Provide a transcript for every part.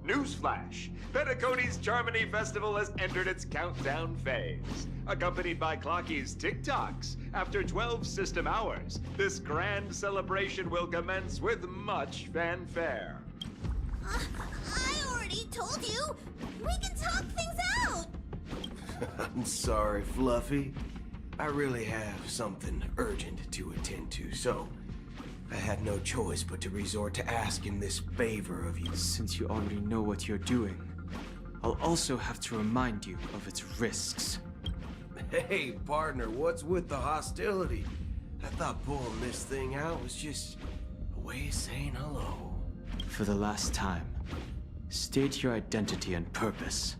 Newsflash! Penacony's Charmony Festival has entered its countdown phase. Accompanied by Clocky's TikToks, after 12 system hours, this grand celebration will commence with much fanfare. I already told you! We can talk things out! I'm sorry, Fluffy. I really have something urgent to attend to, so I had no choice but to resort to asking this favor of you. Since you already know what you're doing, I'll also have to remind you of its risks. Hey, partner, what's with the hostility? I thought pulling this thing out was just a way of saying hello. For the last time, state your identity and purpose.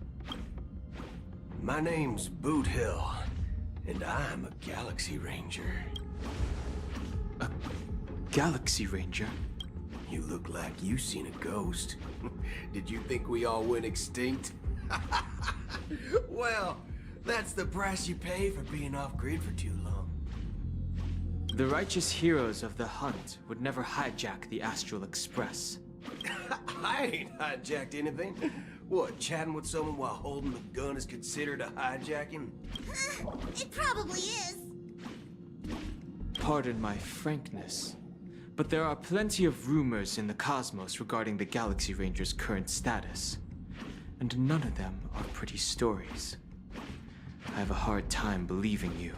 My name's Boot Hill, and I'm a Galaxy Ranger. A Galaxy Ranger? You look like you seen a ghost. Did you think we all went extinct? Well, that's the price you pay for being off-grid for too long. The righteous heroes of the hunt would never hijack the Astral Express. I ain't hijacked anything. What, chatting with someone while holding the gun is considered a hijacking? It probably is. Pardon my frankness, but there are plenty of rumors in the cosmos regarding the Galaxy Ranger's current status, and none of them are pretty stories. I have a hard time believing you.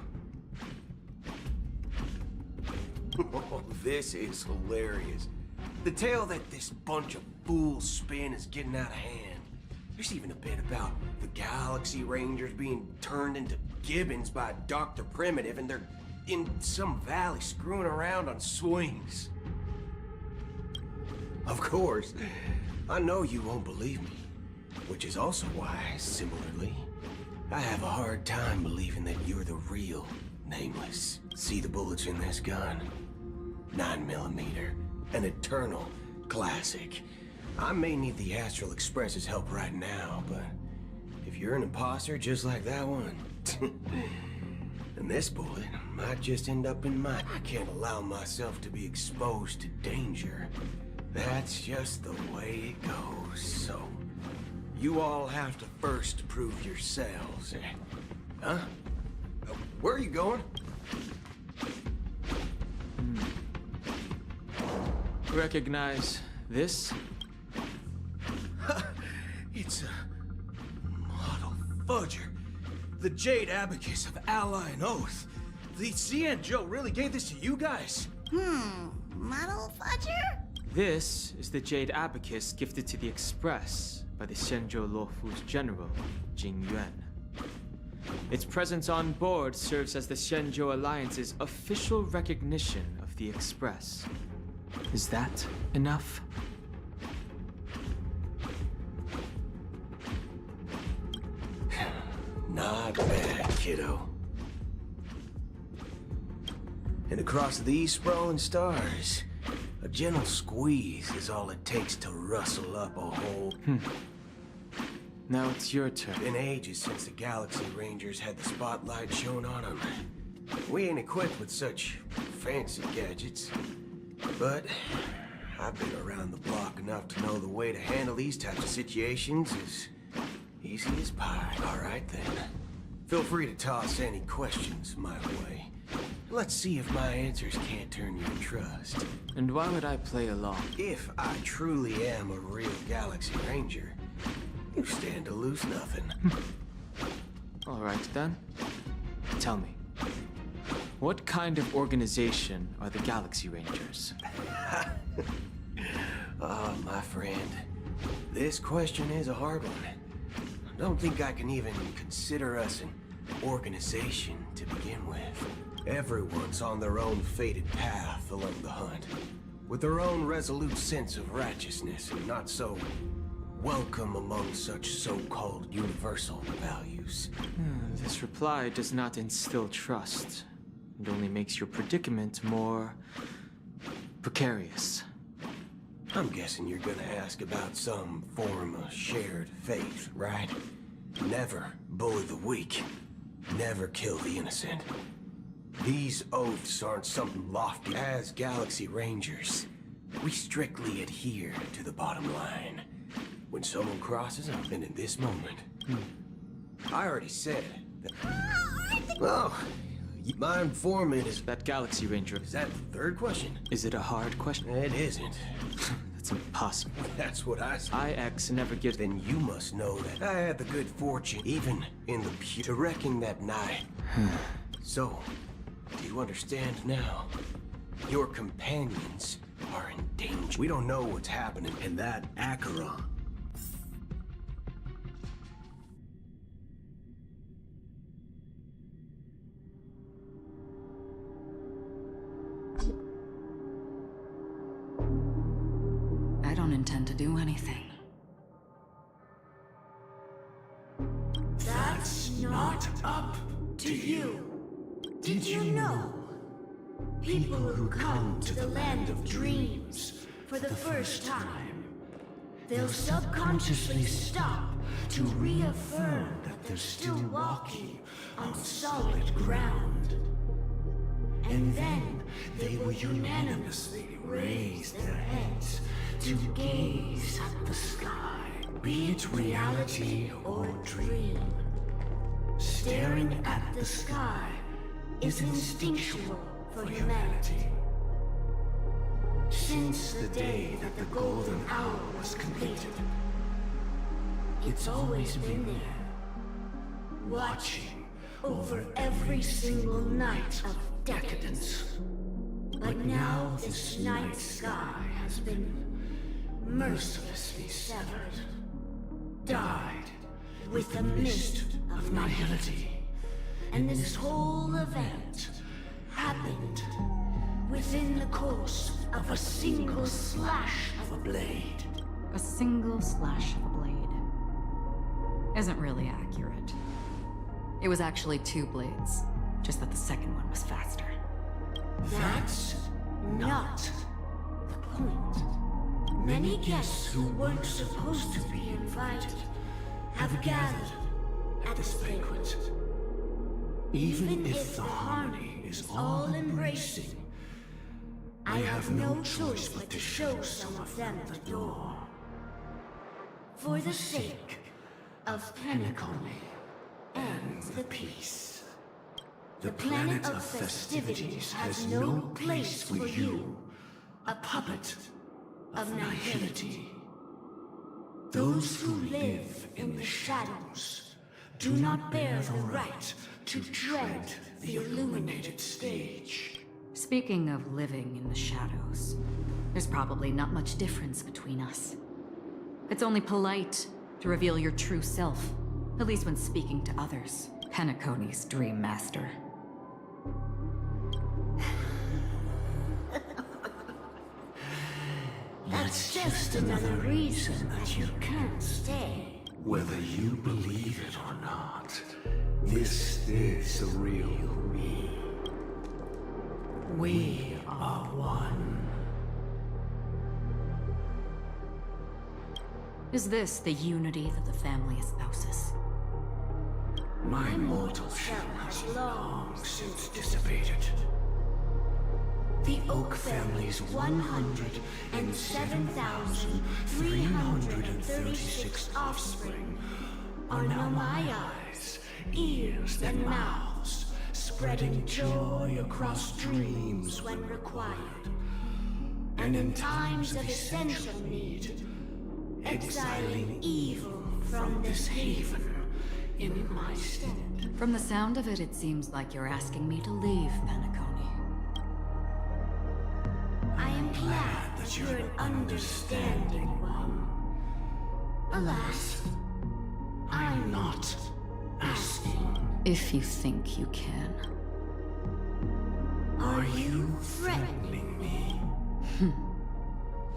Oh, this is hilarious. The tale that this bunch of fools spin is getting out of hand. There's even a bit about the Galaxy Rangers being turned into gibbons by Dr. Primitive, and they're in some valley screwing around on swings. Of course, I know you won't believe me, which is also why, similarly, I have a hard time believing that you're the real Nameless. See the bullets in this gun? 9mm, an eternal classic. I may need the Astral Express's help right now, but if you're an imposter just like that one, then this bullet might just end up in mine. I can't allow myself to be exposed to danger. That's just the way it goes, so you all have to first prove yourselves. Huh? Where are you going? Recognize this? It's a model fudger. The Jade Abacus of Ally and Oath. The Cian Joe really gave this to you guys? Model fudger? This is the Jade Abacus gifted to the Express by the Shenzhou Luofu's general, Jing Yuan. Its presence on board serves as the Shenzhou Alliance's official recognition of the Express. Is that enough? Not bad, kiddo. And across these sprawling stars, a gentle squeeze is all it takes to rustle up a whole... Now it's your turn. Been ages since the Galaxy Rangers had the spotlight shone on them. We ain't equipped with such fancy gadgets. But I've been around the block enough to know the way to handle these types of situations is easy as pie. All right, then. Feel free to toss any questions my way. Let's see if my answers can't turn your trust. And why would I play along? If I truly am a real Galaxy Ranger, you stand to lose nothing. All right, then. Tell me, what kind of organization are the Galaxy Rangers? Oh, my friend. This question is a hard one. I don't think I can even consider us an organization to begin with. Everyone's on their own fated path along the hunt, with their own resolute sense of righteousness and not so welcome among such so-called universal values. This reply does not instill trust. and only makes your predicament more precarious. I'm guessing you're gonna ask about some form of shared faith, right? Never bully the weak. Never kill the innocent. These oaths aren't something lofty. As Galaxy Rangers, we strictly adhere to the bottom line. When someone crosses them, and in this moment, I already said that. Well, my informant is. That Galaxy Ranger, Is that the third question? is it a hard question? It isn't. That's impossible. That's what I said. IX never gives. Then you must know that I had the good fortune, even in the to wrecking that night. So, do you understand now? Your companions are in danger. We don't know what's happening in that Acheron. I don't intend to do anything. That's not up to you. Did you know? People who come to the land of dreams for the first time, they'll subconsciously stop to reaffirm that they're still walking on solid ground. And then they will unanimously raise their heads to gaze at the sky, be it reality or dream. Staring at the sky is instinctual for humanity. Since the day that the golden hour was completed, it's always been there, watching over every single night of decadence. But now this night sky has been mercilessly severed, dyed with the mist of nihility. And this whole event happened within the course of a single slash of a blade. A single slash of a blade isn't really accurate. It was actually 2 blades, just that the second one was faster. That's not the point. Many guests who weren't supposed to be invited have gathered at this banquet. Even if the harmony is all-embracing, I have no choice but to show some of them the door. For the sake of Penacony and the peace. The planet of festivities has no place for you, a puppet of nihility. Those who live in the shadows do not bear the right to tread the illuminated stage. Speaking of living in the shadows, there's probably not much difference between us. It's only polite to reveal your true self, at least when speaking to others. Penacony's Dream Master. That's just another reason that you can't stay. Whether you believe it or not, this is the real me. We are one. Is this the unity that the family espouses? My mortal shell has long since dissipated. The Oak family's 107,336 offspring are now my eyes, ears, and mouths, spreading joy across dreams when required, and in times of essential need, exiling evil from this haven in my stead. From the sound of it, it seems like you're asking me to leave, Penacony. I am glad that you're an understanding one. Alas, I'm not asking. If you think you can. Are you threatening me?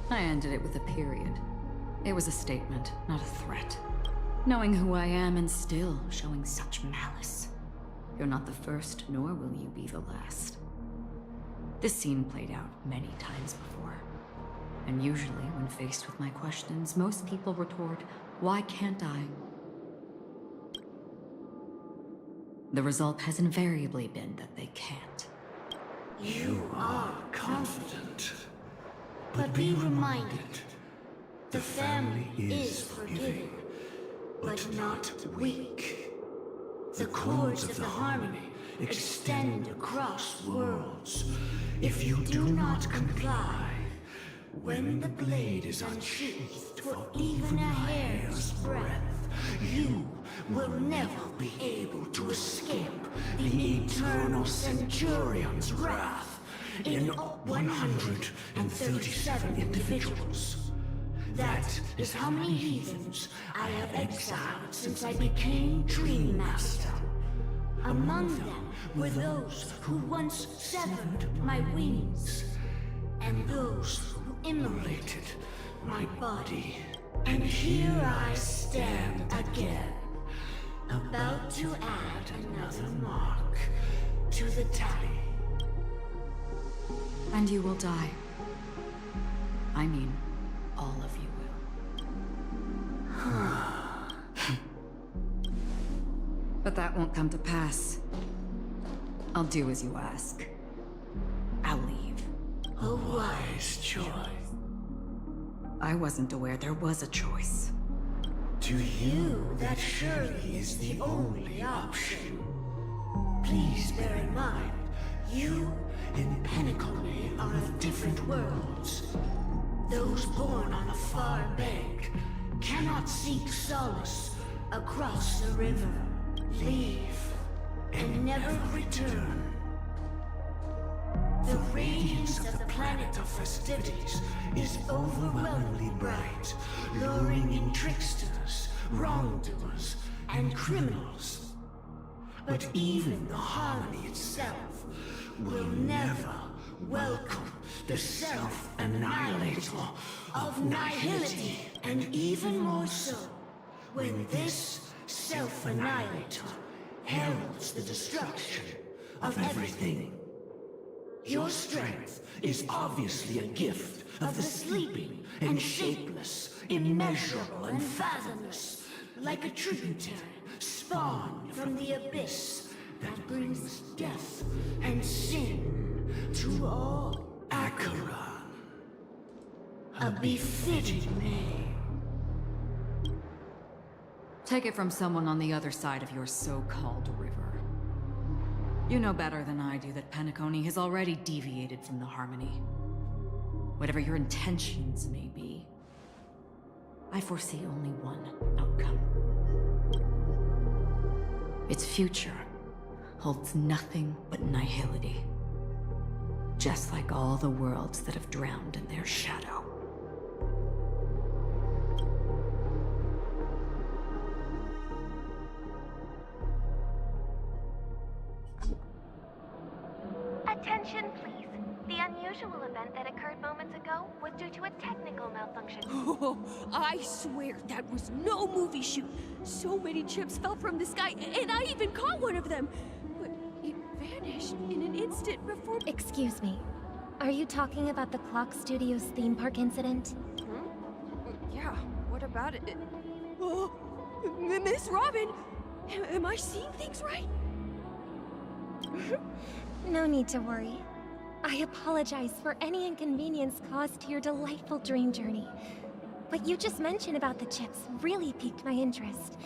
I ended it with a period. It was a statement, not a threat. Knowing who I am and still showing such malice. You're not the first, nor will you be the last. This scene played out many times before. And usually, when faced with my questions, most people retort, "Why can't I?" The result has invariably been that they can't. You are confident. But be reminded, the family is forgiving, but not weak. The cords of the harmony extend across worlds. If you do not comply, when the blade is unsheathed for even a hair's breadth, you will never be able to escape the eternal Centurion's wrath in 137 individuals. That is how many heathens I have exiled since I became Dream Master. Among them were those who once severed my wings, and those who immolated my body. And here I stand again, about to add another mark to the tally. And you will die. I mean, all of you will. But that won't come to pass. I'll do as you ask. I'll leave. A wise choice. I wasn't aware there was a choice. To you, that surely is the only option. Please bear in mind, you and Penacony are of different worlds. Those born on a far bank cannot seek solace across the river. Leave and never return. The radiance of the planet of festivities is overwhelmingly bright, luring in tricksters, wrongdoers, and criminals. But even the harmony itself will never welcome the self-annihilator of nihility, and even more so when this self-annihilator heralds the destruction of everything. Your strength is obviously a gift of the sleeping and shapeless, immeasurable and fathomless, like a tributary spawned from the abyss that brings death and sin to all. Acheron, a befitting name. Take it from someone on the other side of your so-called river. You know better than I do that Penacony has already deviated from the harmony. Whatever your intentions may be, I foresee only one outcome. Its future holds nothing but nihility. Just like all the worlds that have drowned in their shadow. Attention, please. The unusual event that occurred moments ago was due to a technical malfunction. Oh, I swear that was no movie shoot. So many chips fell from the sky, and I even caught one of them. But it vanished in an instant before... Excuse me. Are you talking about the Clock Studios theme park incident? Yeah, what about it? Oh, Miss Robin! Am I seeing things right? No need to worry. I apologize for any inconvenience caused to your delightful dream journey. What you just mentioned about the chips really piqued my interest.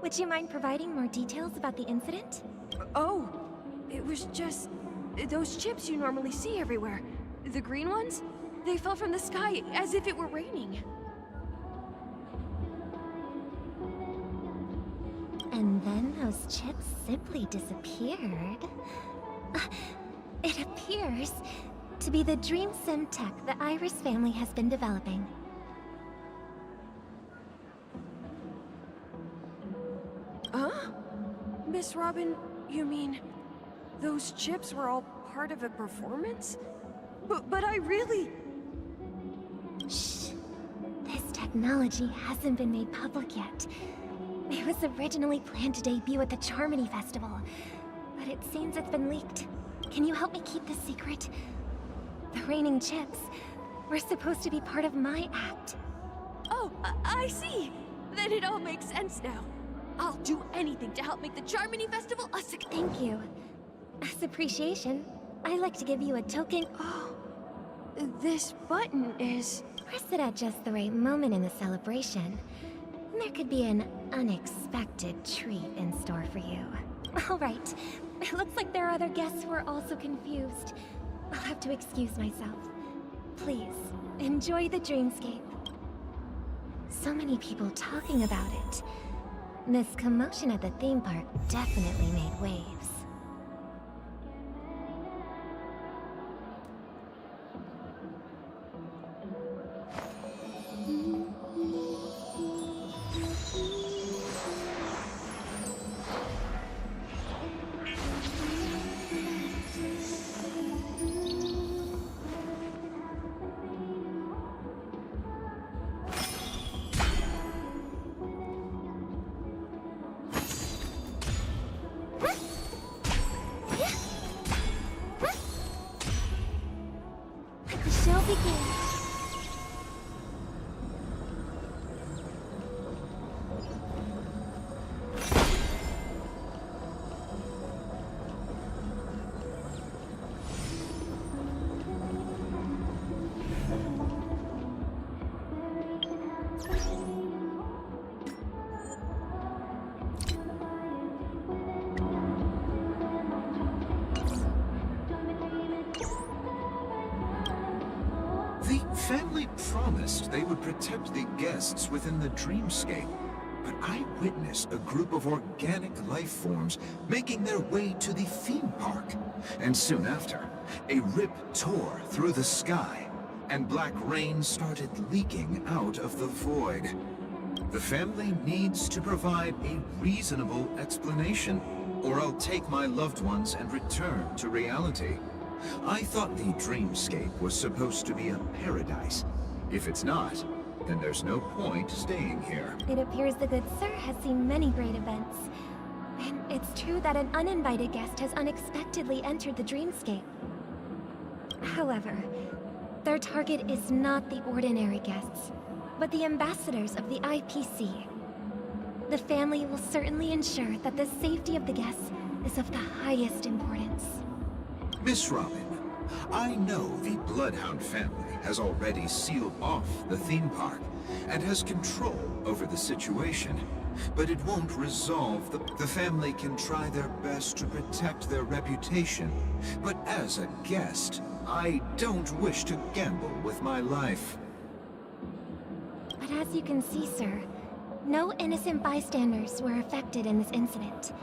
Would you mind providing more details about the incident? Oh, it was just... those chips you normally see everywhere. The green ones? They fell from the sky as if it were raining. And then those chips simply disappeared. It appears to be the Dream Sim tech the Iris family has been developing. Huh? Miss Robin, you mean... those chips were all part of a performance? But I really... Shh. This technology hasn't been made public yet. It was originally planned to debut at the Charmony Festival, it seems it's been leaked. Can you help me keep this secret? The raining chips were supposed to be part of my act. Oh, I see. Then it all makes sense now. I'll do anything to help make the Charmony Festival a success. Thank you. As appreciation, I'd like to give you a token. Oh, this button is... Press it at just the right moment in the celebration. There could be an unexpected treat in store for you. All right. It looks like there are other guests who are also confused. I'll have to excuse myself. Please, enjoy the dreamscape. So many people talking about it. This commotion at the theme park definitely made waves. The show begins. The family promised they would protect the guests within the dreamscape, but I witnessed a group of organic life forms making their way to the theme park. And soon after, a rip tore through the sky, and black rain started leaking out of the void. The family needs to provide a reasonable explanation, or I'll take my loved ones and return to reality. I thought the dreamscape was supposed to be a paradise. If it's not, then there's no point staying here. It appears the good sir has seen many great events. And it's true that an uninvited guest has unexpectedly entered the dreamscape. However, their target is not the ordinary guests, but the ambassadors of the IPC. The family will certainly ensure that the safety of the guests is of the highest importance. Miss Robin, I know the Bloodhound family has already sealed off the theme park and has control over the situation, but it won't resolve the family can try their best to protect their reputation, but as a guest, I don't wish to gamble with my life. But as you can see, sir, no innocent bystanders were affected in this incident.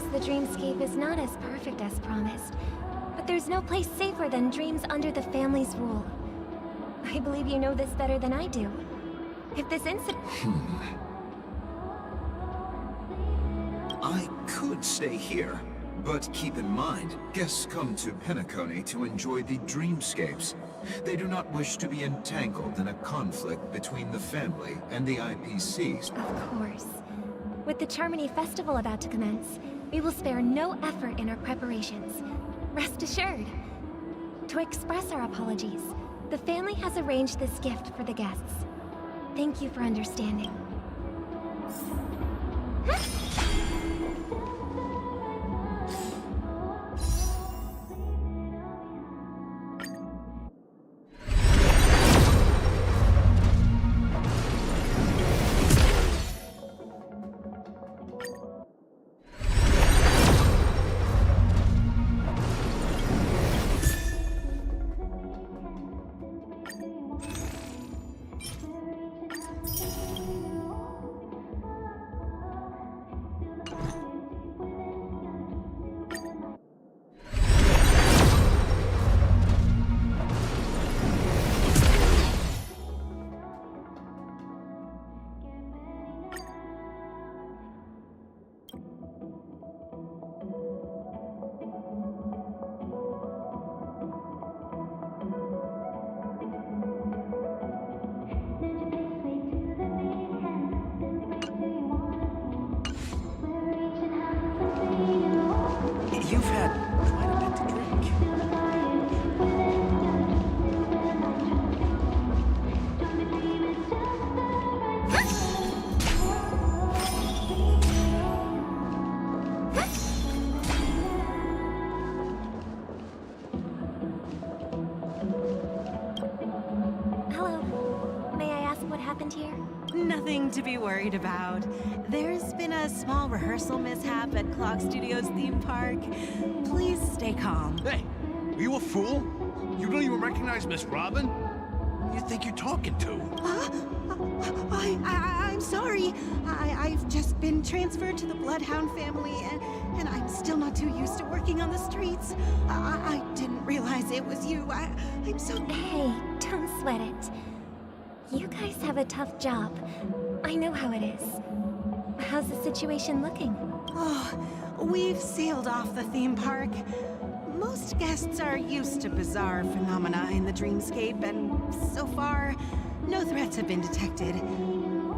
Perhaps the dreamscape is not as perfect as promised, but there's no place safer than dreams under the family's rule. I believe you know this better than I do. If this incident... I could stay here, but keep in mind, guests come to Penacony to enjoy the dreamscapes. They do not wish to be entangled in a conflict between the family and the IPCs. Of course. With the Charmony Festival about to commence, we will spare no effort in our preparations. Rest assured. To express our apologies, the family has arranged this gift for the guests. Thank you for understanding. You've had quite a bit to drink. Hello. May I ask what happened here? Nothing to be worried about. There's been a small rehearsal mishap at Clock Studios theme park. Please stay calm. Hey, are you a fool? You don't even recognize Miss Robin? Who do you think you're talking to? I'm sorry. I've just been transferred to the Bloodhound family, and I'm still not too used to working on the streets. I didn't realize it was you. I'm so... Hey, don't sweat it. You guys have a tough job. I know how it is. How's the situation looking? Oh, we've sealed off the theme park. Most guests are used to bizarre phenomena in the dreamscape, and so far, no threats have been detected.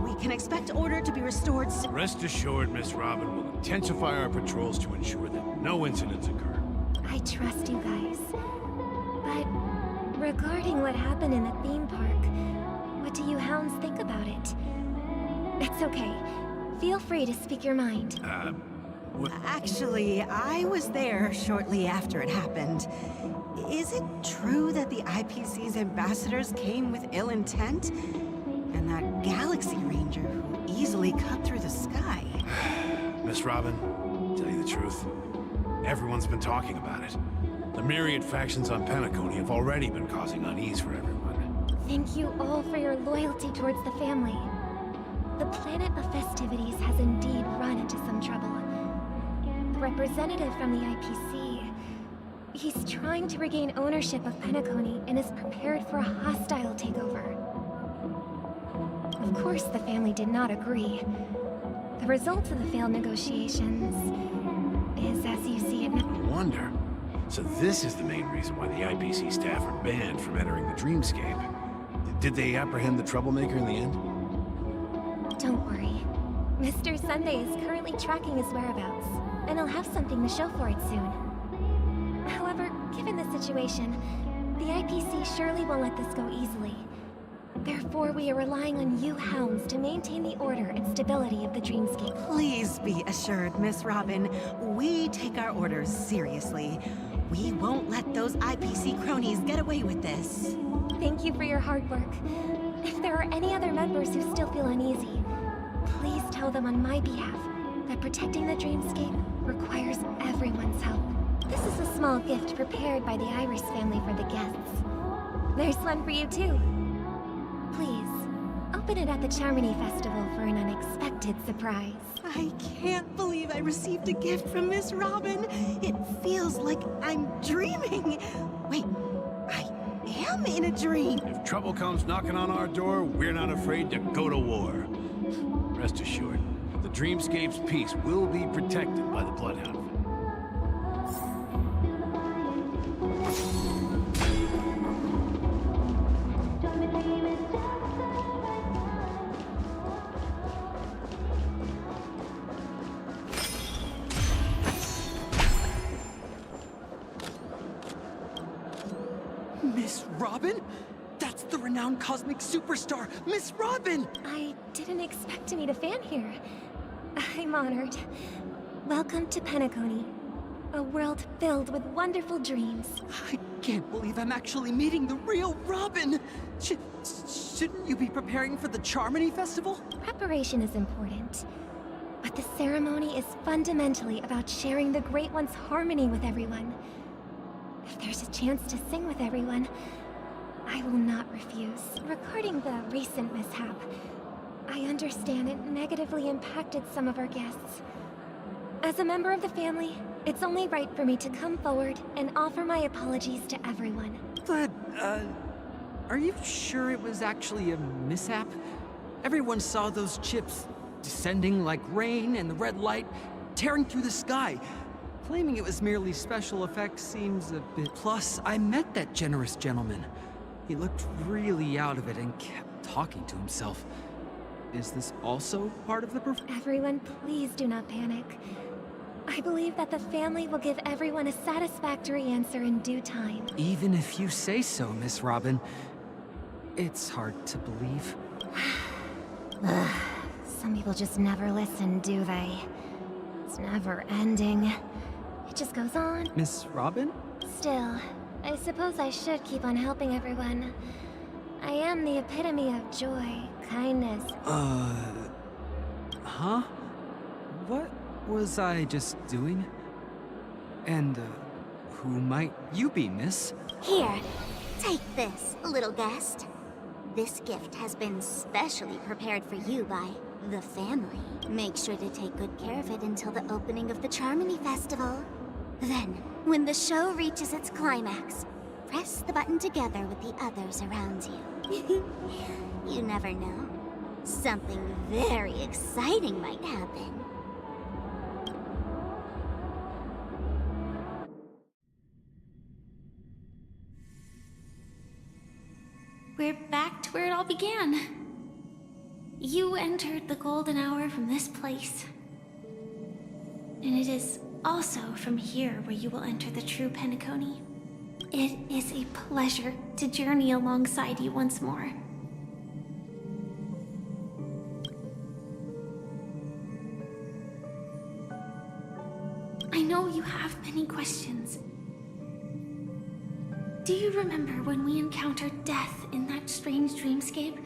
We can expect order to be restored soon. Rest assured, Miss Robin will intensify our patrols to ensure that no incidents occur. I trust you guys. But regarding what happened in the theme park, what do you hounds think about it? It's okay. Feel free to speak your mind. Actually, I was there shortly after it happened. Is it true that the IPC's ambassadors came with ill intent? And that Galaxy Ranger who easily cut through the sky? Miss Robin, tell you the truth, everyone's been talking about it. The myriad factions on Penacony have already been causing unease for everyone. Thank you all for your loyalty towards the family. The planet of festivities has indeed run into some trouble. The representative from the IPC, he's trying to regain ownership of Penacony and is prepared for a hostile takeover. Of course, the family did not agree. The result of the failed negotiations is as you see it now. No wonder. So this is the main reason why the IPC staff are banned from entering the dreamscape. Did they apprehend the troublemaker in the end? Don't worry. Mr. Sunday is currently tracking his whereabouts, and he'll have something to show for it soon. However, given the situation, the IPC surely won't let this go easily. Therefore, we are relying on you hounds to maintain the order and stability of the dreamscape. Please be assured, Miss Robin, we take our orders seriously. We won't let those IPC cronies get away with this. Thank you for your hard work. If there are any other members who still feel uneasy, please tell them on my behalf that protecting the dreamscape requires everyone's help. This is a small gift prepared by the Iris family for the guests. There's one for you too. Please, open stopping in at the Charmony Festival for an unexpected surprise. I can't believe I received a gift from Miss Robin. It feels like I'm dreaming. Wait, I am in a dream. If trouble comes knocking on our door, we're not afraid to go to war. Rest assured, the Dreamscape's peace will be protected by the Bloodhound. Miss Robin? That's the renowned cosmic superstar, Miss Robin! I didn't expect to meet a fan here. I'm honored. Welcome to Penacony, a world filled with wonderful dreams. I can't believe I'm actually meeting the real Robin! Shouldn't you be preparing for the Charmony Festival? Preparation is important, but the ceremony is fundamentally about sharing the Great One's harmony with everyone. If there's a chance to sing with everyone, I will not refuse. Regarding the recent mishap, I understand it negatively impacted some of our guests. As a member of the family, it's only right for me to come forward and offer my apologies to everyone. But, are you sure it was actually a mishap? Everyone saw those chips descending like rain and the red light tearing through the sky. Claiming it was merely special effects seems a bit... Plus, I met that generous gentleman. He looked really out of it and kept talking to himself. Is this also part of the performance? Everyone, please do not panic. I believe that the family will give everyone a satisfactory answer in due time. Even if you say so, Miss Robin, it's hard to believe. Some people just never listen, do they? It's never ending. It just goes on. Miss Robin? Still, I suppose I should keep on helping everyone. I am the epitome of joy, kindness. Huh? What was I just doing? And, who might you be, miss? Here, take this, little guest. This gift has been specially prepared for you by the family. Make sure to take good care of it until the opening of the Charmony Festival. Then, when the show reaches its climax, press the button together with the others around you. You never know. Something very exciting might happen. We're back to where it all began. You entered the golden hour from this place. And it is also from here where you will enter the true Penacony. It is a pleasure to journey alongside you once more. I know you have many questions. Do you remember when we encountered death in that strange dreamscape?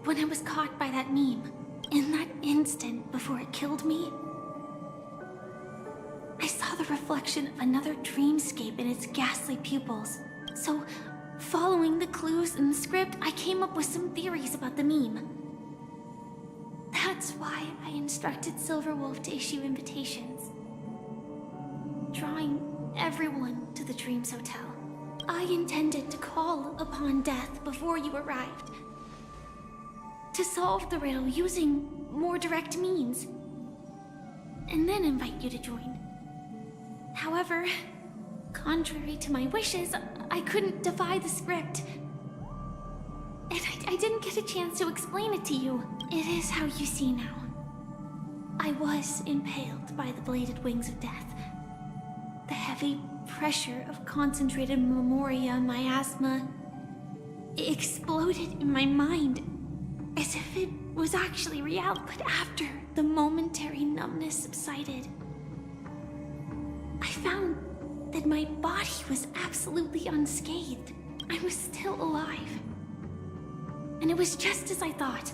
When I was caught by that meme, in that instant before it killed me? I saw the reflection of another dreamscape in its ghastly pupils. So, following the clues in the script, I came up with some theories about the meme. That's why I instructed Silverwolf to issue invitations, drawing everyone to the Dreams Hotel. I intended to call upon death before you arrived, to solve the riddle using more direct means, and then invite you to join. However, contrary to my wishes, I couldn't defy the script. And I didn't get a chance to explain it to you. It is how you see now. I was impaled by the bladed wings of death. The heavy pressure of concentrated memoria, miasma, exploded in my mind as if it was actually real. But after the momentary numbness subsided, I found that my body was absolutely unscathed. I was still alive. And it was just as I thought.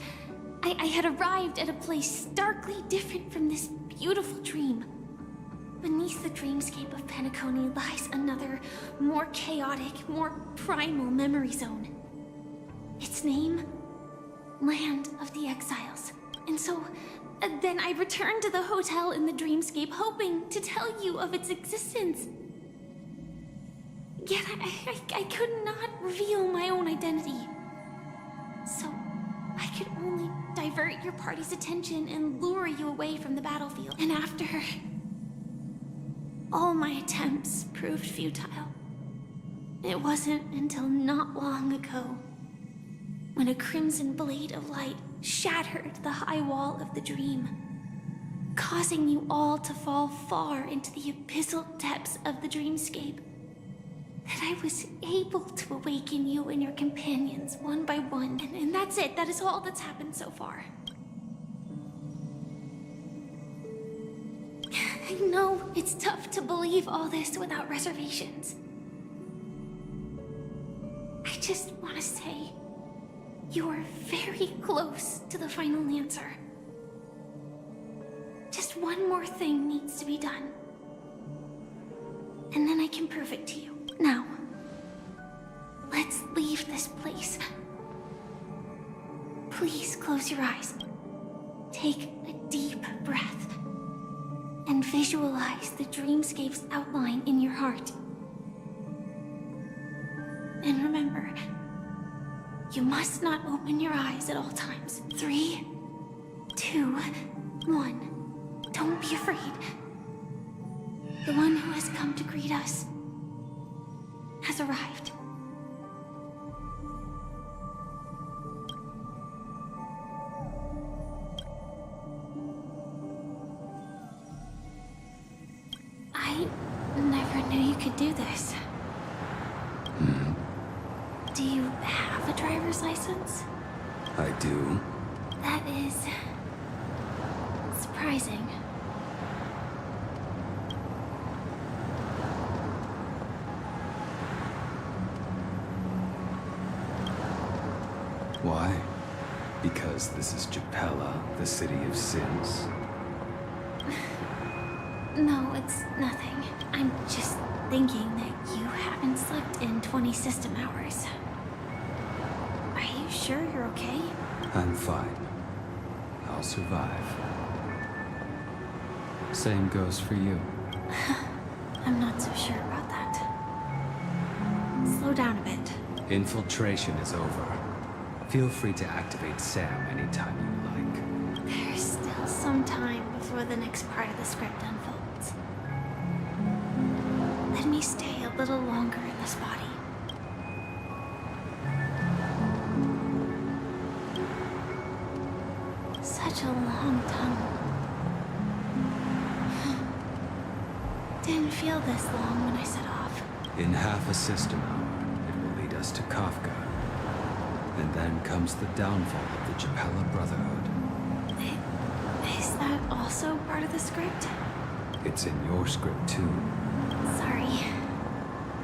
I had arrived at a place starkly different from this beautiful dream. Beneath the dreamscape of Penacony lies another, more chaotic, more primal memory zone. Its name? land of the exiles. And so, then I returned to the hotel in the dreamscape, hoping to tell you of its existence. Yet I could not reveal my own identity. So, I could only divert your party's attention and lure you away from the battlefield. And after all my attempts proved futile, it wasn't until not long ago when a crimson blade of light shattered the high wall of the dream, causing you all to fall far into the abyssal depths of the dreamscape, that I was able to awaken you and your companions one by one. And that's it. That is all that's happened so far. I know it's tough to believe all this without reservations. I just want to say, you are very close to the final answer. Just one more thing needs to be done. And then I can prove it to you. Now, let's leave this place. Please close your eyes. Take a deep breath. And visualize the dreamscape's outline in your heart. And remember, you must not open your eyes at all times. 3, 2, 1. Don't be afraid. The one who has come to greet us has arrived. I never knew you could do this. Do you have a driver's license? I do. That is surprising. Why? Because this is Japella, the city of sins? No, it's nothing. I'm just thinking that you haven't slept in 20 system hours. Are you sure you're okay? I'm fine. I'll survive. Same goes for you. I'm not so sure about that. Slow down a bit. Infiltration is over. Feel free to activate Sam anytime you like. There's still some time before the next part of the script unfolds. Let me stay a little longer in this body. Such a long tunnel. Didn't feel this long when I set off. In half a system hour, it will lead us to Kafka. And then comes the downfall of the Japella Brotherhood. Is that also part of the script? It's in your script too. Sorry.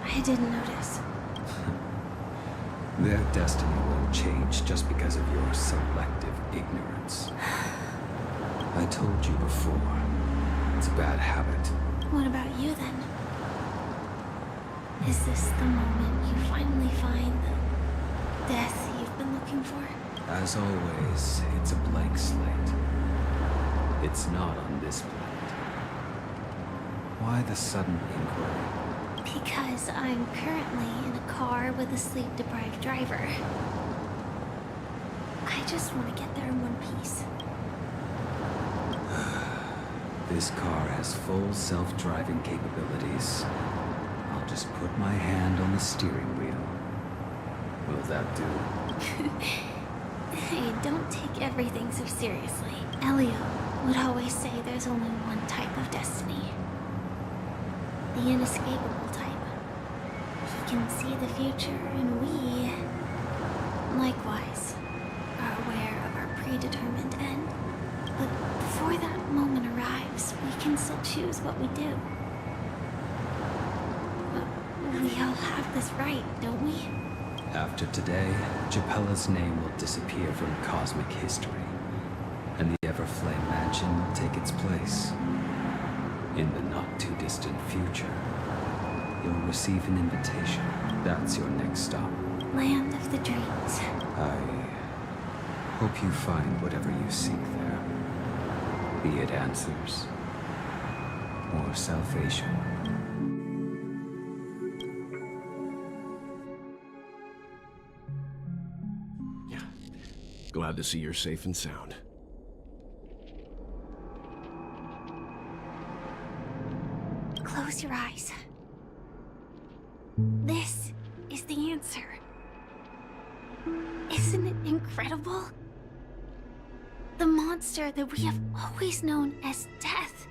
I didn't notice. Their destiny won't change just because of your selective ignorance. I told you before, it's a bad habit. What about you then? Is this the moment you finally find the death you've been looking for? As always, it's a blank slate. It's not on this planet. Why the sudden inquiry? Because I'm currently in a car with a sleep-deprived driver. I just want to get there in one piece. This car has full self-driving capabilities. I'll just put my hand on the steering wheel. Will that do? Hey, don't take everything so seriously. Elio would always say there's only one type of destiny. The inescapable type. He can see the future, and we, likewise, are aware of our predetermined end. But before that moment arrives, we can still choose what we do. We all have this right, don't we? After today, Japella's name will disappear from cosmic history, and the Everflame Mansion will take its place. In the not-too-distant future, you'll receive an invitation. That's your next stop. Land of the dreams. Hope you find whatever you seek there. Be it answers or salvation. Glad to see you're safe and sound. Close your eyes. This is the answer. Isn't it incredible? The monster that we have always known as Death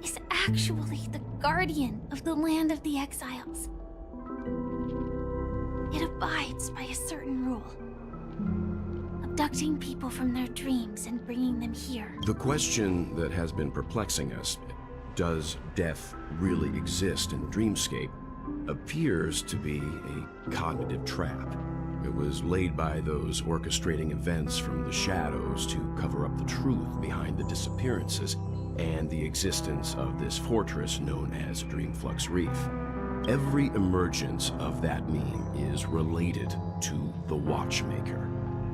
is actually the guardian of the land of the exiles. It abides by a certain rule. Abducting people from their dreams and bringing them here. The question that has been perplexing us, does death really exist in the dreamscape, appears to be a cognitive trap. It was laid by those orchestrating events from the shadows to cover up the truth behind the disappearances and the existence of this fortress known as Dreamflux Reef. Every emergence of that meme is related to the Watchmaker.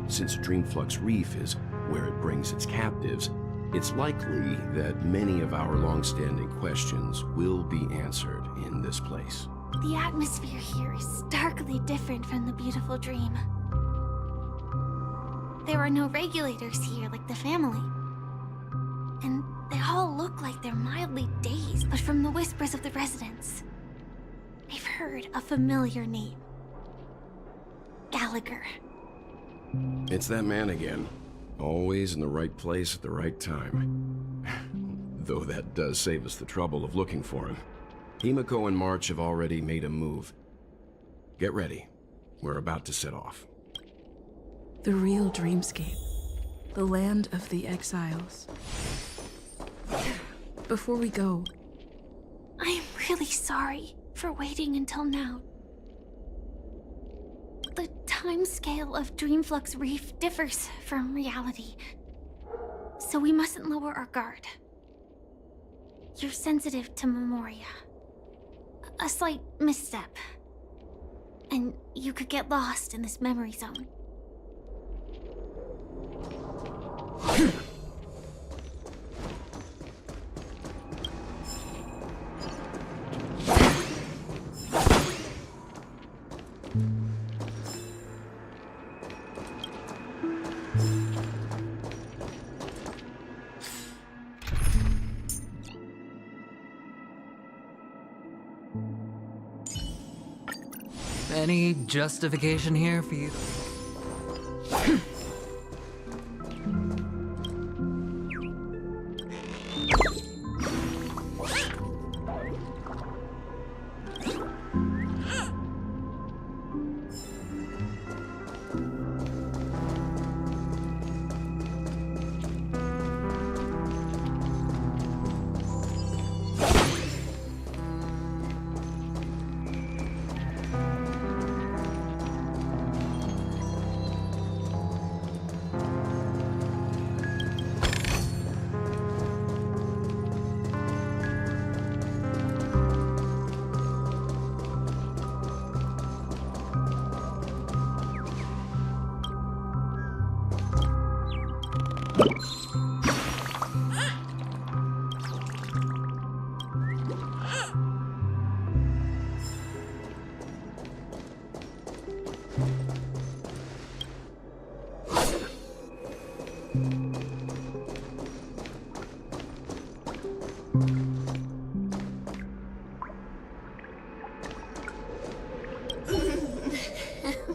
Since Dreamflux Reef is where it brings its captives, it's likely that many of our long-standing questions will be answered in this place. The atmosphere here is starkly different from the beautiful dream. There are no regulators here like the family. And they all look like they're mildly dazed, but from the whispers of the residents, I've heard a familiar name. Gallagher. It's that man again. Always in the right place at the right time. Though that does save us the trouble of looking for him. Himiko and March have already made a move. Get ready. We're about to set off. The real dreamscape. The land of the exiles. Before we go... I'm really sorry for waiting until now. The timescale of Dreamflux Reef differs from reality, so we mustn't lower our guard. You're sensitive to Memoria. A slight misstep, and you could get lost in this memory zone. Any justification here for you?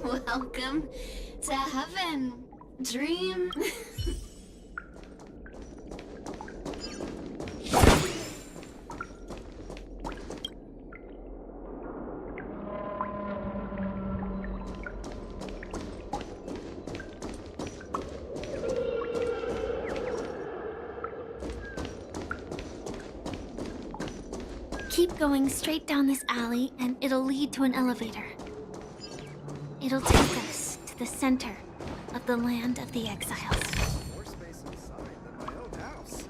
Welcome to heaven, dream. Keep going straight down this alley and it'll lead to an elevator. It'll take us to the center of the land of the exiles. More space inside than my own house.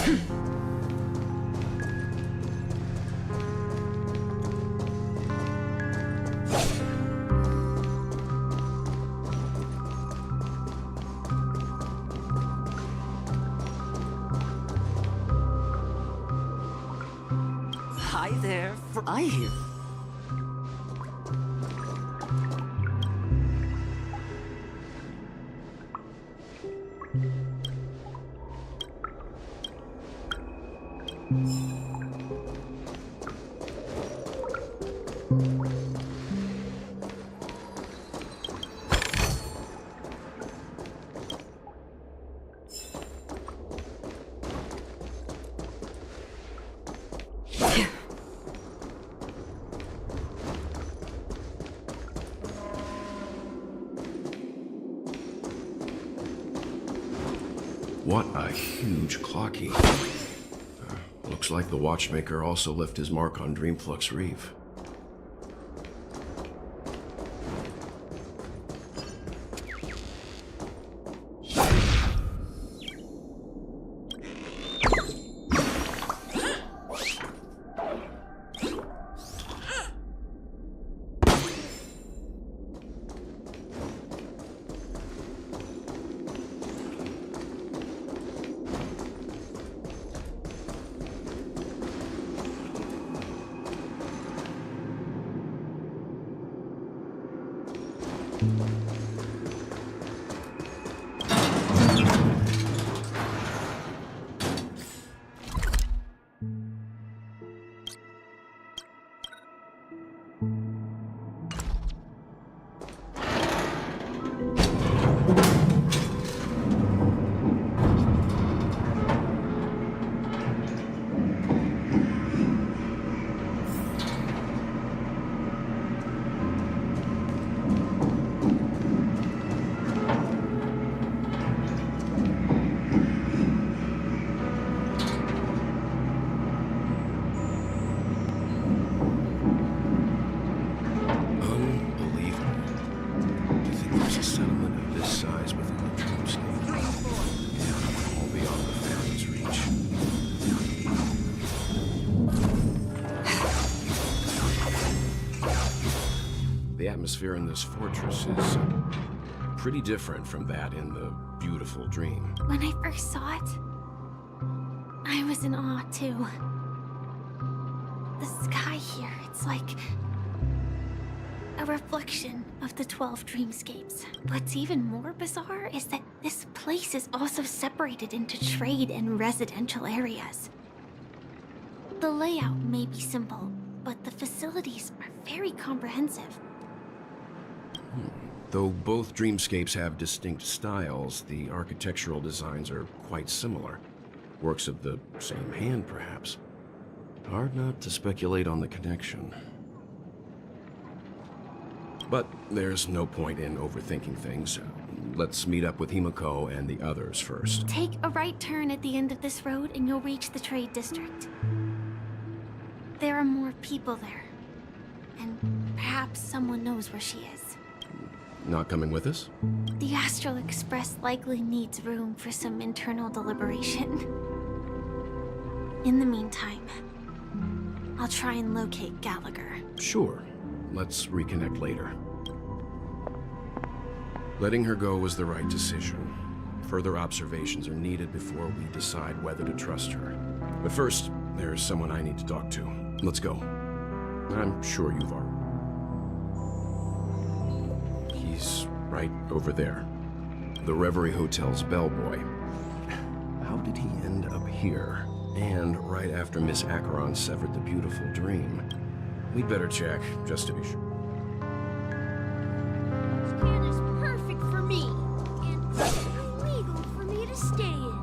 Hi there, I hear. What a huge clock key. Looks like the watchmaker also left his mark on Dreamflux Reef. The atmosphere in this fortress is pretty different from that in the beautiful dream. When I first saw it, I was in awe too. The sky here, it's like a reflection of the 12 dreamscapes. What's even more bizarre is that this place is also separated into trade and residential areas. The layout may be simple, but the facilities are very comprehensive. Though both dreamscapes have distinct styles, the architectural designs are quite similar. Works of the same hand, perhaps. Hard not to speculate on the connection. But there's no point in overthinking things. Let's meet up with Himiko and the others first. Take a right turn at the end of this road and you'll reach the trade district. There are more people there. And perhaps someone knows where she is. Not coming with us? The Astral Express likely needs room for some internal deliberation. In the meantime, I'll try and locate Gallagher. Sure. Let's reconnect later. Letting her go was the right decision. Further observations are needed before we decide whether to trust her. But first, there's someone I need to talk to. Let's go. I'm sure you've already... He's right over there. The Reverie Hotel's bellboy. How did he end up here? And right after Miss Acheron severed the beautiful dream. We'd better check, just to be sure. This can is perfect for me, and illegal for me to stay in.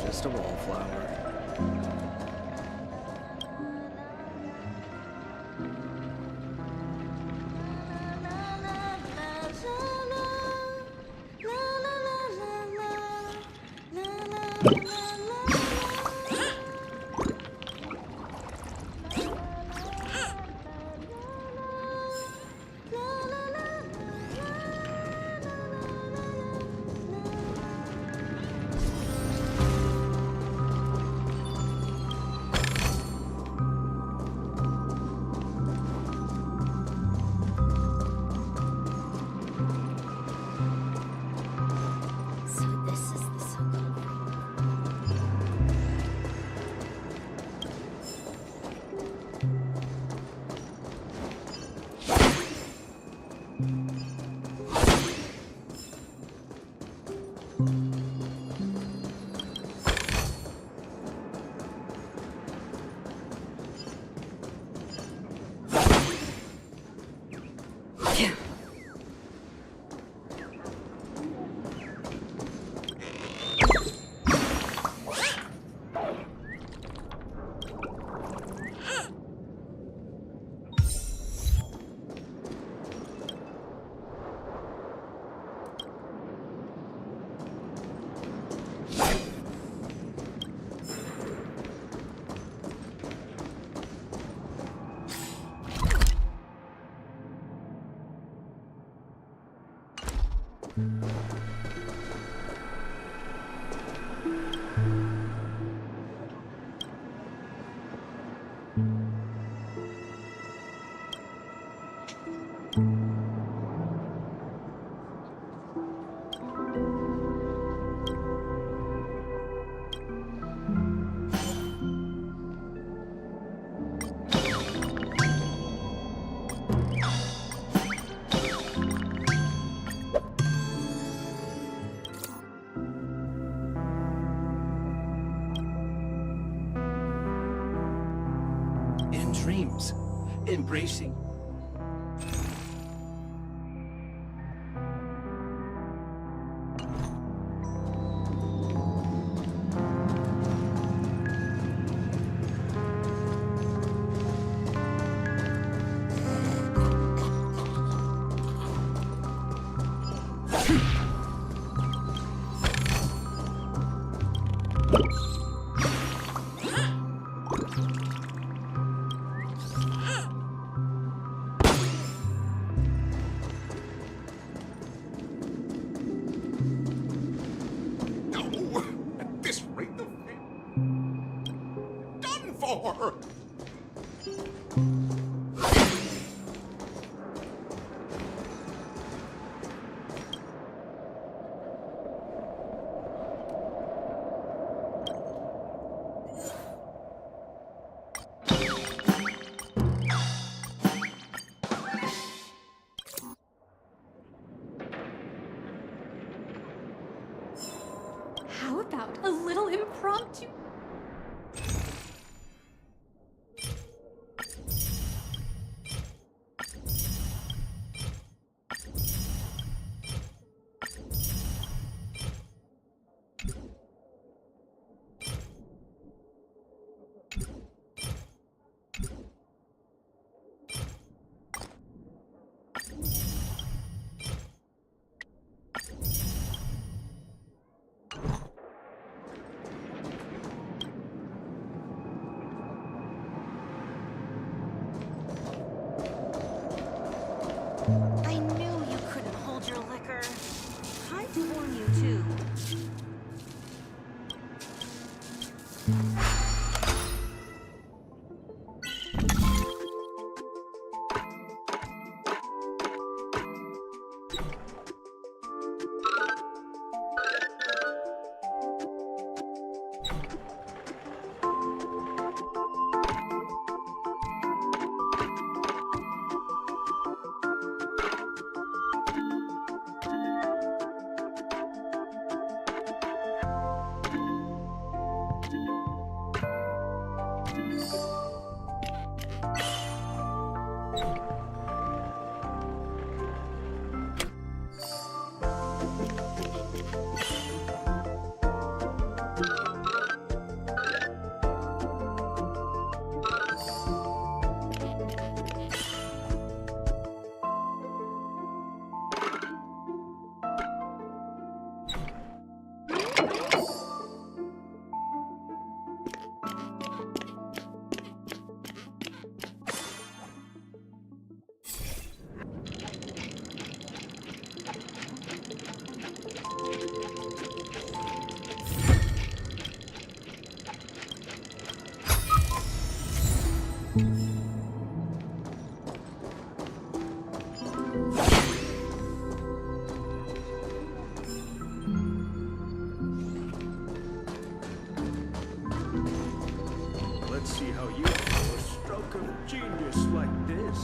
Just a wallflower. So this is the so-called In dreams, embracing. At this rate of done for. How about a little impromptu? I knew you couldn't hold your liquor. I'd warn you too. Let's see how you do a stroke of genius like this.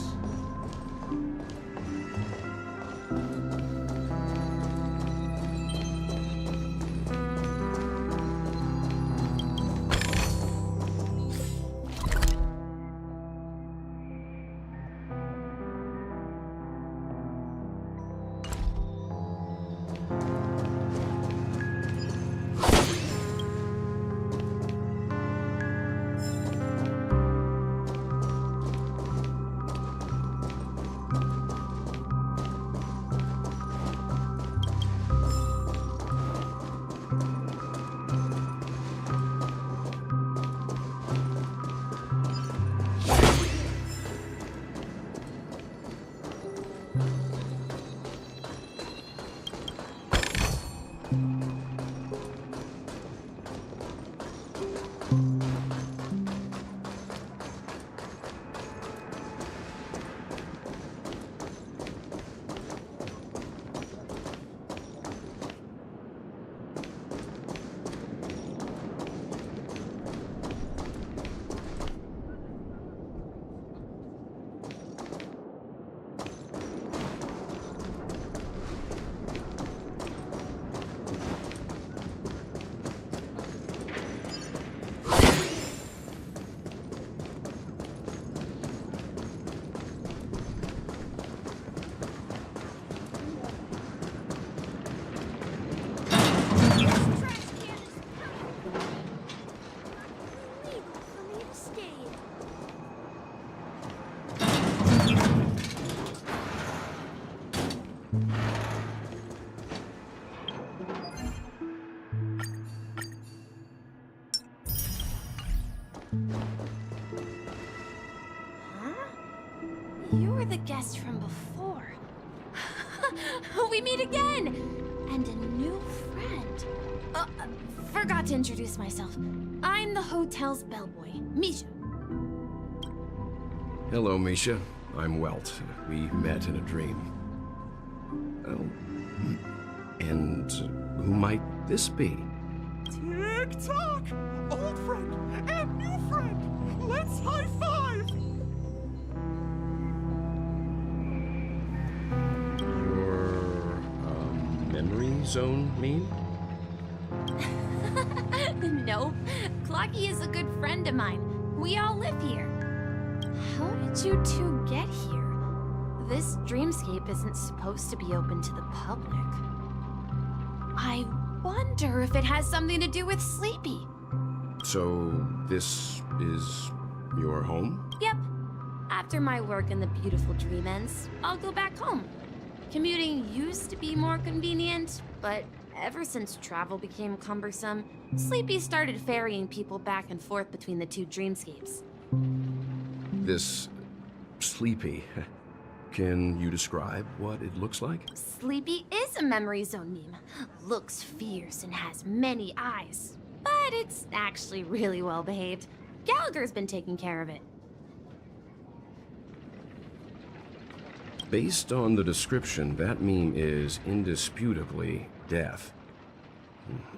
You were the guest from before. We meet again! And a new friend. Forgot to introduce myself. I'm the hotel's bellboy, Misha. Hello, Misha. I'm Welt. We met in a dream. Oh, and who might this be? Tick-tock! Old friend and new friend! Let's high-five! Your, memory zone mean? Nope. Clocky is a good friend of mine. We all live here. How did you two get here? This dreamscape isn't supposed to be open to the public. I wonder if it has something to do with Sleepy. So, this is your home? Yep. After my work in the beautiful dream ends, I'll go back home. Commuting used to be more convenient, but ever since travel became cumbersome, Sleepy started ferrying people back and forth between the two dreamscapes. This Sleepy. Can you describe what it looks like? Sleepy is a memory zone meme. Looks fierce and has many eyes. But it's actually really well behaved. Gallagher's been taking care of it. Based on the description, that meme is indisputably death.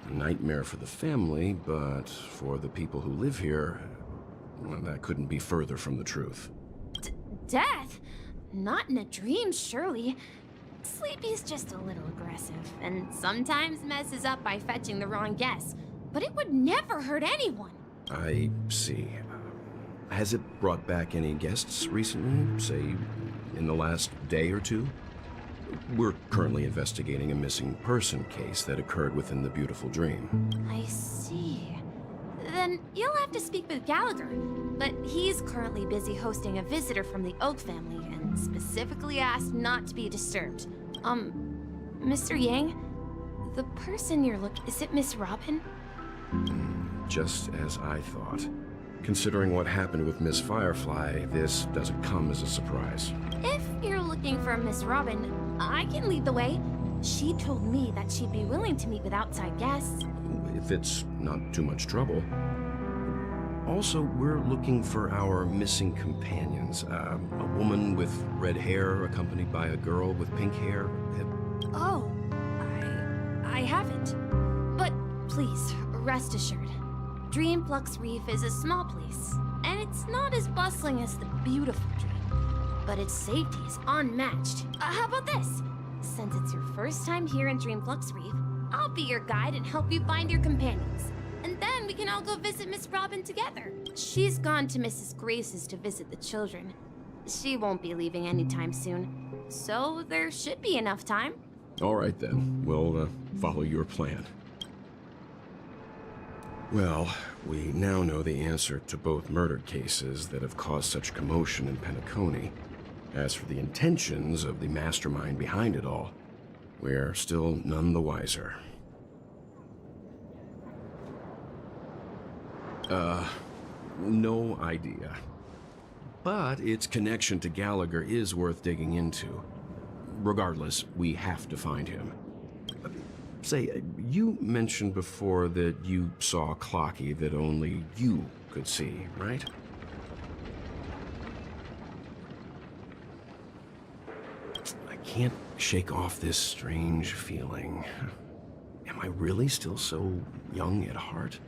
A nightmare for the family, but for the people who live here, well, that couldn't be further from the truth. Death? Not in a dream, surely. Sleepy's just a little aggressive, and sometimes messes up by fetching the wrong guess. But it would never hurt anyone. I see. Has it brought back any guests recently, say, in the last day or two? We're currently investigating a missing person case that occurred within the beautiful dream. I see. Then you'll have to speak with Gallagher. But he's currently busy hosting a visitor from the Oak family and specifically asked not to be disturbed. Mr. Yang, the person you're looking... Is it Miss Robin? Just as I thought. Considering what happened with Miss Firefly, this doesn't come as a surprise. If you're looking for Miss Robin, I can lead the way. She told me that she'd be willing to meet with outside guests. If it's not too much trouble. Also, we're looking for our missing companions. A woman with red hair accompanied by a girl with pink hair. Oh, I haven't. But please, rest assured. Dreamflux Reef is a small place, and it's not as bustling as the beautiful Dream. But its safety is unmatched. How about this? Since it's your first time here in Dreamflux Reef, I'll be your guide and help you find your companions. And then we can all go visit Miss Robin together. She's gone to Mrs. Grace's to visit the children. She won't be leaving anytime soon, so there should be enough time. All right then, we'll follow your plan. Well, we now know the answer to both murder cases that have caused such commotion in Penacony. As for the intentions of the mastermind behind it all, we're still none the wiser. No idea. But its connection to Gallagher is worth digging into. Regardless, we have to find him. Say, you mentioned before that you saw a Clocky that only you could see, right? I can't shake off this strange feeling. Am I really still so young at heart?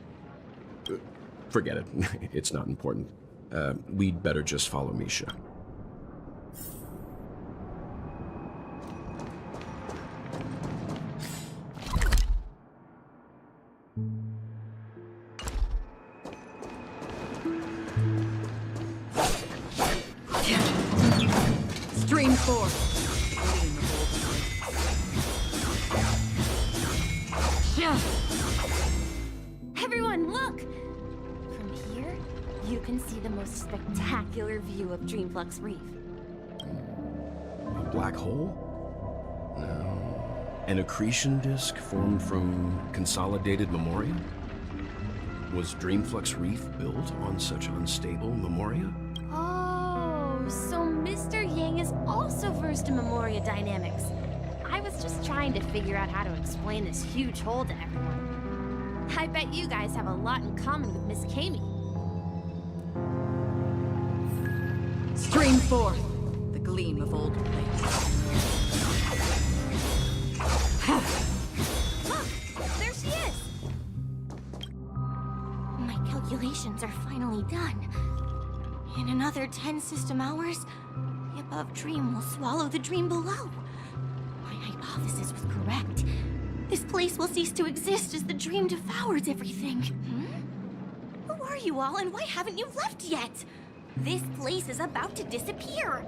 Forget it. It's not important. We'd better just follow Misha. Stream 4. Everyone, look! From here, you can see the most spectacular view of Dreamflux Reef. A black hole? No. An accretion disk formed from consolidated memoria? Was Dreamflux Reef built on such unstable memoria? Oh, so Mr. Yang is also versed in memoria dynamics. I was just trying to figure out how to explain this huge hole to everyone. I bet you guys have a lot in common with Miss Kami. Stream 4. The gleam of old plates. Look! There she is! My calculations are finally done. In another 10 system hours, the above dream will swallow the dream below. My hypothesis was correct. This place will cease to exist as the dream devours everything. Who are you all, and why haven't you left yet? This place is about to disappear.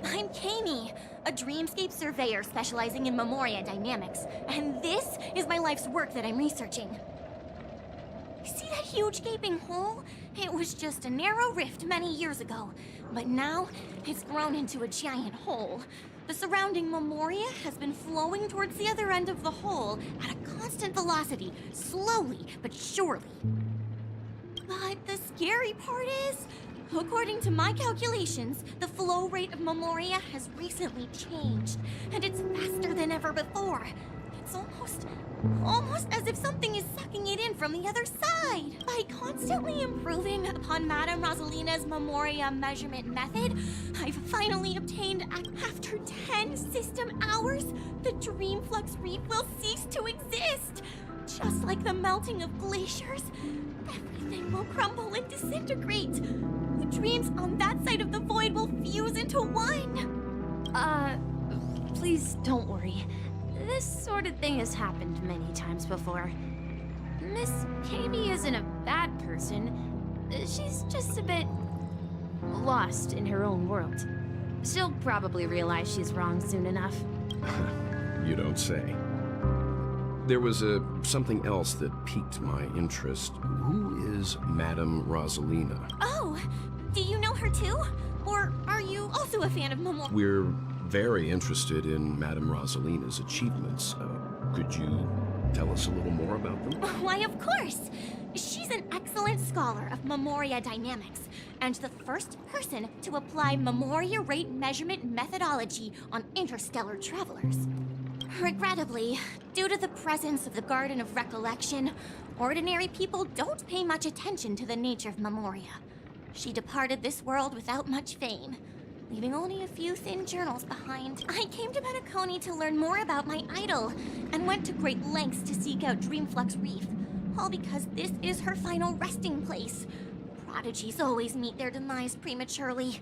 I'm Kami, a dreamscape surveyor specializing in memoria dynamics, and this is my life's work that I'm researching. See that huge gaping hole? It was just a narrow rift many years ago, but now it's grown into a giant hole. The surrounding memoria has been flowing towards the other end of the hole at a constant velocity, slowly but surely. But the scary part is, according to my calculations, the flow rate of memoria has recently changed, and it's faster than ever before. It's almost as if something is sucking it in from the other side. By constantly improving upon Madame Rosalina's memoria measurement method, I've finally obtained, after 10 system hours, the Dreamflux Reef will cease to exist. Just like the melting of glaciers, everything will crumble and disintegrate. The dreams on that side of the void will fuse into one. Please don't worry. This sort of thing has happened many times before. Miss Katie isn't a bad person. She's just a bit lost in her own world. She'll probably realize she's wrong soon enough. You don't say. There was something else that piqued my interest. Who is Madame Rosalina? Oh, do you know her too? Or are you also a fan of Momo? We're very interested in Madame Rosalina's achievements. Could you tell us a little more about them? Why, of course! She's an excellent scholar of Memoria dynamics, and the first person to apply Memoria rate measurement methodology on interstellar travelers. Regrettably, due to the presence of the Garden of Recollection, ordinary people don't pay much attention to the nature of Memoria. She departed this world without much fame, leaving only a few thin journals behind. I came to Penacony to learn more about my idol, and went to great lengths to seek out Dreamflux Reef, all because this is her final resting place. Prodigies always meet their demise prematurely.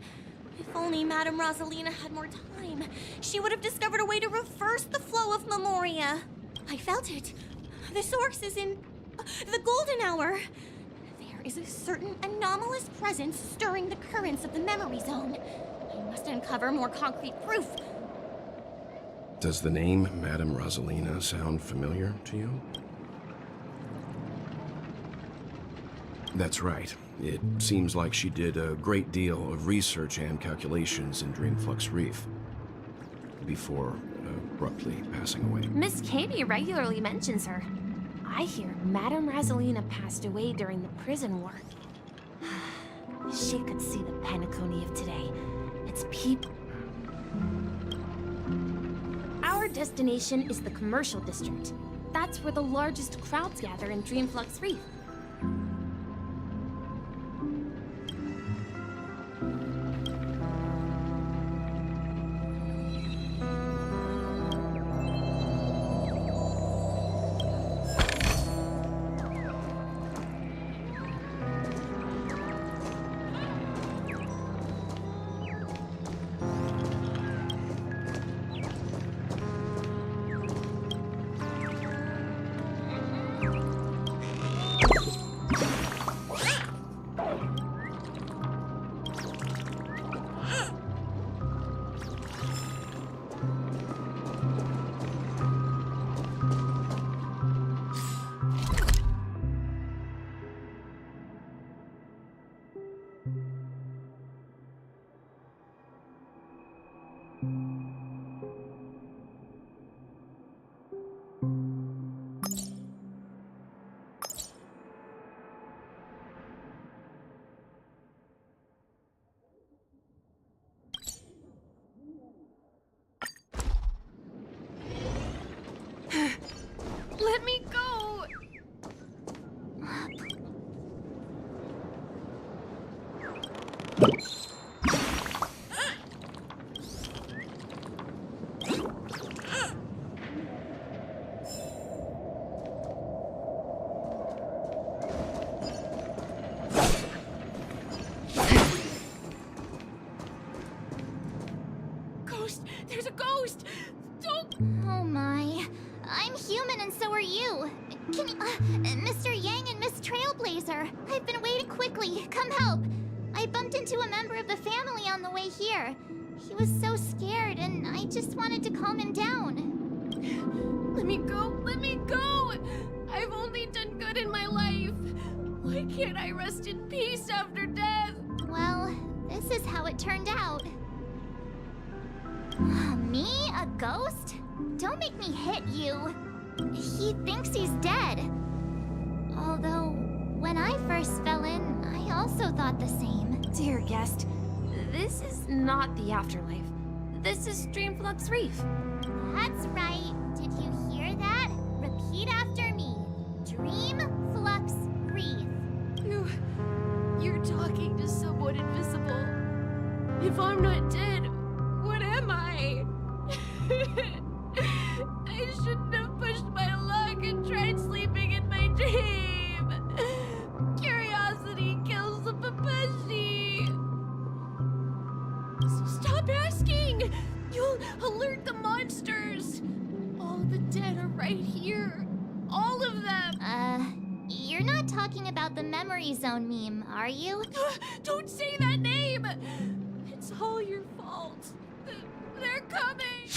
If only Madame Rosalina had more time, she would have discovered a way to reverse the flow of Memoria. I felt it. The source is in the golden hour. There is a certain anomalous presence stirring the currents of the memory zone. I must uncover more concrete proof. Does the name Madame Rosalina sound familiar to you? That's right. It seems like she did a great deal of research and calculations in Dreamflux Reef before abruptly passing away. Miss Katie regularly mentions her. I hear Madame Rosalina passed away during the prison war. She could see the Penacony of today. Its people. Our destination is the commercial district. That's where the largest crowds gather in Dreamflux Reef. Let me go! Ghost! There's a ghost! Don't... Oh my. I'm human and so are you. Can you... Mr. Yang and Miss Trailblazer, I've been waiting quickly. Come help. I bumped into a member of the family on the way here. He was so scared and I just wanted to calm him down. Let me go! Let me go! I've only done good in my life. Why can't I rest in peace after death? Well, this is how it turned out. Me? A ghost? Don't make me hit you. He thinks he's dead. Although, when I first fell in, I also thought the same. Dear guest, this is not the afterlife. This is Dreamflux Reef. That's right. Did you hear that? Repeat after me. Dreamflux Reef. You're talking to someone invisible. If I'm not dead, what am I? I shouldn't have pushed my luck and tried sleeping in my dream. Curiosity kills the Papashi. Stop asking! You'll alert the monsters. All the dead are right here. All of them. talking about the Memory Zone meme, are you? Don't say that name! It's all your fault. They're coming!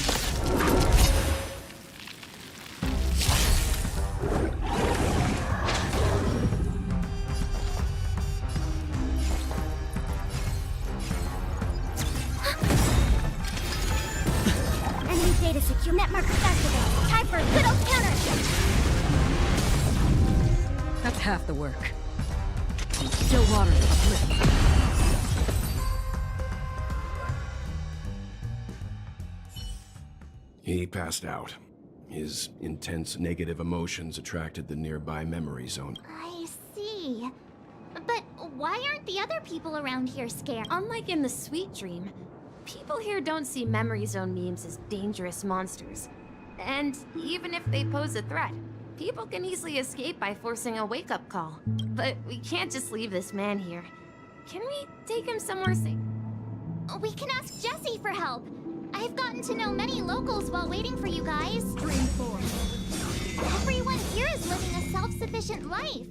Enemy data secure. Net marker activated. Time for a good old counter! That's half the work. Still water uplift. He passed out. His intense negative emotions attracted the nearby memory zone. I see. But why aren't the other people around here scared? Unlike in the Sweet Dream, people here don't see Memory Zone memes as dangerous monsters. And even if they pose a threat, people can easily escape by forcing a wake-up call. But we can't just leave this man here. Can we take him somewhere safe? We can ask Jesse for help. I've gotten to know many locals while waiting for you guys. Dream 4. Everyone here is living a self-sufficient life.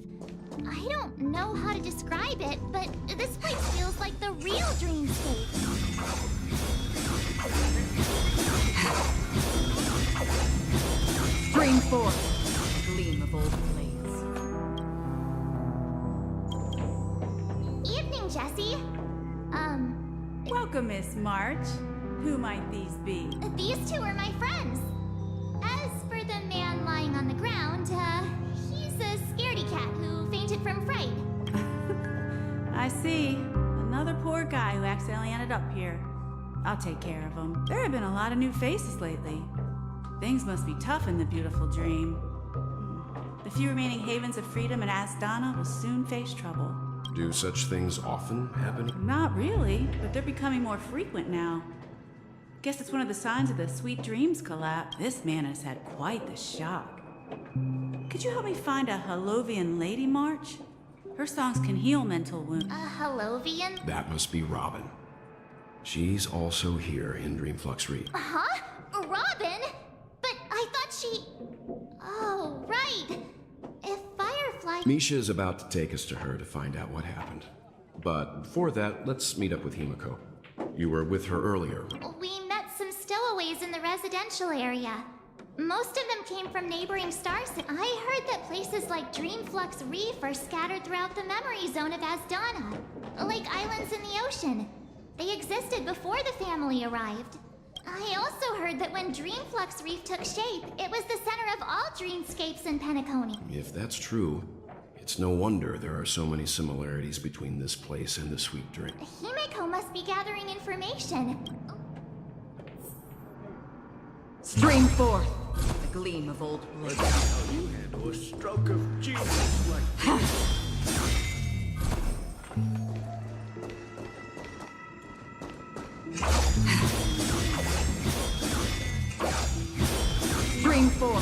I don't know how to describe it, but this place feels like the real dreamscape. Dream 4. Gleam of old blades. Evening, Jesse. Welcome, Miss March. Who might these be? These two are my friends. As for the man lying on the ground, he's a scaredy cat who fainted from fright. I see. Another poor guy who accidentally ended up here. I'll take care of him. There have been a lot of new faces lately. Things must be tough in the beautiful dream. The few remaining havens of freedom in Asdana will soon face trouble. Do such things often happen? Not really, but they're becoming more frequent now. Guess it's one of the signs of the Sweet Dreams collapse. This man has had quite the shock. Could you help me find a Halovian lady, March? Her songs can heal mental wounds. A Halovian? That must be Robin. She's also here in Dreamflux Reef. Huh? Robin? But I thought she... Oh, right. If Firefly... Misha's about to take us to her to find out what happened. But before that, let's meet up with Himiko. You were with her earlier. We met some stowaways in the residential area. Most of them came from neighboring stars. I heard that places like Dreamflux Reef are scattered throughout the memory zone of Asdana, like islands in the ocean. They existed before the family arrived. I also heard that when Dreamflux Reef took shape, it was the center of all dreamscapes in Penacony. If that's true, it's no wonder there are so many similarities between this place and the Sweet Dream. Himiko must be gathering information. Dream 4. The gleam of old blades. Let's see how you handle a stroke of genius like this. Dream 4.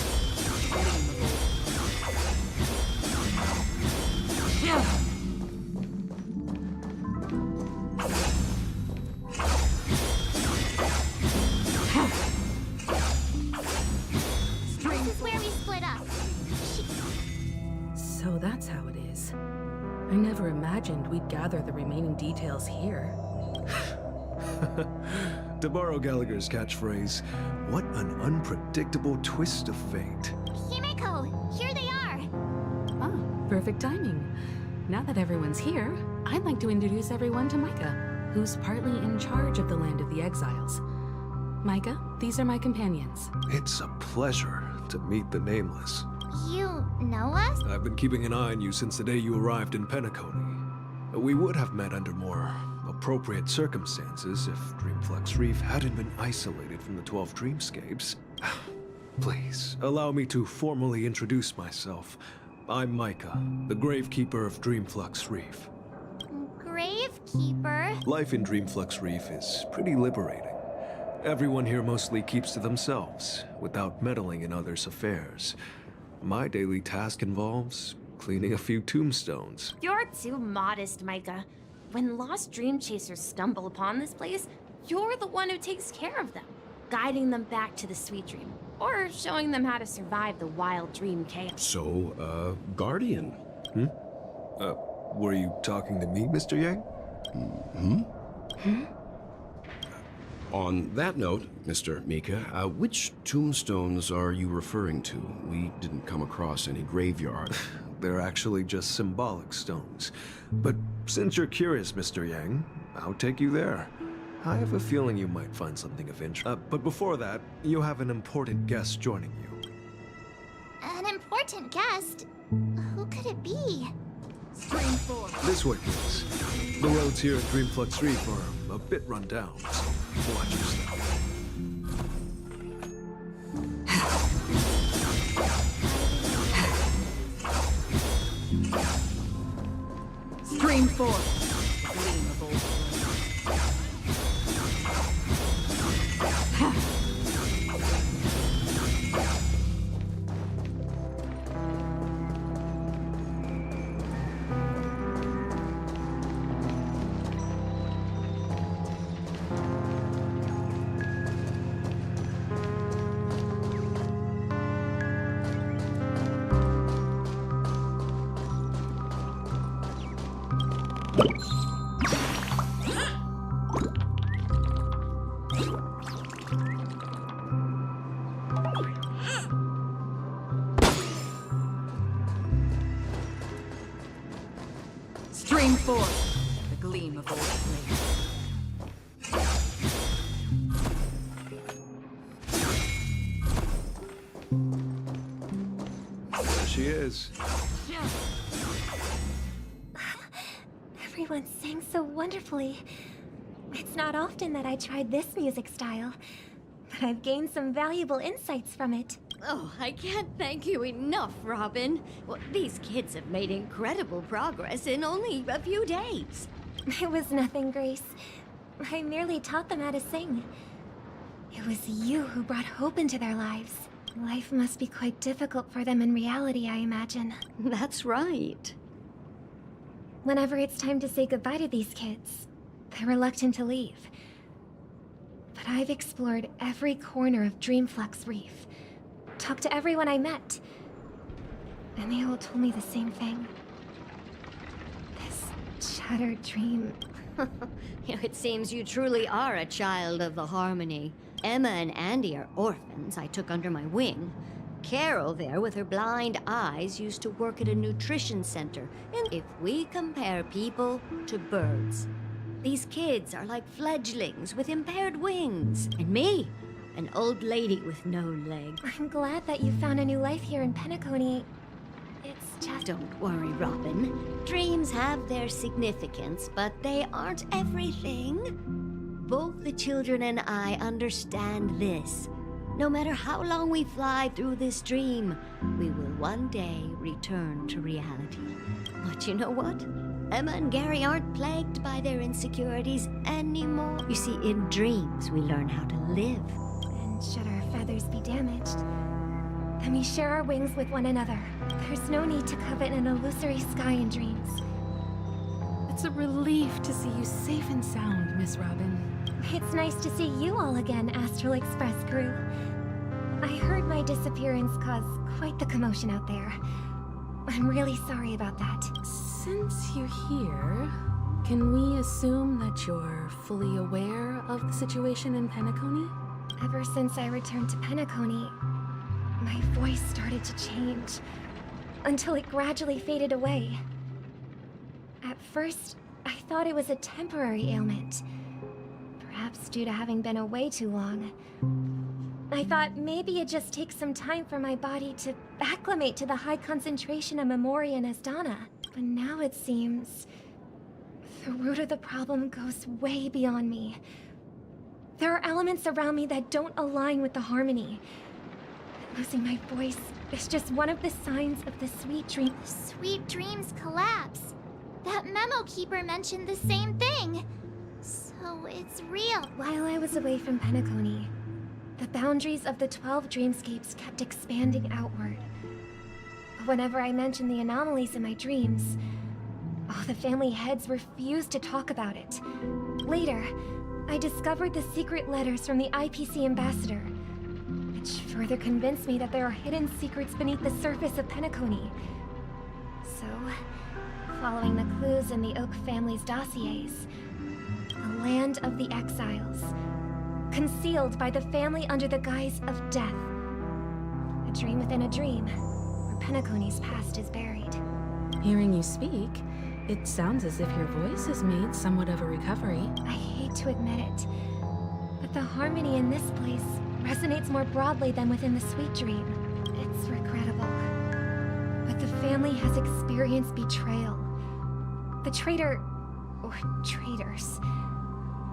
This is where we split up. So that's how it is. I never imagined we'd gather the remaining details here. To borrow Gallagher's catchphrase, what an unpredictable twist of fate. Himiko, here they are. Ah, perfect timing. Now that everyone's here, I'd like to introduce everyone to Micah, who's partly in charge of the Land of the Exiles. Micah, these are my companions. It's a pleasure to meet the Nameless. You know us? I've been keeping an eye on you since the day you arrived in Penacony. We would have met under more appropriate circumstances if Dreamflux Reef hadn't been isolated from the 12 dreamscapes. Please, allow me to formally introduce myself. I'm Micah, the Gravekeeper of Dreamflux Reef. Gravekeeper? Life in Dreamflux Reef is pretty liberating. Everyone here mostly keeps to themselves, without meddling in others' affairs. My daily task involves cleaning a few tombstones. You're too modest, Micah. When lost dream chasers stumble upon this place, you're the one who takes care of them, guiding them back to the Sweet Dream, or showing them how to survive the wild dream chaos. So, Guardian. Were you talking to me, Mr. Yang? On that note, Mr. Mika, which tombstones are you referring to? We didn't come across any graveyard. They're actually just symbolic stones. But since you're curious, Mr. Yang, I'll take you there. I have a feeling you might find something of interest. But before that, you have an important guest joining you. An important guest? Who could it be? Scream 4. This way, please. The roads here at Dreamflux Reef are a bit run down, so watch your step. Scream 4. Gleam of old Scream 4. The gleam of old flame. There she is. Everyone sang so wonderfully. It's not often that I tried this music style, but I've gained some valuable insights from it. Oh, I can't thank you enough, Robin. Well, these kids have made incredible progress in only a few days. It was nothing, Grace. I merely taught them how to sing. It was you who brought hope into their lives. Life must be quite difficult for them in reality, I imagine. That's right. Whenever it's time to say goodbye to these kids, they're reluctant to leave. But I've explored every corner of Dreamflux Reef, talked to everyone I met, and they all told me the same thing. This shattered dream. It seems you truly are a child of the Harmony. Emma and Andy are orphans I took under my wing. Carol there, with her blind eyes, used to work at a nutrition center. And if we compare people to birds, these kids are like fledglings with impaired wings. And me, an old lady with no legs. I'm glad that you found a new life here in Penacony. It's just... Don't worry, Robin. Dreams have their significance, but they aren't everything. Both the children and I understand this. No matter how long we fly through this dream, we will one day return to reality. But you know what? Emma and Gary aren't plagued by their insecurities anymore. You see, in dreams, we learn how to live. And should our feathers be damaged, then we share our wings with one another. There's no need to covet an illusory sky in dreams. It's a relief to see you safe and sound, Miss Robin. It's nice to see you all again, Astral Express crew. I heard my disappearance caused quite the commotion out there. I'm really sorry about that. Since you're here, can we assume that you're fully aware of the situation in Penacony? Ever since I returned to Penacony, my voice started to change, until it gradually faded away. At first, I thought it was a temporary ailment, perhaps due to having been away too long. I thought maybe it just takes some time for my body to acclimate to the high concentration of Memoria and Asdana. But now it seems the root of the problem goes way beyond me. There are elements around me that don't align with the Harmony. Losing my voice is just one of the signs of the sweet dream. Sweet dreams collapse. That memo keeper mentioned the same thing. So it's real. While I was away from Penacony, the boundaries of the 12 dreamscapes kept expanding outward. But whenever I mentioned the anomalies in my dreams, all the family heads refused to talk about it. Later, I discovered the secret letters from the IPC ambassador, which further convinced me that there are hidden secrets beneath the surface of Penacony. So, following the clues in the Oak family's dossiers. The land of the exiles. Concealed by the family under the guise of death. A dream within a dream, where Penacony's past is buried. Hearing you speak, it sounds as if your voice has made somewhat of a recovery. I hate to admit it, but the harmony in this place resonates more broadly than within the sweet dream. It's regrettable, but the family has experienced betrayal. The traitor, or traitors,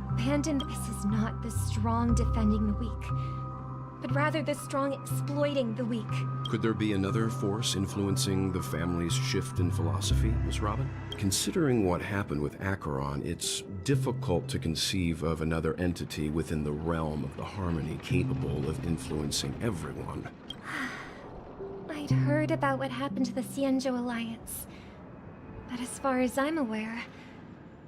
abandoned. This is not the strong defending the weak, but rather the strong exploiting the weak. Could there be another force influencing the family's shift in philosophy, Miss Robin? Considering what happened with Acheron, it's difficult to conceive of another entity within the realm of the Harmony capable of influencing everyone. I'd heard about what happened to the Xianzhou Alliance, but as far as I'm aware,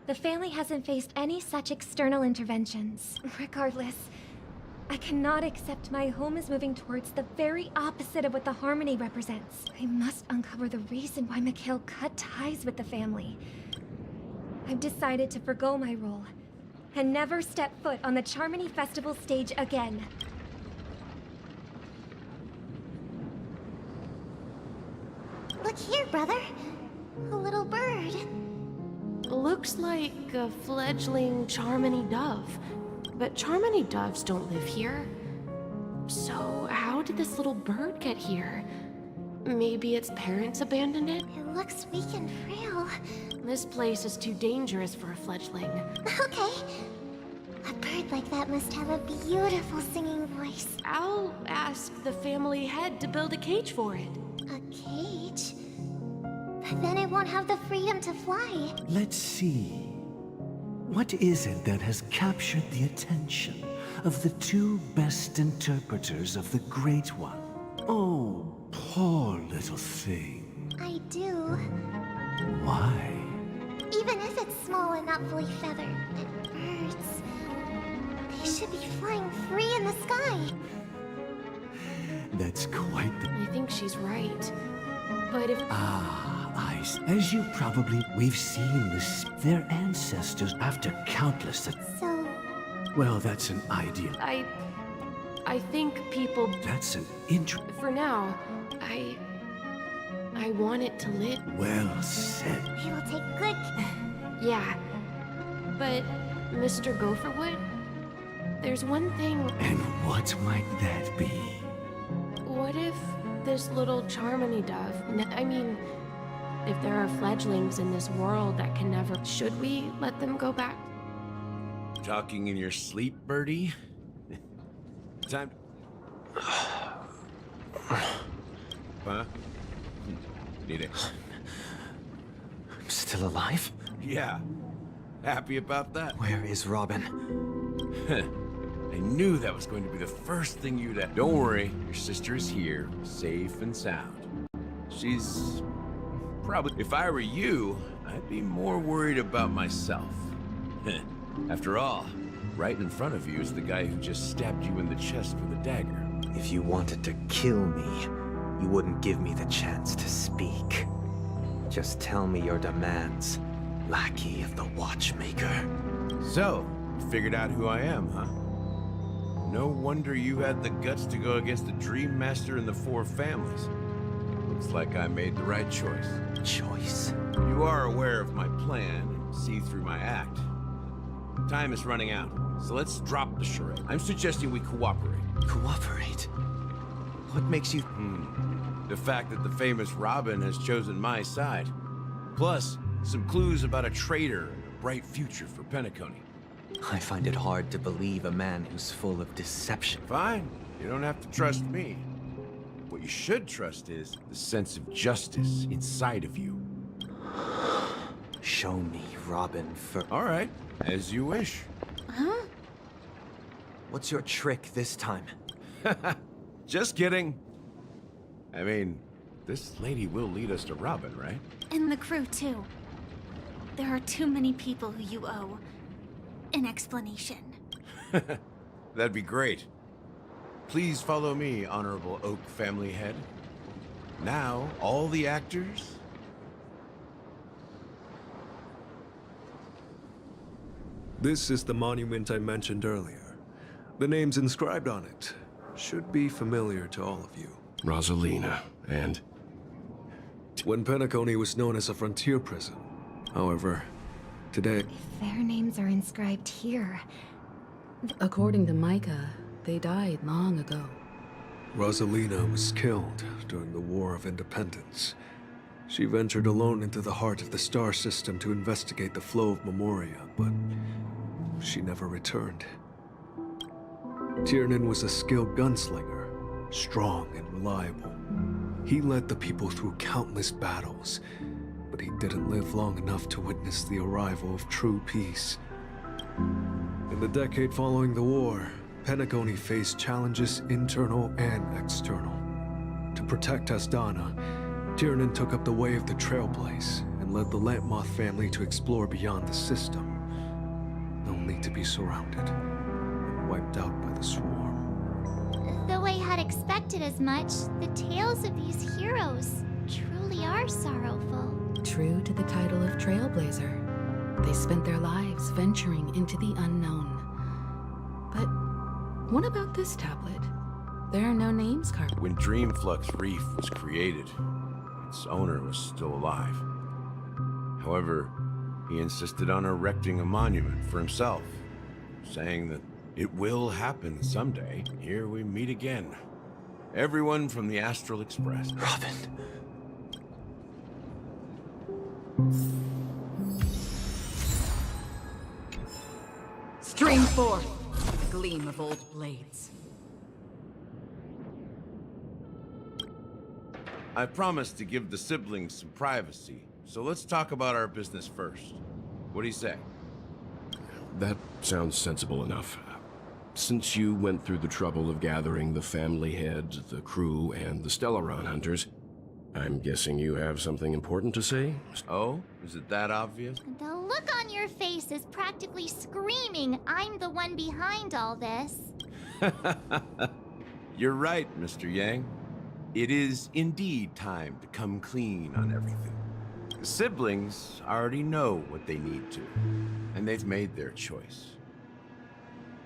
the family hasn't faced any such external interventions. Regardless, I cannot accept my home is moving towards the very opposite of what the Harmony represents. I must uncover the reason why Mikhail cut ties with the family. I've decided to forgo my role and never step foot on the Charmony Festival stage again. Look here, brother. A little bird. Looks like a fledgling Charmony dove. But Charmony doves don't live here. So how did this little bird get here? Maybe its parents abandoned it? It looks weak and frail. This place is too dangerous for a fledgling. Okay. A bird like that must have a beautiful singing voice. I'll ask the family head to build a cage for it. A cage? But then it won't have the freedom to fly. Let's see. What is it that has captured the attention of the two best interpreters of the Great One? Oh, poor little thing. I do. Why? Even if it's small and not fully feathered, birds, they should be flying free in the sky. That's quite the... I think she's right. But if... As you probably... We've seen this... Their ancestors after countless... So... Well, that's an idea. I think people... That's an For now, I want it to live. Well said. We will take good... Yeah. But, Mr. Gopherwood, there's one thing... And what might that be? What if this little Charmony dove... I mean... If there are fledglings in this world that can never... Should we let them go back? Talking in your sleep, birdie? Time... Huh? Need it? I'm still alive? Yeah. Happy about that? Where is Robin? I knew that was going to be the first thing you'd ask. Don't worry, your sister is here, safe and sound. She's... probably... If I were you, I'd be more worried about myself. After all, right in front of you is the guy who just stabbed you in the chest with a dagger. If you wanted to kill me, you wouldn't give me the chance to speak. Just tell me your demands, lackey of the Watchmaker. So, you figured out who I am, huh? No wonder you had the guts to go against the Dream Master and the Four Families. Looks like I made the right choice. Choice? You are aware of my plan and see through my act. Time is running out, so let's drop the charade. I'm suggesting we cooperate. Cooperate? What makes you... The fact that the famous Robin has chosen my side. Plus, some clues about a traitor and a bright future for Penacony. I find it hard to believe a man who's full of deception. Fine. You don't have to trust me. What you should trust is the sense of justice inside of you. Show me Robin first. All right, as you wish. Huh? What's your trick this time? Just kidding. I mean, this lady will lead us to Robin, right? And the crew, too. There are too many people who you owe an explanation. That'd be great. Please follow me, Honorable Oak Family Head. Now, all the actors, This is the monument I mentioned earlier. The names inscribed on it should be familiar to all of you. Rosalina, and? When Penacony was known as a frontier prison. However, today... If their names are inscribed here... According to Micah, they died long ago. Rosalina was killed during the War of Independence. She ventured alone into the heart of the star system to investigate the flow of Memoria, but she never returned. Tiernan was a skilled gunslinger, strong and reliable. He led the people through countless battles, but he didn't live long enough to witness the arrival of true peace. In the decade following the war, Penacony faced challenges internal and external. To protect Asdana, Tiernan took up the way of the Trailblaze and led the Lampmoth family to explore beyond the system, only to be surrounded and wiped out by the Swarm. Though I had expected as much, the tales of these heroes truly are sorrowful. True to the title of Trailblazer, they spent their lives venturing into the unknown. But what about this tablet? There are no names carved. When Dreamflux Reef was created, its owner was still alive. However, he insisted on erecting a monument for himself, saying that it will happen someday. Here we meet again. Everyone from the Astral Express. Robin. Stream forth the gleam of old blades. I promised to give the siblings some privacy, so let's talk about our business first. What do you say? That sounds sensible enough. Since you went through the trouble of gathering the family heads, the crew, and the Stellaron hunters, I'm guessing you have something important to say? Oh? Is it that obvious? The look on your face is practically screaming, I'm the one behind all this. You're right, Mr. Yang. It is indeed time to come clean on everything. The siblings already know what they need to, and they've made their choice.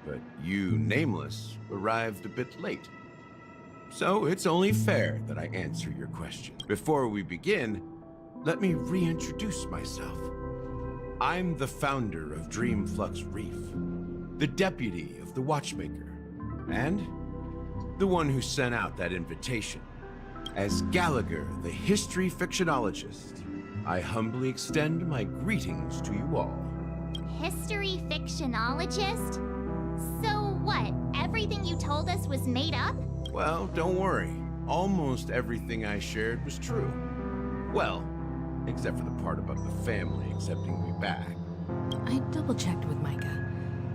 But you, Nameless, arrived a bit late. So it's only fair that I answer your question. Before we begin, let me reintroduce myself. I'm the founder of Dreamflux Reef, the deputy of the Watchmaker, and the one who sent out that invitation. As Gallagher, the history fictionologist, I humbly extend my greetings to you all. History fictionologist? So what, everything you told us was made up? Well, don't worry. Almost everything I shared was true. Well, except for the part about the family accepting me back. I double-checked with Micah,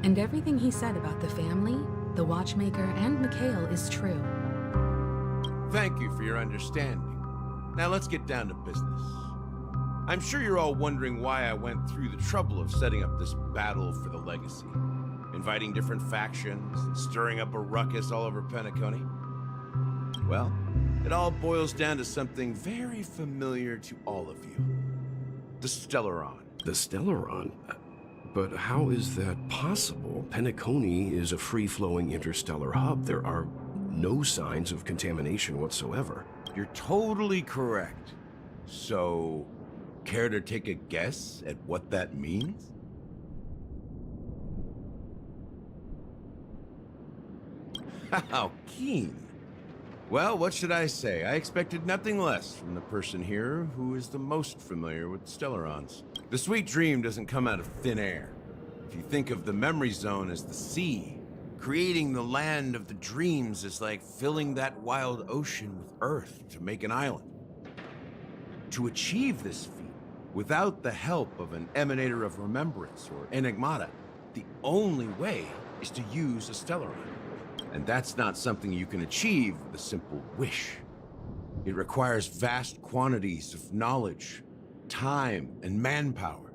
and everything he said about the family, the Watchmaker, and Mikhail is true. Thank you for your understanding. Now let's get down to business. I'm sure you're all wondering why I went through the trouble of setting up this battle for the legacy, inviting different factions, and stirring up a ruckus all over Penacony. Well, it all boils down to something very familiar to all of you. The Stellaron. The Stellaron? But how is that possible? Penacony is a free-flowing interstellar hub. There are no signs of contamination whatsoever. You're totally correct. So, care to take a guess at what that means? How keen. Well, what should I say? I expected nothing less from the person here who is the most familiar with Stellarons. The sweet dream doesn't come out of thin air. If you think of the memory zone as the sea, creating the land of the dreams is like filling that wild ocean with earth to make an island. To achieve this feat, without the help of an emanator of remembrance or enigmata, the only way is to use a Stellaron. And that's not something you can achieve with a simple wish. It requires vast quantities of knowledge, time, and manpower.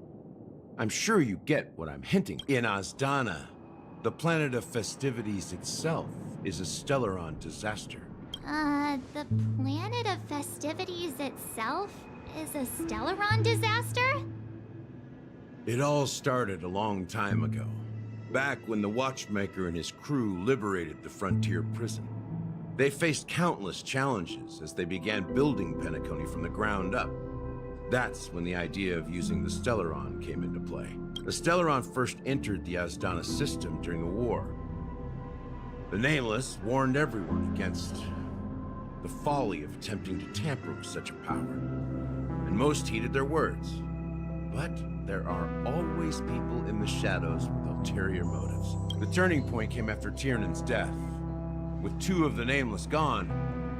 I'm sure you get what I'm hinting. In Asdana, the planet of festivities itself is a Stellaron disaster. The planet of festivities itself is a Stellaron disaster? It all started a long time ago, back when the Watchmaker and his crew liberated the frontier prison. They faced countless challenges as they began building Penacony from the ground up. That's when the idea of using the Stellaron came into play. The Stellaron first entered the Asdana system during the war. The Nameless warned everyone against the folly of attempting to tamper with such a power, and most heeded their words. But there are always people in the shadows with ulterior motives. The turning point came after Tiernan's death. With 2 of the Nameless gone,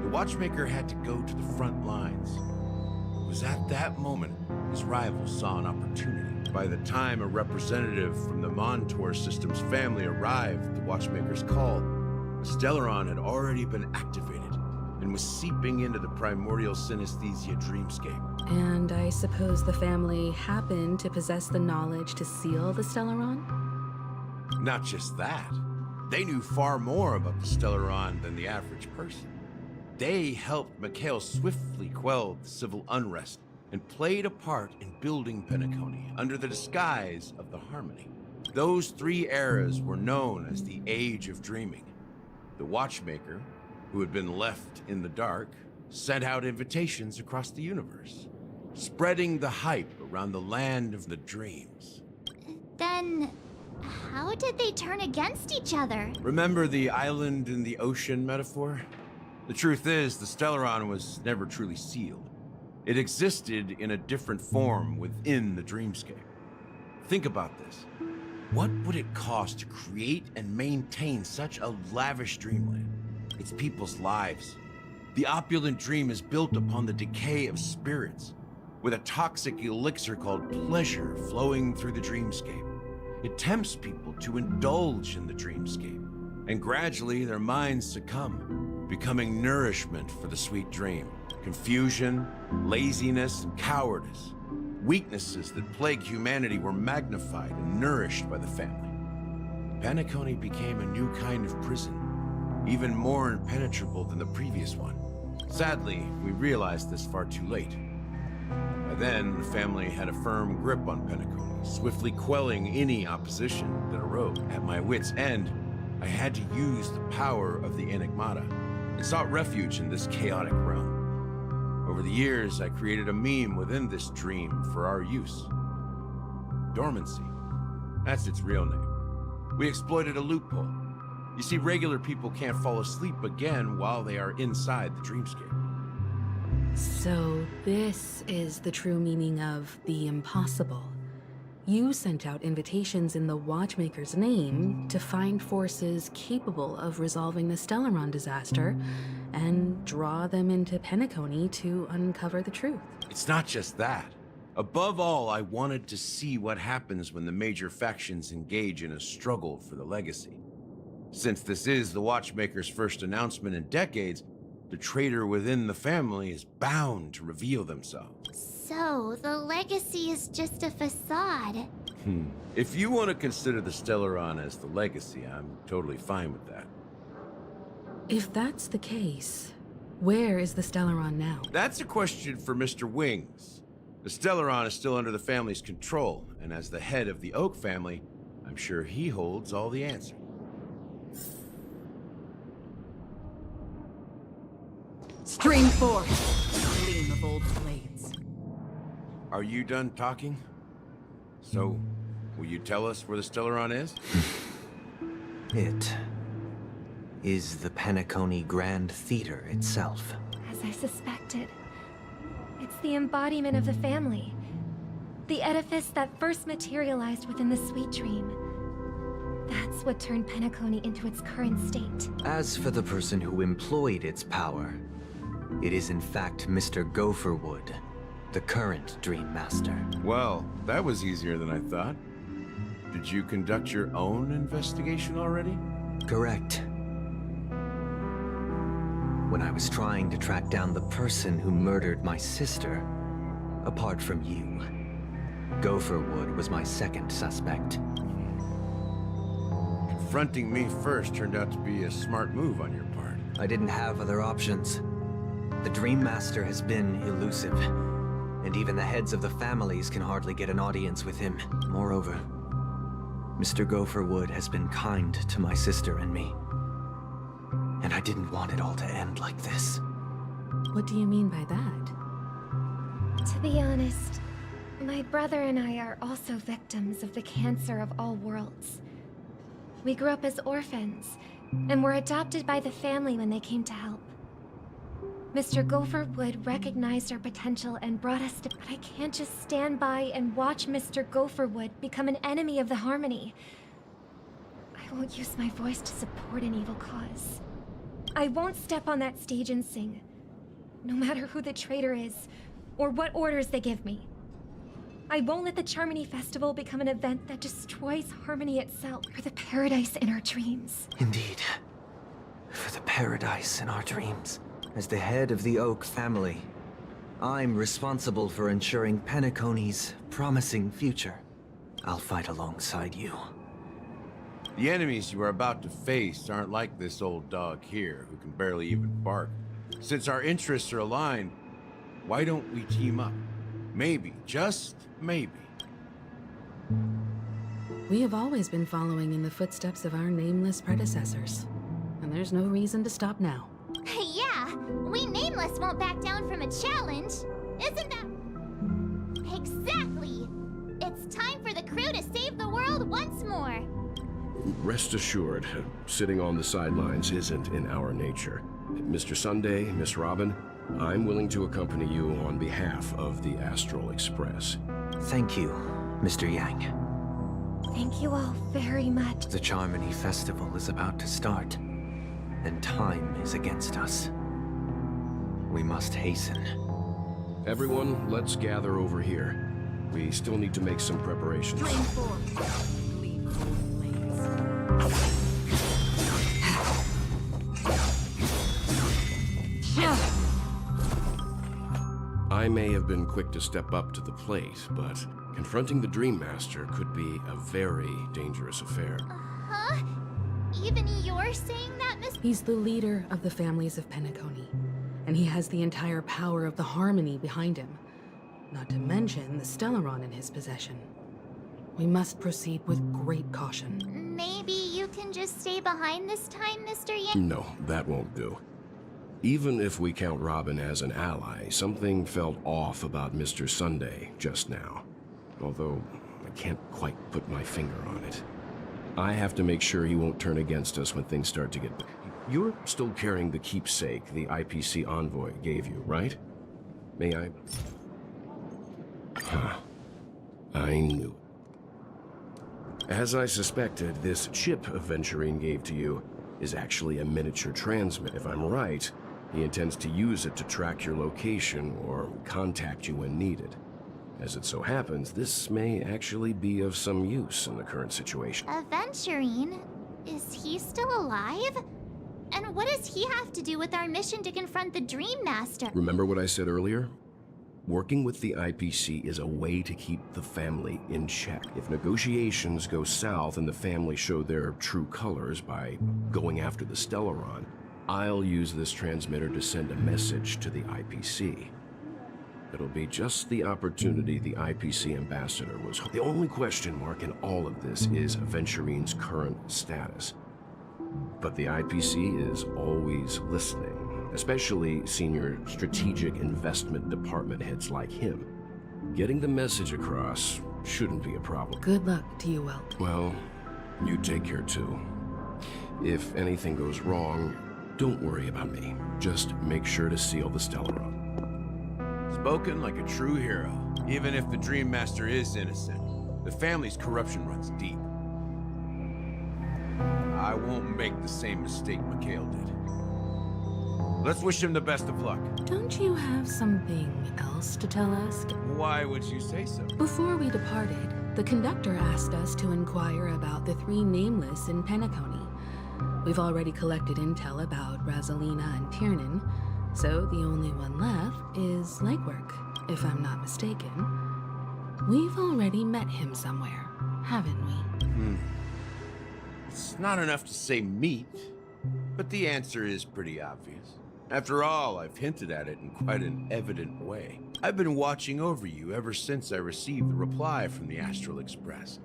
the Watchmaker had to go to the front lines. It was at that moment his rivals saw an opportunity. By the time a representative from the Montour Systems family arrived at the Watchmaker's call, the Stellaron had already been activated and was seeping into the primordial synesthesia dreamscape. And I suppose the family happened to possess the knowledge to seal the Stellaron? Not just that. They knew far more about the Stellaron than the average person. They helped Mikhail swiftly quell the civil unrest and played a part in building Penacony under the disguise of the Harmony. Those 3 eras were known as the Age of Dreaming. The Watchmaker, who had been left in the dark, sent out invitations across the universe, spreading the hype around the land of the dreams. Then, how did they turn against each other? Remember the island in the ocean metaphor? The truth is, the Stellaron was never truly sealed. It existed in a different form within the dreamscape. Think about this. What would it cost to create and maintain such a lavish dreamland? It's people's lives. The opulent dream is built upon the decay of spirits, with a toxic elixir called pleasure flowing through the dreamscape. It tempts people to indulge in the dreamscape, and gradually their minds succumb, becoming nourishment for the sweet dream. Confusion, laziness, and cowardice, weaknesses that plague humanity, were magnified and nourished by the family. Penacony became a new kind of prison, even more impenetrable than the previous one. Sadly, we realized this far too late. By then, the family had a firm grip on Penacony, swiftly quelling any opposition that arose. At my wit's end, I had to use the power of the Enigmata and sought refuge in this chaotic realm. Over the years, I created a meme within this dream for our use. Dormancy. That's its real name. We exploited a loophole. You see, regular people can't fall asleep again while they are inside the dreamscape. So this is the true meaning of the impossible. You sent out invitations in the Watchmaker's name to find forces capable of resolving the Stellaron disaster and draw them into Penacony to uncover the truth. It's not just that. Above all, I wanted to see what happens when the major factions engage in a struggle for the legacy. Since this is the Watchmaker's first announcement in decades, the traitor within the family is bound to reveal themselves. So, the legacy is just a facade. If you want to consider the Stellaron as the legacy, I'm totally fine with that. If that's the case, where is the Stellaron now? That's a question for Mr. Wings. The Stellaron is still under the family's control, and as the head of the Oak family, I'm sure he holds all the answers. Stream forth, gleam of old blades. Are you done talking? So, will you tell us where the Stellaron is? It is the Penacony Grand Theater itself. As I suspected. It's the embodiment of the family. The edifice that first materialized within the Sweet Dream. That's what turned Penacony into its current state. As for the person who employed its power, it is in fact Mr. Gopherwood, the current Dream Master. Well, that was easier than I thought. Did you conduct your own investigation already? Correct. When I was trying to track down the person who murdered my sister, apart from you, Gopherwood was my second suspect. Confronting me first turned out to be a smart move on your part. I didn't have other options. The Dream Master has been elusive. and even the heads of the families can hardly get an audience with him. Moreover, Mr. Gopherwood has been kind to my sister and me. And I didn't want it all to end like this. What do you mean by that? To be honest, my brother and I are also victims of the cancer of all worlds. We grew up as orphans, and were adopted by the family when they came to help. Mr. Gopherwood recognized our potential and brought us to... But I can't just stand by and watch Mr. Gopherwood become an enemy of the Harmony. I won't use my voice to support an evil cause. I won't step on that stage and sing, no matter who the traitor is, or what orders they give me. I won't let the Charmony Festival become an event that destroys Harmony itself, or the paradise in our dreams. Indeed. For the paradise in our dreams. As the head of the Oak family, I'm responsible for ensuring Penacony's promising future. I'll fight alongside you. The enemies you are about to face aren't like this old dog here, who can barely even bark. Since our interests are aligned, why don't we team up? Maybe, just maybe. We have always been following in the footsteps of our nameless predecessors, and there's no reason to stop now. Yeah, we Nameless won't back down from a challenge. Isn't that... Exactly! It's time for the crew to save the world once more. Rest assured, sitting on the sidelines isn't in our nature. Mr. Sunday, Miss Robin, I'm willing to accompany you on behalf of the Astral Express. Thank you, Mr. Yang. Thank you all very much. The Charmony Festival is about to start, and time is against us. We must hasten. Everyone, let's gather over here. We still need to make some preparations. I may have been quick to step up to the plate, but confronting the Dream Master could be a very dangerous affair. Huh? Even you're saying that, Miss... He's the leader of the families of Penacony, and he has the entire power of the Harmony behind him. Not to mention the Stellaron in his possession. We must proceed with great caution. Maybe you can just stay behind this time, Mr. Yang? No, that won't do. Even if we count Robin as an ally, something felt off about Mr. Sunday just now. Although, I can't quite put my finger on it. I have to make sure he won't turn against us when things start to get... You're still carrying the keepsake the IPC envoy gave you, right? May I... Huh. I knew it. As I suspected, this chip Aventurine gave to you is actually a miniature transmitter. If I'm right, he intends to use it to track your location or contact you when needed. As it so happens, this may actually be of some use in the current situation. Aventurine? Is he still alive? And what does he have to do with our mission to confront the Dream Master? Remember what I said earlier? Working with the IPC is a way to keep the family in check. If negotiations go south and the family show their true colors by going after the Stellaron, I'll use this transmitter to send a message to the IPC. It'll be just the opportunity the IPC ambassador was... The only question mark in all of this is Aventurine's current status. But the IPC is always listening, especially senior strategic investment department heads like him. Getting the message across shouldn't be a problem. Good luck to you, Welt. Well, you take care too. If anything goes wrong, don't worry about me. Just make sure to seal the Stellaron. Spoken like a true hero. Even if the Dream Master is innocent, the family's corruption runs deep. I won't make the same mistake Mikhail did. Let's wish him the best of luck. Don't you have something else to tell us? Why would you say so? Before we departed, the conductor asked us to inquire about the three Nameless in Penacony. We've already collected intel about Rosalina and Tiernan, so the only one left is Legwork, if I'm not mistaken. We've already met him somewhere, haven't we? It's not enough to say meet, but the answer is pretty obvious. After all, I've hinted at it in quite an evident way. I've been watching over you ever since I received the reply from the Astral Express.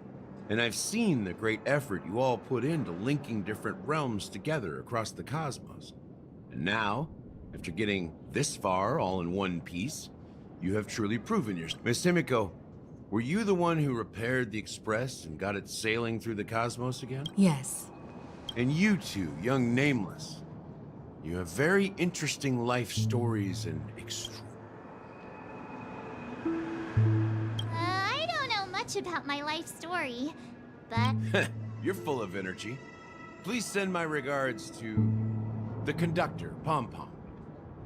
And I've seen the great effort you all put into linking different realms together across the cosmos. And now, after getting this far all in one piece, you have truly proven yourself. Miss Himiko, were you the one who repaired the Express and got it sailing through the cosmos again? Yes. And you two, young Nameless, you have very interesting life stories and I don't know much about my life story, but... You're full of energy. Please send my regards to the conductor, Pom Pom.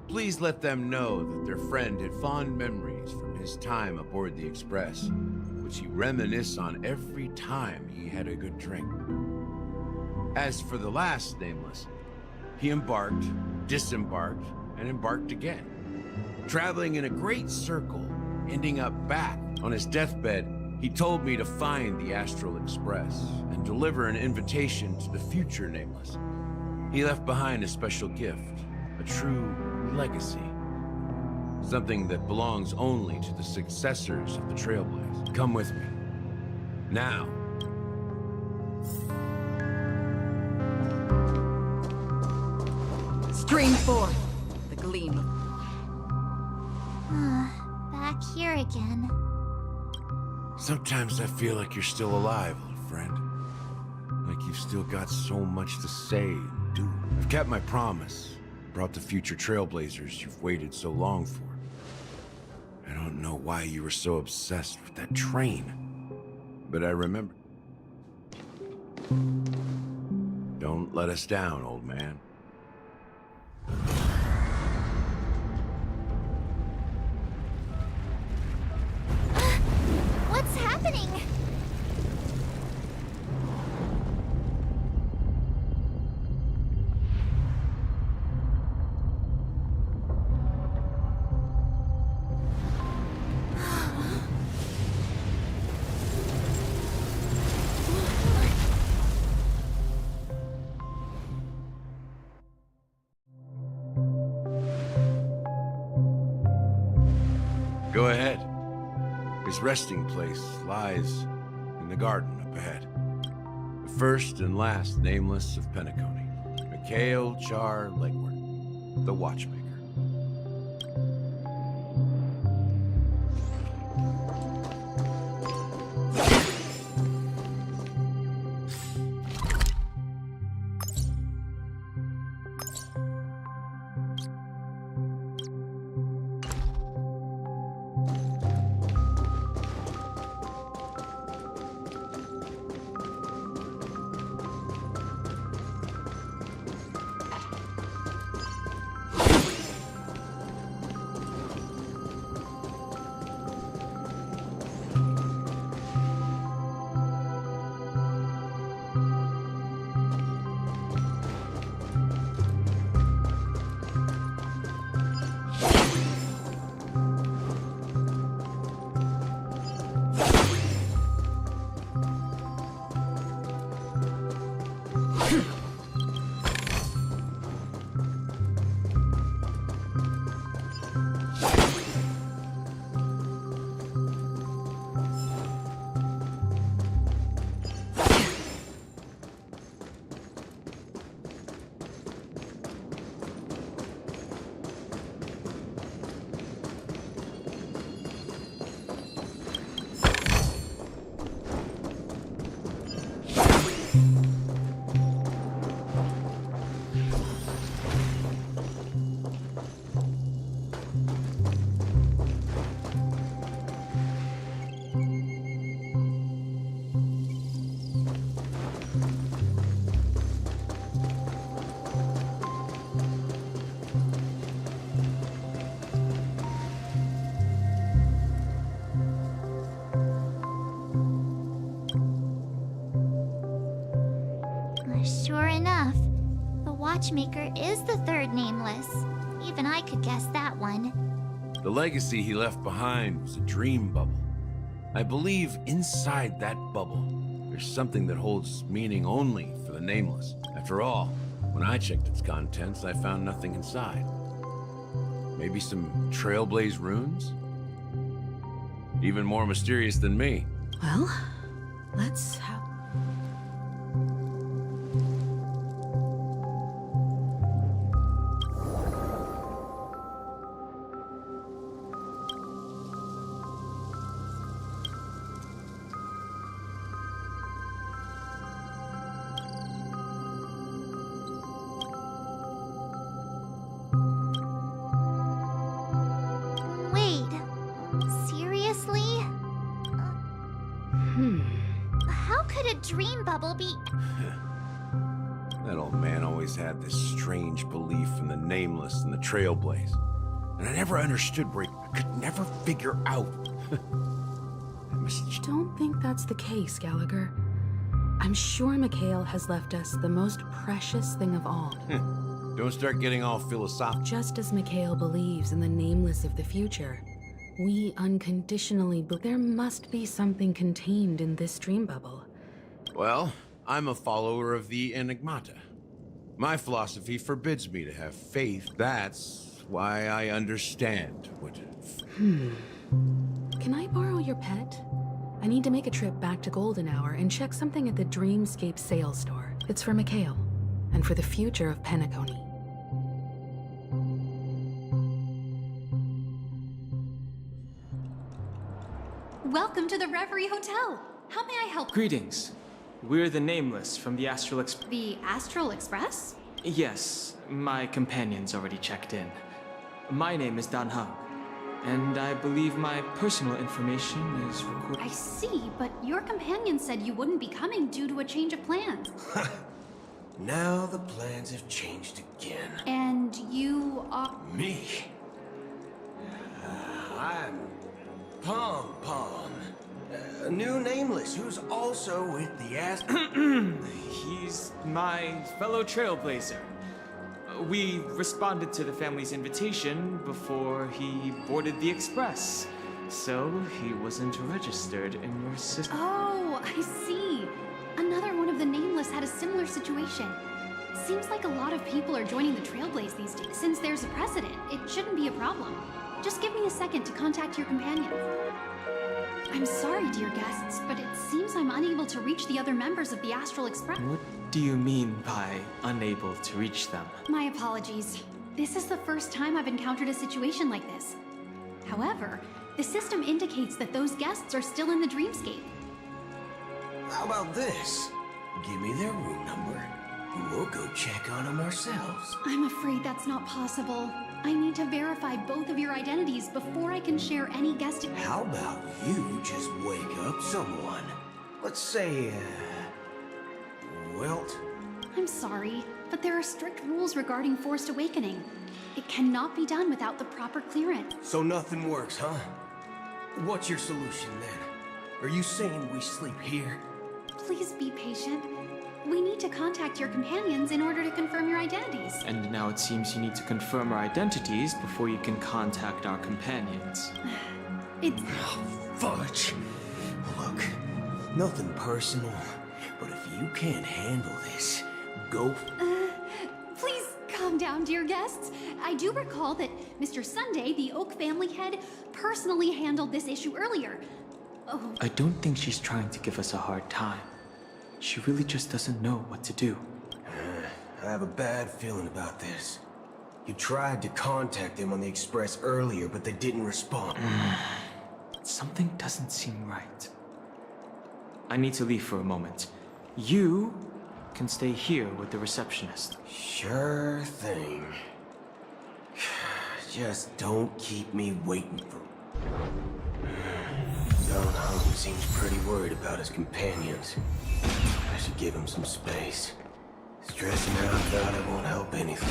Please let them know that their friend had fond memories from his time aboard the Express, which he reminisced on every time he had a good drink. As for the last Nameless, he embarked, disembarked, and embarked again, traveling in a great circle, ending up back. On his deathbed, he told me to find the Astral Express and deliver an invitation to the future Nameless. He left behind a special gift, a true legacy. Something that belongs only to the successors of the Trailblazer. Come with me. Now. Stream forth, the gleam. Back here again. Sometimes I feel like you're still alive, old friend. Like you've still got so much to say and do. I've kept my promise. Brought the future Trailblazers you've waited so long for. I don't know why you were so obsessed with that train. But I remember. Don't let us down, old man. What's happening? Go ahead. His resting place lies in the garden up ahead. The first and last Nameless of Penacony. Mikhail Char Legward, the Watchmaker. Sure enough, the Watchmaker is the third Nameless. Even I could guess that one. The legacy he left behind was a dream bubble. I believe inside that bubble, there's something that holds meaning only for the Nameless. After all, when I checked its contents, I found nothing inside. Maybe some Trailblaze runes? Even more mysterious than me. Well, let's have... Wait, seriously? How could a dream bubble be... That old man always had this strange belief in the nameless and the trailblaze. And I never understood where I could never figure out. Don't think that's the case, Gallagher. I'm sure Mikhail has left us the most precious thing of all. Don't start getting all philosophical. Just as Mikhail believes in the nameless of the future, we unconditionally believe there must be something contained in this dream bubble. Well, I'm a follower of the Enigmata. My philosophy forbids me to have faith. That's why I understand what... Can I borrow your pet? I need to make a trip back to Golden Hour and check something at the Dreamscape sales store. It's for Mikhail, and for the future of Penacony. Welcome to the Reverie Hotel. How may I help? Greetings. We're the Nameless from the Astral Express. The Astral Express? Yes, my companion's already checked in. My name is Dan Hung, and I believe my personal information is recorded. I see, but your companion said you wouldn't be coming due to a change of plans. Now the plans have changed again. And you are... Me? I'm Pom Pom. A new Nameless who's also with the He's my fellow trailblazer. We responded to the family's invitation before he boarded the express, so he wasn't registered in your system. Oh, I see. Another one of the Nameless had a similar situation. Seems like a lot of people are joining the Trailblaze these days. Since there's a precedent, it shouldn't be a problem. Just give me a second to contact your companions. I'm sorry, dear guests, but it seems I'm unable to reach the other members of the Astral Express. What do you mean by unable to reach them? My apologies. This is the first time I've encountered a situation like this. However, the system indicates that those guests are still in the dreamscape. How about this? Give me their room number, and we'll go check on them ourselves. I'm afraid that's not possible. I need to verify both of your identities before I can share any guest... How about you just wake up someone? Let's say, Wilt? I'm sorry, but there are strict rules regarding forced awakening. It cannot be done without the proper clearance. So nothing works, huh? What's your solution then? Are you saying we sleep here? Please be patient. We need to contact your companions in order to confirm your identities. And now it seems you need to confirm our identities before you can contact our companions. It's... Fudge! Look, nothing personal, but if you can't handle this, go... Please calm down, dear guests. I do recall that Mr. Sunday, the Oak family head, personally handled this issue earlier. Oh. I don't think she's trying to give us a hard time. She really just doesn't know what to do. I have a bad feeling about this. You tried to contact them on the Express earlier, but they didn't respond. Something doesn't seem right. I need to leave for a moment. You can stay here with the receptionist. Sure thing. Just don't keep me waiting for... Don Hung seems pretty worried about his companions. I should give him some space. Stressing out about it won't help anything.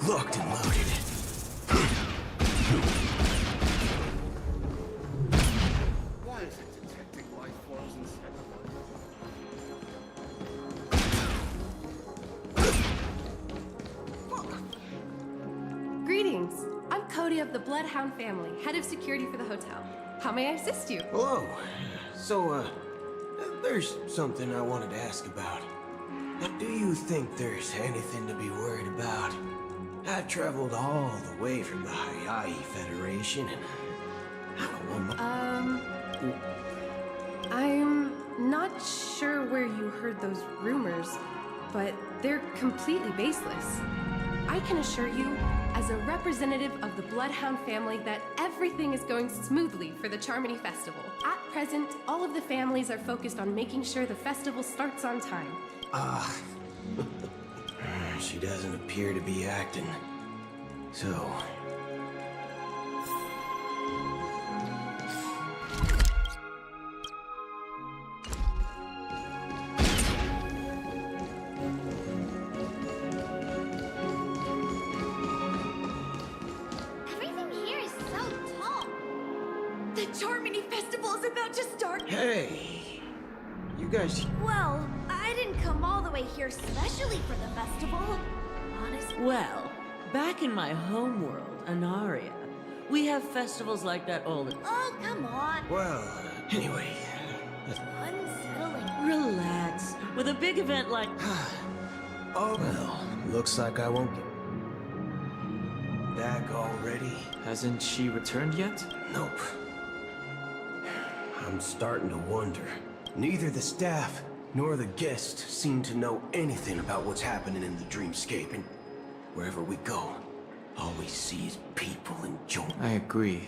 Locked and loaded. Why is it detecting life forms instead Greetings. I'm Cody of the Bloodhound family, head of security for the hotel. How may I assist you? Hello. So, there's something I wanted to ask about. Now, do you think there's anything to be worried about? I've traveled all the way from the Hawaii Federation, and I don't want my... I'm not sure where you heard those rumors, but they're completely baseless. I can assure you, as a representative of the Bloodhound family, that everything is going smoothly for the Charmony Festival. At present, all of the families are focused on making sure the festival starts on time. She doesn't appear to be acting. So... Everything here is so tall. The Charmony Festival is about to start! Hey! You guys... Well, I didn't come all the way here especially for the festival. Honestly. Well, back in my homeworld, Anaria, we have festivals like that all the... Oh, come on. Well, anyway... Unsettling. Relax. With a big event like... Oh, well, looks like I won't get... back already? Hasn't she returned yet? Nope. I'm starting to wonder. Neither the staff nor the guests seem to know anything about what's happening in the dreamscape, and wherever we go, all we see is people enjoying. I agree.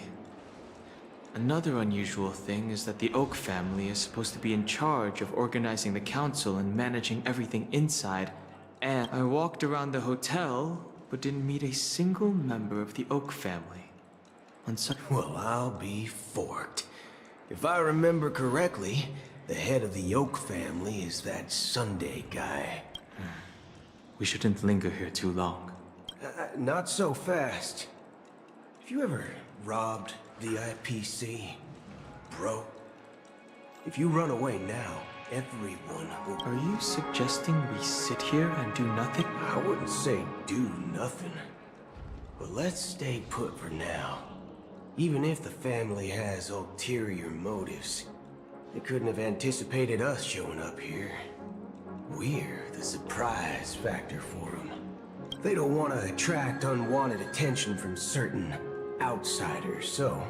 Another unusual thing is that the Oak family is supposed to be in charge of organizing the council and managing everything inside, and I walked around the hotel, but didn't meet a single member of the Oak family. Well, I'll be forked. If I remember correctly, the head of the Oak family is that Sunday guy. We shouldn't linger here too long. Not so fast. Have you ever robbed the IPC, bro? If you run away now, everyone will... Are you suggesting we sit here and do nothing? I wouldn't say do nothing. But let's stay put for now. Even if the family has ulterior motives, they couldn't have anticipated us showing up here. We're the surprise factor for them. They don't want to attract unwanted attention from certain outsiders, so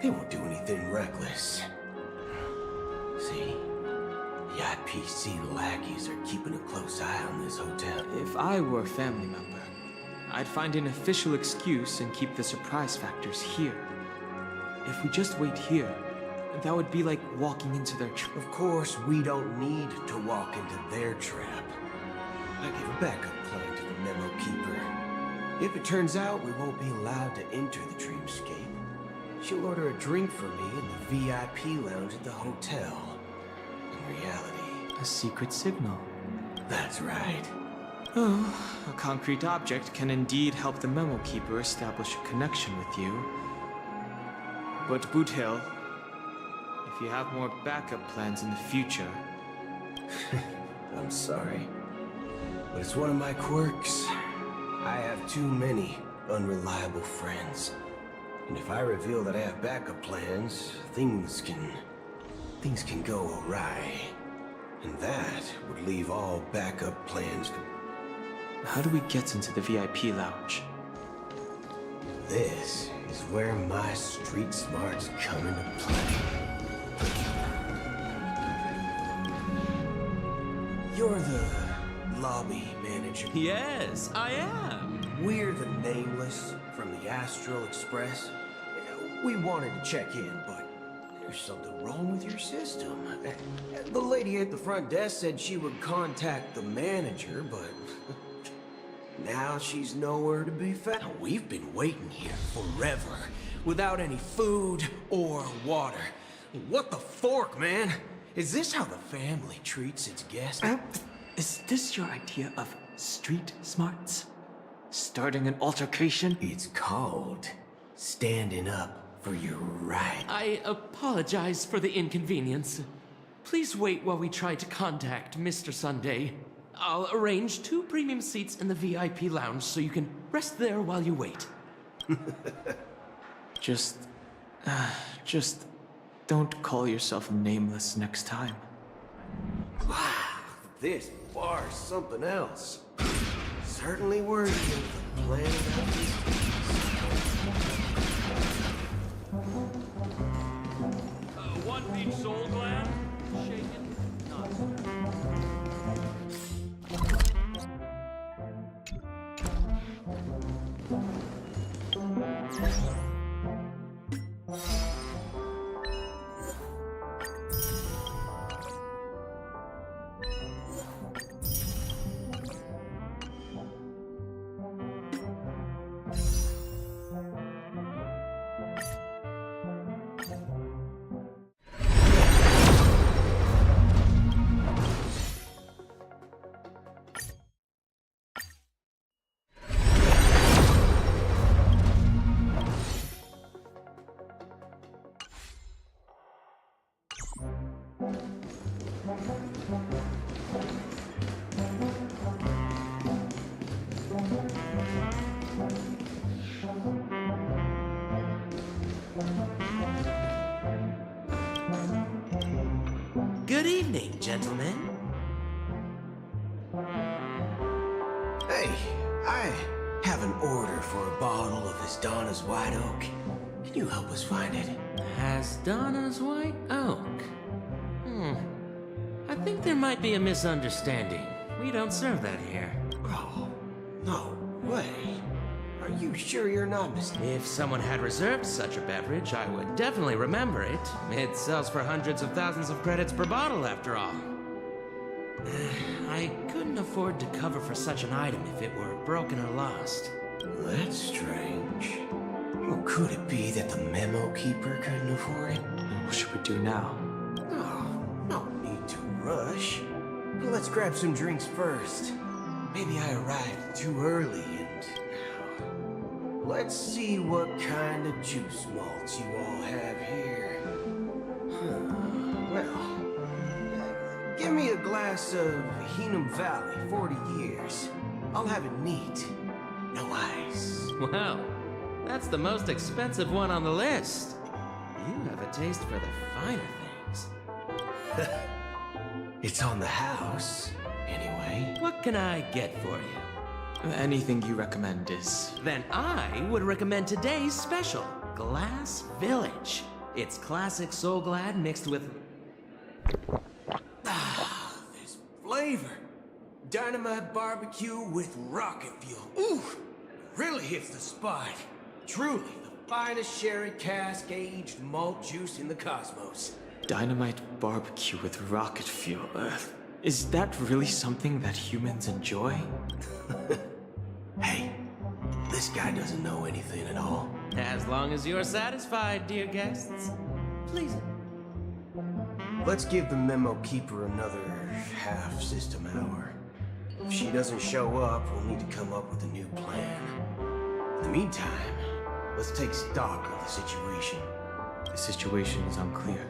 they won't do anything reckless. See, the IPC lackeys are keeping a close eye on this hotel. If I were a family member, I'd find an official excuse and keep the surprise factors here. If we just wait here, that would be like walking into their trap. Of course, we don't need to walk into their trap. I give a backup plan to the memo keeper. If it turns out we won't be allowed to enter the dreamscape, she'll order a drink for me in the VIP lounge at the hotel. In reality... A secret signal. That's right. Oh, a concrete object can indeed help the memo keeper establish a connection with you. But Boot Hill, if you have more backup plans in the future... I'm sorry, but it's one of my quirks. I have too many unreliable friends. And if I reveal that I have backup plans, things can go awry. And that would leave all backup plans... How do we get into the VIP lounge? This is where my street smarts come into play. You're the lobby manager. Yes, I am. We're the Nameless from the Astral Express. We wanted to check in, but there's something wrong with your system. The lady at the front desk said she would contact the manager, but now she's nowhere to be found. We've been waiting here forever, without any food or water. What the fork, man? Is this how the family treats its guests? Is this your idea of street smarts? Starting an altercation? It's called standing up for your right. I apologize for the inconvenience. Please wait while we try to contact Mr. Sunday. I'll arrange 2 premium seats in the VIP lounge so you can rest there while you wait. Just Don't call yourself nameless next time. Wow, this bar's something else. Certainly worthy of the planet of these One beach soul gland? Shaken? Not Good evening, gentlemen. Hey, I have an order for a bottle of Asdana's White Oak. Can you help us find it? Asdana's White Oak? I think there might be a misunderstanding. We don't serve that here. Oh, no way. Are you sure you're not mistaken? If someone had reserved such a beverage, I would definitely remember it. It sells for hundreds of thousands of credits per bottle, after all. I couldn't afford to cover for such an item if it were broken or lost. That's strange. Well, could it be that the memo keeper couldn't afford it? What should we do now? No need to rush. Let's grab some drinks first. Maybe I arrived too early and... Let's see what kind of juice malts you all have here. Well, give me a glass of Heenum Valley, 40 years. I'll have it neat. No ice. Wow, that's the most expensive one on the list. You have a taste for the finer things. It's on the house, anyway. What can I get for you? Anything you recommend is... Then I would recommend today's special, Glass Village. It's classic Soul Glad mixed with... This flavor. Dynamite barbecue with rocket fuel. Ooh, really hits the spot. Truly, the finest sherry cask-aged malt juice in the cosmos. Dynamite barbecue with rocket fuel. Is that really something that humans enjoy? Hey, this guy doesn't know anything at all. As long as you're satisfied, dear guests. Please. Let's give the memo keeper another half-system hour. If she doesn't show up, we'll need to come up with a new plan. In the meantime, let's take stock of the situation. The situation is unclear.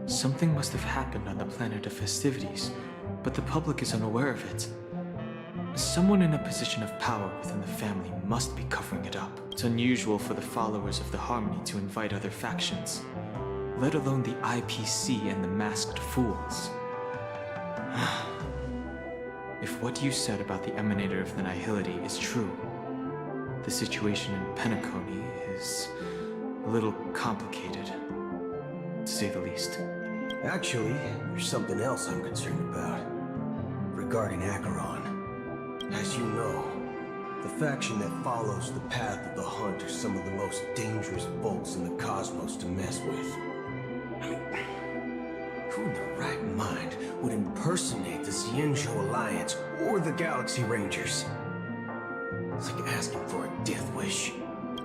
Something must have happened on the planet of festivities, but the public is unaware of it. Someone in a position of power within the family must be covering it up. It's unusual for the followers of the Harmony to invite other factions, let alone the IPC and the Masked Fools. If what you said about the Emanator of the Nihility is true, the situation in Penacony is a little complicated, to say the least. Actually, there's something else I'm concerned about. Regarding Acheron. As you know, the faction that follows the path of the Hunt are some of the most dangerous bolts in the cosmos to mess with. I mean, who in their right mind would impersonate the Xianzhou Alliance or the Galaxy Rangers? It's like asking for a death wish.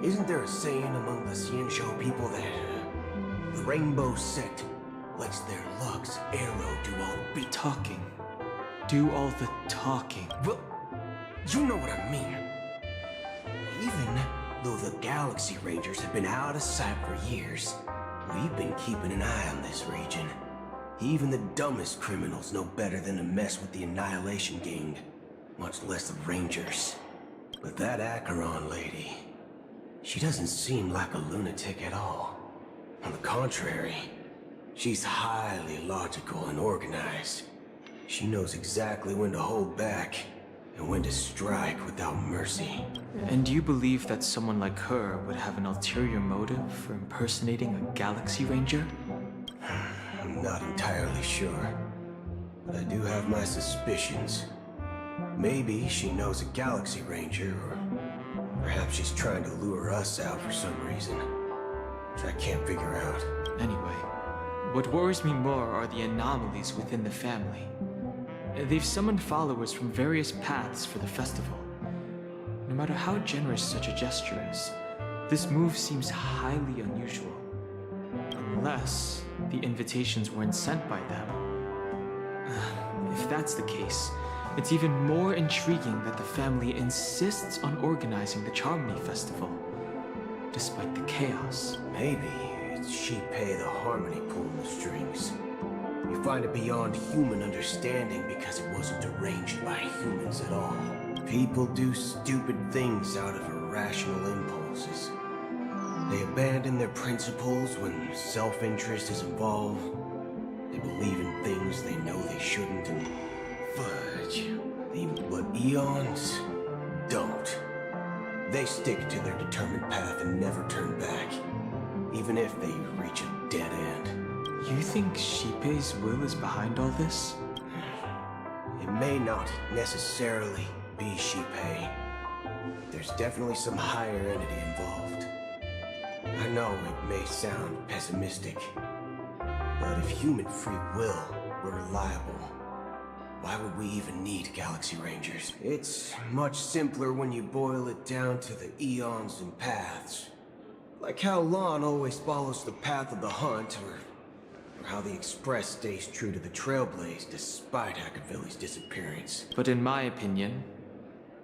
Isn't there a saying among the Xianzhou people that the Rainbow Sect lets their luck's arrow do all the talking? Do all the talking? Well, you know what I mean. Even though the Galaxy Rangers have been out of sight for years, we've been keeping an eye on this region. Even the dumbest criminals know better than to mess with the Annihilation Gang, much less the Rangers. But that Acheron lady, she doesn't seem like a lunatic at all. On the contrary, She's highly logical and organized. She knows exactly when to hold back and when to strike without mercy. And you believe that someone like her would have an ulterior motive for impersonating a Galaxy Ranger? I'm not entirely sure, but I do have my suspicions. Maybe she knows a Galaxy Ranger, or perhaps she's trying to lure us out for some reason, which I can't figure out. Anyway, what worries me more are the anomalies within the family. They've summoned followers from various paths for the festival. No matter how generous such a gesture is, this move seems highly unusual. Unless the invitations weren't sent by them. If that's the case, it's even more intriguing that the family insists on organizing the Charmony Festival, despite the chaos. Maybe it's Shipei the Harmony pulling the strings. You find it beyond human understanding because it wasn't arranged by humans at all. People do stupid things out of irrational impulses. They abandon their principles when self-interest is involved. They believe in things they know they shouldn't, and fudge. But eons don't. They stick to their determined path and never turn back, even if they reach a dead end. You think Shipei's will is behind all this? It may not necessarily be Shipei. There's definitely some higher entity involved. I know it may sound pessimistic, but if human free will were reliable, why would we even need Galaxy Rangers? It's much simpler when you boil it down to the eons and paths. Like how Lon always follows the path of the hunt, or how the Express stays true to the Trailblaze despite Akavilli's disappearance. But in my opinion,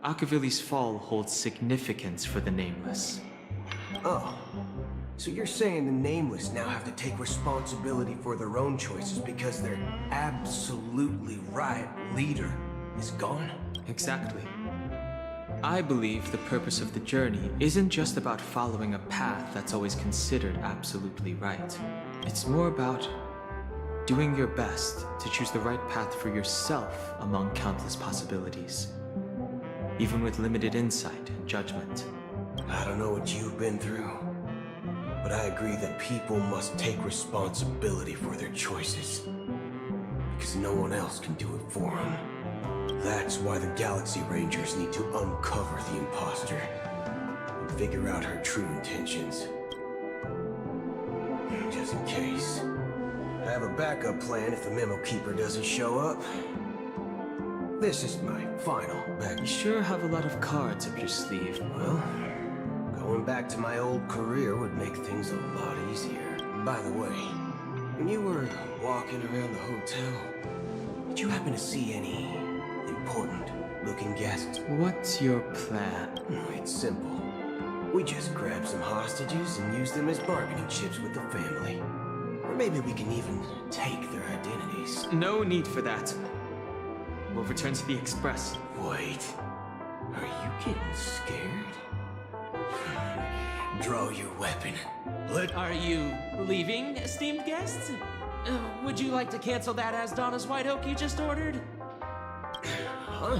Akavilli's fall holds significance for the Nameless. Oh, so you're saying the Nameless now have to take responsibility for their own choices because their absolutely right leader is gone? Exactly. I believe the purpose of the journey isn't just about following a path that's always considered absolutely right. It's more about doing your best to choose the right path for yourself among countless possibilities, even with limited insight and judgment. I don't know what you've been through, but I agree that people must take responsibility for their choices, because no one else can do it for them. That's why the Galaxy Rangers need to uncover the imposter and figure out her true intentions. Just in case. I have a backup plan if the Memo Keeper doesn't show up. This is my final back. You sure have a lot of cards up your sleeve. Well, going back to my old career would make things a lot easier. By the way, when you were walking around the hotel, did you happen to see any important-looking guests? What's your plan? It's simple. We just grab some hostages and use them as bargaining chips with the family. Or maybe we can even take their identities. No need for that. We'll return to the Express. Wait. Are you getting scared? Draw your weapon. Are you leaving, esteemed guests? Would you like to cancel that Asdana's White Oak you just ordered? Huh?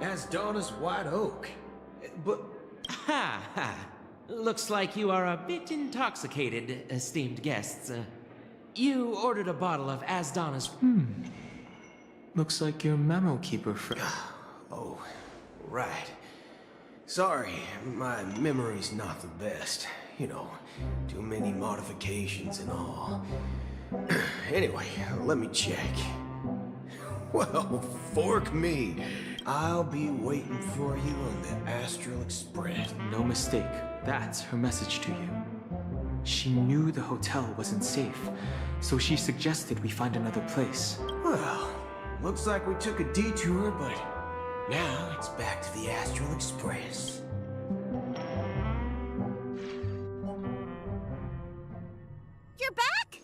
Asdana's White Oak? But... Ha ha. Looks like you are a bit intoxicated, esteemed guests. You ordered a bottle of Asdana's... Looks like your Memo Keeper Oh, right. Sorry, my memory's not the best. You know, too many modifications and all. Anyway, let me check. Well, fork me. I'll be waiting for you on the Astral Express. No mistake. That's her message to you. She knew the hotel wasn't safe, so she suggested we find another place. Well, looks like we took a detour, but now it's back to the Astral Express. You're back?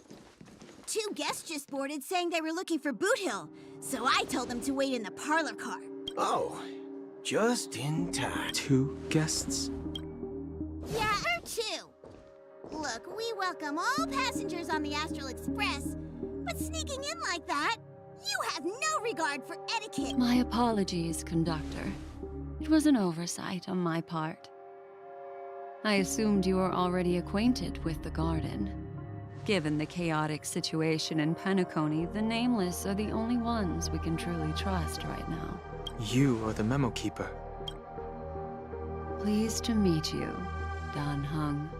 Two guests just boarded saying they were looking for Boot Hill, so I told them to wait in the parlor car. Oh, just in time. 2 guests? Yeah, or 2. Look, we welcome all passengers on the Astral Express, but sneaking in like that, you have no regard for etiquette. My apologies, conductor. It was an oversight on my part. I assumed you were already acquainted with the garden. Given the chaotic situation in Penacony, the Nameless are the only ones we can truly trust right now. You are the memo keeper. Pleased to meet you, Dan Hung.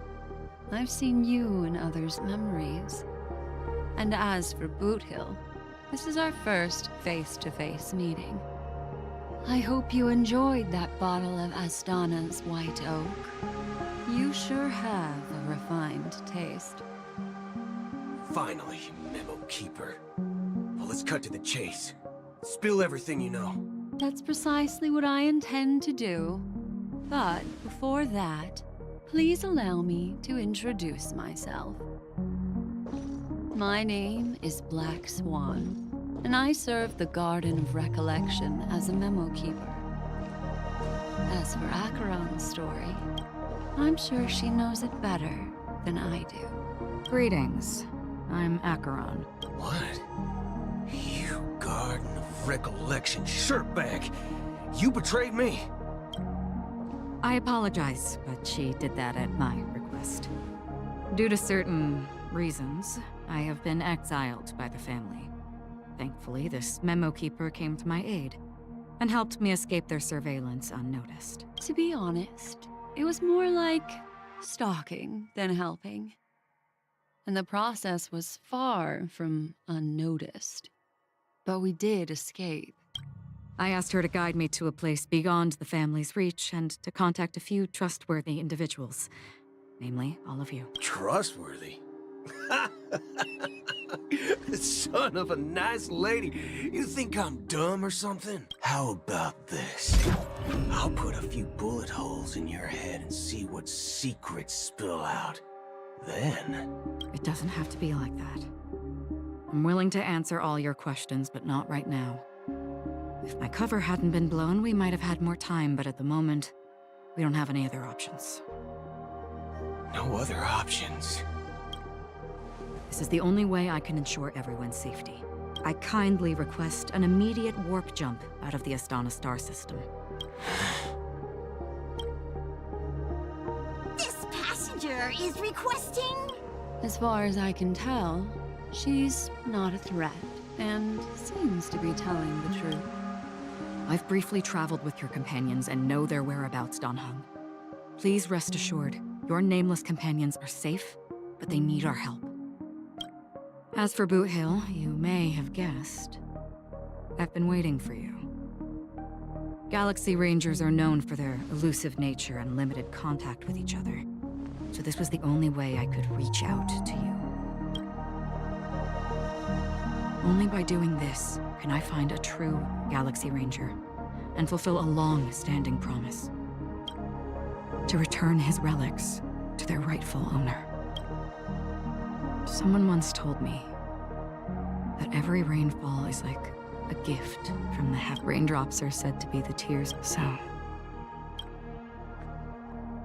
I've seen you in others' memories. And as for Boot Hill, this is our first face-to-face meeting. I hope you enjoyed that bottle of Astana's White Oak. You sure have a refined taste. Finally, Memo Keeper. Well, let's cut to the chase. Spill everything you know. That's precisely what I intend to do. But before that, please allow me to introduce myself. My name is Black Swan, and I serve the Garden of Recollection as a memo keeper. As for Acheron's story, I'm sure she knows it better than I do. Greetings. I'm Acheron. What? You Garden of Recollection shirtbag! You betrayed me! I apologize, but she did that at my request. Due to certain reasons, I have been exiled by the family. Thankfully, this memo keeper came to my aid and helped me escape their surveillance unnoticed. To be honest, it was more like stalking than helping. And the process was far from unnoticed. But we did escape. I asked her to guide me to a place beyond the family's reach and to contact a few trustworthy individuals. Namely, all of you. Trustworthy? Son of a nice lady. You think I'm dumb or something? How about this? I'll put a few bullet holes in your head and see what secrets spill out. Then... It doesn't have to be like that. I'm willing to answer all your questions, but not right now. If my cover hadn't been blown, we might have had more time, but at the moment, we don't have any other options. No other options? This is the only way I can ensure everyone's safety. I kindly request an immediate warp jump out of the Astana star system. This passenger is requesting... As far as I can tell, she's not a threat, and seems to be telling the truth. I've briefly traveled with your companions and know their whereabouts, Dan Hung. Please rest assured, your nameless companions are safe, but they need our help. As for Boot Hill, you may have guessed. I've been waiting for you. Galaxy Rangers are known for their elusive nature and limited contact with each other, so this was the only way I could reach out to you. Only by doing this can I find a true Galaxy Ranger and fulfill a long-standing promise. To return his relics to their rightful owner. Someone once told me that every rainfall is like a gift from the heaven. Raindrops are said to be the tears of sound.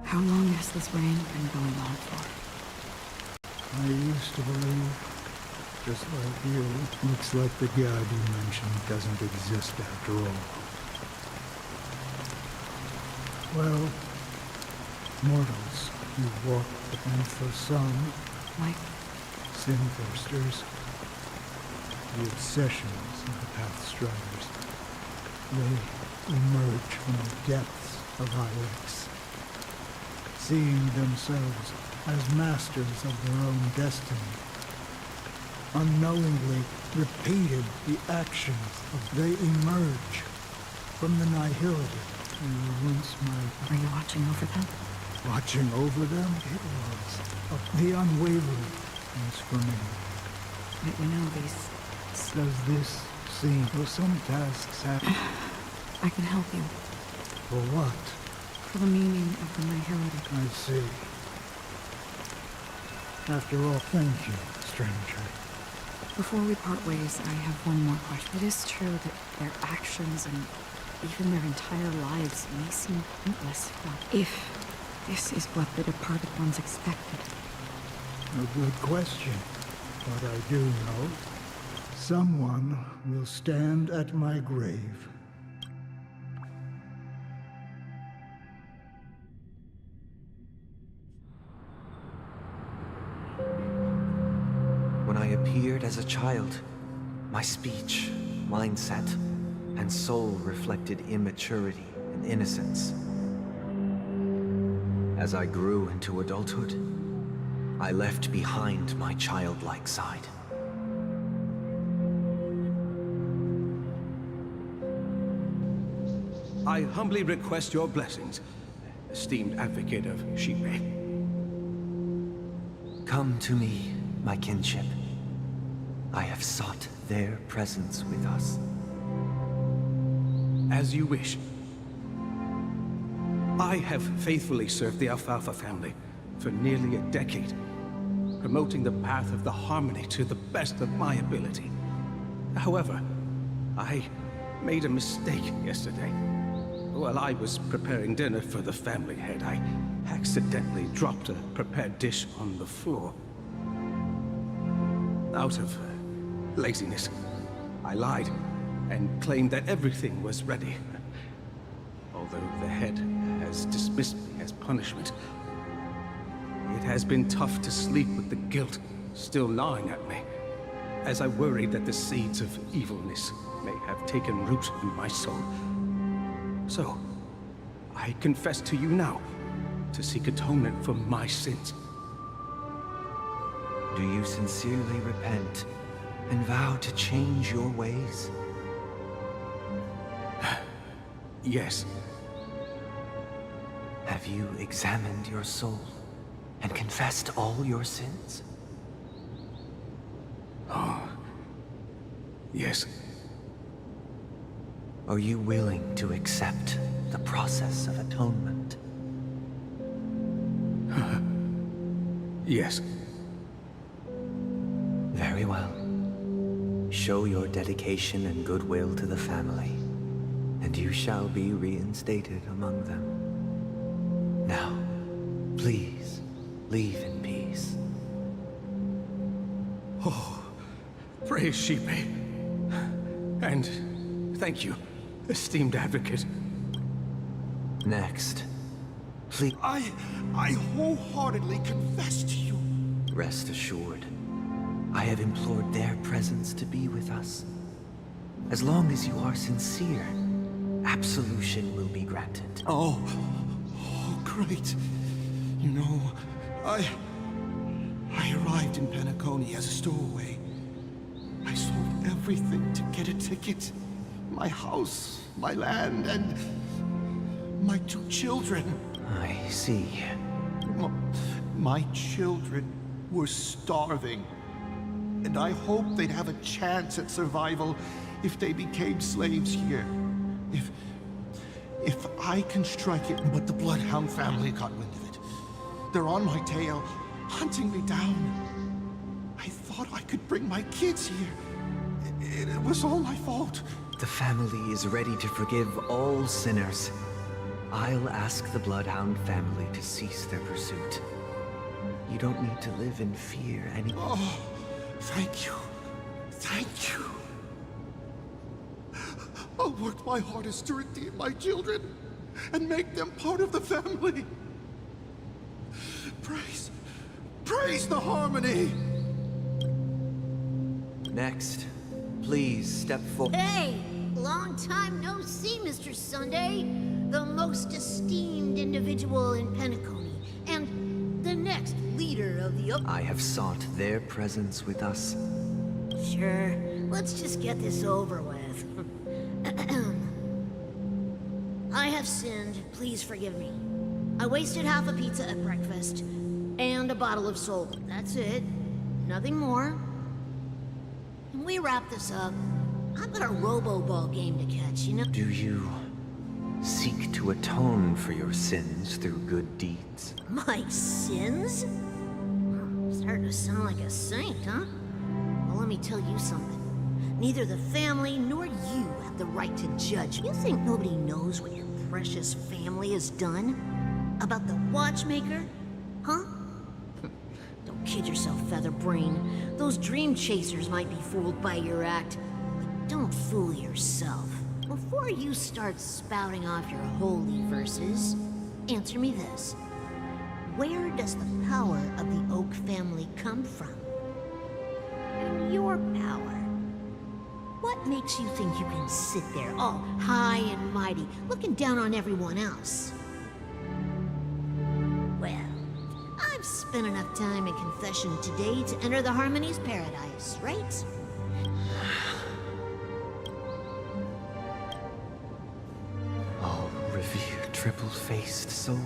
How long has this rain been going on for? I used to believe, just like you, looks like the god you mentioned doesn't exist after all. Well, mortals who walk the path of some, like sin-thirsters, the obsessions of the Pathstriders, they emerge from the depths of Ix, seeing themselves as masters of their own destiny, unknowingly repeated the actions of they emerge from the nihility we were once my... Are you watching over them? Watching over them? It was of the unwavering transformation. You know these... Does this seem... Well, some tasks have... I can help you. For what? For the meaning of the nihility. I see. After all, thank you, stranger. Before we part ways, I have one more question. It is true that their actions and even their entire lives may seem pointless, but if this is what the departed ones expected, A good question. But I do know someone will stand at my grave. When I appeared as a child, my speech, mindset, and soul reflected immaturity and innocence. As I grew into adulthood, I left behind my childlike side. I humbly request your blessings, esteemed advocate of Shipe. Come to me, my kinship. I have sought their presence with us. As you wish. I have faithfully served the Alfalfa family for nearly a decade, promoting the path of the harmony to the best of my ability. However, I made a mistake yesterday. While I was preparing dinner for the family head, I accidentally dropped a prepared dish on the floor. Out of laziness, I lied and claimed that everything was ready. Although the head has dismissed me as punishment, it has been tough to sleep with the guilt still gnawing at me, as I worried that the seeds of evilness may have taken root in my soul. So, I confess to you now, to seek atonement for my sins. Do you sincerely repent and vow to change your ways? Yes. Have you examined your soul and confessed all your sins? Oh, yes. Are you willing to accept the process of atonement? Yes. Very well. Show your dedication and goodwill to the family, and you shall be reinstated among them. Now, please, leave in peace. Oh, praise Shipe. And thank you, esteemed advocate. Next, please. I wholeheartedly confess to you. Rest assured, I have implored their presence to be with us. As long as you are sincere, absolution will be granted. Oh, great. You know, I arrived in Penacony as a stowaway. I sold everything to get a ticket. My house, my land, and my 2 children. I see. My children were starving, and I hoped they'd have a chance at survival if they became slaves here. If I can strike it, but the Bloodhound family got wind of it. They're on my tail, hunting me down. I thought I could bring my kids here. It was all my fault. The family is ready to forgive all sinners. I'll ask the Bloodhound family to cease their pursuit. You don't need to live in fear anymore. Oh, thank you. Thank you. I'll work my hardest to redeem my children and make them part of the family. Praise the harmony! Next, please step forward. Hey! Long time no see, Mr. Sunday. The most esteemed individual in Penacony, and the next leader of the I have sought their presence with us. Sure, let's just get this over with. I have sinned, please forgive me. I wasted half a pizza at breakfast, and a bottle of Soul. That's it. Nothing more. Can we wrap this up? I've got a robo-ball game to catch, you know? Do you seek to atone for your sins through good deeds? My sins? I'm starting to sound like a saint, huh? Well, let me tell you something. Neither the family nor you have the right to judge. You think nobody knows what your precious family has done? About the watchmaker? Huh? The kid yourself, Featherbrain. Those dream chasers might be fooled by your act, but don't fool yourself. Before you start spouting off your holy verses, answer me this. Where does the power of the Oak family come from? And your power? What makes you think you can sit there all high and mighty, looking down on everyone else? Well, I've spent enough time in confession today to enter the Harmony's paradise, right? Oh, revered triple-faced soul,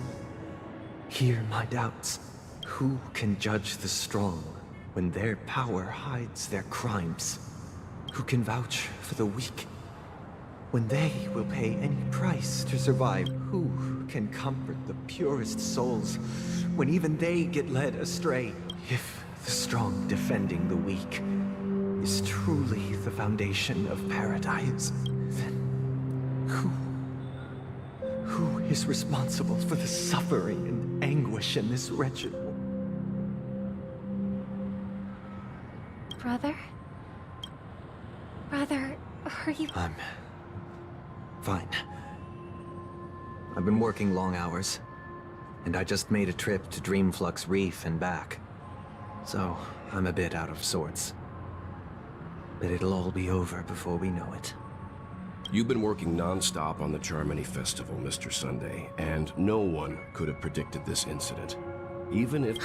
hear my doubts. Who can judge the strong when their power hides their crimes? Who can vouch for the weak when they will pay any price to survive? Who can comfort the purest souls when even they get led astray? If the strong defending the weak is truly the foundation of paradise, then who is responsible for the suffering and anguish in this wretched world? Brother? Brother, are you... I'm fine. I've been working long hours, and I just made a trip to Dreamflux Reef and back. So, I'm a bit out of sorts. But it'll all be over before we know it. You've been working non-stop on the Charmony Festival, Mr. Sunday, and no one could have predicted this incident. Even if...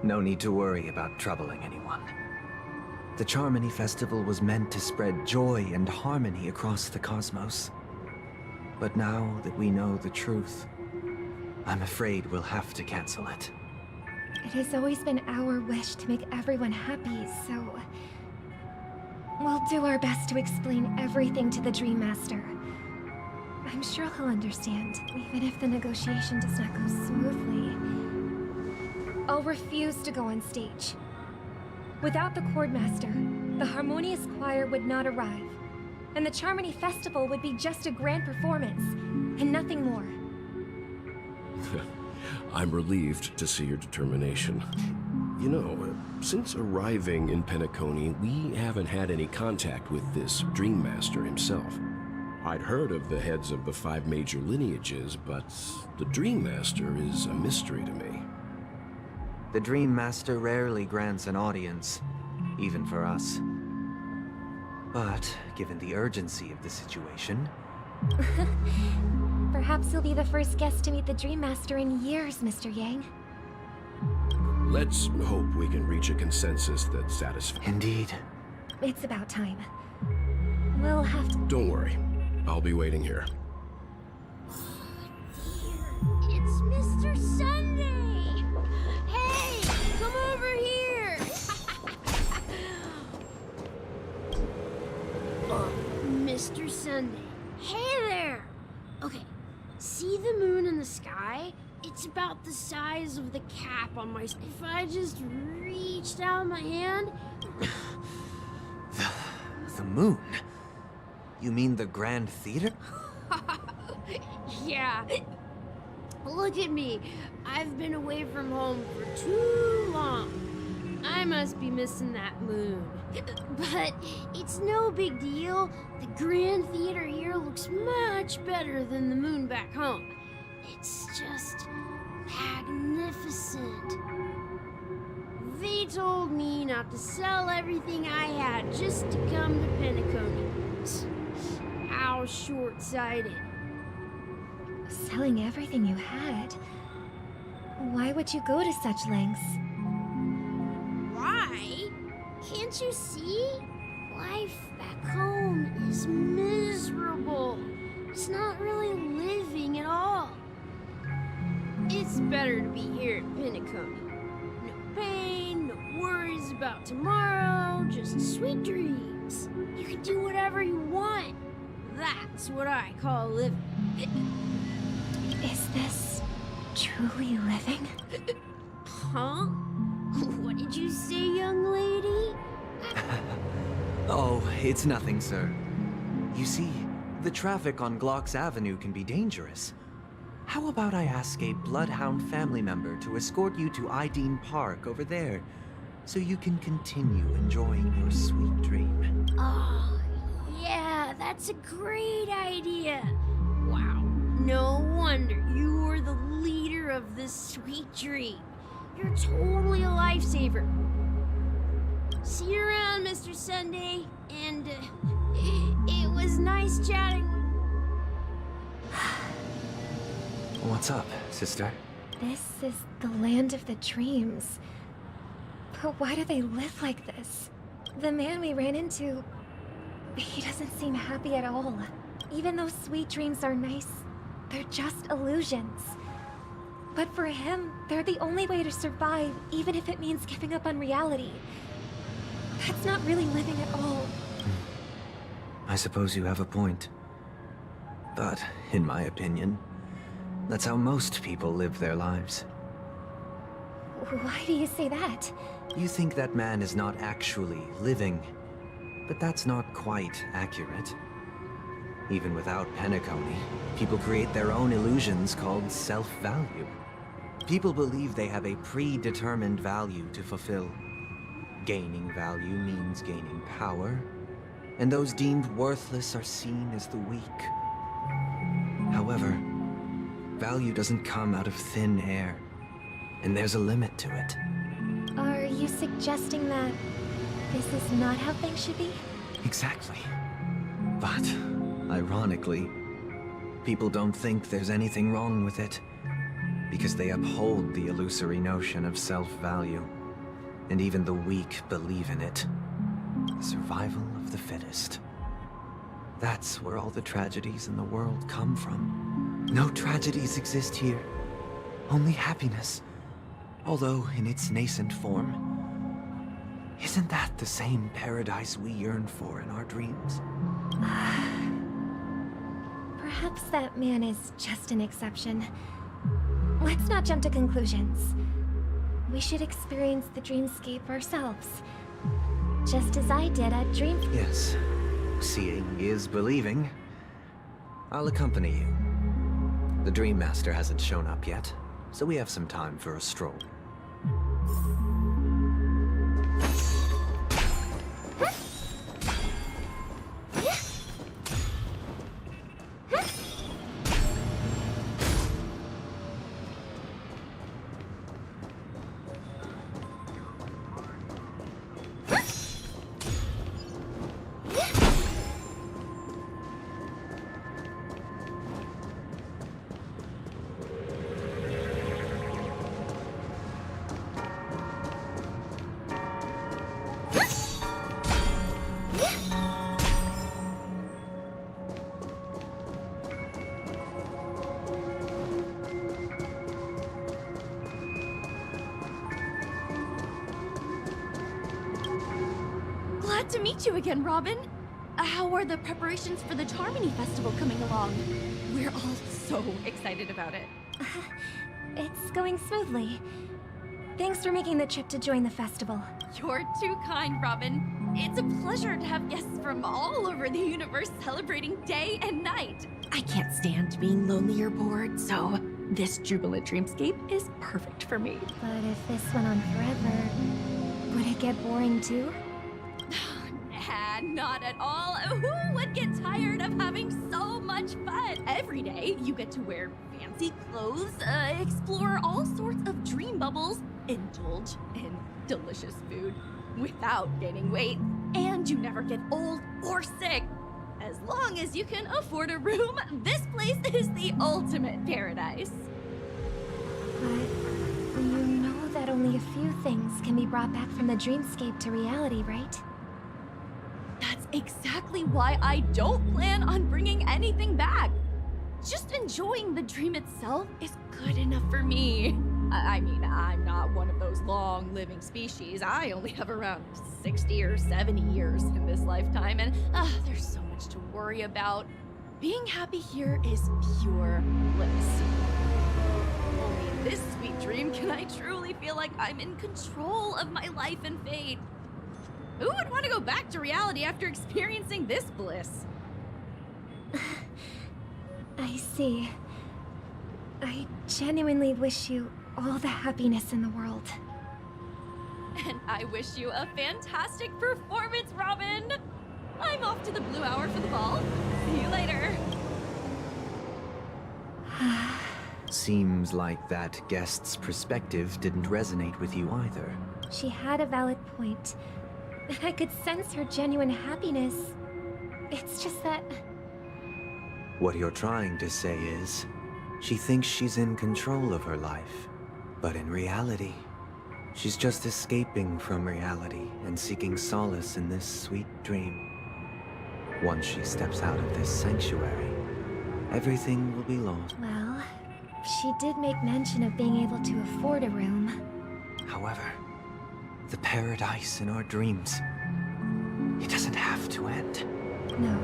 No need to worry about troubling anyone. The Charmony Festival was meant to spread joy and harmony across the cosmos. But now that we know the truth, I'm afraid we'll have to cancel it. It has always been our wish to make everyone happy, so... We'll do our best to explain everything to the Dream Master. I'm sure he'll understand, even if the negotiation does not go smoothly. I'll refuse to go on stage. Without the Chordmaster, the Harmonious Choir would not arrive, and the Charmony Festival would be just a grand performance, and nothing more. I'm relieved to see your determination. You know, since arriving in Penacony, we haven't had any contact with this Dream Master himself. I'd heard of the heads of the 5 major lineages, but the Dream Master is a mystery to me. The Dream Master rarely grants an audience, even for us. But, given the urgency of the situation... Perhaps you'll be the first guest to meet the Dream Master in years, Mr. Yang. Let's hope we can reach a consensus that's satisfying. Indeed. It's about time. We'll have to... Don't worry. I'll be waiting here. It's Mr. Sunday! Hey, come over here! Mr. Sunday. Hey there! Okay, see the moon in the sky? It's about the size of the cap on my... If I just reached out my hand... The moon? You mean the Grand Theater? Yeah. Look at me. I've been away from home for too long. I must be missing that moon. But it's no big deal. The Grand Theater here looks much better than the moon back home. It's just magnificent. They told me not to sell everything I had just to come to Penacony. How short-sighted. Selling everything you had? Why would you go to such lengths? Why? Can't you see? Life back home is miserable. It's not really living at all. It's better to be here at Penacony. No pain, no worries about tomorrow, just sweet dreams. You can do whatever you want. That's what I call living. Is this truly living? Huh? What did you say, young lady? Oh, it's nothing, sir. You see, the traffic on Glock's Avenue can be dangerous. How about I ask a Bloodhound family member to escort you to Ideen Park over there, so you can continue enjoying your sweet dream? Oh, yeah, that's a great idea. Wow, no wonder you were the leader of this sweet dream. You're totally a lifesaver. See you around, Mr. Sunday, and it was nice chatting. What's up, sister? This is the land of the dreams. But why do they live like this? The man we ran into, he doesn't seem happy at all. Even though sweet dreams are nice, they're just illusions. But for him, they're the only way to survive, even if it means giving up on reality. That's not really living at all. I suppose you have a point. But, in my opinion, that's how most people live their lives. Why do you say that? You think that man is not actually living, but that's not quite accurate. Even without Penacony, people create their own illusions called self-value. People believe they have a predetermined value to fulfill. Gaining value means gaining power, and those deemed worthless are seen as the weak. However, value doesn't come out of thin air, and there's a limit to it. Are you suggesting that this is not how things should be? Exactly. But, ironically, people don't think there's anything wrong with it, because they uphold the illusory notion of self-value, and even the weak believe in it. The survival of the fittest. That's where all the tragedies in the world come from. No tragedies exist here, only happiness. Although in its nascent form. Isn't that the same paradise we yearn for in our dreams? Perhaps that man is just an exception. Let's not jump to conclusions. We should experience the dreamscape ourselves. Just as I did at Dream... Yes. Seeing is believing. I'll accompany you. The Dream Master hasn't shown up yet, so we have some time for a stroll. Glad to meet you again, Robin. How are the preparations for the Charmony Festival coming along? We're all so excited about it. It's going smoothly. Thanks for making the trip to join the festival. You're too kind, Robin. It's a pleasure to have guests from all over the universe celebrating day and night. I can't stand being lonely or bored, so this jubilant dreamscape is perfect for me. But if this went on forever, would it get boring too? Nah, not at all. Who would get tired of having so much fun? Every day, you get to wear fancy clothes, explore all sorts of dream bubbles, indulge in delicious food without gaining weight, and you never get old or sick. As long as you can afford a room, this place is the ultimate paradise. But you know that only a few things can be brought back from the dreamscape to reality, right? That's exactly why I don't plan on bringing anything back. Just enjoying the dream itself is good enough for me. I mean, I'm not one of those long-living species. I only have around 60 or 70 years in this lifetime, and there's so much to worry about. Being happy here is pure bliss. Only in this sweet dream can I truly feel like I'm in control of my life and fate. Who would want to go back to reality after experiencing this bliss? I see. I genuinely wish you all the happiness in the world. And I wish you a fantastic performance, Robin! I'm off to the Blue Hour for the ball. See you later. Seems like that guest's perspective didn't resonate with you either. She had a valid point. I could sense her genuine happiness. It's just that... What you're trying to say is, she thinks she's in control of her life. But in reality, she's just escaping from reality and seeking solace in this sweet dream. Once she steps out of this sanctuary, everything will be lost. Well, she did make mention of being able to afford a room. However, the paradise in our dreams, it doesn't have to end. No.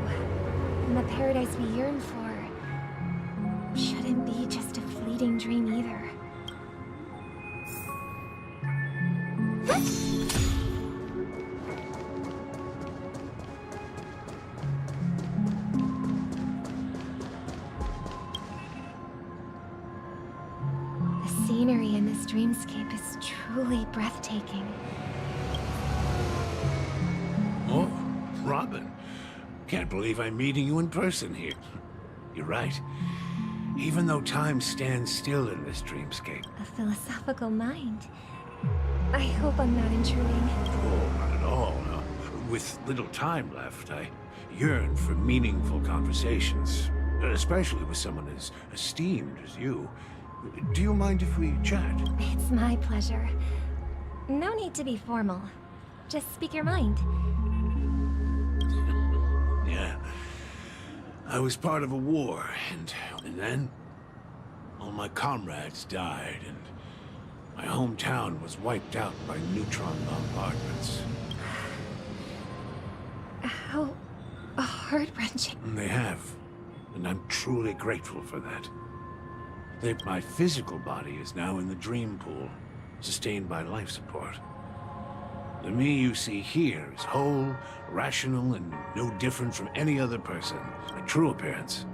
And the paradise we yearn for shouldn't be just a fleeting dream either. The scenery in this dreamscape is truly breathtaking. Oh, Robin. Can't believe I'm meeting you in person here. You're right. Even though time stands still in this dreamscape. A philosophical mind. I hope I'm not intruding. Oh, not at all. No. With little time left, I yearn for meaningful conversations. Especially with someone as esteemed as you. Do you mind if we chat? It's my pleasure. No need to be formal. Just speak your mind. Yeah. I was part of a war, and then all my comrades died, and my hometown was wiped out by neutron bombardments. How heart-wrenching. They have, and I'm truly grateful for that. My physical body is now in the dream pool, sustained by life support. The me you see here is whole, rational, and no different from any other person. My true appearance.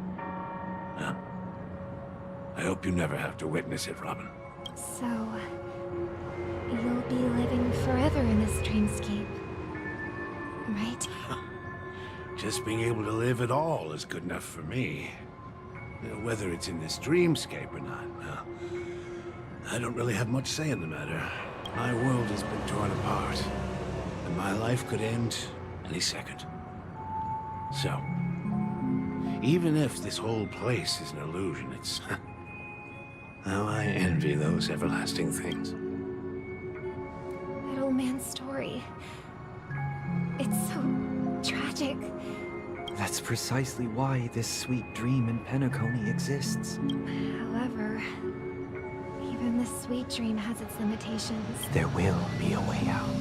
Now, I hope you never have to witness it, Robin. So, you'll be living forever in this dreamscape, right? Just being able to live at all is good enough for me. Whether it's in this dreamscape or not, well, I don't really have much say in the matter. My world has been torn apart, and my life could end any second. So, even if this whole place is an illusion, it's... how I envy those everlasting things. That old man's story. It's so tragic. That's precisely why this sweet dream in Penacony exists. However, even this sweet dream has its limitations. There will be a way out.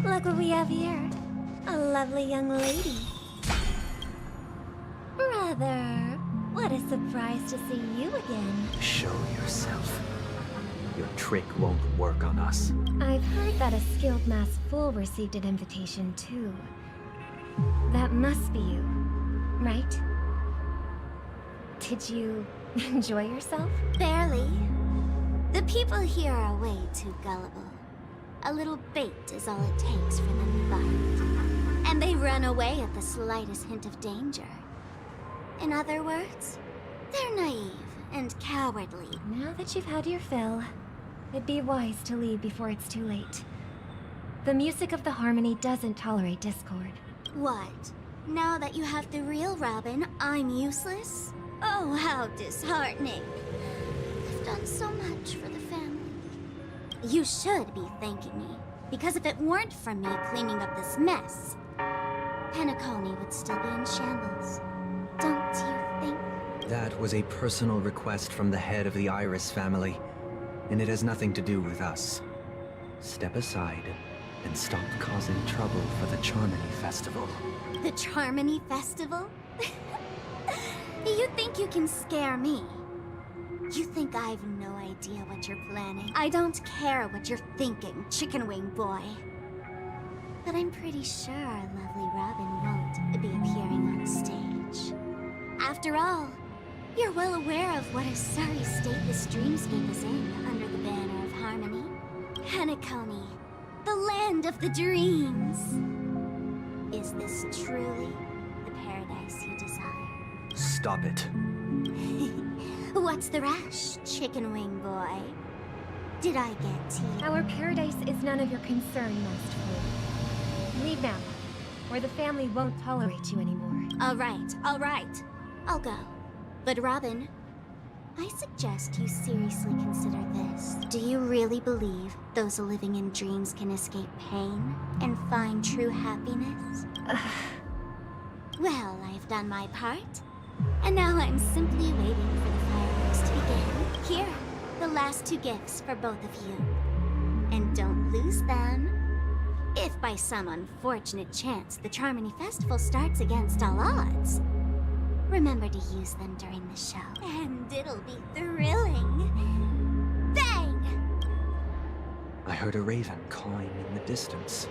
Look what we have here. A lovely young lady. Brother, what a surprise to see you again. Show yourself. Your trick won't work on us. I've heard that a skilled mass fool received an invitation too. That must be you, right? Did you enjoy yourself? Barely. The people here are way too gullible. A little bait is all it takes for them to bite. And they run away at the slightest hint of danger. In other words, they're naive and cowardly. Now that you've had your fill, it'd be wise to leave before it's too late. The music of the harmony doesn't tolerate discord. What? Now that you have the real Robin, I'm useless? Oh, how disheartening. I've done so much for the family. You should be thanking me, because if it weren't for me cleaning up this mess, Penacony would still be in shambles. Don't you think? That was a personal request from the head of the Iris family, and it has nothing to do with us. Step aside and stop causing trouble for the Charmony Festival. The Charmony Festival? You think you can scare me? You think I have no idea what you're planning? I don't care what you're thinking, Chicken Wing Boy. But I'm pretty sure our lovely Robin won't be appearing on stage. After all, you're well aware of what a sorry state this dreamscape is in under the banner of harmony. Penacony, the land of the dreams. Is this truly the paradise you desire? Stop it. What's the rush, Chicken Wing Boy? Did I get tea? Our paradise is none of your concern, Master. Leave now, or the family won't tolerate you anymore. All right. I'll go. But Robin, I suggest you seriously consider this. Do you really believe those living in dreams can escape pain and find true happiness? Well, I've done my part. And now I'm simply waiting for the fireworks to begin. Here, the last 2 gifts for both of you. And don't lose them. If by some unfortunate chance the Charmony Festival starts against all odds, remember to use them during the show. And it'll be thrilling. Bang! I heard a raven cawing in the distance.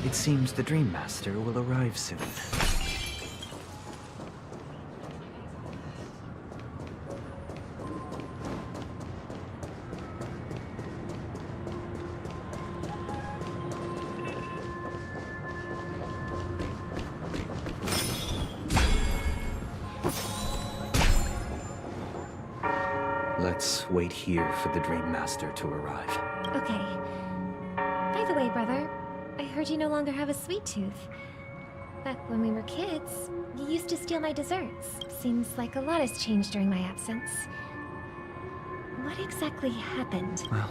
It seems the Dream Master will arrive soon. Let's wait here for the Dream Master to arrive. Okay. By the way, brother, I heard you no longer have a sweet tooth. Back when we were kids, you used to steal my desserts. Seems like a lot has changed during my absence. What exactly happened? Well,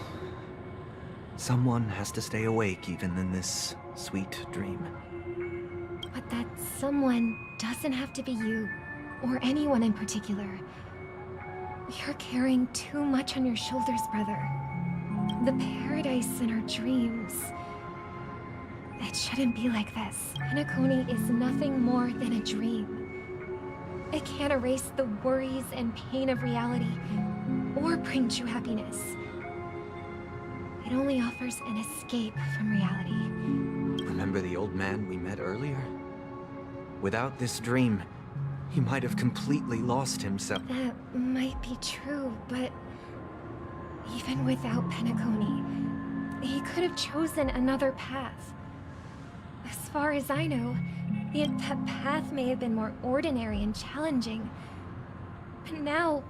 someone has to stay awake even in this sweet dream. But that someone doesn't have to be you, or anyone in particular. You're carrying too much on your shoulders, brother. The paradise in our dreams. It shouldn't be like this. Penacony is nothing more than a dream. It can't erase the worries and pain of reality, or bring true happiness. It only offers an escape from reality. Remember the old man we met earlier? Without this dream, he might have completely lost himself. That might be true, but even without Penacony, he could have chosen another path. As far as I know, that path may have been more ordinary and challenging. But now,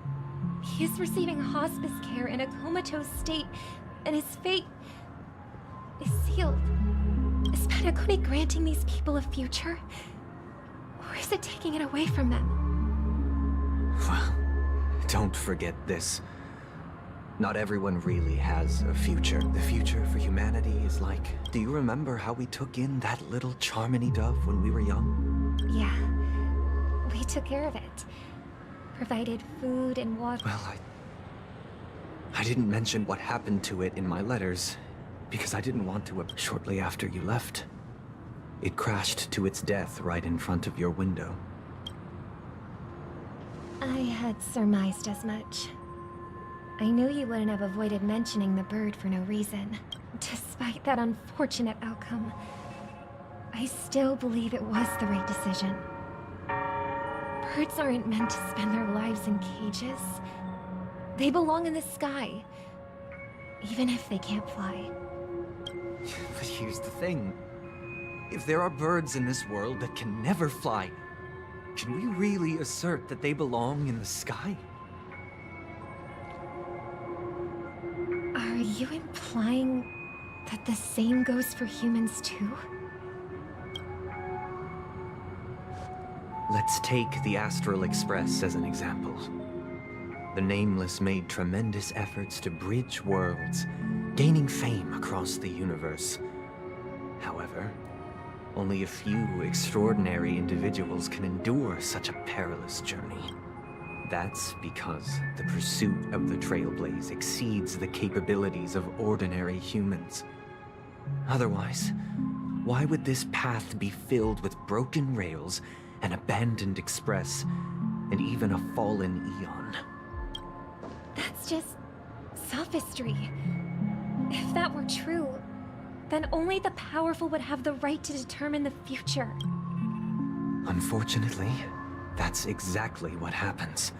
he is receiving hospice care in a comatose state, and his fate is sealed. Is Penacony granting these people a future? Or is it taking it away from them? Well, don't forget this. Not everyone really has a future. The future for humanity is like... Do you remember how we took in that little Charmony dove when we were young? Yeah. We took care of it. Provided food and water. Well, I didn't mention what happened to it in my letters, because I didn't want to. Shortly after you left, it crashed to its death right in front of your window. I had surmised as much. I knew you wouldn't have avoided mentioning the bird for no reason. Despite that unfortunate outcome, I still believe it was the right decision. Birds aren't meant to spend their lives in cages. They belong in the sky, even if they can't fly. But here's the thing. If there are birds in this world that can never fly, can we really assert that they belong in the sky? Are you implying that the same goes for humans too? Let's take the Astral Express as an example. The Nameless made tremendous efforts to bridge worlds, gaining fame across the universe. However, only a few extraordinary individuals can endure such a perilous journey. That's because the pursuit of the Trailblaze exceeds the capabilities of ordinary humans. Otherwise, why would this path be filled with broken rails, an abandoned express, and even a fallen Eon? sophistry. If that were true, then only the powerful would have the right to determine the future. Unfortunately, that's exactly what happens.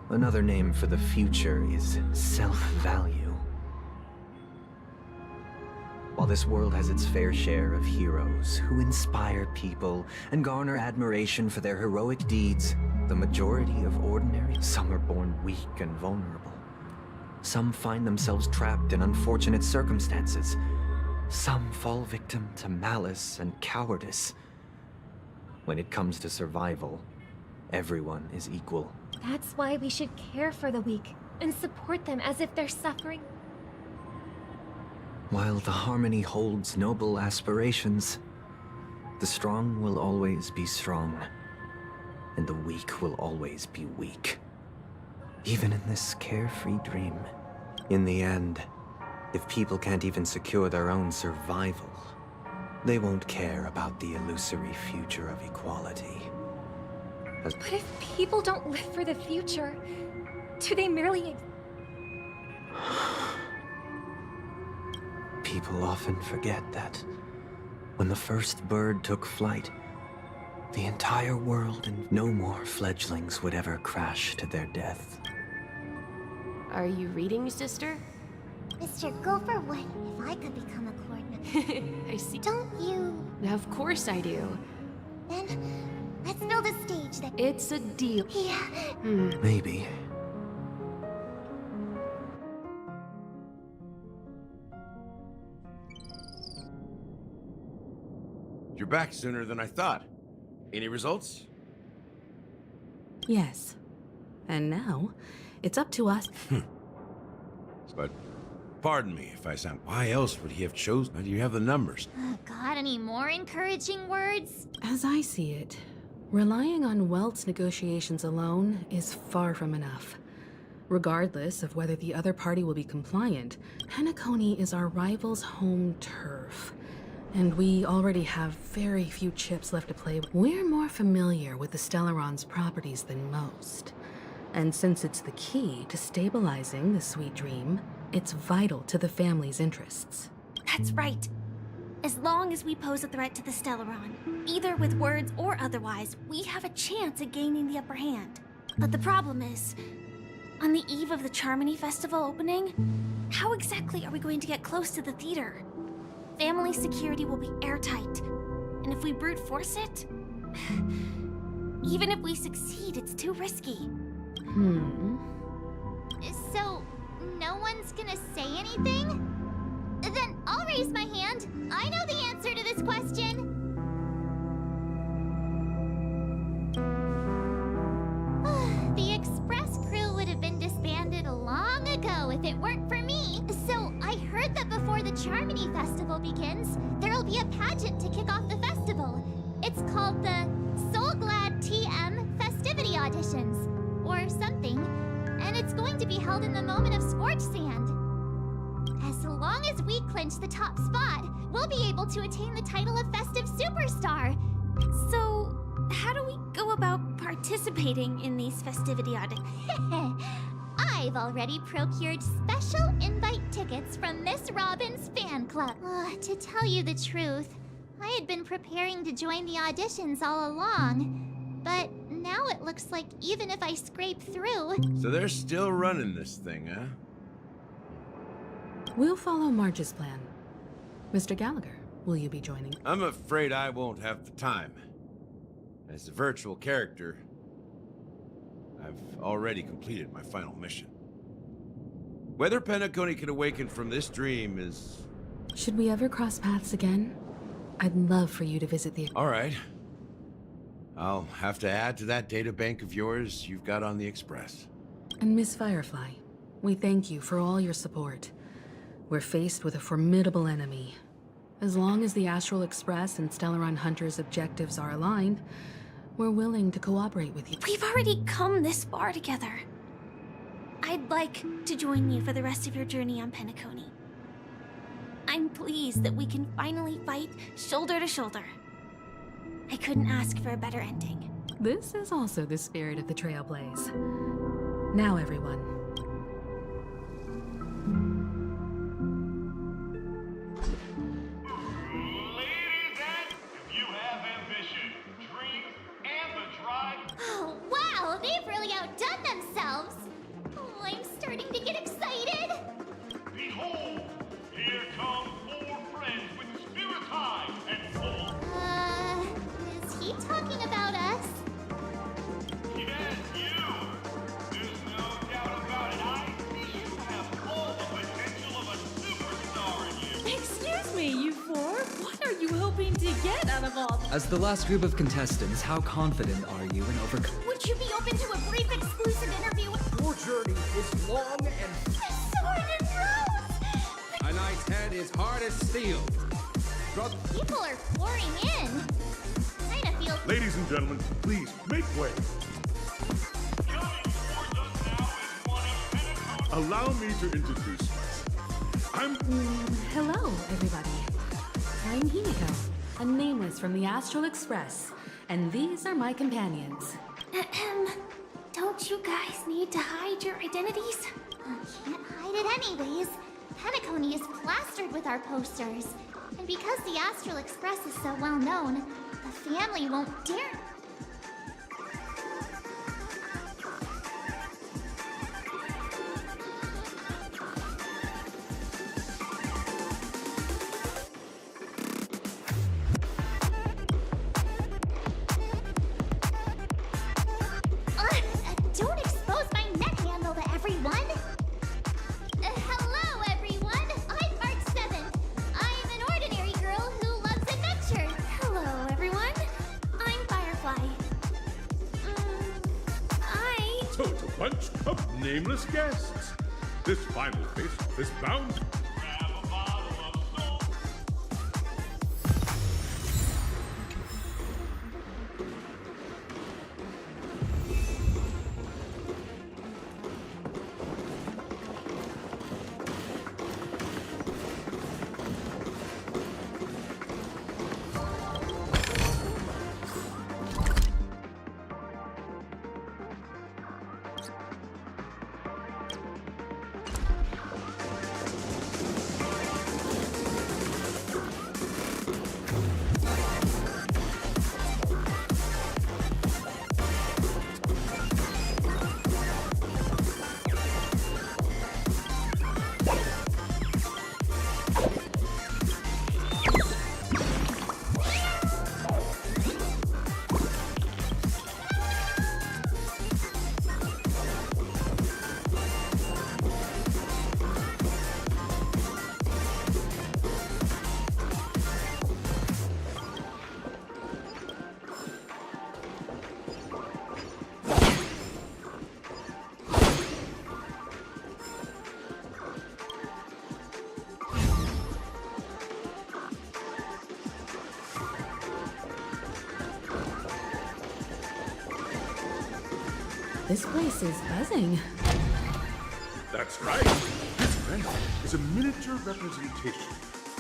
Another name for the future is self-value. While this world has its fair share of heroes who inspire people and garner admiration for their heroic deeds, the majority of ordinary, some are born weak and vulnerable. Some find themselves trapped in unfortunate circumstances. Some fall victim to malice and cowardice. When it comes to survival, everyone is equal. That's why we should care for the weak and support them as if they're suffering. While the Harmony holds noble aspirations, the strong will always be strong, and the weak will always be weak. Even in this carefree dream. In the end, if people can't even secure their own survival, they won't care about the illusory future of equality. But if people don't live for the future, do they merely... People often forget that when the first bird took flight, the entire world and no more fledglings would ever crash to their death. Are you reading, sister? Mr. Gopherwood, if I could become a coordinator. I see. Don't you? Of course I do. Then, let's build a stage that... It's a deal. Yeah. Maybe. You're back sooner than I thought. Any results? Yes. And now, it's up to us. But, pardon me if I sound... Why else would he have chosen? Do you have the numbers? Got any more encouraging words? As I see it, relying on Welt's negotiations alone is far from enough. Regardless of whether the other party will be compliant, Penacony is our rival's home turf. And we already have very few chips left to play with. We're more familiar with the Stellaron's properties than most. And since it's the key to stabilizing the sweet dream, it's vital to the family's interests. That's right. As long as we pose a threat to the Stellaron, either with words or otherwise, we have a chance at gaining the upper hand. But the problem is, on the eve of the Charmony Festival opening, how exactly are we going to get close to the theater? Family security will be airtight, and if we brute force it, even if we succeed, it's too risky. So, no one's gonna say anything? Then I'll raise my hand. I know the answer to this question. The Express crew would have been disbanded long ago if it weren't for me. So, I heard that before the Charmony Festival begins, there'll be a pageant to kick off the festival. It's called the Soul Glad TM Festivity Auditions, or something, and it's going to be held in the moment of Scorch Sand. As long as we clinch the top spot, we'll be able to attain the title of Festive Superstar. So, how do we go about participating in these festivity auditions? I've already procured special invite tickets from Miss Robin's fan club. To tell you the truth, I had been preparing to join the auditions all along, but now it looks like even if I scrape through... So they're still running this thing, huh? We'll follow Marge's plan. Mr. Gallagher, will you be joining? I'm afraid I won't have the time. As a virtual character, I've already completed my final mission. Whether Penacony can awaken from this dream is... Should we ever cross paths again? I'd love for you to visit the... All right. I'll have to add to that data bank of yours you've got on the Express. And Miss Firefly, we thank you for all your support. We're faced with a formidable enemy. As long as the Astral Express and Stellaron Hunter's objectives are aligned, we're willing to cooperate with you. We've already come this far together. I'd like to join you for the rest of your journey on Penacony. I'm pleased that we can finally fight shoulder to shoulder. I couldn't ask for a better ending. This is also the spirit of the Trailblaze. Now, everyone. As the last group of contestants, how confident are you in overcoming? Would you be open to a brief exclusive interview? Your journey is long and... Sword and rose! A knight's head is hard as steel. People are pouring in. Kinda feels... Ladies and gentlemen, please make way. Allow me to introduce myself. I'm... Hello, everybody. I'm Himiko, a nameless from the Astral Express, and these are my companions. Don't you guys need to hide your identities? Can't hide it anyways. Penacony is plastered with our posters. And because the Astral Express is so well known, the family won't dare... Don't expose my neck handle to everyone! Hello, everyone! I'm Mark 7. I'm an ordinary girl who loves adventure. Hello, everyone. I'm Firefly. Total bunch of nameless guests. This final face-off is bound... This place is buzzing. That's right. This event is a miniature representation,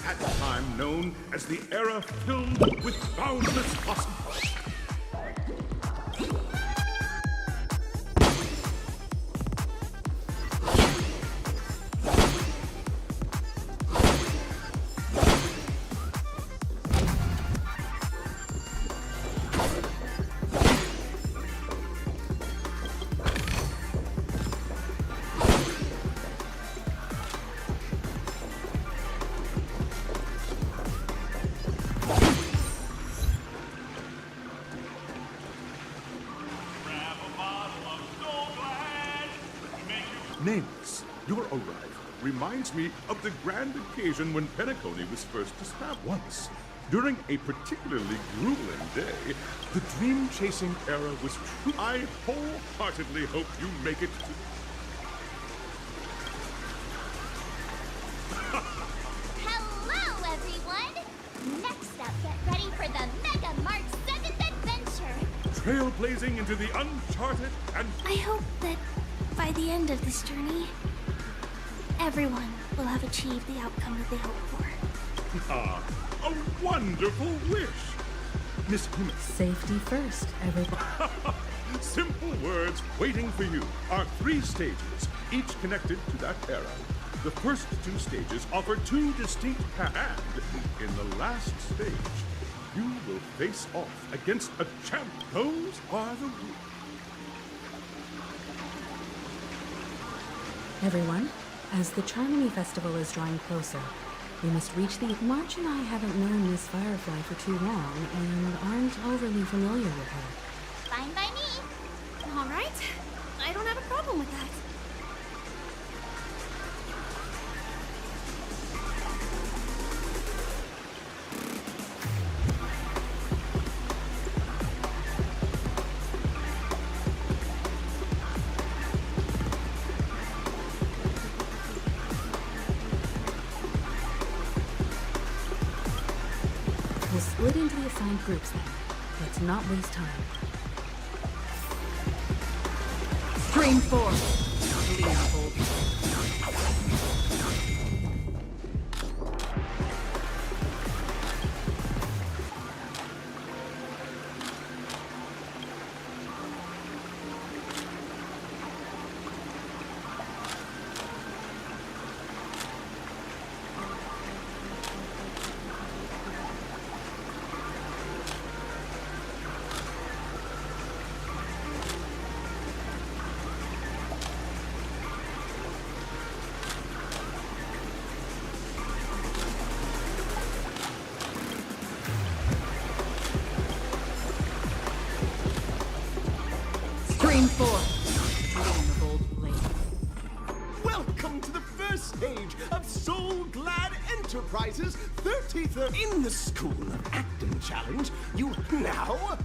at the time known as the era filled with boundless possibilities. Nameless, your arrival reminds me of the grand occasion when Penacony was first established. Once, during a particularly grueling day, the dream-chasing era was true. I wholeheartedly hope you make it to... Hello, everyone! Next up, get ready for the Mega Mark 7th adventure! Trailblazing into the uncharted and... I hope that by the end of this journey, everyone will have achieved the outcome that they hoped for. Ah, a wonderful wish! Miss Human. Safety first, everybody. Simple words waiting for you are 3 stages, each connected to that era. The first 2 stages offer 2 distinct paths, and in the last stage, you will face off against a champ. Those are the rules. Everyone, as the Charmony Festival is drawing closer, we must reach the... March and I haven't known Miss Firefly for too long and aren't overly familiar with her. Fine by me. All right. I don't have a problem with that. Split into the assigned groups then. Let's not waste time. Stream 4. Leopold. Stream 4. Gleam of Old Blade. Welcome to the first stage of Soul Glad Enterprises' 33rd in the School of Acting Challenge. You now...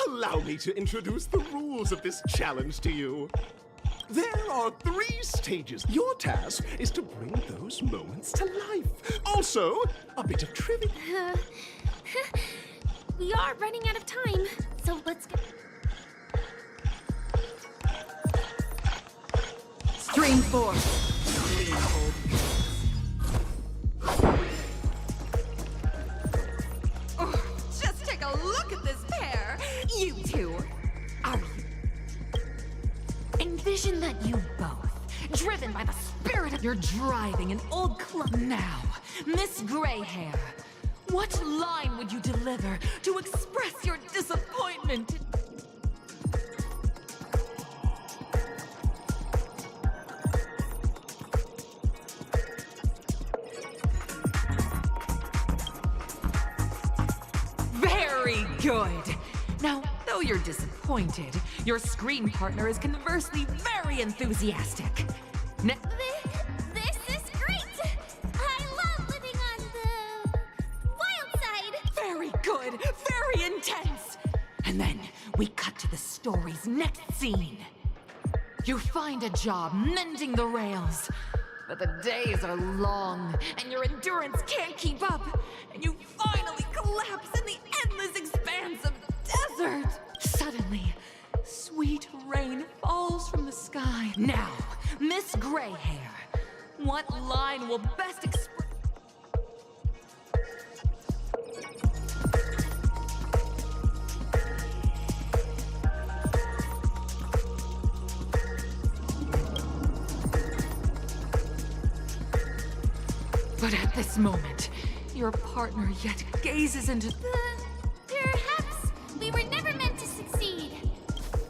Allow me to introduce the rules of this challenge to you. There are 3 stages. Your task is to bring those moments to life. Also, a bit of trivia. We are running out of time, so let's get... Stream 4. Leopold. Just take a look at this pair. You two. Are you? Envision that you both, driven by the spirit of your driving an old club now. Miss Greyhair, what line would you deliver to express your disappointment? Very good. Now, though you're disappointed, your screen partner is conversely very enthusiastic. This is great! I love living on the wild side! Very good, very intense. And then we cut to the story's next scene. You find a job mending the rails, but the days are long and your endurance can't keep up, and you finally collapse in the endless expanse of desert. Suddenly, sweet rain falls from the sky. Now, Miss Greyhair, what line will best express... But at this moment, your partner yet gazes into... Perhaps we were never meant to succeed.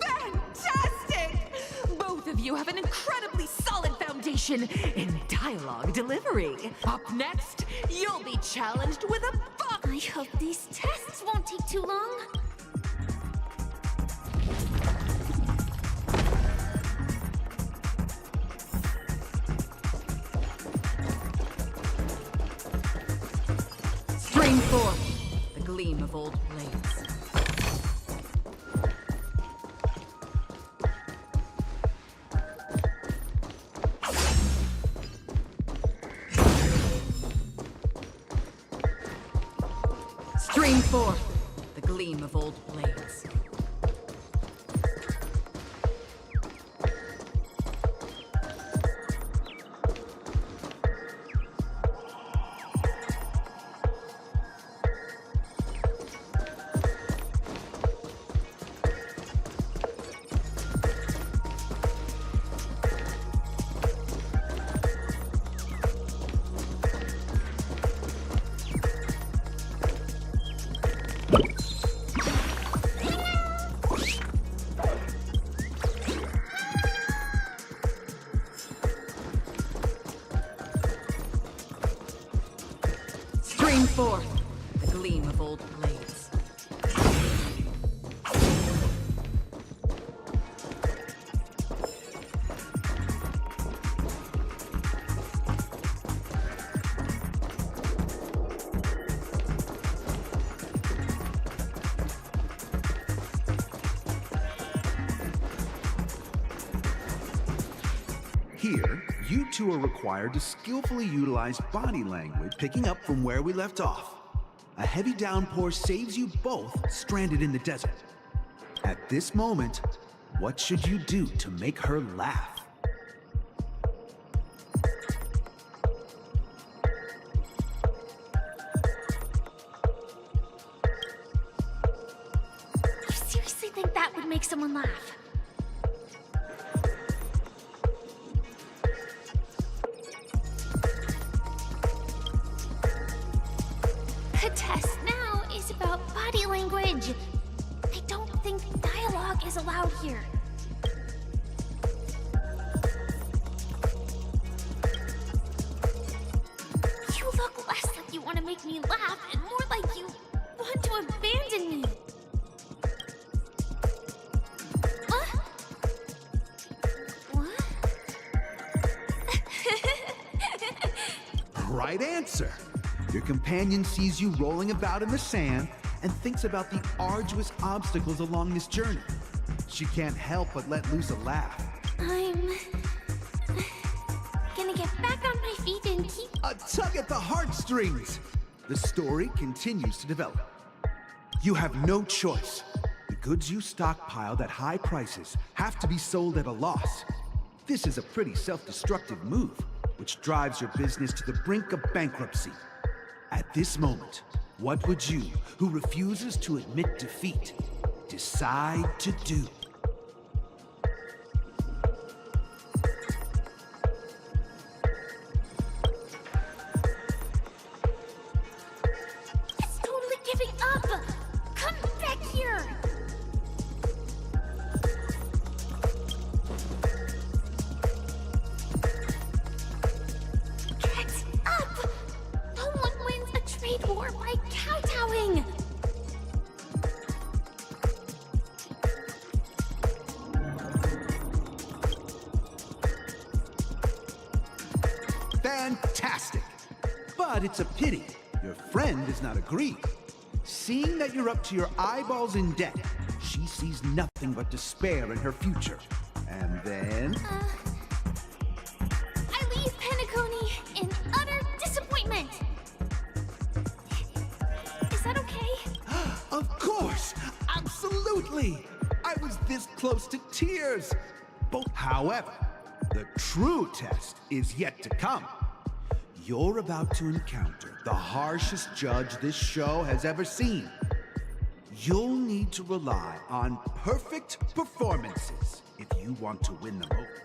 Fantastic! Both of you have an incredibly solid foundation in dialogue delivery. Up next, you'll be challenged with a book. I hope these tests won't take too long. Stream 4. The Gleam of Old Blades. Stream 4. The Gleam of Old Blades. Bring forth the gleam of old blades. Here, you two are required to skillfully utilize body language, picking up from where we left off. A heavy downpour saves you both stranded in the desert. At this moment, what should you do to make her laugh? You seriously think that would make someone laugh? The test now is about body language. I don't think dialogue is allowed here. You look less like you want to make me laugh and more like you want to abandon me. What? Right answer. Your companion sees you rolling about in the sand and thinks about the arduous obstacles along this journey. She can't help but let loose a laugh. I'm gonna get back on my feet and keep... A tug at the heartstrings! The story continues to develop. You have no choice. The goods you stockpiled at high prices have to be sold at a loss. This is a pretty self-destructive move, which drives your business to the brink of bankruptcy. At this moment, what would you, who refuses to admit defeat, decide to do? It's totally giving up! Come back here! Get up! No one wins a trade war by kowtowing! Fantastic! But it's a pity your friend does not agree. Seeing that you're up to your eyeballs in debt, she sees nothing but despair in her future. And then... I leave Penacony in utter disappointment! Is that okay? Of course! Absolutely! I was this close to tears! However, the true test is yet to come. You're about to encounter the harshest judge this show has ever seen. You'll need to rely on perfect performances if you want to win them over.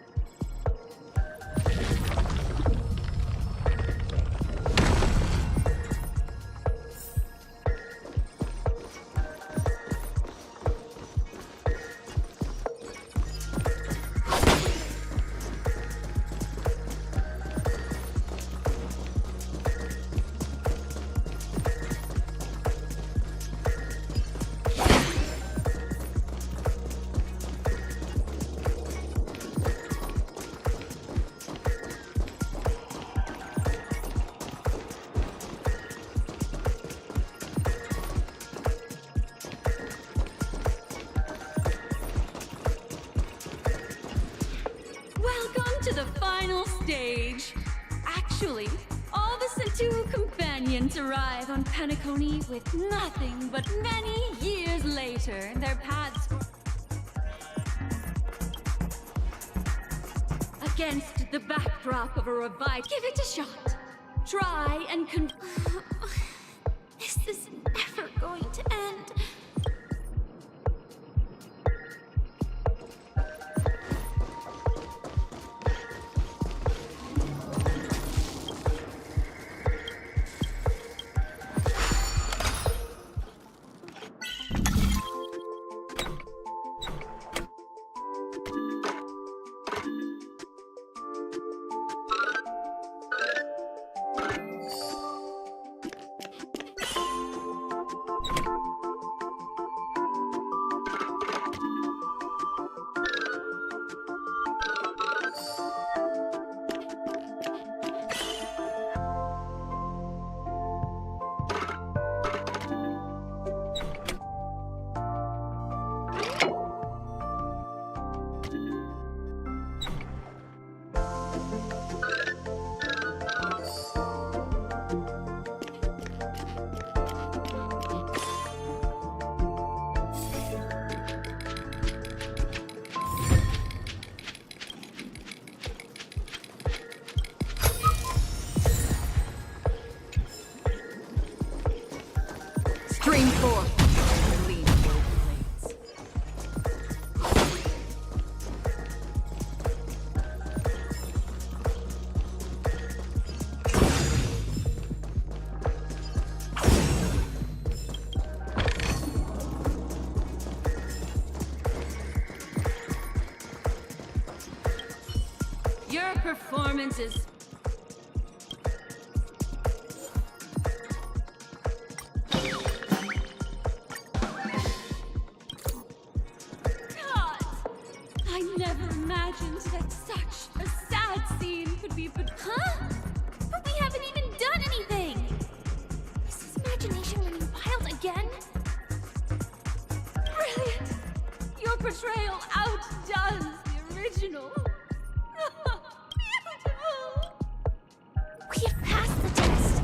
Welcome to the final stage. Actually, all the Centu companions arrive on Penacony with nothing but many years later their paths against the backdrop of a revive. Give it a shot. Try and This is never going to end. Stream 4. Gleam of old blades. Your performance is God! I never imagined that such a sad scene could be Huh? But we haven't even done anything! Is this imagination running wild again? brilliant. Your portrayal outdoes the original. Beautiful. We have passed the test.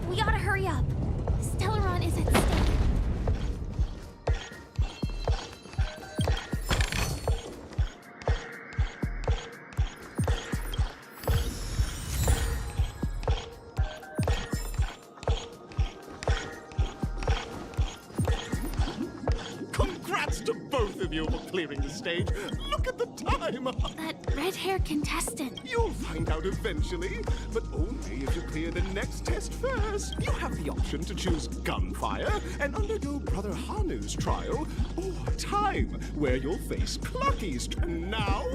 We ought to hurry up. The Stellaron is at stake. Congrats to both of you for clearing the stage. Look at the time. That red-haired contestant. You'll find out eventually, but only if you clear the next test first. You have the option to choose gunfire and undergo Brother Hanu's trial, or time, where you'll face Clucky's. And now...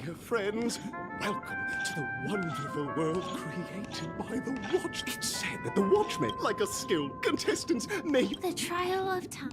Dear friends, welcome to the wonderful world created by the Watch. It said that the Watchmen, like a skilled contestants, may... The trial of time.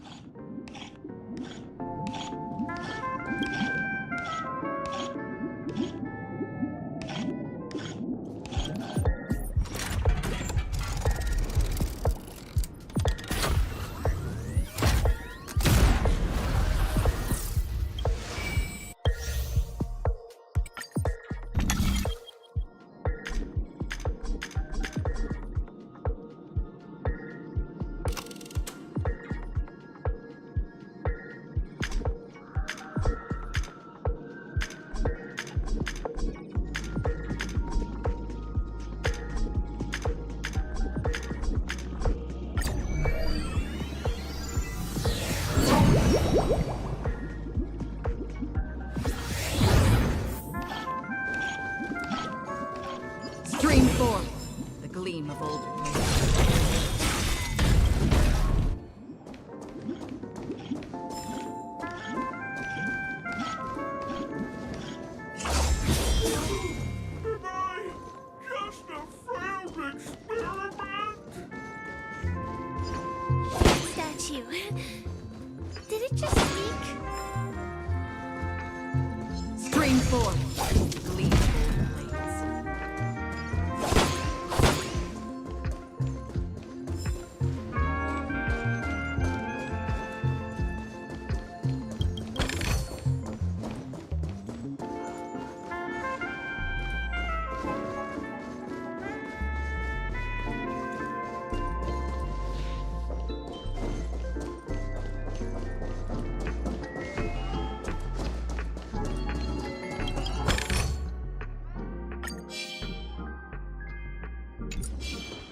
Stream 4. The gleam of old blades. Just a failed experiment. Statue. Did it just speak? Stream 4. The gleam of old blades.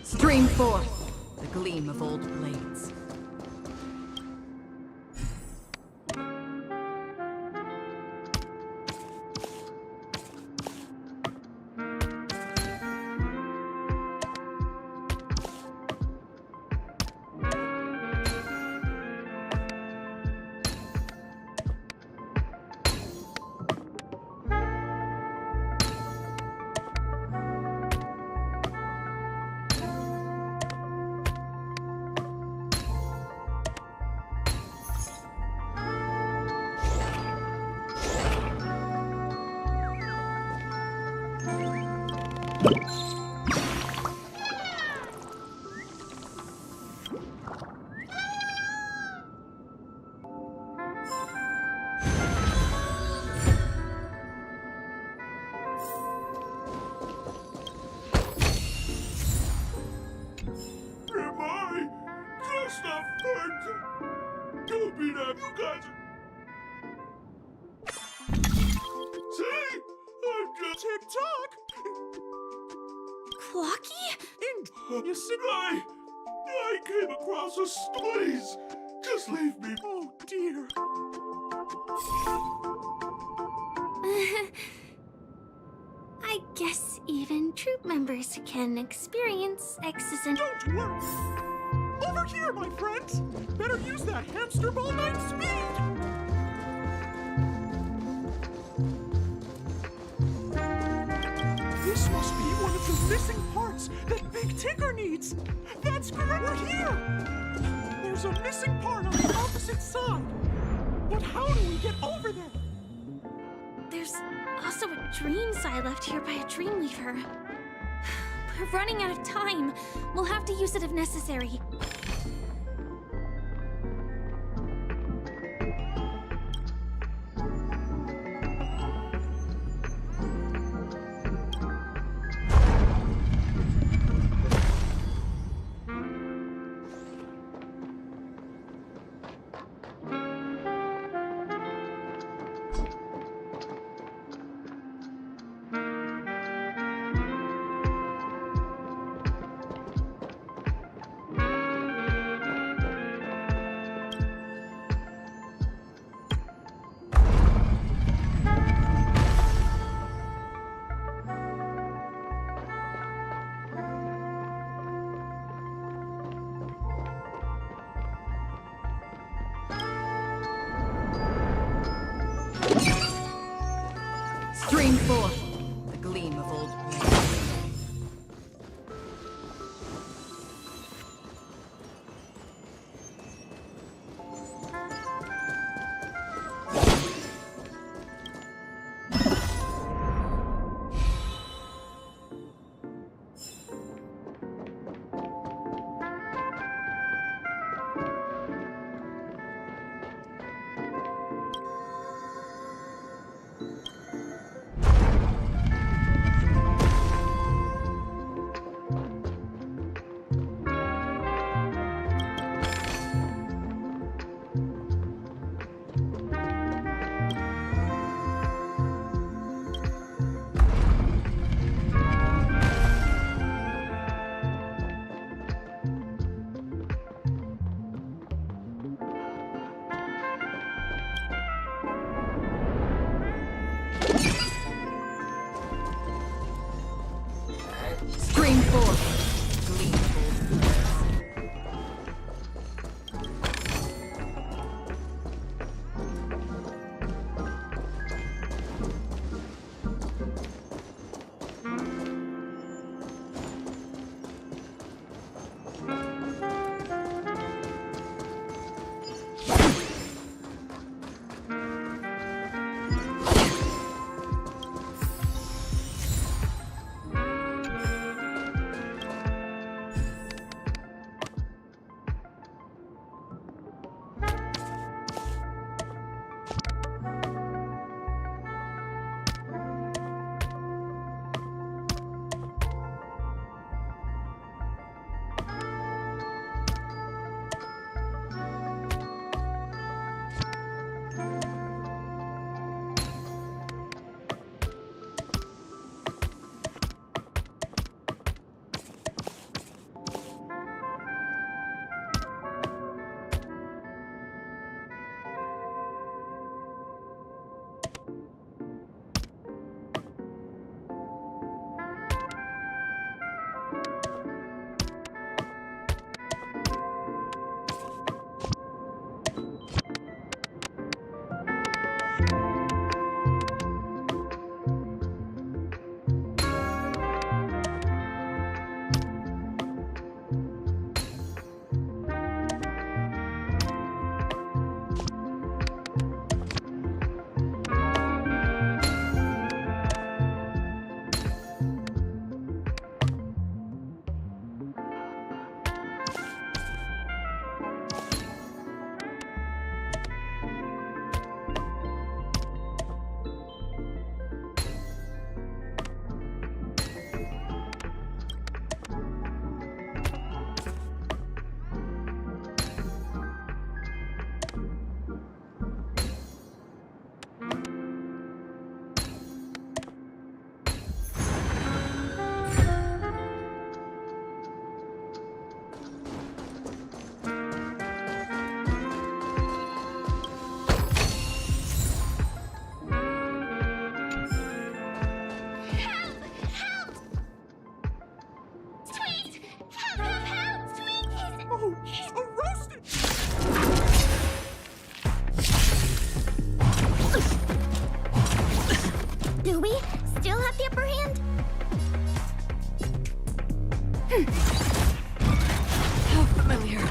Stream 4. The gleam of old blades. Am I just a friend? Don't be that, you guys. See? I'm just TikTok. Clocky? You see, I came across a please. Just leave me. Oh dear. I guess even troop members can experience X's and... Don't worry. Over here, my friends. Better use that hamster ball 9 speed. This must be one of the missing parts that Big Tinker needs. That's correct. We're here. There's a missing part on the opposite side. But how do we get over there? There's also a dream side left here by a Dreamweaver. We're running out of time. We'll have to use it if necessary. Ouch! A roasted! Do we still have the upper hand? How familiar.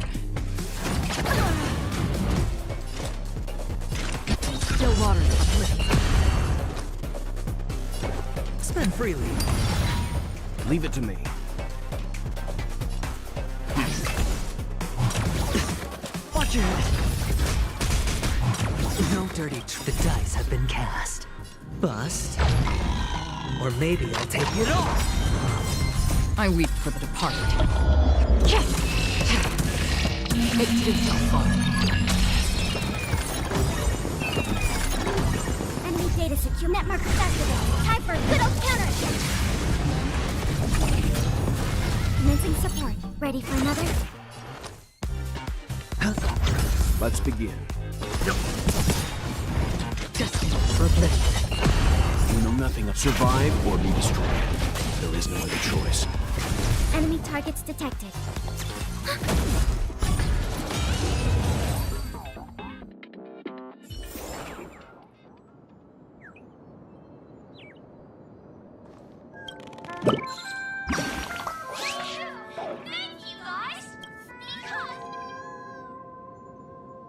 Still waters of oblivion. Spend freely. Leave it to me. Watch your head. No dirty the dice have been cast. Bust. Or maybe I'll take it off. I weep for the departed. Yes! It did so far. Enemy data secure. Net markers activated. Time for a good old counterattack. Commencing support. Ready for another? Let's begin. Destined for oblivion. You know nothing of survive or be destroyed. There is no other choice. Enemy targets detected.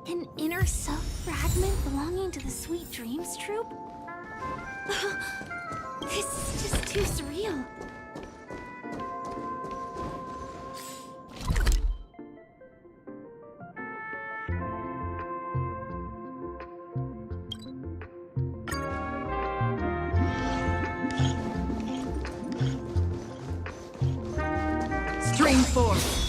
An inner self fragment belonging to the Sweet Dreams troupe? This is just too surreal. Stream force.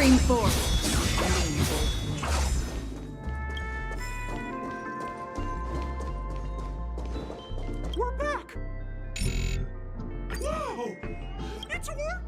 Dream Force. We're back! Whoa! It's work!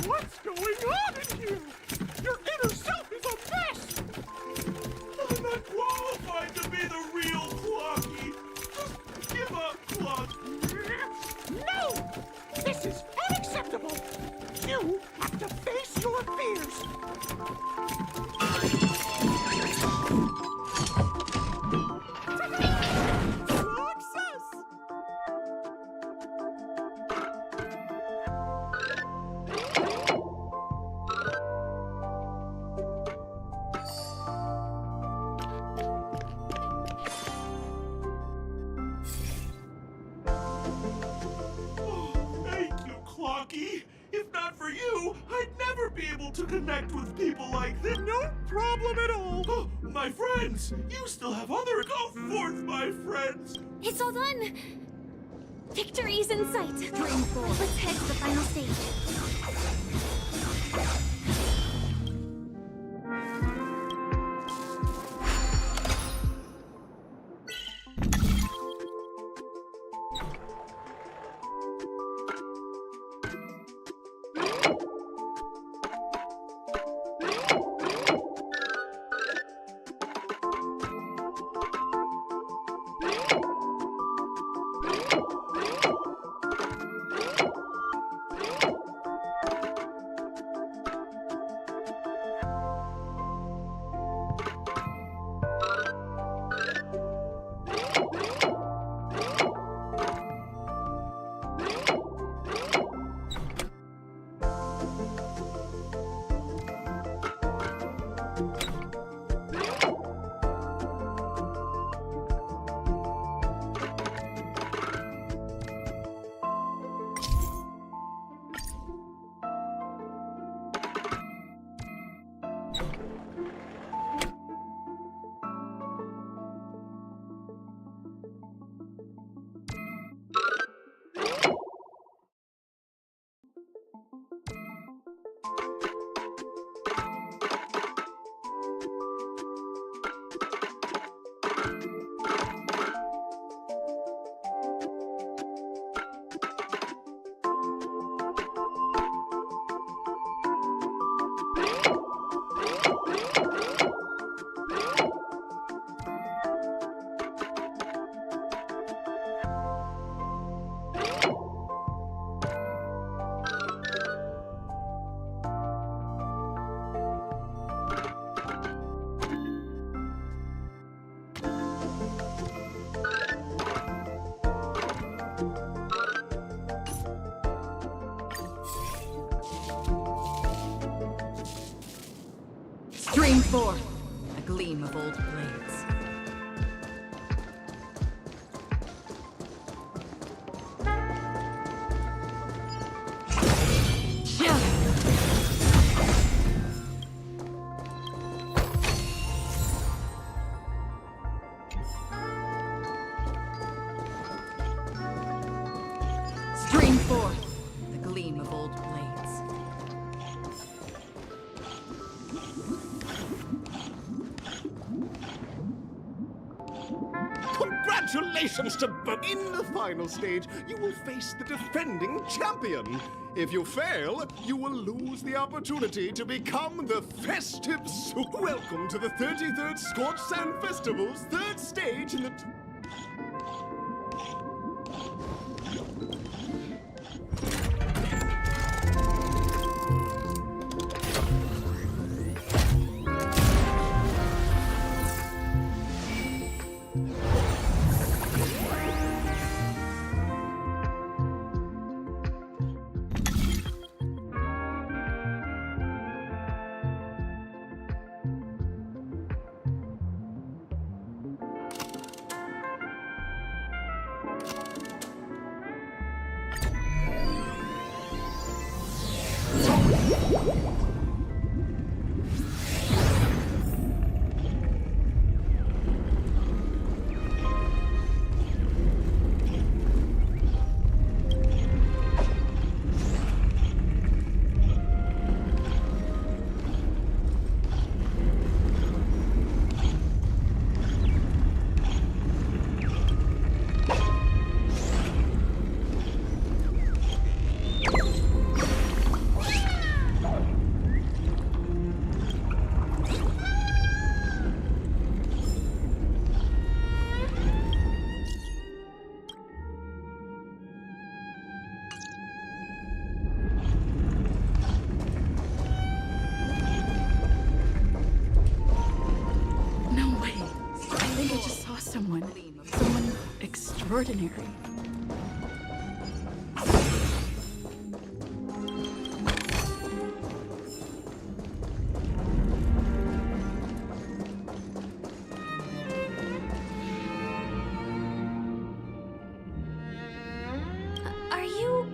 What's going on in here? Your inner self is a mess! I'm not qualified to be the real Clocky. Just give up, Clocky. No! This is unacceptable! You have to face your fears! If not for you, I'd never be able to connect with people like this. No problem at all. Oh, my friends, you still have other. Go forth, my friends. It's all done. Victory's in sight. Let's head to the final stage. Stream 4. A gleam of old blades. Stream 4. The gleam of old blades. Congratulations to both. In the final stage, you will face the defending champion. If you fail, you will lose the opportunity to become the festive Welcome to the 33rd Scorched Sand Festival's third stage in the... Someone extraordinary. Are you...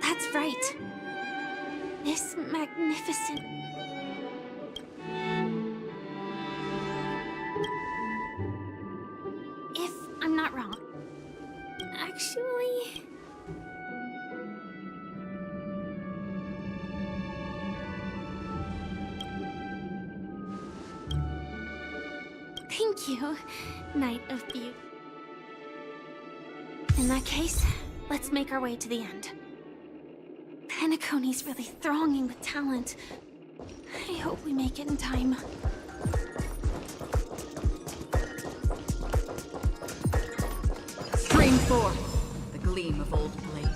That's right. This magnificent... If I'm not wrong. Actually... Thank you, Knight of Beauty. In that case, let's make our way to the end. Penacony's really thronging with talent. I hope we make it in time. Stream 4. The gleam of old blades.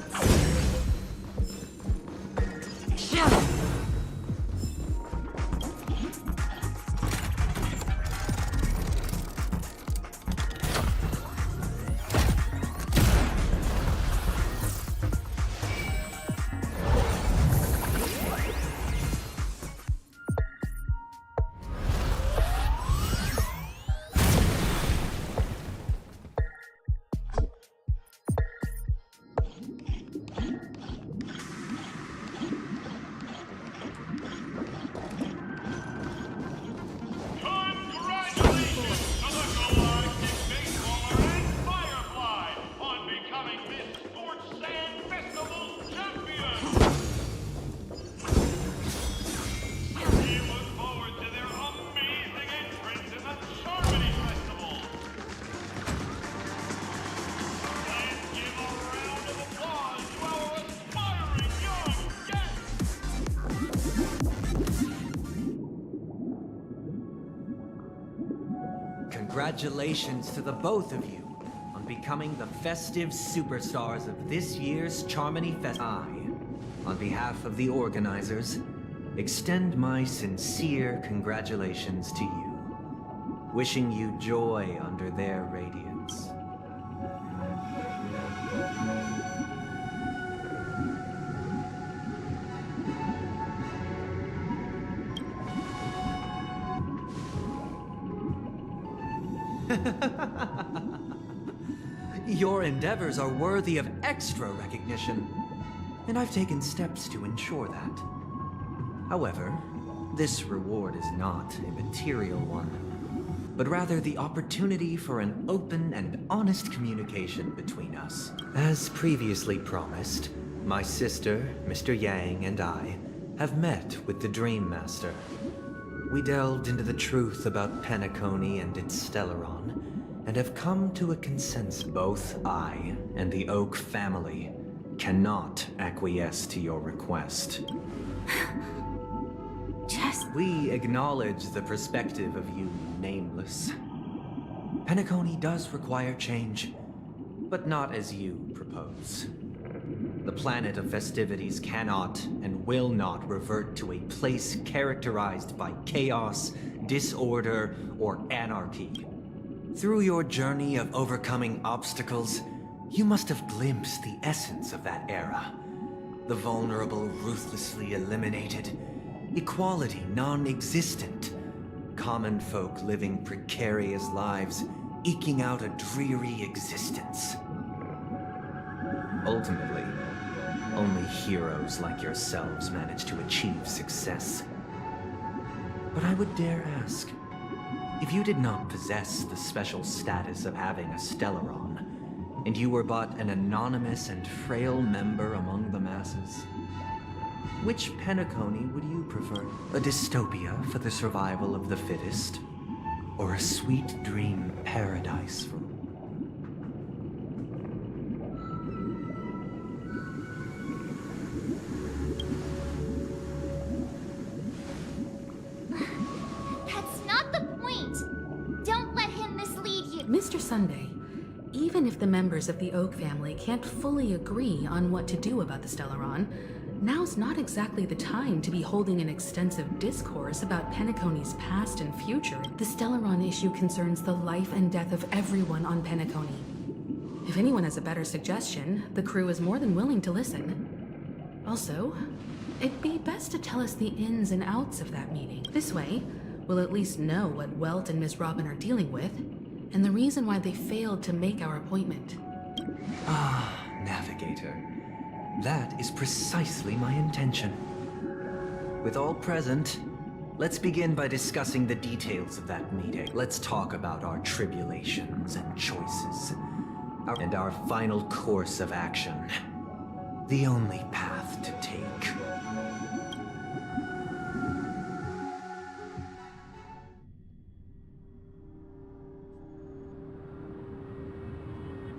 congratulations to the both of you on becoming the festive superstars of this year's Charmony Fest. I, on behalf of the organizers, extend my sincere congratulations to you, wishing you joy under their radiance. Your endeavors are worthy of extra recognition, and I've taken steps to ensure that. However, this reward is not a material one, but rather the opportunity for an open and honest communication between us. As previously promised, my sister, Mr. Yang, and I have met with the Dream Master. We delved into the truth about Penacony and its Stellaron, and have come to a consensus. Both I and the Oak family cannot acquiesce to your request. We acknowledge the perspective of you, Nameless. Penacony does require change, but not as you propose. The planet of festivities cannot and will not revert to a place characterized by chaos, disorder, or anarchy. Through your journey of overcoming obstacles, you must have glimpsed the essence of that era. The vulnerable ruthlessly eliminated, equality non-existent, common folk living precarious lives, eking out a dreary existence. Ultimately, only heroes like yourselves manage to achieve success. But I would dare ask, if you did not possess the special status of having a Stellaron, and you were but an anonymous and frail member among the masses, which Penacony would you prefer? A dystopia for the survival of the fittest? Or a sweet dream paradise for... That's not the point! Don't let him mislead you! Mr. Sunday, even if the members of the Oak family can't fully agree on what to do about the Stellaron, now's not exactly the time to be holding an extensive discourse about Penacony's past and future. The Stellaron issue concerns the life and death of everyone on Penacony. If anyone has a better suggestion, the crew is more than willing to listen. Also, it'd be best to tell us the ins and outs of that meeting. This way, we'll at least know what Welt and Miss Robin are dealing with, and the reason why they failed to make our appointment. Ah, Navigator. That is precisely my intention. With all present, let's begin by discussing the details of that meeting. Let's talk about our tribulations and choices, and our final course of action. The only path to take.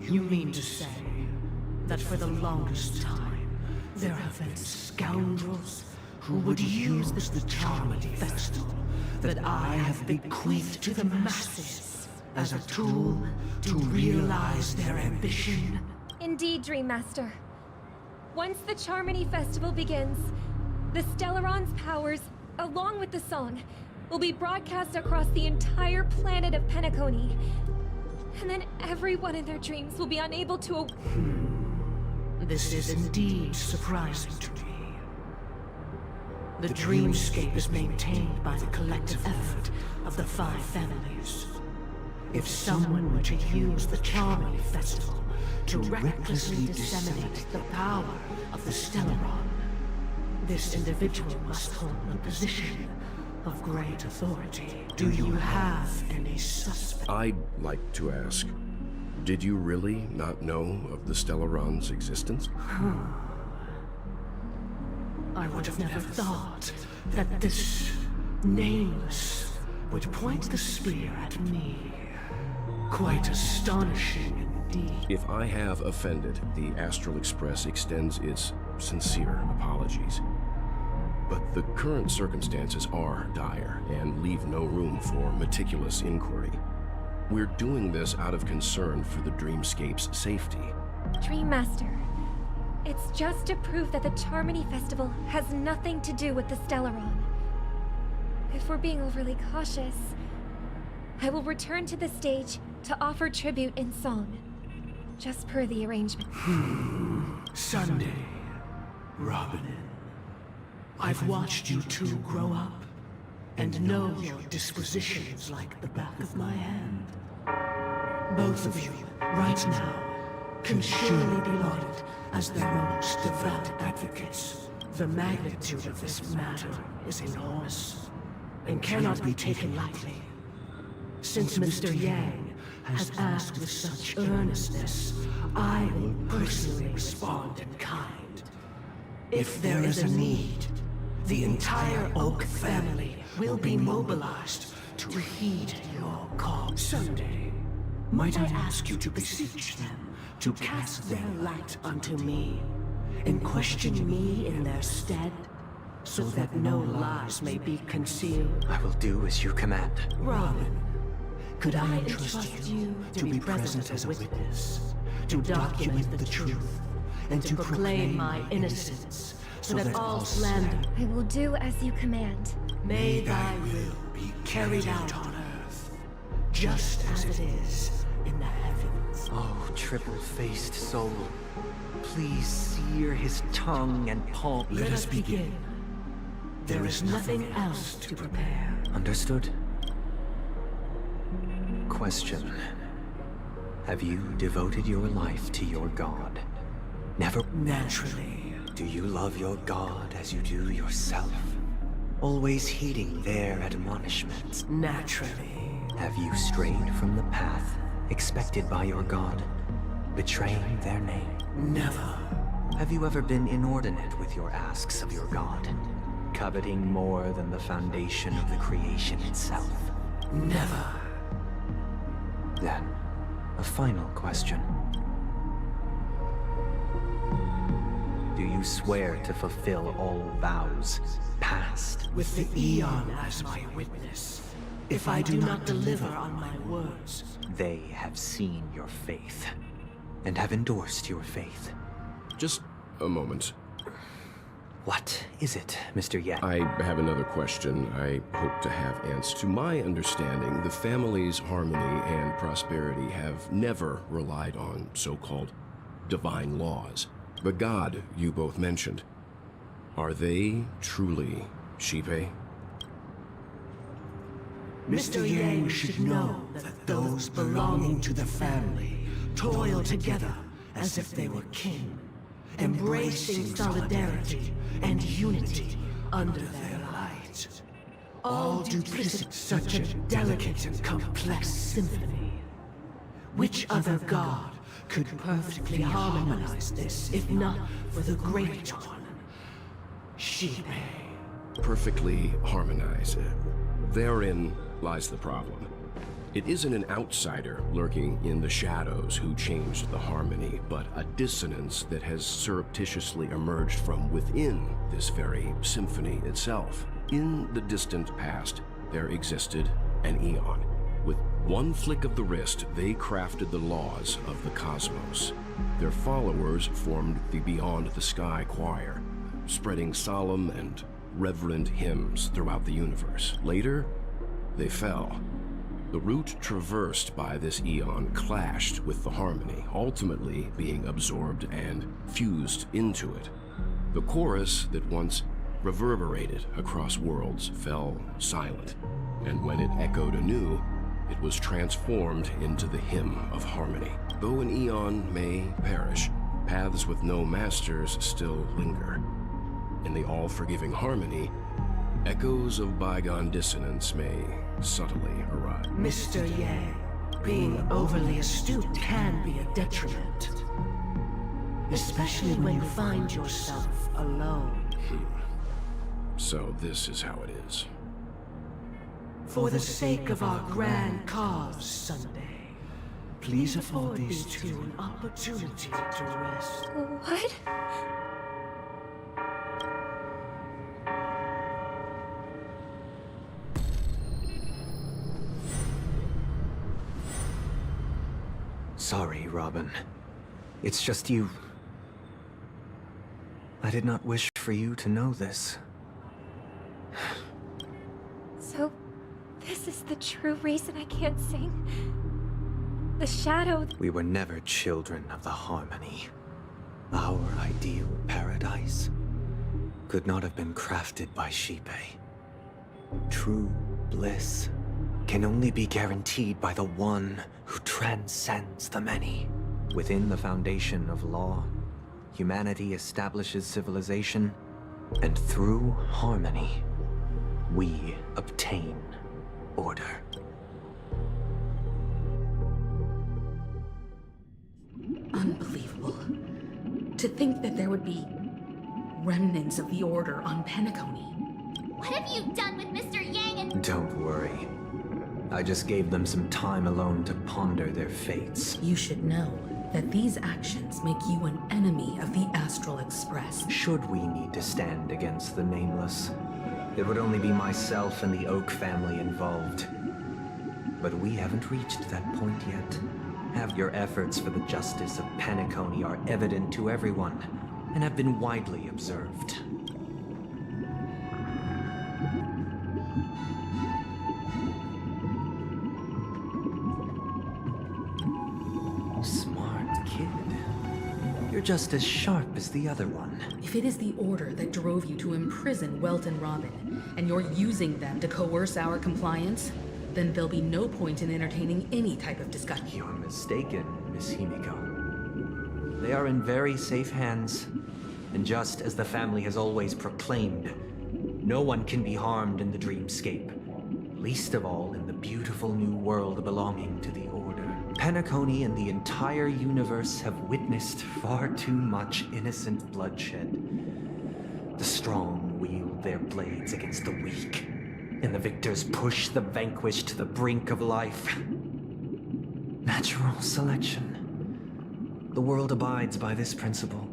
You mean to say that for the longest time, there have been scoundrels who would use this Charmony Festival that I have bequeathed to the masses as a tool to realize their ambition? Indeed, Dream Master. Once the Charmony Festival begins, the Stellaron's powers, along with the song, will be broadcast across the entire planet of Penacony. And then everyone in their dreams will be unable to... This is indeed surprising to me. The dreamscape is maintained by the collective effort of the 5 families. If someone were to use the Charmony Festival to recklessly disseminate the power of the Stellaron, this individual must hold a position of great authority. Do you have any suspects? I'd like to ask, did you really not know of the Stellaron's existence? I would have never thought that this Nameless would point the spear at me. Quite astonishing indeed. If I have offended, the Astral Express extends its sincere apologies. But the current circumstances are dire and leave no room for meticulous inquiry. We're doing this out of concern for the Dreamscape's safety. Dream Master, it's just to prove that the Charmony Festival has nothing to do with the Stellaron. If we're being overly cautious, I will return to the stage to offer tribute in song, just per the arrangement. Sunday, Robin, I've watched you two grow up and know your dispositions like the back of my hand. Both of you, right now, can surely be lauded as their most devout advocates. The magnitude of this matter is enormous and cannot be taken lightly. Since Mr. Yang has asked with such earnestness, I will personally respond in kind. If there is a need, the entire Oak family will be mobilized to heed your call. Sunday, might I ask you to beseech them to cast their light unto me and question me in their stead, so that no lies may be concealed? I will do as you command. Robin, could I entrust you to be present as a witness, to document the truth, and to proclaim my innocence, so that all slander... I will do as you command. May thy will be carried out on earth, just as it is in the heavens. Oh, triple-faced soul, please sear his tongue and palm. Let us begin. There is nothing else to prepare. Understood. Question. Have you devoted your life to your god? Never... Naturally. Do you love your god as you do yourself? Always heeding their admonishments? Naturally. Have you strayed from the path expected by your god, betraying their name? Never. Have you ever been inordinate with your asks of your god, coveting more than the foundation of the creation itself? Never. Then, a final question. Do you swear to fulfill all vows, past? With the Eon as my witness, if I do not deliver on my words... They have seen your faith, and have endorsed your faith. Just a moment. What is it, Mr. Yang? I have another question I hope to have answered. To my understanding, the family's harmony and prosperity have never relied on so-called divine laws. The god you both mentioned, are they truly Shipe? Mr. Yang should know that those belonging to the family toil together as if they were kin, embracing solidarity and unity under their light. All duplicity, such a delicate and complex symphony. Which other god could perfectly harmonize this, if not for the great one, Shipe? Perfectly harmonized. Therein lies the problem. It isn't an outsider lurking in the shadows who changed the harmony, but a dissonance that has surreptitiously emerged from within this very symphony itself. In the distant past, there existed an Eon. With one flick of the wrist, they crafted the laws of the cosmos. Their followers formed the Beyond the Sky Choir, spreading solemn and reverent hymns throughout the universe. Later, they fell. The route traversed by this Eon clashed with the harmony, ultimately being absorbed and fused into it. The chorus that once reverberated across worlds fell silent, and when it echoed anew, it was transformed into the hymn of harmony. Though an Eon may perish, paths with no masters still linger. In the all-forgiving harmony, echoes of bygone dissonance may subtly arise. Mr. Yang, being overly astute can be a detriment. Especially when you find yourself alone. So this is how it is. For the sake of our grand cause, Sunday, please afford these two an opportunity to rest. What? sorry, Robin. It's just you... I did not wish for you to know this. So, this is the true reason I can't sing? The shadow... We were never children of the harmony. Our ideal paradise could not have been crafted by Shipe. True bliss can only be guaranteed by the one who transcends the many. Within the foundation of law, humanity establishes civilization, and through harmony, we obtain order. Unbelievable. To think that there would be remnants of the Order on Penacony. What have you done with Mr. Yang and... Don't worry. I just gave them some time alone to ponder their fates. You should know that these actions make you an enemy of the Astral Express. Should we need to stand against the Nameless, it would only be myself and the Oak family involved. But we haven't reached that point yet. Your efforts for the justice of Penacony are evident to everyone, and have been widely observed. Smart kid. You're just as sharp as the other one. If it is the Order that drove you to imprison Welt and Robin, and you're using them to coerce our compliance, then there'll be no point in entertaining any type of discussion. You're mistaken, Miss Himiko. They are in very safe hands. And just as the family has always proclaimed, no one can be harmed in the dreamscape, least of all in the beautiful new world belonging to the Order. Penacony and the entire universe have witnessed far too much innocent bloodshed. The strong wield their blades against the weak, and the victors push the vanquished to the brink of life. Natural selection. The world abides by this principle,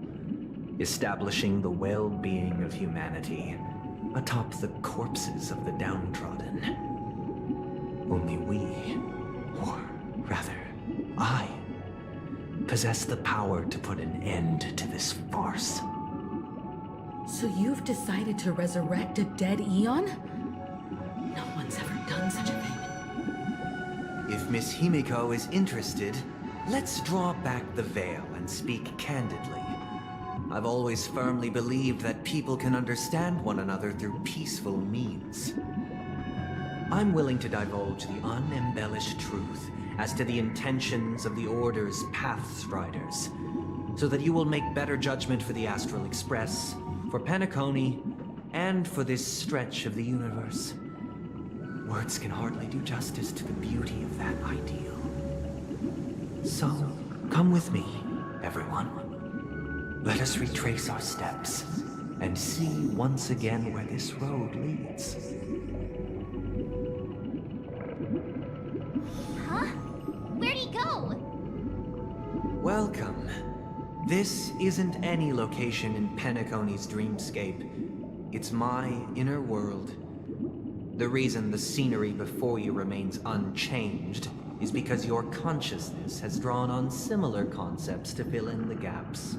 establishing the well-being of humanity atop the corpses of the downtrodden. Only we, or rather, I, possess the power to put an end to this farce. So you've decided to resurrect a dead Eon? No one's ever done such a thing. If Miss Himiko is interested, let's draw back the veil and speak candidly. I've always firmly believed that people can understand one another through peaceful means. I'm willing to divulge the unembellished truth as to the intentions of the Order's Pathstriders, so that you will make better judgment for the Astral Express, for Penacony, and for this stretch of the universe. Words can hardly do justice to the beauty of that ideal. So, come with me, everyone. Let us retrace our steps, and see once again where this road leads. Huh? Where'd he go? Welcome. This isn't any location in Penacony's dreamscape. It's my inner world. The reason the scenery before you remains unchanged is because your consciousness has drawn on similar concepts to fill in the gaps.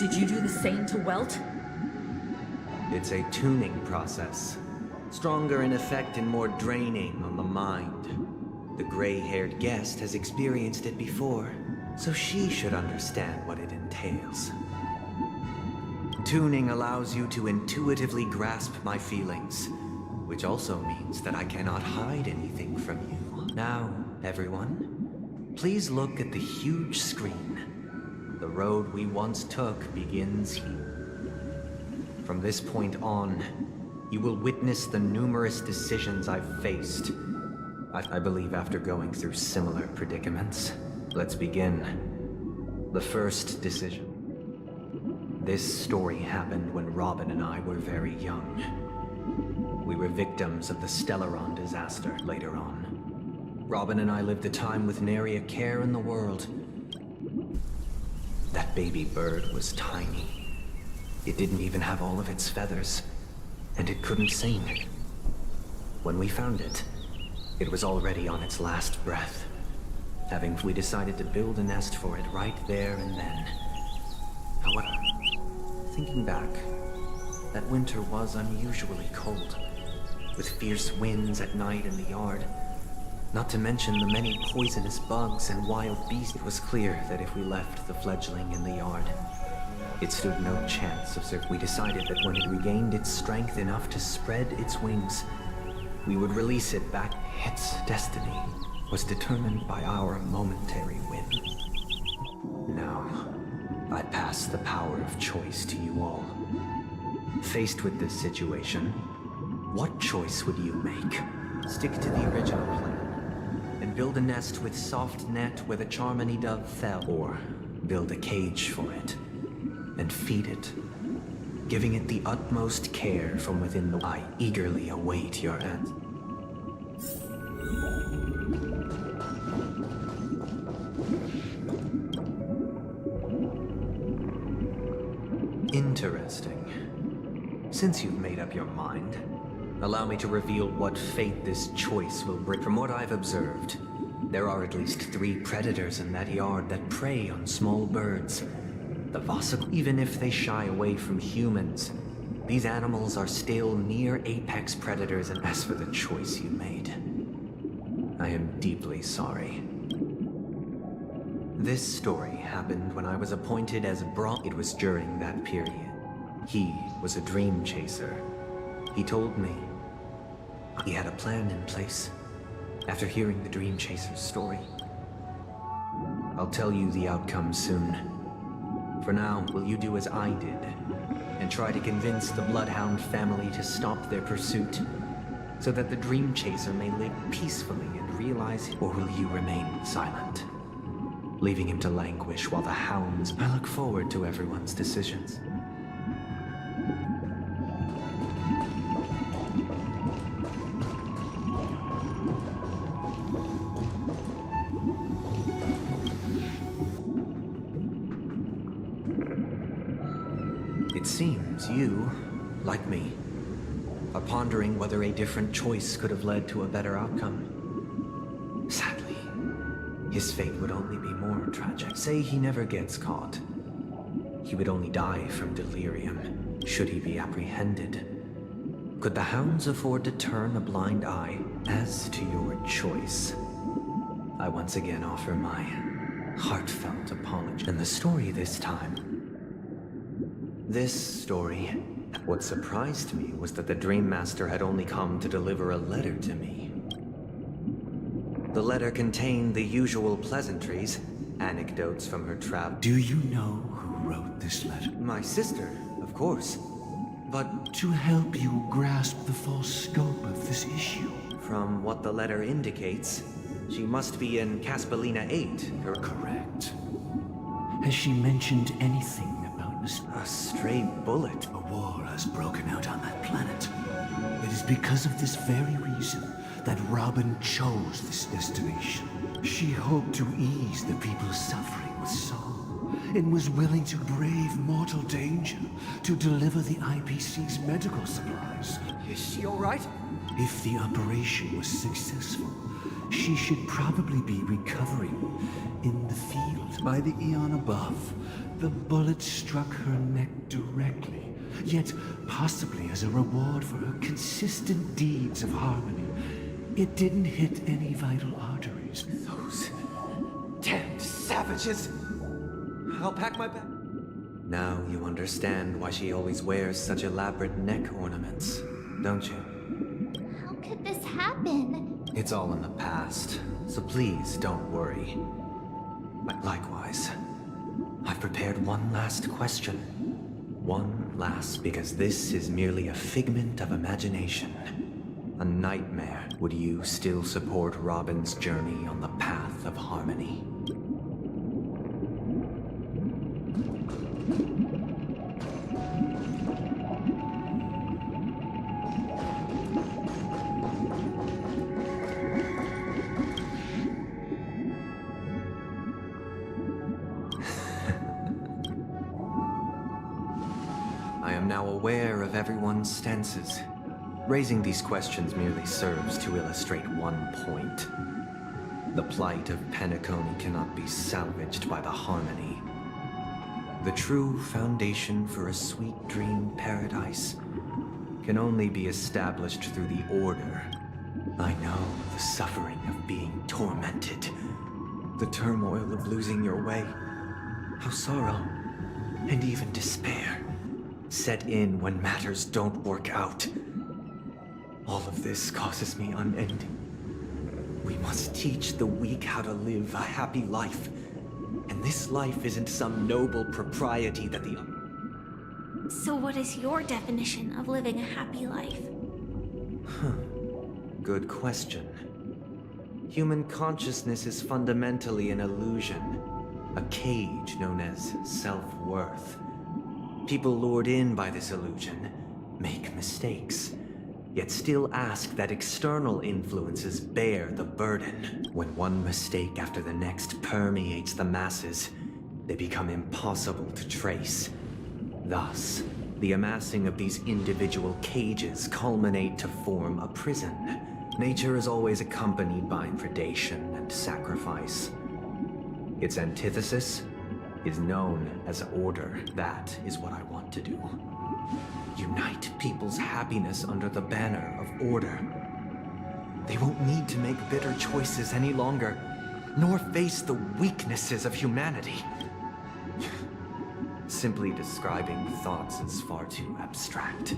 Did you do the same to Welt? It's a tuning process. Stronger in effect and more draining on the mind. The gray-haired guest has experienced it before, so she should understand what it entails. Tuning allows you to intuitively grasp my feelings, which also means that I cannot hide anything from you. Now, everyone, please look at the huge screen. The road we once took begins here. From this point on, you will witness the numerous decisions I've faced. I believe after going through similar predicaments. Let's begin. The first decision. This story happened when Robin and I were very young. We were victims of the Stellaron disaster later on. Robin and I lived a time with nary a care in the world. That baby bird was tiny. It didn't even have all of its feathers, and it couldn't sing. When we found it, it was already on its last breath. We decided to build a nest for it right there and then. However, thinking back, that winter was unusually cold, with fierce winds at night in the yard. Not to mention the many poisonous bugs and wild beasts. It was clear that if we left the fledgling in the yard, it stood no chance of survival. We decided that when it regained its strength enough to spread its wings, we would release it back. Its destiny was determined by our momentary whim. Now, I pass the power of choice to you all. Faced with this situation, what choice would you make? Stick to the original plan, and build a nest with soft net where the Charmony dove fell, or build a cage for it, and feed it, giving it the utmost care from within the... I eagerly await your answer. Interesting. Since you've made up your mind, allow me to reveal what fate this choice will bring. From what I've observed, there are at least 3 predators in that yard that prey on small birds. The Vossicle. Even if they shy away from humans, these animals are still near apex predators. And as for the choice you made, I am deeply sorry. This story happened when I was appointed as It was during that period. He was a dream chaser. He told me he had a plan in place after hearing the dream chaser's story. I'll tell you the outcome soon. For now, will you do as I did and try to convince the Bloodhound family to stop their pursuit so that the dream chaser may live peacefully and realize, or will you remain silent, leaving him to languish while the hounds... I look forward to everyone's decisions. It seems you, like me, are pondering whether a different choice could have led to a better outcome. Sadly, his fate would only be more tragic. Say he never gets caught. He would only die from delirium, should he be apprehended. Could the hounds afford to turn a blind eye? As to your choice, I once again offer my heartfelt apology. And the story this time. What surprised me was that the Dream Master had only come to deliver a letter to me. The letter contained the usual pleasantries, anecdotes from her travel. Do you know who wrote this letter? My sister, of course. But to help you grasp the full scope of this issue. From what the letter indicates, she must be in Caspelina 8. Correct. Has she mentioned anything about a stray bullet? A war has broken out on that planet. It is because of this very reason that Robin chose this destination. She hoped to ease the people's suffering with song, and was willing to brave mortal danger to deliver the IPC's medical supplies. Is she all right? If the operation was successful, she should probably be recovering in the field by the eon above. The bullet struck her neck directly, yet possibly as a reward for her consistent deeds of harmony. It didn't hit any vital arteries. Those damned savages! I'll pack my bag. Now you understand why she always wears such elaborate neck ornaments, don't you? How could this happen? It's all in the past, so please don't worry. But likewise, I've prepared one last question. One last, because this is merely a figment of imagination. A nightmare. Would you still support Robin's journey on the path of harmony? I am now aware of everyone's stances. Raising these questions merely serves to illustrate one point. The plight of Penacony cannot be salvaged by the harmony. The true foundation for a sweet dream paradise can only be established through the order. I know the suffering of being tormented, the turmoil of losing your way, how sorrow and even despair set in when matters don't work out. All of this causes me unending. We must teach the weak how to live a happy life. And this life isn't some noble propriety that the... So what is your definition of living a happy life? Good question. Human consciousness is fundamentally an illusion, a cage known as self-worth. People lured in by this illusion make mistakes, yet still ask that external influences bear the burden. When one mistake after the next permeates the masses, they become impossible to trace. Thus, the amassing of these individual cages culminate to form a prison. Nature is always accompanied by predation and sacrifice. Its antithesis is known as order. That is what I want to do. Unite people's happiness under the banner of order. They won't need to make bitter choices any longer, nor face the weaknesses of humanity. Simply describing thoughts is far too abstract,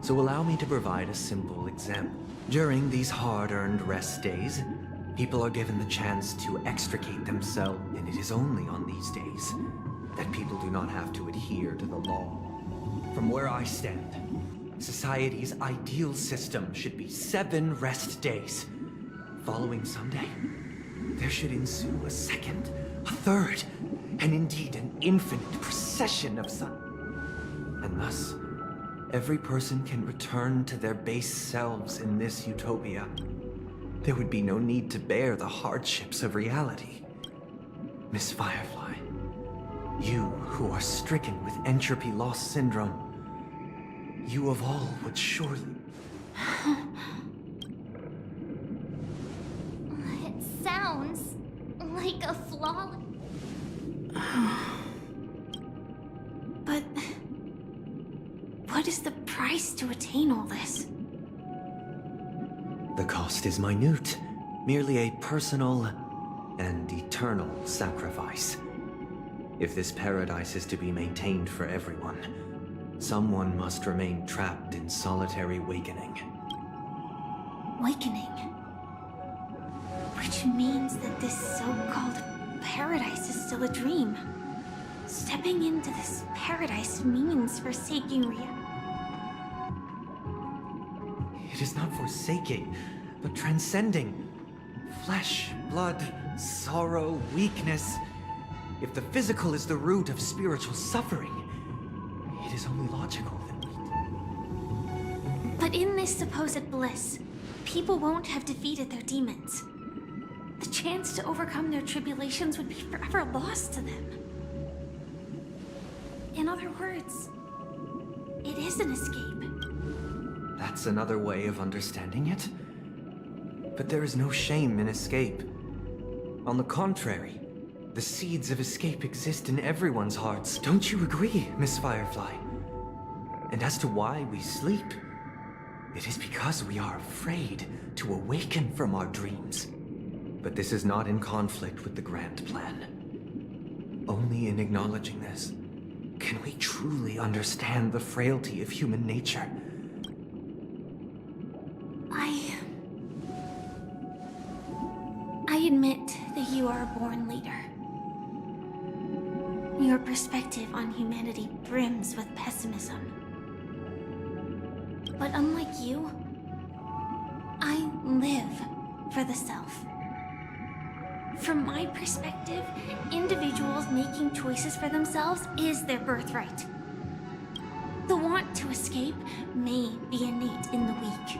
so allow me to provide a simple example. During these hard-earned rest days, people are given the chance to extricate themselves, and it is only on these days that people do not have to adhere to the law. From where I stand, society's ideal system should be 7 rest days. Following Sunday, there should ensue a second, a third, and indeed an infinite procession of And thus, every person can return to their base selves in this utopia. There would be no need to bear the hardships of reality. Miss Firefly, you who are stricken with entropy loss syndrome, you of all would surely... It sounds like a flaw. But what is the price to attain all this? The cost is minute, merely a personal and eternal sacrifice. If this paradise is to be maintained for everyone, someone must remain trapped in solitary wakening. Wakening. Which means that this so-called paradise is still a dream. Stepping into this paradise means forsaking reality. It is not forsaking, but transcending. Flesh, blood, sorrow, weakness. If the physical is the root of spiritual suffering, it is only logical that But in this supposed bliss, people won't have defeated their demons. The chance to overcome their tribulations would be forever lost to them. In other words, it is an escape. That's another way of understanding it. But there is no shame in escape. On the contrary, The seeds of escape exist in everyone's hearts. Don't you agree, Miss Firefly? And as to why we sleep, it is because we are afraid to awaken from our dreams. But this is not in conflict with the grand plan. Only in acknowledging this can we truly understand the frailty of human nature. I admit that you are a born leader. Your perspective on humanity brims with pessimism. But unlike you, I live for the self. From my perspective, individuals making choices for themselves is their birthright. The want to escape may be innate in the weak.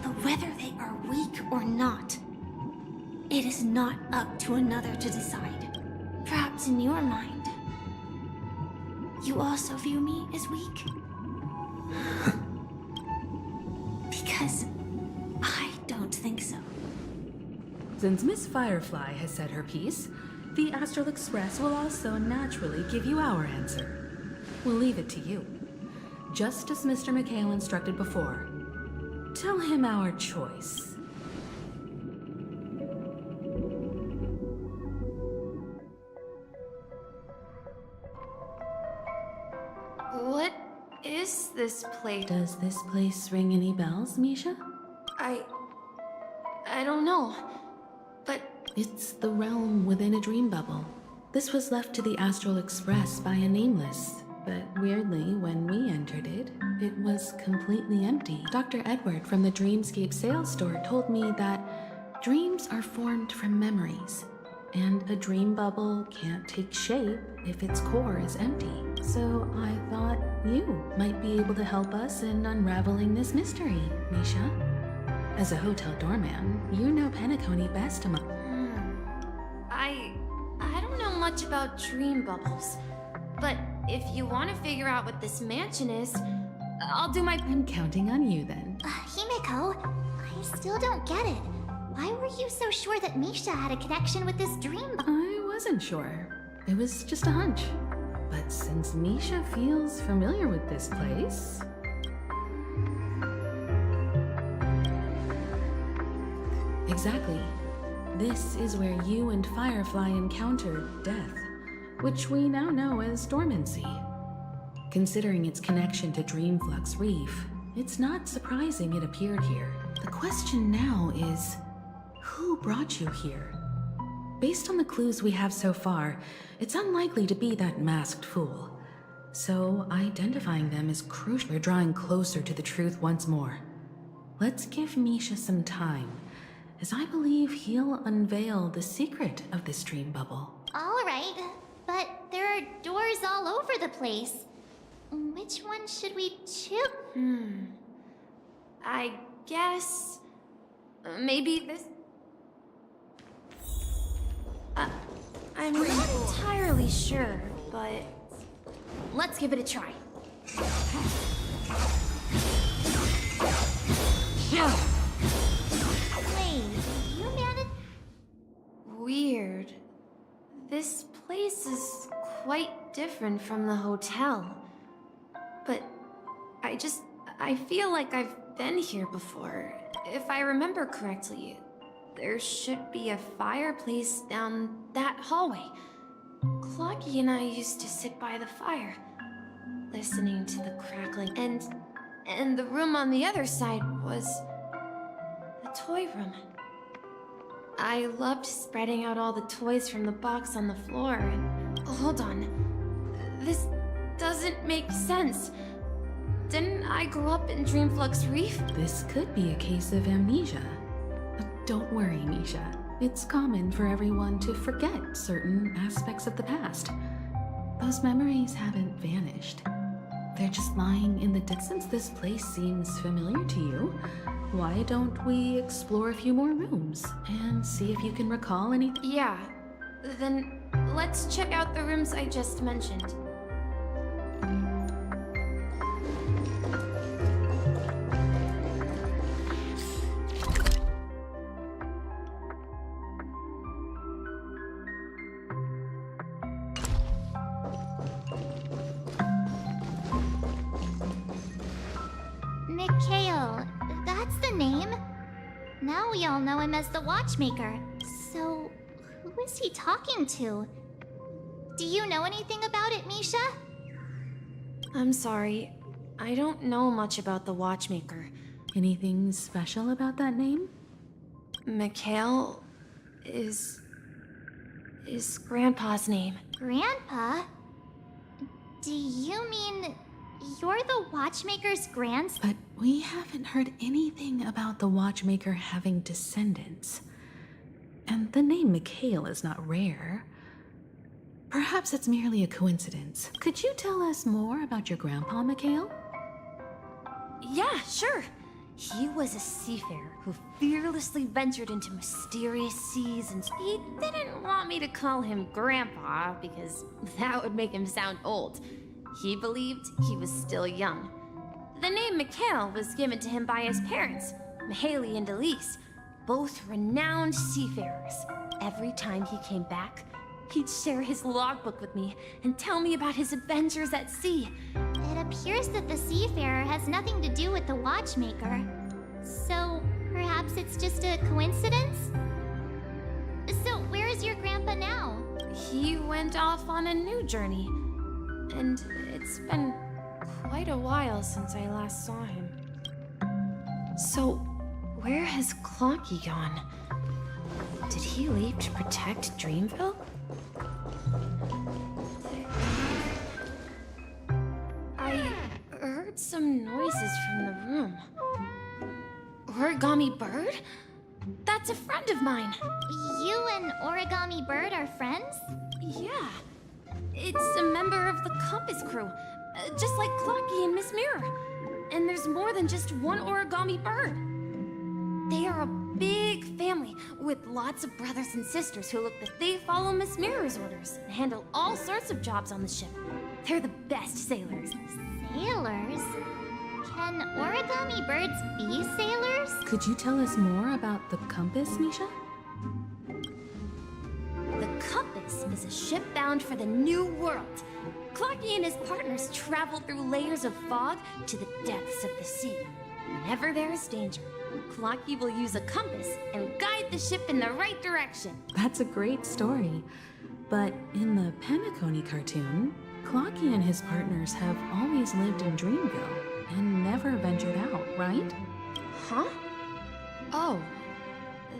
But whether they are weak or not, it is not up to another to decide. Perhaps in your mind, you also view me as weak? Because I don't think so. Since Miss Firefly has said her piece, the Astral Express will also naturally give you our answer. We'll leave it to you. Just as Mr. McHale instructed before. Tell him our choice. What is this place? Does this place ring any bells, Misha? I don't know, but... It's the realm within a dream bubble. This was left to the Astral Express by a nameless, but weirdly, when we entered it, it was completely empty. Dr. Edward from the Dreamscape sales store told me that dreams are formed from memories, and a dream bubble can't take shape if its core is empty. So I thought you might be able to help us in unraveling this mystery, Misha. As a hotel doorman, you know Penacony best among... I don't know much about dream bubbles, but if you want to figure out what this mansion is, I'll do my... I'm counting on you then. Himeko, I still don't get it. Why were you so sure that Misha had a connection with this dream? I wasn't sure. It was just a hunch. But since Misha feels familiar with this place... Exactly. This is where you and Firefly encountered death, which we now know as dormancy. Considering its connection to Dreamflux Reef, it's not surprising it appeared here. The question now is, who brought you here? Based on the clues we have so far, it's unlikely to be that masked fool. So identifying them is crucial for drawing closer to the truth once more. Let's give Misha some time, as I believe he'll unveil the secret of this dream bubble. All right, but there are doors all over the place. Which one should we choose? I guess... maybe this... I'm not entirely sure, but... let's give it a try. Wait, you managed... Weird. This place is quite different from the hotel. But I feel like I've been here before. If I remember correctly, there should be a fireplace down that hallway. Clocky and I used to sit by the fire, listening to the crackling, and the room on the other side was the toy room. I loved spreading out all the toys from the box on the floor, and... Hold on. This doesn't make sense. Didn't I grow up in Dreamflux Reef? This could be a case of amnesia. But don't worry, Misha. It's common for everyone to forget certain aspects of the past. Those memories haven't vanished. They're just lying in the depths. Since this place seems familiar to you, why don't we explore a few more rooms and see if you can recall anything? Yeah. Then let's check out the rooms I just mentioned. Now we all know him as the Watchmaker. So, who is he talking to? Do you know anything about it, Misha? I'm sorry. I don't know much about the Watchmaker. Anything special about that name? Mikhail is Grandpa's name. Grandpa? Do you mean you're the Watchmaker's grandson? But we haven't heard anything about the Watchmaker having descendants. And the name Mikhail is not rare. Perhaps it's merely a coincidence. Could you tell us more about your grandpa, Mikhail? Yeah, sure. He was a seafarer who fearlessly ventured into mysterious seas, and he didn't want me to call him Grandpa because that would make him sound old. He believed he was still young. The name Mikhail was given to him by his parents, Mihaly and Elise, both renowned seafarers. Every time he came back, he'd share his logbook with me and tell me about his adventures at sea. It appears that the Seafarer has nothing to do with the Watchmaker. So, perhaps it's just a coincidence? So, where is your grandpa now? He went off on a new journey, and it's been quite a while since I last saw him. So, where has Clocky gone? Did he leave to protect Dreamville? I heard some noises from the room. Origami Bird? That's a friend of mine. You and Origami Bird are friends? Yeah. It's a member of the Compass crew, just like Clocky and Miss Mirror. And there's more than just one Origami Bird. They are a big family with lots of brothers and sisters who look that they follow Miss Mirror's orders and handle all sorts of jobs on the ship. They're the best sailors. Sailors? Can Origami Birds be sailors? Could you tell us more about the Compass, Misha? The Compass is a ship bound for the New World. Clocky and his partners travel through layers of fog to the depths of the sea. Whenever there is danger, Clocky will use a compass and guide the ship in the right direction. That's a great story. But in the Penacony cartoon, Clocky and his partners have always lived in Dreamville and never ventured out, right? Huh? Oh,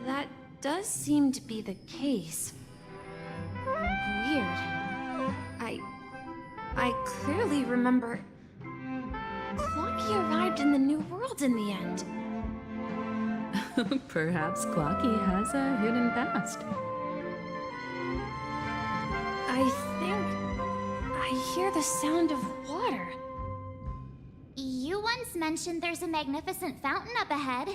that does seem to be the case. Weird. I clearly remember Clocky arrived in the New World in the end. Perhaps Clocky has a hidden past. I think I hear the sound of water. You once mentioned there's a magnificent fountain up ahead.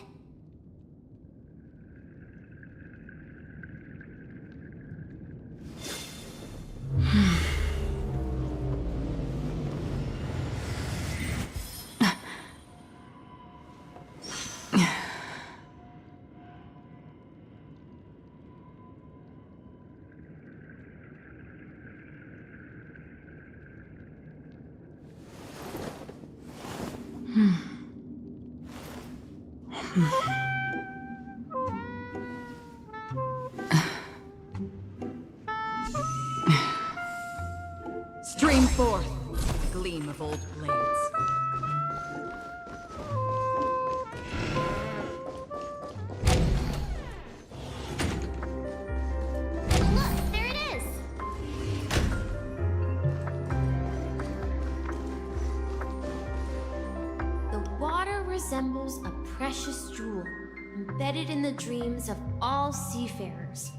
Stream forth, gleam of old blades. Look, there it is! The water resembles a precious jewel, embedded in the dreams of all seafarers.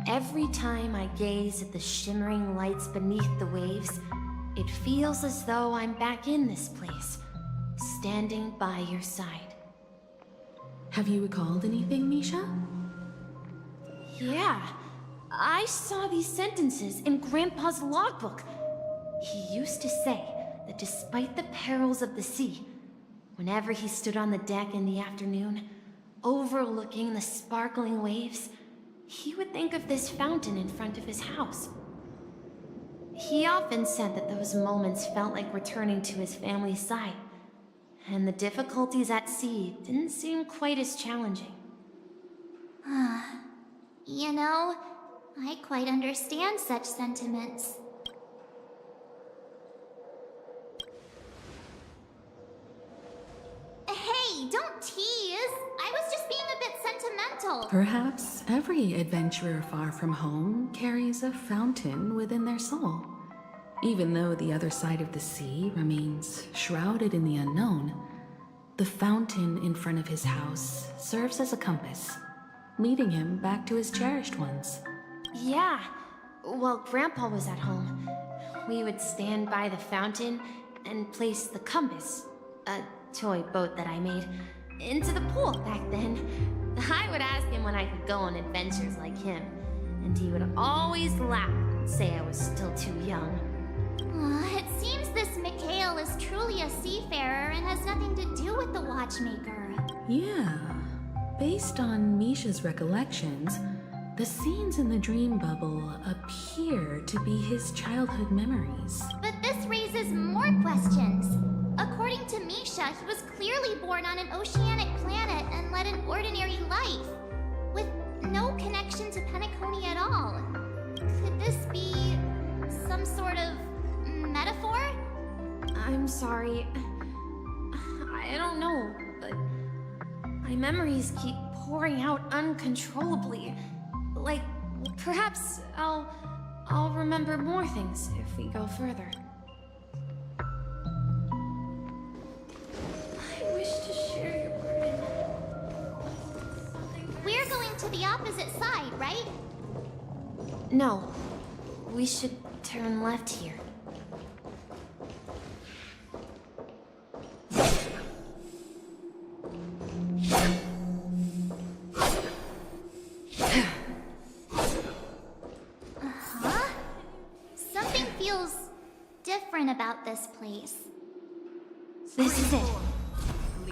Every time I gaze at the shimmering lights beneath the waves, it feels as though I'm back in this place, standing by your side. Have you recalled anything, Misha? Yeah, I saw these sentences in Grandpa's logbook. He used to say that despite the perils of the sea, whenever he stood on the deck in the afternoon, overlooking the sparkling waves, he would think of this fountain in front of his house. He often said that those moments felt like returning to his family's side, and the difficulties at sea didn't seem quite as challenging. You know, I quite understand such sentiments. Hey, don't tease! I was just being a bit sentimental. Perhaps every adventurer far from home carries a fountain within their soul. Even though the other side of the sea remains shrouded in the unknown, the fountain in front of his house serves as a compass, leading him back to his cherished ones. Yeah. While Grandpa was at home, we would stand by the fountain and place the compass, a toy boat that I made, into the pool back then. I would ask him when I could go on adventures like him, and he would always laugh and say I was still too young. It seems this Mikhail is truly a seafarer and has nothing to do with the watchmaker. Yeah. Based on Misha's recollections, the scenes in the dream bubble appear to be his childhood memories. But this raises more questions. According to Misha, he was clearly born on an oceanic planet and led an ordinary life, with no connection to Penacony at all. Could this be some sort of metaphor? I'm sorry. I don't know, but my memories keep pouring out uncontrollably. Like, perhaps I'll remember more things if we go further. I wish to share your burden. We're going to the opposite side, right? No, we should turn left here. Something feels different about this place. This is it.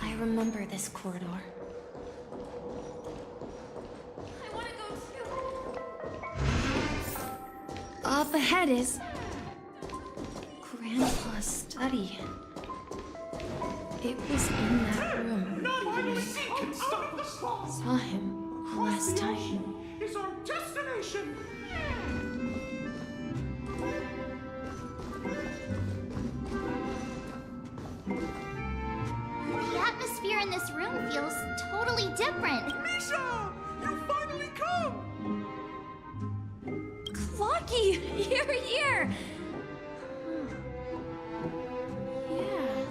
I remember this corridor. I want to go too. Up ahead is Grandpa's study. It was in that room. I saw him last time. Is our destination. The atmosphere in this room feels totally different. Misha! You finally come! Clocky, you're here! Yeah.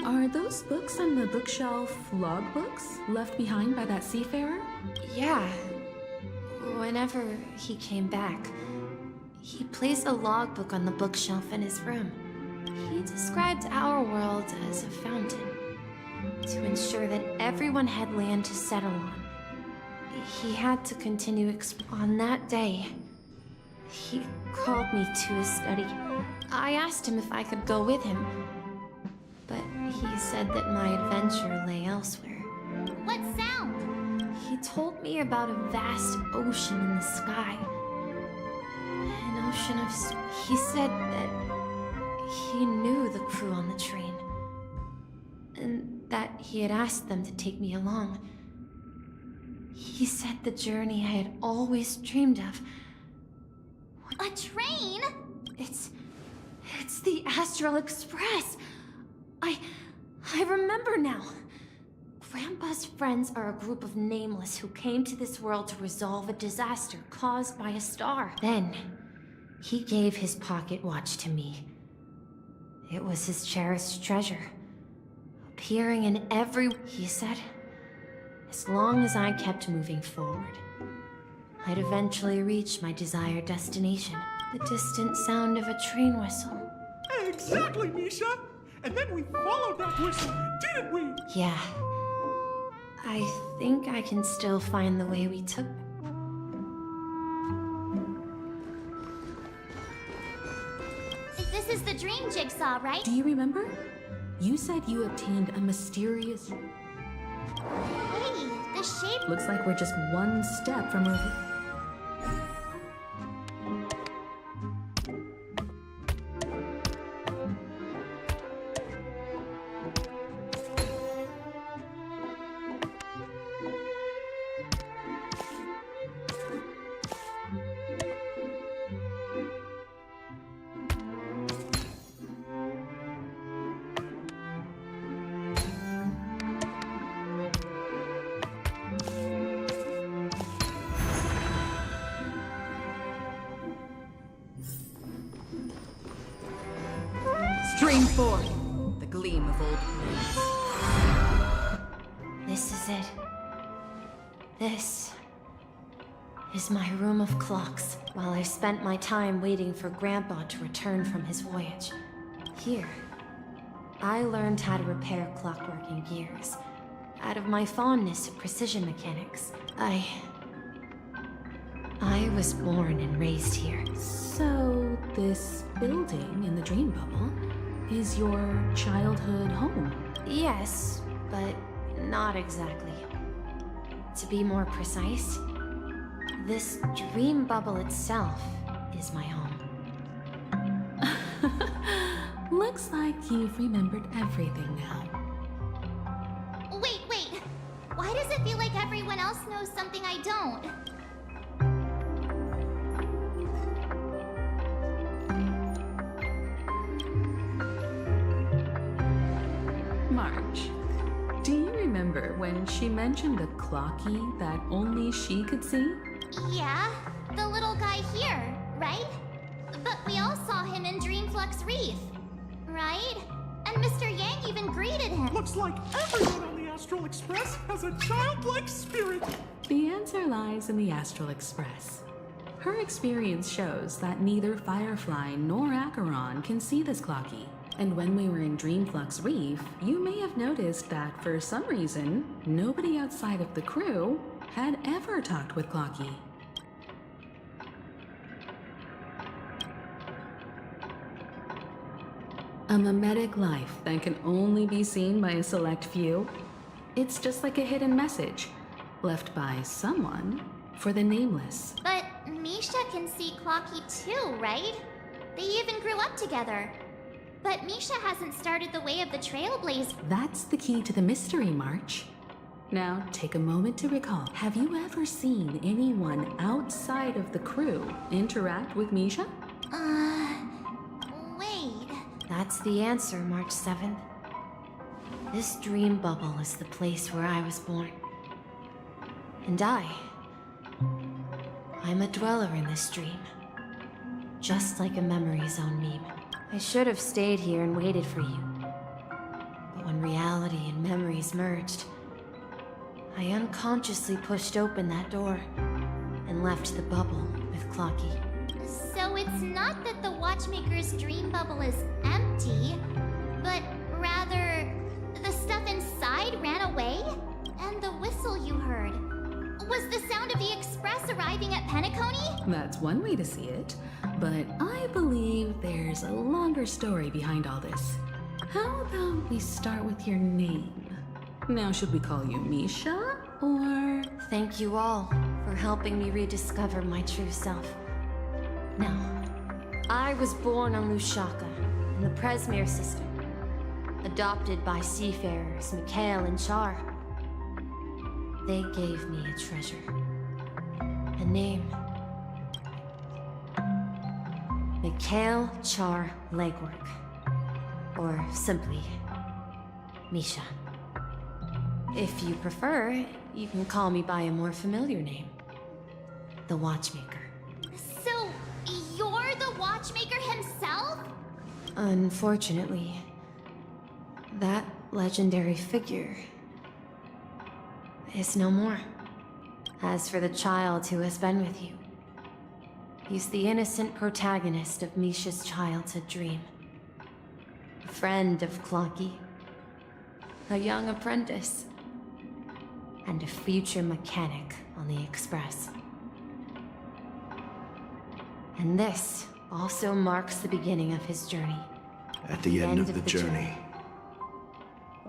Are those books on the bookshelf logbooks left behind by that seafarer? Yeah. Whenever he came back, he placed a logbook on the bookshelf in his room. He described our world as a fountain, to ensure that everyone had land to settle on. He had to continue on that day. He called me to his study. I asked him if I could go with him, but he said that my adventure lay elsewhere. What sound? He told me about a vast ocean in the sky. An ocean of... He said that he knew the crew on the train, and that he had asked them to take me along. He said the journey I had always dreamed of. A train? It's the Astral Express. I remember now. Grandpa's friends are a group of nameless who came to this world to resolve a disaster caused by a star. Then, he gave his pocket watch to me. It was his cherished treasure, appearing in every... He said, as long as I kept moving forward, I'd eventually reach my desired destination. The distant sound of a train whistle. Exactly, Misha! And then we followed that whistle, didn't we? Yeah. I think I can still find the way we took. This is the dream jigsaw, right? Do you remember? You said you obtained a mysterious... Hey, the shape... Looks like we're just one step from a... Stream forth the gleam of old blades. This is it. This is my room of clocks, while I spent my time waiting for Grandpa to return from his voyage. Here, I learned how to repair clockworking gears. Out of my fondness of precision mechanics, I was born and raised here. So, this building in the dream bubble is your childhood home? Yes, but not exactly. To be more precise, this dream bubble itself is my home. Looks like you've remembered everything now. Wait. Why does it feel like everyone else knows something I don't? March, do you remember when she mentioned a clocky that only she could see? Yeah, the little guy here, right? But we all saw him in Dreamflux Reef, right? And Mr. Yang even greeted him. Looks like everyone on the Astral Express has a childlike spirit. The answer lies in the Astral Express. Her experience shows that neither Firefly nor Acheron can see this clocky. And when we were in Dreamflux Reef, you may have noticed that for some reason, nobody outside of the crew had ever talked with Clocky. A mimetic life that can only be seen by a select few. It's just like a hidden message, left by someone for the nameless. But Misha can see Clocky too, right? They even grew up together. But Misha hasn't started the way of the trailblazer. That's the key to the mystery, March. Now, take a moment to recall. Have you ever seen anyone outside of the crew interact with Misha? Wait. That's the answer, March 7th. This dream bubble is the place where I was born. And I'm a dweller in this dream. Just like a memory zone meme. I should have stayed here and waited for you. But when reality and memories merged, I unconsciously pushed open that door and left the bubble with Clocky. So it's not that the Watchmaker's dream bubble is empty, but rather the stuff inside ran away? And the whistle you heard was the sound of the Express arriving at Penacony? That's one way to see it, but I believe there's a longer story behind all this. How about we start with your name? Now, should we call you Misha, or... Thank you all for helping me rediscover my true self. Now, I was born on Lushaka, in the Presmere system, adopted by seafarers Mikhail and Char. They gave me a treasure, a name. Mikhail Char Legwork, or simply, Misha. If you prefer, you can call me by a more familiar name, the Watchmaker. So, you're the Watchmaker himself? Unfortunately, that legendary figure is no more. As for the child who has been with you, he's the innocent protagonist of Misha's childhood dream. A friend of Clocky, a young apprentice, and a future mechanic on the Express. And this also marks the beginning of his journey. At the end of the journey,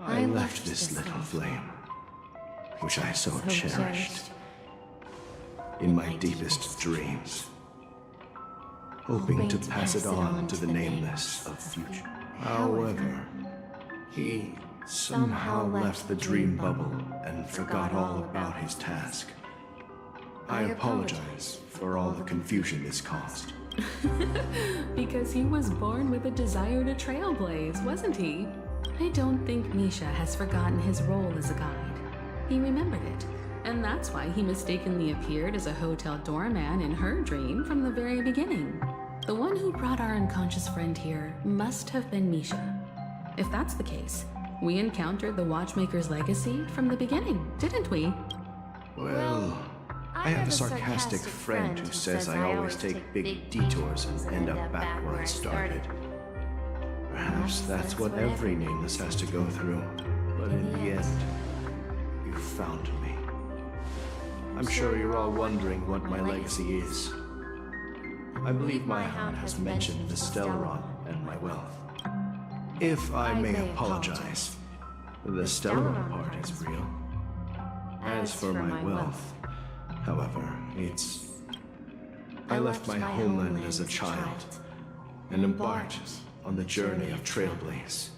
I left this little flame, which I so cherished, in my deepest dreams, hoping to pass it on to the nameless of future. However, he somehow left the dream bubble and forgot all about his task. I apologize for all the confusion this caused. Because he was born with a desire to trailblaze, wasn't he? I don't think Misha has forgotten his role as a guide. He remembered it, and that's why he mistakenly appeared as a hotel doorman in her dream from the very beginning. The one who brought our unconscious friend here must have been Misha. If that's the case, we encountered the Watchmaker's legacy from the beginning, didn't we? Well, I have a sarcastic friend who says I always take big detours and end up back where I started. Perhaps that's what every nameless has to go through, but in the end, you found me. I'm sure you're all wondering what my legacy is. I believe my hound has mentioned the Stellaron and my wealth. If I may apologize, the Stellaron part is real. As for my wealth, however, I left my homeland as a child and embarked on the journey of trailblaze.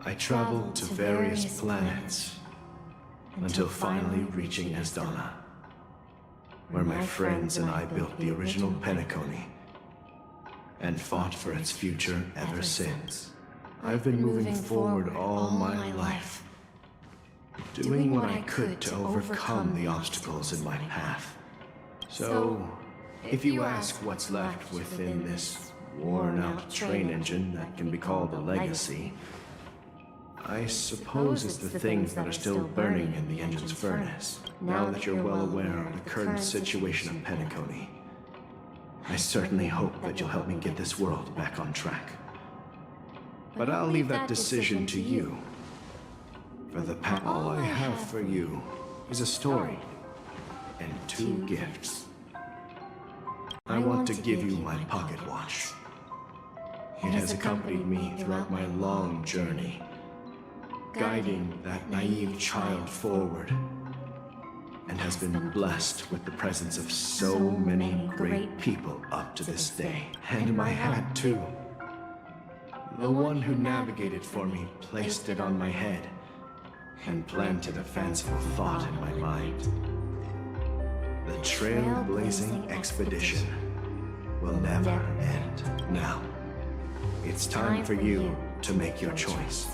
I traveled to various planets until finally reaching Asdana, where my friends and I built the original Penacony and fought for its future ever since. I've been moving forward all my life, doing what I could to overcome the obstacles in my path. So, if you ask what's left within this worn-out train engine that can be called a legacy, I suppose it's the things that are still burning in the engine's furnace. Now that you're well aware of the current situation of Penacony, I certainly hope that you'll help me get this world back on track. But I'll leave that decision to you. For the past, all I have for you is a story and 2 gifts. I want to give you my pocket watch. It has accompanied me throughout my long journey, guiding that naive child forward, and has been blessed with the presence of so many great people up to this day. And my hat, too. The one who navigated for me placed it on my head and planted a fanciful thought in my mind. The trailblazing expedition will never end. Now, it's time for you to make your choice.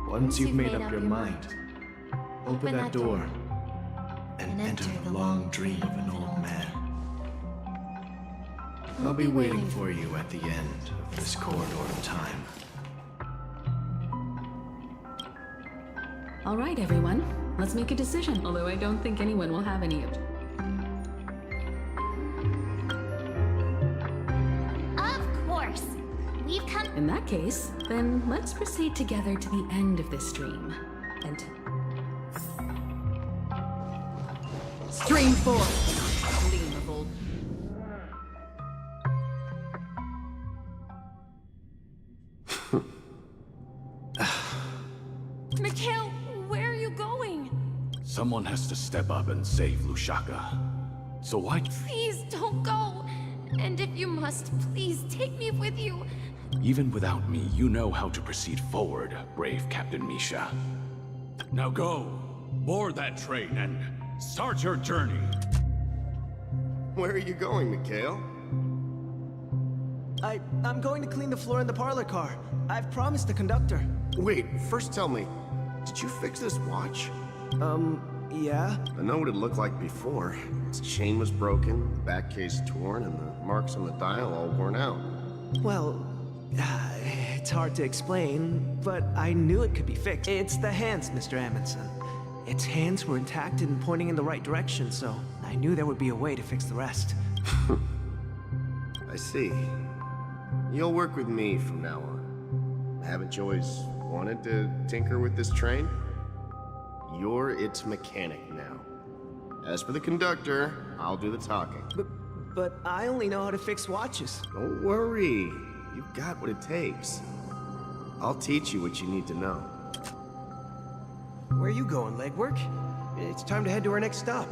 Once you've made up your mind, open that door and enter the long dream of an old man. I'll be waiting for you at the end of this corridor of time. All right, everyone. Let's make a decision, although I don't think anyone will have any of. Of course. We've come. In that case, then let's proceed together to the end of this stream. And Stream 4. Gleamable. Mikhail, where are you going? Someone has to step up and save Lushaka. So why? Please don't go. And if you must, please take me with you. Even without me, you know how to proceed forward, brave Captain Misha. Now go, board that train and start your journey. Where are you going, Mikhail? I'm going to clean the floor in the parlor car. I've promised the conductor. Wait, first tell me, did you fix this watch? Yeah? I know what it looked like before. Its chain was broken, the back case torn, and the marks on the dial all worn out. Well, it's hard to explain, but I knew it could be fixed. It's the hands, Mr. Amundsen. Its hands were intact and pointing in the right direction, so I knew there would be a way to fix the rest. I see. You'll work with me from now on. Haven't you always wanted to tinker with this train? You're its mechanic now. As for the conductor, I'll do the talking. But I only know how to fix watches. Don't worry. You've got what it takes. I'll teach you what you need to know. Where are you going, legwork? It's time to head to our next stop.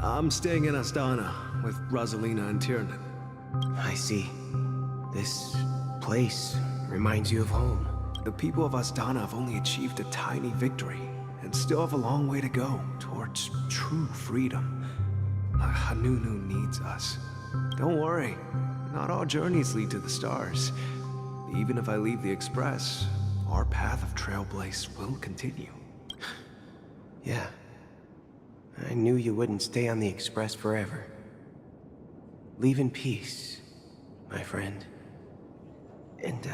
I'm staying in Astana with Rosalina and Tiernan. I see. This place reminds you of home. The people of Astana have only achieved a tiny victory and still have a long way to go towards true freedom. Hanunu needs us. Don't worry, not all journeys lead to the stars. Even if I leave the Express, our path of trailblaze will continue. Yeah. I knew you wouldn't stay on the Express forever. Leave in peace, my friend. And,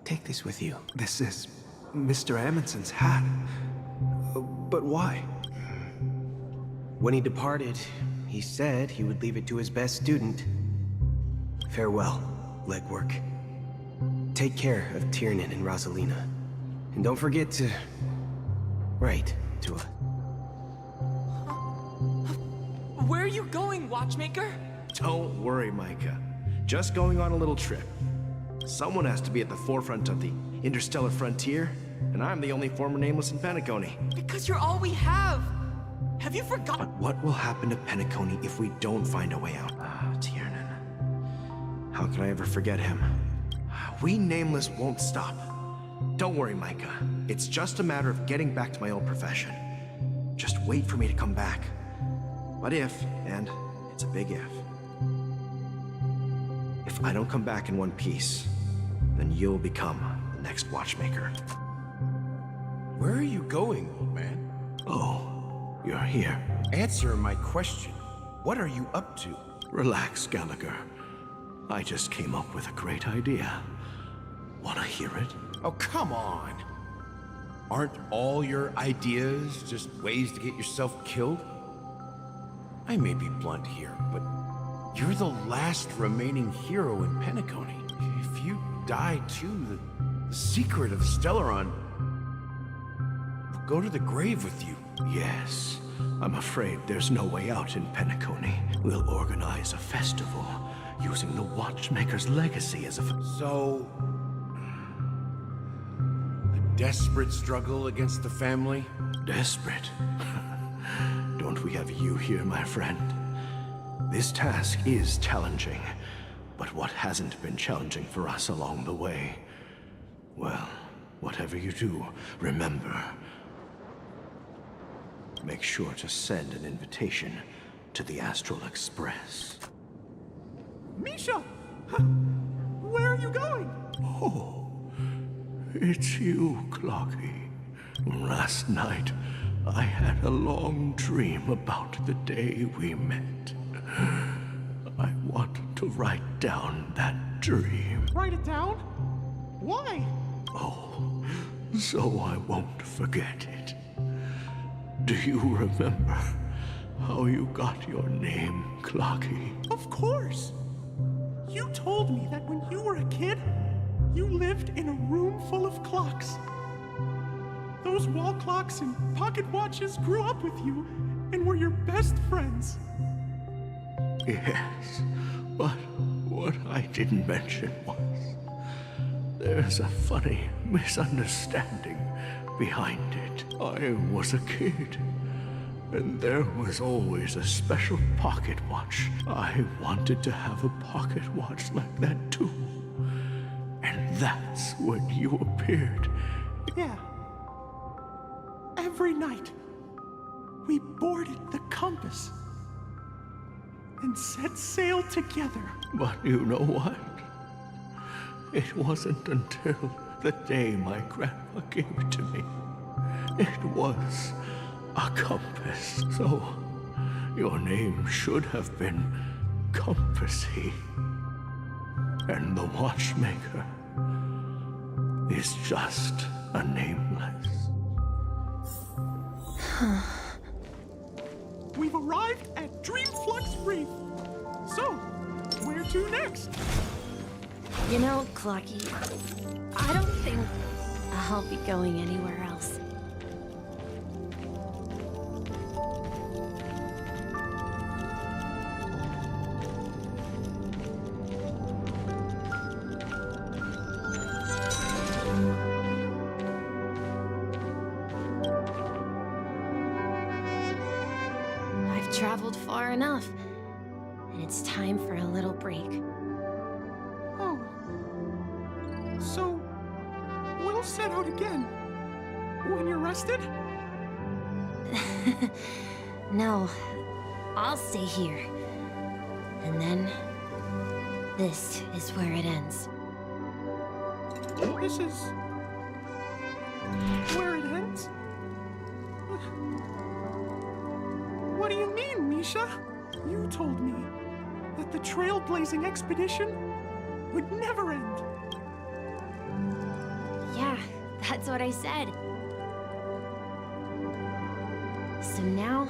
take this with you. This is Mr. Amundsen's hat. But why? When he departed, he said he would leave it to his best student. Farewell, legwork. Take care of Tiernan and Rosalina. And don't forget to write to us. Where are you going, Watchmaker? Don't worry, Micah. Just going on a little trip. Someone has to be at the forefront of the interstellar frontier, and I'm the only former Nameless in Penacony. Because you're all we have. Have you forgotten? But what will happen to Penacony if we don't find a way out? Tiernan. How can I ever forget him? We Nameless won't stop. Don't worry, Micah. It's just a matter of getting back to my old profession. Just wait for me to come back. But if, and it's a big if I don't come back in one piece, then you'll become the next Watchmaker. Where are you going, old man? Oh, you're here. Answer my question. What are you up to? Relax, Gallagher. I just came up with a great idea. Wanna hear it? Oh, come on. Aren't all your ideas just ways to get yourself killed? I may be blunt here, but you're the last remaining hero in Penacony. If you die too, the secret of Stellaron will go to the grave with you. Yes. I'm afraid there's no way out in Penacony. We'll organize a festival using the Watchmaker's legacy as a... So... a desperate struggle against the family? Desperate? Don't we have you here, my friend? This task is challenging, but what hasn't been challenging for us along the way? Well, whatever you do, remember, make sure to send an invitation to the Astral Express. Misha! Where are you going? Oh, it's you, Clocky. Last night, I had a long dream about the day we met. I want to write down that dream. Write it down? Why? Oh, so I won't forget it. Do you remember how you got your name, Clocky? Of course! You told me that when you were a kid, you lived in a room full of clocks. Those wall clocks and pocket watches grew up with you and were your best friends. Yes, but what I didn't mention was there's a funny misunderstanding behind it. I was a kid, and there was always a special pocket watch. I wanted to have a pocket watch like that too. And that's when you appeared. Yeah. Every night, we boarded the compass and set sail together. But you know what? It wasn't until the day my grandma gave it to me. It was a compass. So, your name should have been Compassy. And the Watchmaker is just a nameless. We've arrived at Dreamflux Reef. So, where to next? You know, Clocky, I don't think I'll be going anywhere else. I've traveled far enough, and it's time for a little break. Oh. So, we'll set out again. When you're rested? No, I'll stay here. And then, this is where it ends. This is... where it ends? Misha, you told me that the trailblazing expedition would never end. Yeah, that's what I said. So now,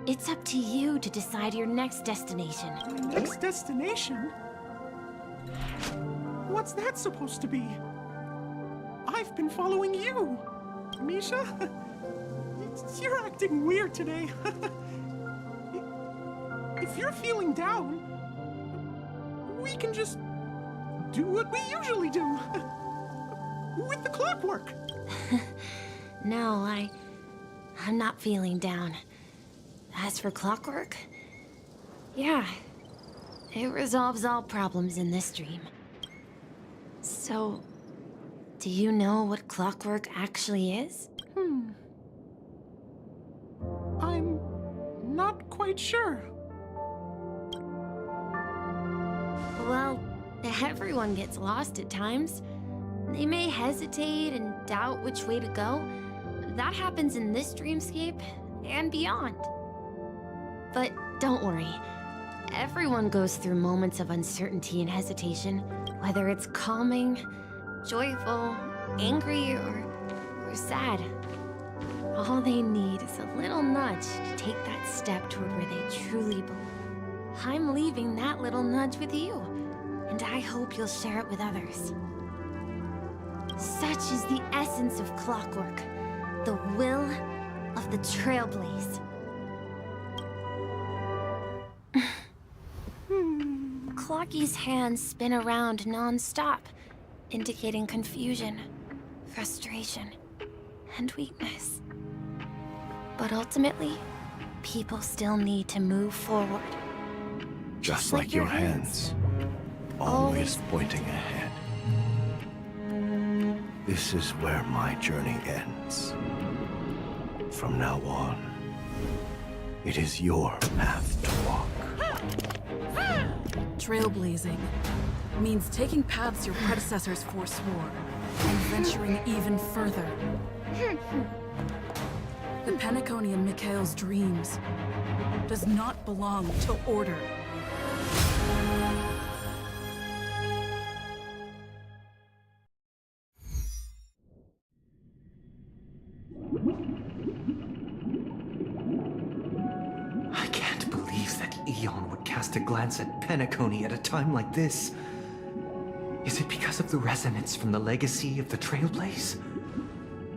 it's up to you to decide your next destination. My next destination? What's that supposed to be? I've been following you, Misha. You're acting weird today. If you're feeling down, we can just do what we usually do. With the clockwork. No, I'm not feeling down. As for clockwork, yeah, it resolves all problems in this dream. So, do you know what clockwork actually is? I'm not quite sure. Well, everyone gets lost at times. They may hesitate and doubt which way to go. That happens in this dreamscape and beyond. But don't worry. Everyone goes through moments of uncertainty and hesitation, whether it's calming, joyful, angry, or sad. All they need is a little nudge to take that step toward where they truly belong. I'm leaving that little nudge with you, and I hope you'll share it with others. Such is the essence of clockwork, the will of the trailblaze. Clocky's hands spin around non-stop, indicating confusion, frustration, and weakness. But ultimately, people still need to move forward. Just like your hands, always pointing ahead. This is where my journey ends. From now on, it is your path to walk. Trailblazing means taking paths your predecessors forswore and venturing even further. The Penacony in Mikhail's dreams does not belong to order. I can't believe that Eon would cast a glance at Penacony at a time like this. Is it because of the resonance from the legacy of the Trailblaze?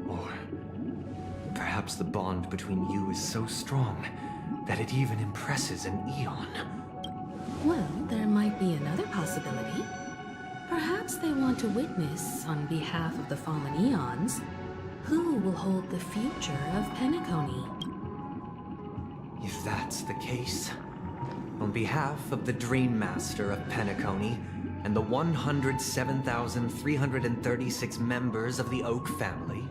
Or perhaps the bond between you is so strong that it even impresses an Eon? Well, there might be another possibility. Perhaps they want to witness, on behalf of the fallen Eons, who will hold the future of Penacony. If that's the case, on behalf of the Dream Master of Penacony and the 107,336 members of the Oak family,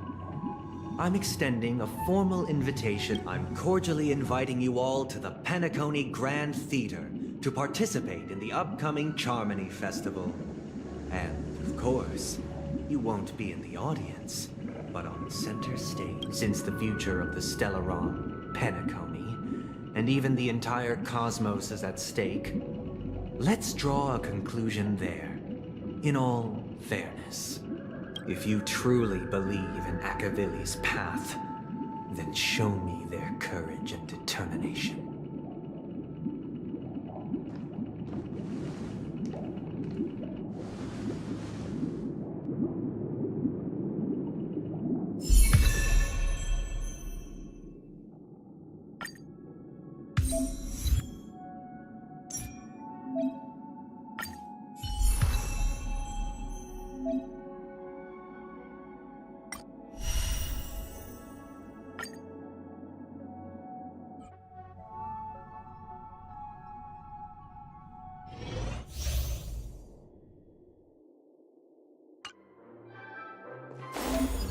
I'm extending a formal invitation. I'm cordially inviting you all to the Penacony Grand Theater to participate in the upcoming Charmony Festival. And, of course, you won't be in the audience, but on center stage. Since the future of the Stellaron, Penacony, and even the entire cosmos is at stake, let's draw a conclusion there. In all fairness, if you truly believe in Akavili's path, then show me their courage and determination.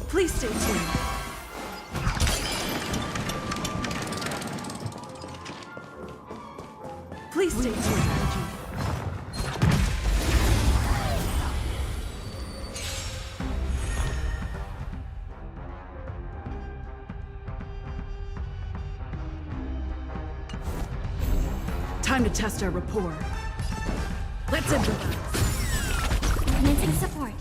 Please stay tuned. Please stay tuned. Time to test our rapport. Let's improvise. Commencing support.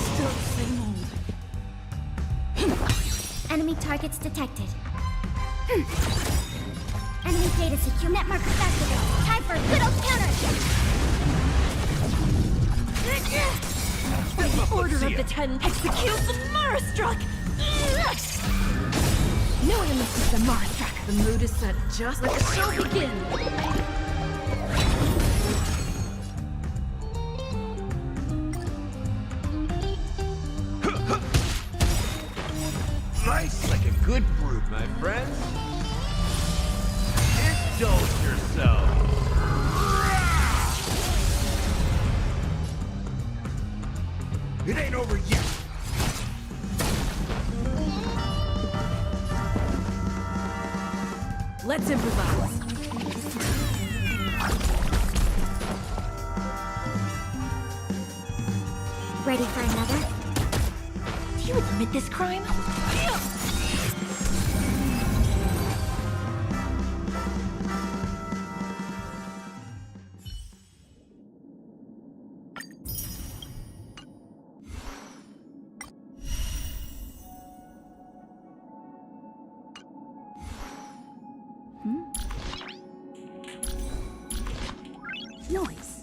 Still the same old. Enemy targets detected. Enemy data secure. Net markers activated. Time for a good old counterattack. By the order of the 10, execute the Marastruck! No one misses the Marastruck. The mood is set. Just let the show begin. Nice like a good brute, my friend. Indulge yourself. It ain't over yet. Let's improvise. Ready for another? Do you admit this crime? Noise.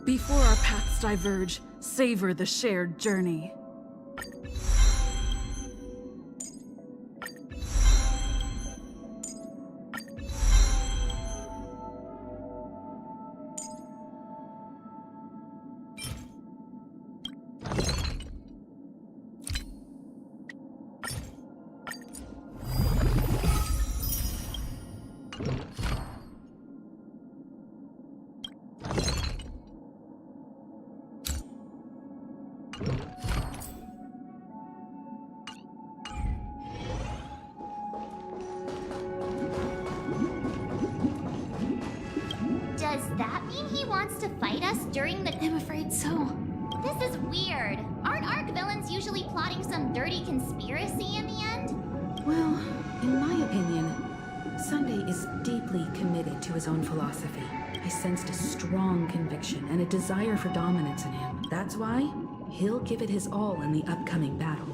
Before our paths diverge, savor the shared journey. Does that mean he wants to fight us during the— I'm afraid so. This is weird. Aren't ARC villains usually plotting some dirty conspiracy in the end? Well, in my opinion, Sunday is deeply committed to his own philosophy. I sensed a strong conviction and a desire for dominance in him. That's why he'll give it his all in the upcoming battle.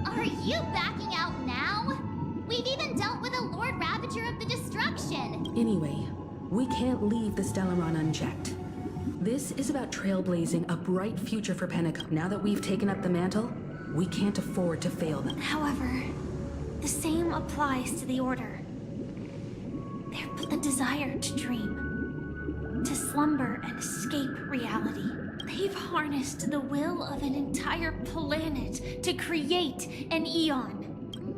Are you backing out now? We've even dealt with a Lord Ravager of the Destruction. Anyway, we can't leave the Stellaron unchecked. This is about trailblazing a bright future for Pentecost. Now that we've taken up the mantle, we can't afford to fail them. However, the same applies to the Order. They're a desire to dream, to slumber and escape reality. They've harnessed the will of an entire planet to create an eon.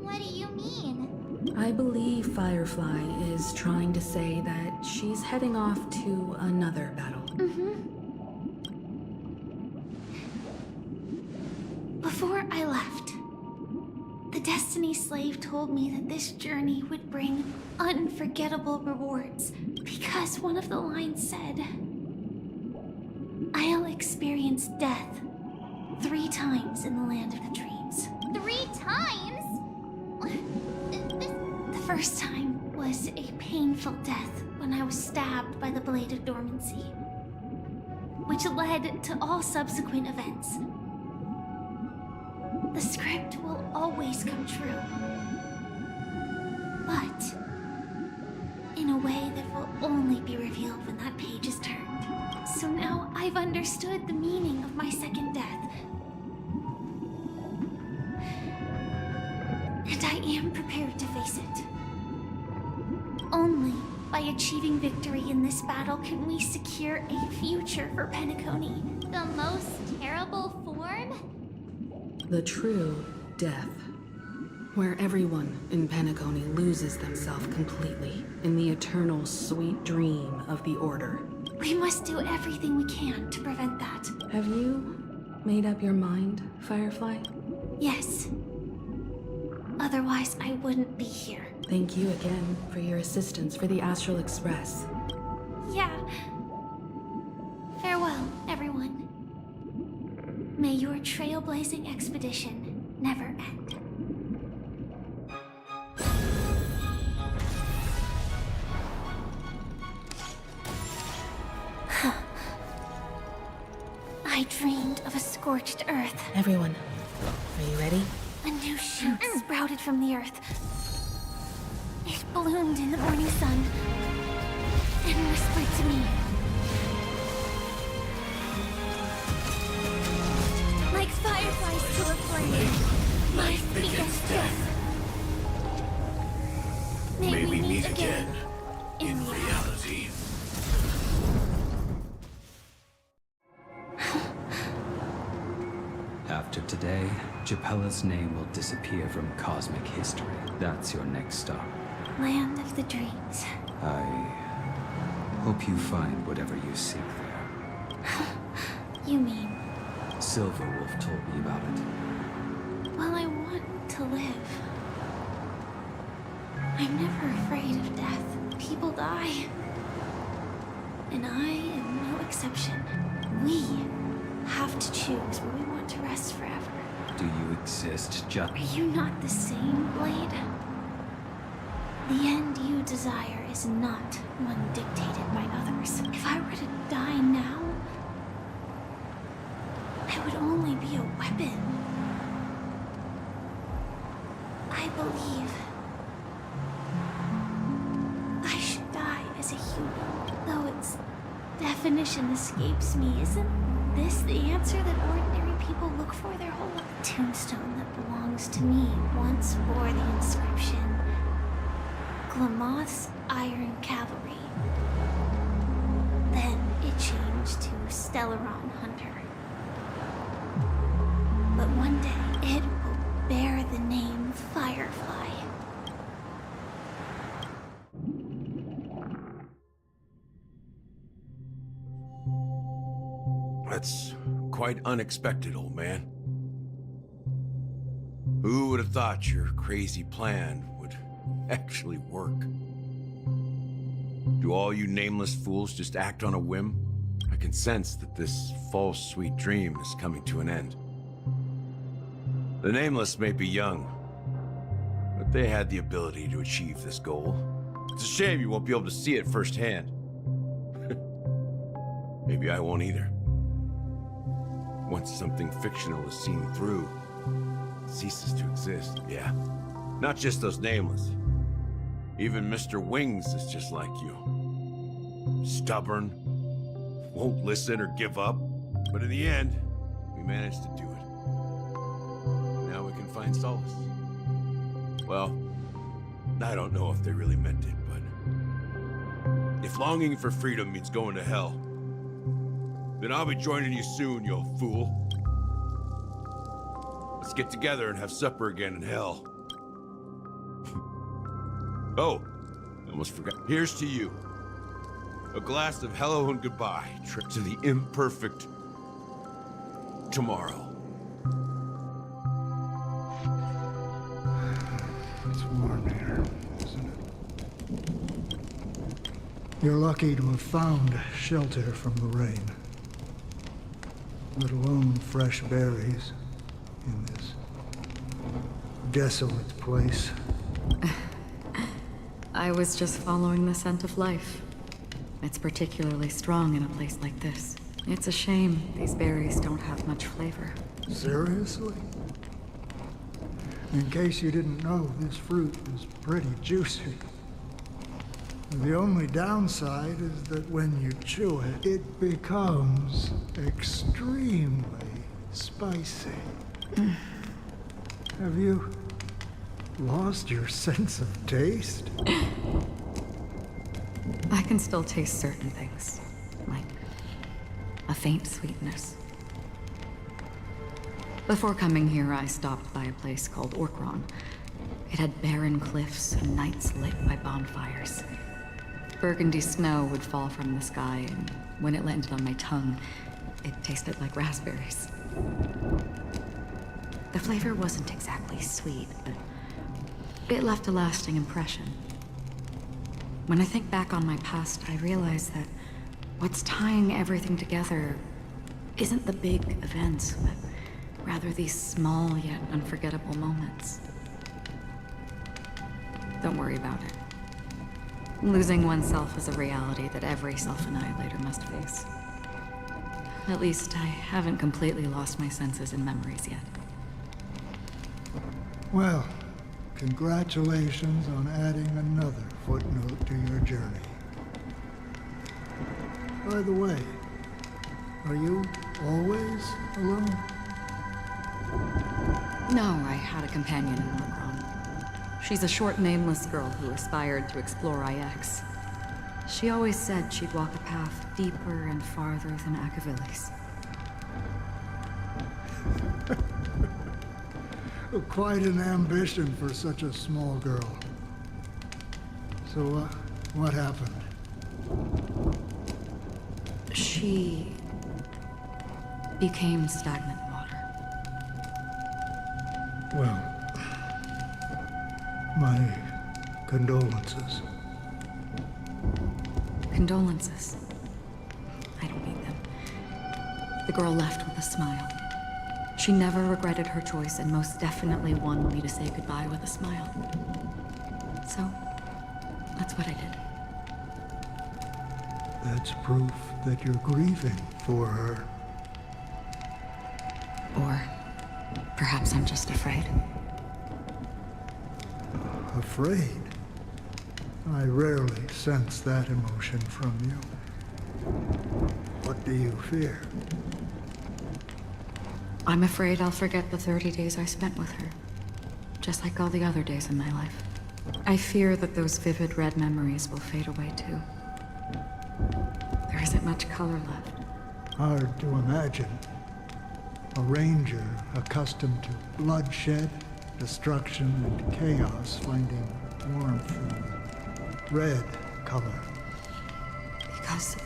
What do you mean? I believe Firefly is trying to say that she's heading off to another battle. Before I left, the Destiny Slave told me that this journey would bring unforgettable rewards, because one of the lines said, "I'll experience death 3 times in the land of the dreams." 3 times? The first time was a painful death when I was stabbed by the Blade of Dormancy, which led to all subsequent events. The script will always come true, but in a way that will only be revealed when that page is turned. So now I've understood the meaning of my second death. And I am prepared to face it. Only by achieving victory in this battle can we secure a future for Penacony. The most terrible form? The true death. Where everyone in Penacony loses themselves completely in the eternal sweet dream of the Order. We must do everything we can to prevent that. Have you made up your mind, Firefly? Yes. Otherwise, I wouldn't be here. Thank you again for your assistance for the Astral Express. Yeah. Farewell, everyone. May your trailblazing expedition never end. I dreamed of a scorched earth. Everyone, are you ready? A new shoot sprouted from the earth. It bloomed in the morning sun and whispered to me. Like fireflies to a flame, life begets death. May we meet again in reality. After today, Japella's name will disappear from cosmic history. That's your next stop. Land of the dreams. I hope you find whatever you seek there. You mean? Silverwolf told me about it. Well, I want to live. I'm never afraid of death. People die. And I am no exception. We have to choose where we want to rest forever. Do you exist, just— Are you not the same, Blade? The end you desire is not one dictated by others. If I were to die now, I would only be a weapon. I believe I should die as a human. Though its definition escapes me, isn't this the answer that ordinary people look for their whole life? The tombstone that belongs to me once bore the inscription, Glamoth's Iron Cavalry. Then it changed to Stellaron Hunter. But one day, it will bear the name Firefly. That's quite unexpected, old man. Who would have thought your crazy plan would actually work? Do all you nameless fools just act on a whim? I can sense that this false sweet dream is coming to an end. The nameless may be young, but they had the ability to achieve this goal. It's a shame you won't be able to see it firsthand. Maybe I won't either. Once something fictional is seen through, it ceases to exist, yeah. Not just those nameless. Even Mr. Wings is just like you. Stubborn, won't listen or give up, but in the end, we managed to do it. Now we can find solace. Well, I don't know if they really meant it, but if longing for freedom means going to hell, then I'll be joining you soon, you old fool. Let's get together and have supper again in hell. Oh, I almost forgot. Here's to you. A glass of hello and goodbye, trip to the imperfect tomorrow. It's warm here, isn't it? You're lucky to have found shelter from the rain. Let alone fresh berries in this desolate place. I was just following the scent of life. It's particularly strong in a place like this. It's a shame these berries don't have much flavor. Seriously? In case you didn't know, this fruit is pretty juicy. The only downside is that when you chew it, it becomes extremely spicy. Have you lost your sense of taste? I can still taste certain things, like a faint sweetness. Before coming here, I stopped by a place called Orkron. It had barren cliffs and nights lit by bonfires. Burgundy snow would fall from the sky, and when it landed on my tongue, it tasted like raspberries. The flavor wasn't exactly sweet, but it left a lasting impression. When I think back on my past, I realize that what's tying everything together isn't the big events, but rather these small yet unforgettable moments. Don't worry about it. Losing oneself is a reality that every self-annihilator must face. At least I haven't completely lost my senses and memories yet. Well, congratulations on adding another footnote to your journey. By the way, are you always alone? No, I had a companion in Orkron. She's a short, nameless girl who aspired to explore IX. She always said she'd walk a path deeper and farther than Akavili's. Quite an ambition for such a small girl. So, what happened? She became stagnant water. Well, my condolences. Condolences. I don't need them. The girl left with a smile. She never regretted her choice and most definitely wanted me to say goodbye with a smile. So, that's what I did. That's proof that you're grieving for her. Or perhaps I'm just afraid. Afraid? I rarely sense that emotion from you. What do you fear? I'm afraid I'll forget the 30 days I spent with her. Just like all the other days in my life. I fear that those vivid red memories will fade away too. There isn't much color left. Hard to imagine. A ranger accustomed to bloodshed, destruction, and chaos finding warmth in red color. Because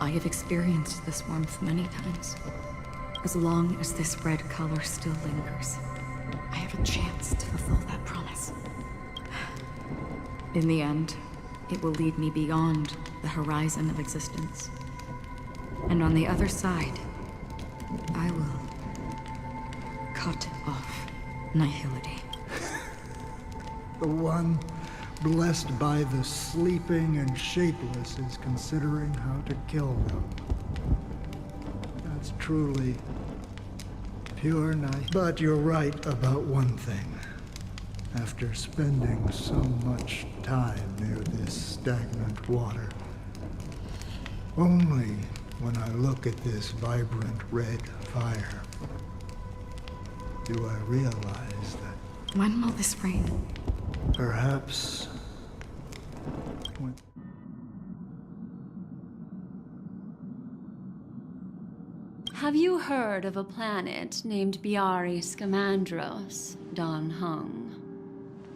I have experienced this warmth many times. As long as this red color still lingers, I have a chance to fulfill that promise. In the end, it will lead me beyond the horizon of existence. And on the other side, I will cut off nihility. The one blessed by the sleeping and shapeless is considering how to kill them. That's truly pure night. But you're right about one thing. After spending so much time near this stagnant water, only when I look at this vibrant red fire do I realize that... When will this rain? Perhaps... when... Have you heard of a planet named Biari Scamandros, Don Hung?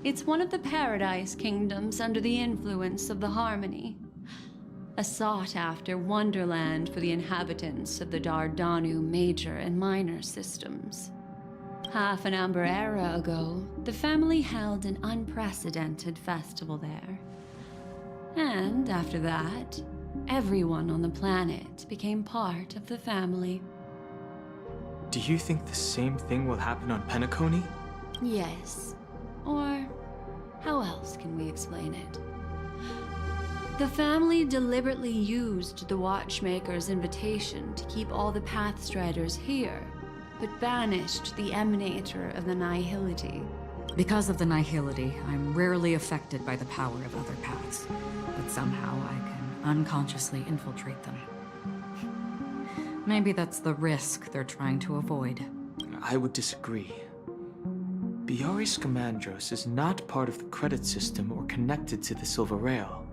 It's one of the Paradise Kingdoms under the influence of the Harmony. A sought-after wonderland for the inhabitants of the Dardanu Major and Minor systems. Half an Amber era ago, the family held an unprecedented festival there. And after that, everyone on the planet became part of the family. Do you think the same thing will happen on Penacony? Yes. Or how else can we explain it? The family deliberately used the Watchmaker's invitation to keep all the Pathstriders here, but banished the Emanator of the Nihility. Because of the Nihility, I'm rarely affected by the power of other paths, but somehow I can unconsciously infiltrate them. Maybe that's the risk they're trying to avoid. I would disagree. Biari Scamandros is not part of the credit system or connected to the Silver Rail.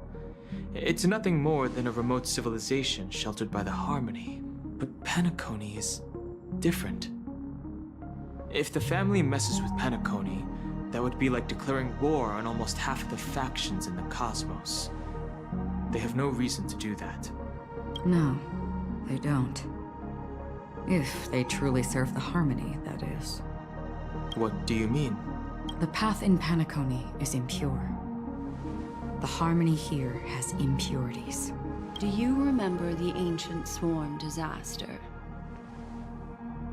It's nothing more than a remote civilization sheltered by the Harmony. But Penacony is different. If the family messes with Penacony, that would be like declaring war on almost half of the factions in the cosmos. They have no reason to do that. No, they don't. If they truly serve the Harmony, that is. What do you mean? The path in Penacony is impure. The Harmony here has impurities. Do you remember the Ancient Swarm disaster?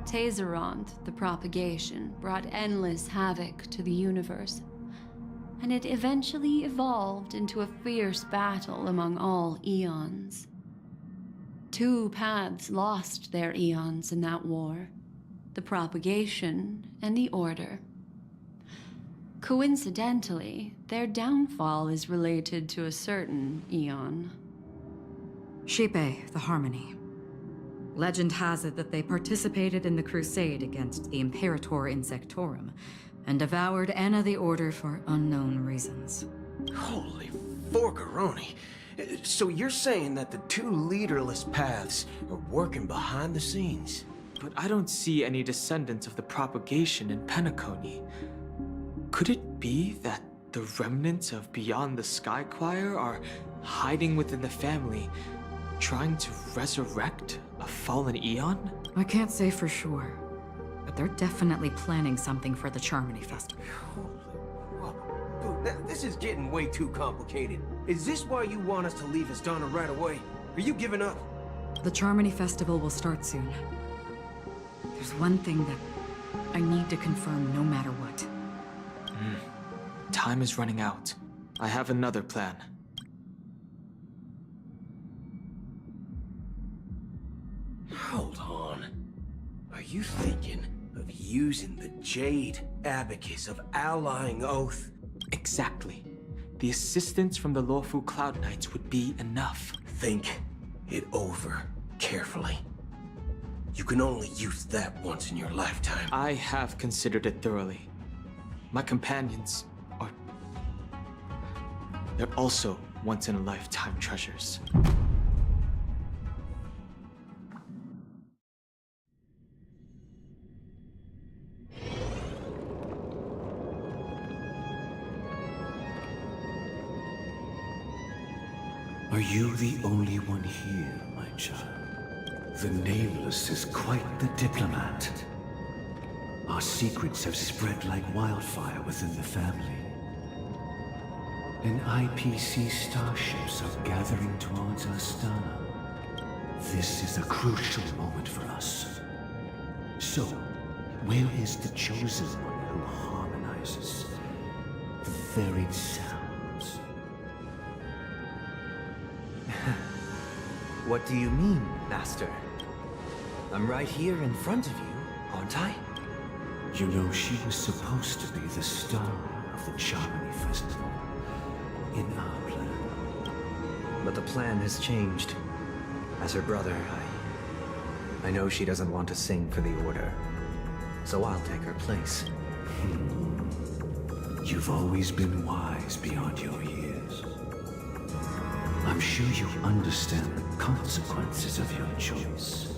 Tazeront, the propagation, brought endless havoc to the universe, and it eventually evolved into a fierce battle among all eons. 2 paths lost their eons in that war, the propagation and the order. Coincidentally, their downfall is related to a certain eon. Shipe, the Harmony. Legend has it that they participated in the crusade against the Imperator Insectorum and devoured Anna the Order for unknown reasons. Holy forgaroni. So you're saying that the 2 leaderless paths are working behind the scenes? But I don't see any descendants of the propagation in Penacony. Could it be that the remnants of Beyond the Sky Choir are hiding within the family, trying to resurrect a fallen eon? I can't say for sure, but they're definitely planning something for the Charmony Festival. Dude, this is getting way too complicated. Is this why you want us to leave Astana right away? Are you giving up? The Charmony Festival will start soon. There's one thing that I need to confirm no matter what. Time is running out. I have another plan. Hold on. Are you thinking of using the Jade Abacus of Allying Oath? Exactly. The assistance from the Lawful Cloud Knights would be enough. Think it over carefully. You can only use that once in your lifetime. I have considered it thoroughly. My companions are... they're also once-in-a-lifetime treasures. Are you the only one here, my child? The Nameless is quite the diplomat. Our secrets have spread like wildfire within the family. And IPC starships are gathering towards Astana. This is a crucial moment for us. So, where is the Chosen One who harmonizes the varied sounds. What do you mean, Master? I'm right here in front of you, aren't I? You know, she was supposed to be the star of the Charmony Festival. In our plan. But the plan has changed. As her brother, I know she doesn't want to sing for the Order. So I'll take her place. You've always been wise beyond your years. I'm sure you understand the consequences of your choice.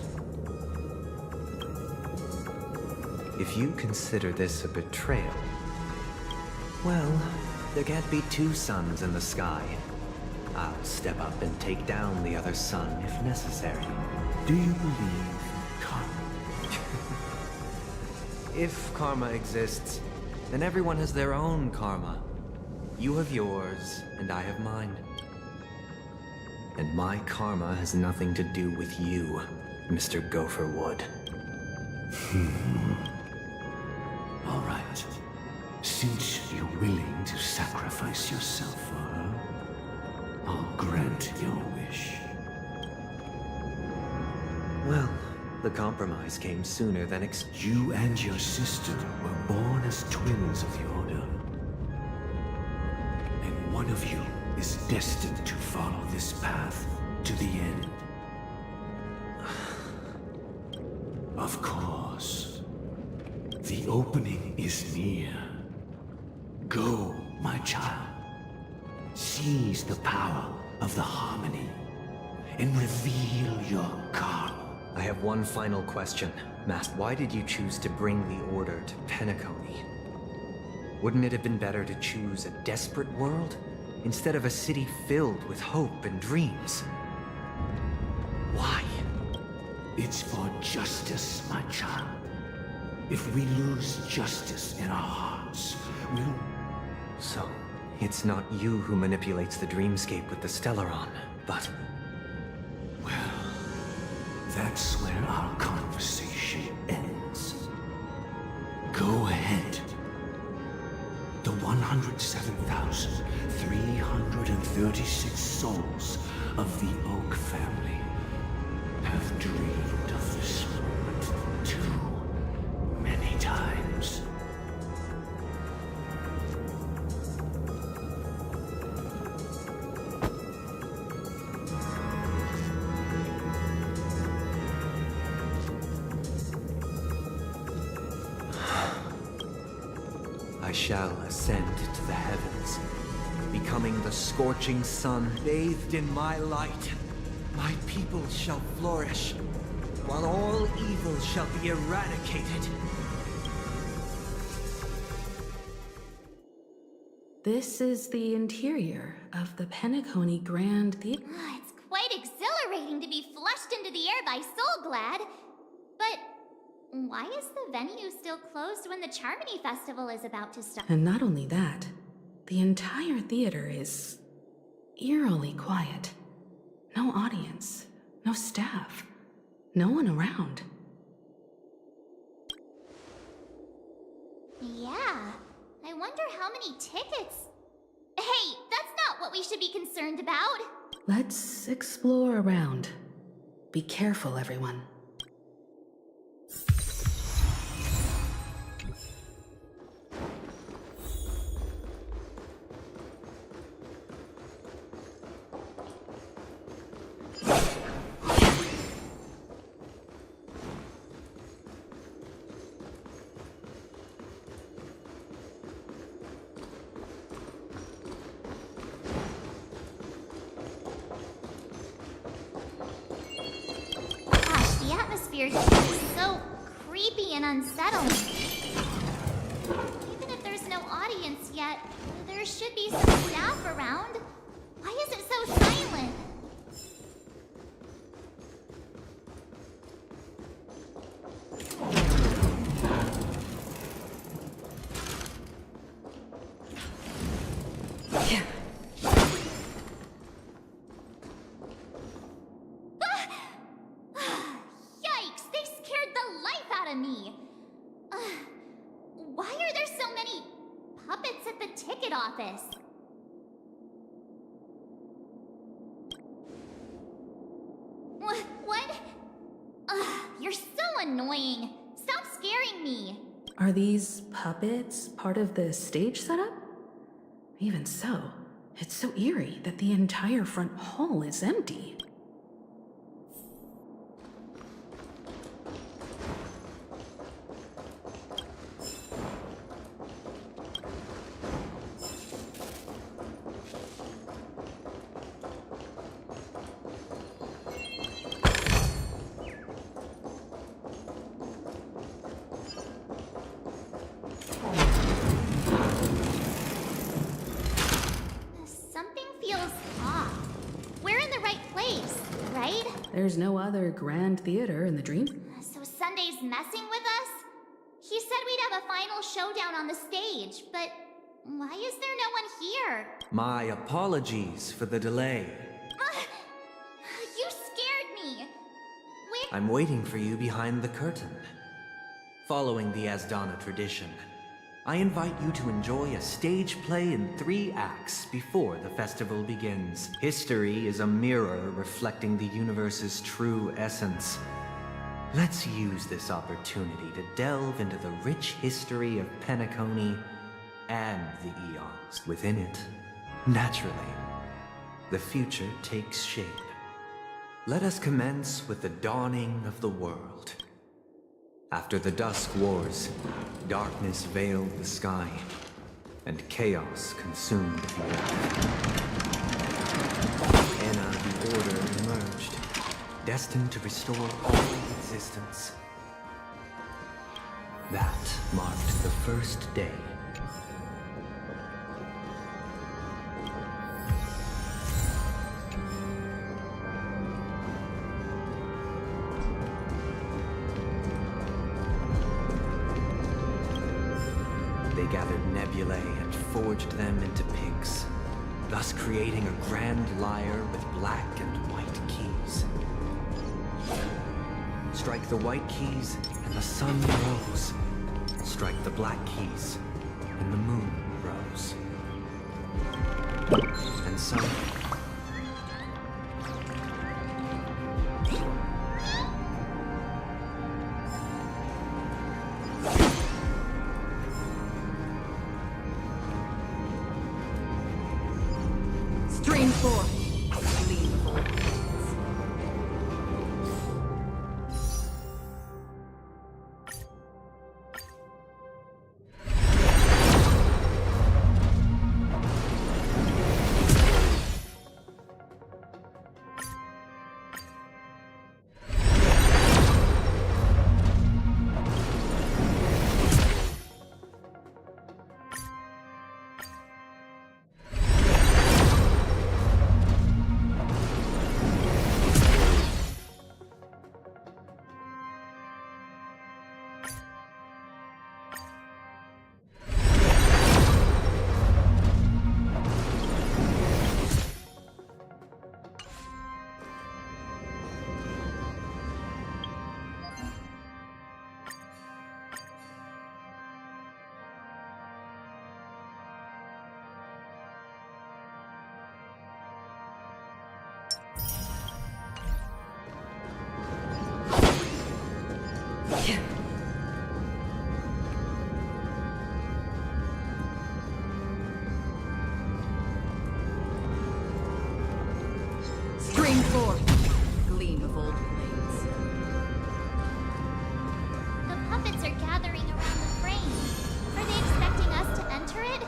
If you consider this a betrayal, well, there can't be two suns in the sky. I'll step up and take down the other sun if necessary. Do you believe karma? If karma exists, then everyone has their own karma. You have yours, and I have mine. And my karma has nothing to do with you, Mr. Gopherwood. All right. Since you're willing to sacrifice yourself for her, I'll grant your wish. Well, the compromise came sooner than You and your sister were born as twins of the Order. And one of you is destined to follow this path to the end. Of course. The opening is near. Go, my child. Seize the power of the harmony and reveal your karma. I have one final question. Master, why did you choose to bring the Order to Penacony? Wouldn't it have been better to choose a desperate world instead of a city filled with hope and dreams? Why? It's for justice, my child. If we lose justice in our hearts, we'll... So, it's not you who manipulates the dreamscape with the Stellaron, but... Well, that's where our conversation ends. Go ahead. The 107,336 souls of the Oak family have dreamed of this moment too many times. I shall ascend to the heavens, becoming the scorching sun bathed in my light. My people shall flourish, while all evil shall be eradicated. This is the interior of the Penacony Grand Theater. It's quite exhilarating to be flushed into the air by Soulglad. But why is the venue still closed when the Charmony Festival is about to start? And not only that, the entire theater is eerily quiet. No audience, no staff, no one around. Yeah, I wonder how many tickets... Hey, that's not what we should be concerned about! Let's explore around. Be careful, everyone. The atmosphere is so creepy and unsettling. Even if there's no audience yet, there should be some staff around. Why is it so silent? Yikes! They scared the life out of me! Why are there so many puppets at the ticket office. What? Ugh, you're so annoying. Stop scaring me. Are these puppets part of the stage setup? Even so, it's so eerie that the entire front hall is empty. There's no other grand theater in the dream. So Sunday's messing with us? He said we'd have a final showdown on the stage, but why is there no one here? My apologies for the delay. You scared me. I'm waiting for you behind the curtain. Following the Asdana tradition, I invite you to enjoy a stage play in 3 acts before the festival begins. History is a mirror reflecting the universe's true essence. Let's use this opportunity to delve into the rich history of Penacony and the eons within it. Naturally, the future takes shape. Let us commence with the dawning of the world. After the Dusk Wars, darkness veiled the sky, and chaos consumed the earth. In the Order emerged, destined to restore all existence. That marked the first day. They gathered nebulae and forged them into pigs, thus creating a grand lyre with black and white keys. Strike the white keys, and the sun rose. Strike the black keys, and the moon rose. And so... Stream 4. Stream 4. Gleam of old blades. The puppets are gathering around the frame. Are they expecting us to enter it?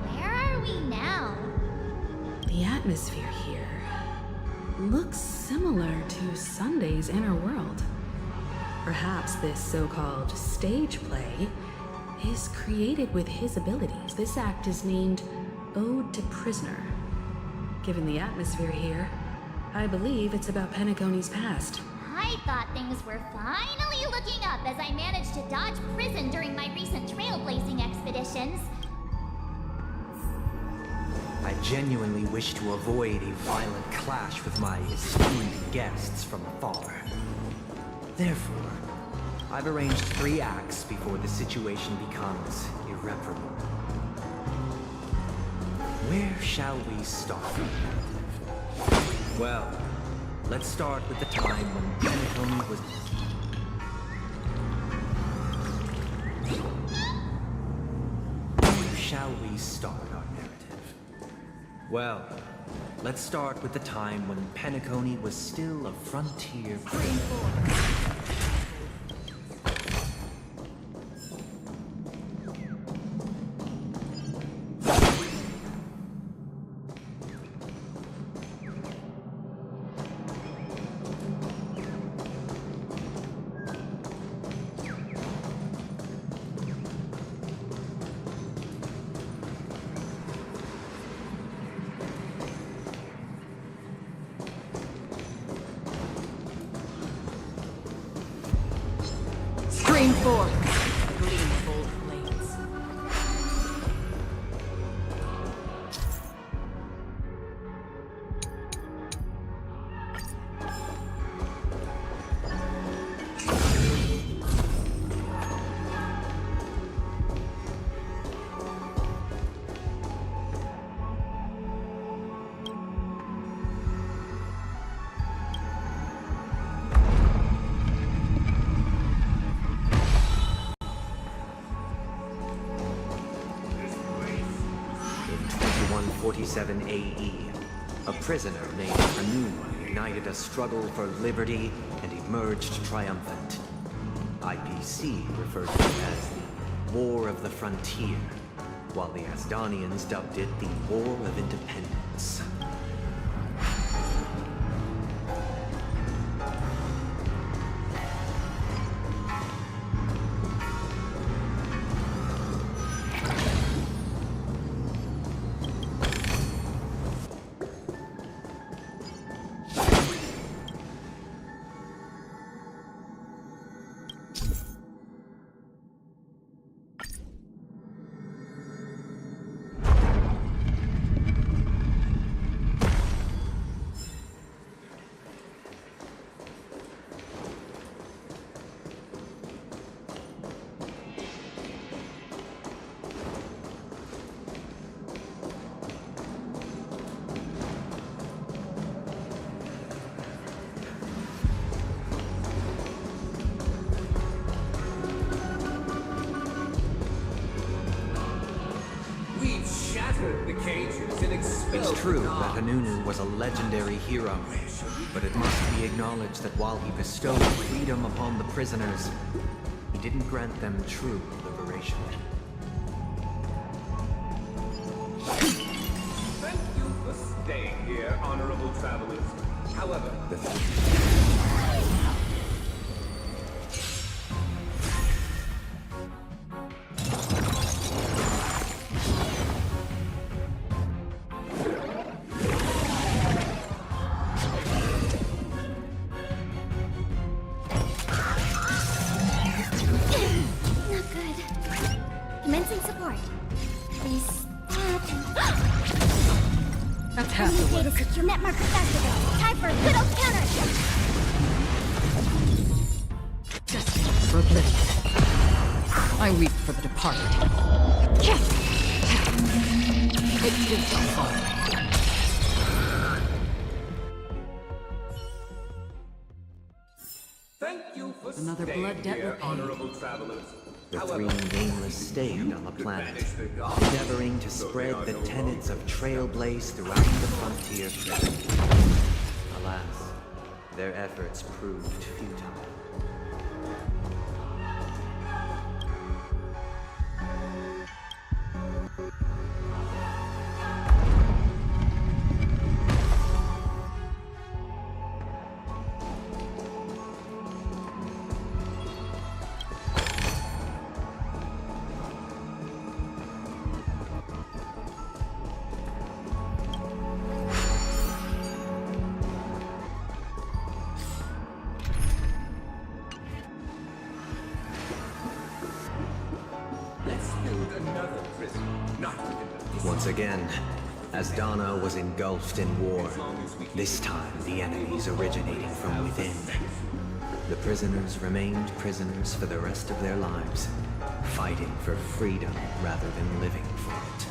Where are we now? The atmosphere here looks similar to Sunday's inner world. Perhaps this so-called stage play is created with his abilities. This act is named Ode to Prisoner. Given the atmosphere here, I believe it's about Penacony's past. I thought things were finally looking up as I managed to dodge prison during my recent trailblazing expeditions. I genuinely wish to avoid a violent clash with my esteemed guests from afar. Therefore, I've arranged 3 acts before the situation becomes irreparable. Where shall we start? Well, let's start with the time when Penacony was... Where shall we start our narrative? Well, let's start with the time when Penacony was still a frontier place. Stream forth, gleamful blades. In 2147 AE, a prisoner named Hanun ignited a struggle for liberty and emerged triumphant. IPC referred to it as the War of the Frontier, while the Asdanians dubbed it the War of Independence. It's true that Hanunu was a legendary hero, but it must be acknowledged that while he bestowed freedom upon the prisoners, he didn't grant them true liberation. Thank you for staying here, honorable travelers. However, Commencing support. Is that... That's half the work. Data secure net markers activated. Time for a good old counter. Destined for oblivion. I weep for the departed. It did not fall. thank you for Another staying blood debt here, repaid. honorable travelers. The However, 3 nameless stayed on the planet, endeavoring to spread the tenets of trailblaze throughout the frontier. Alas, their efforts proved futile. let's build another prison. Not within the Once again, Asdana was engulfed in war. This time, the enemies originating from within. The prisoners remained prisoners for the rest of their lives, fighting for freedom rather than living for it.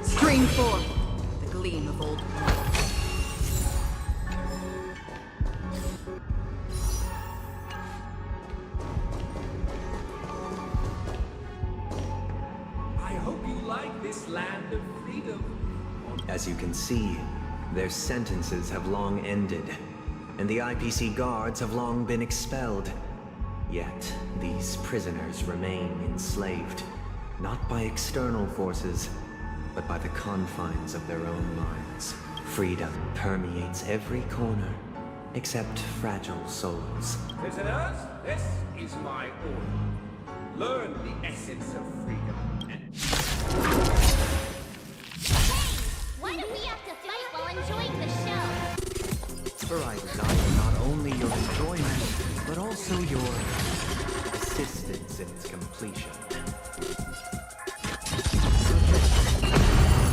Stream forth the gleam of old I hope you like this land of freedom. As you can see, their sentences have long ended, and the IPC guards have long been expelled. Yet, these prisoners remain enslaved, not by external forces, but by the confines of their own minds. Freedom permeates every corner, except fragile souls. Prisoners, this is my order. Learn the essence of freedom and... Why do we have to fight while enjoying the show? For I desire not only your enjoyment, but also your assistance in its completion.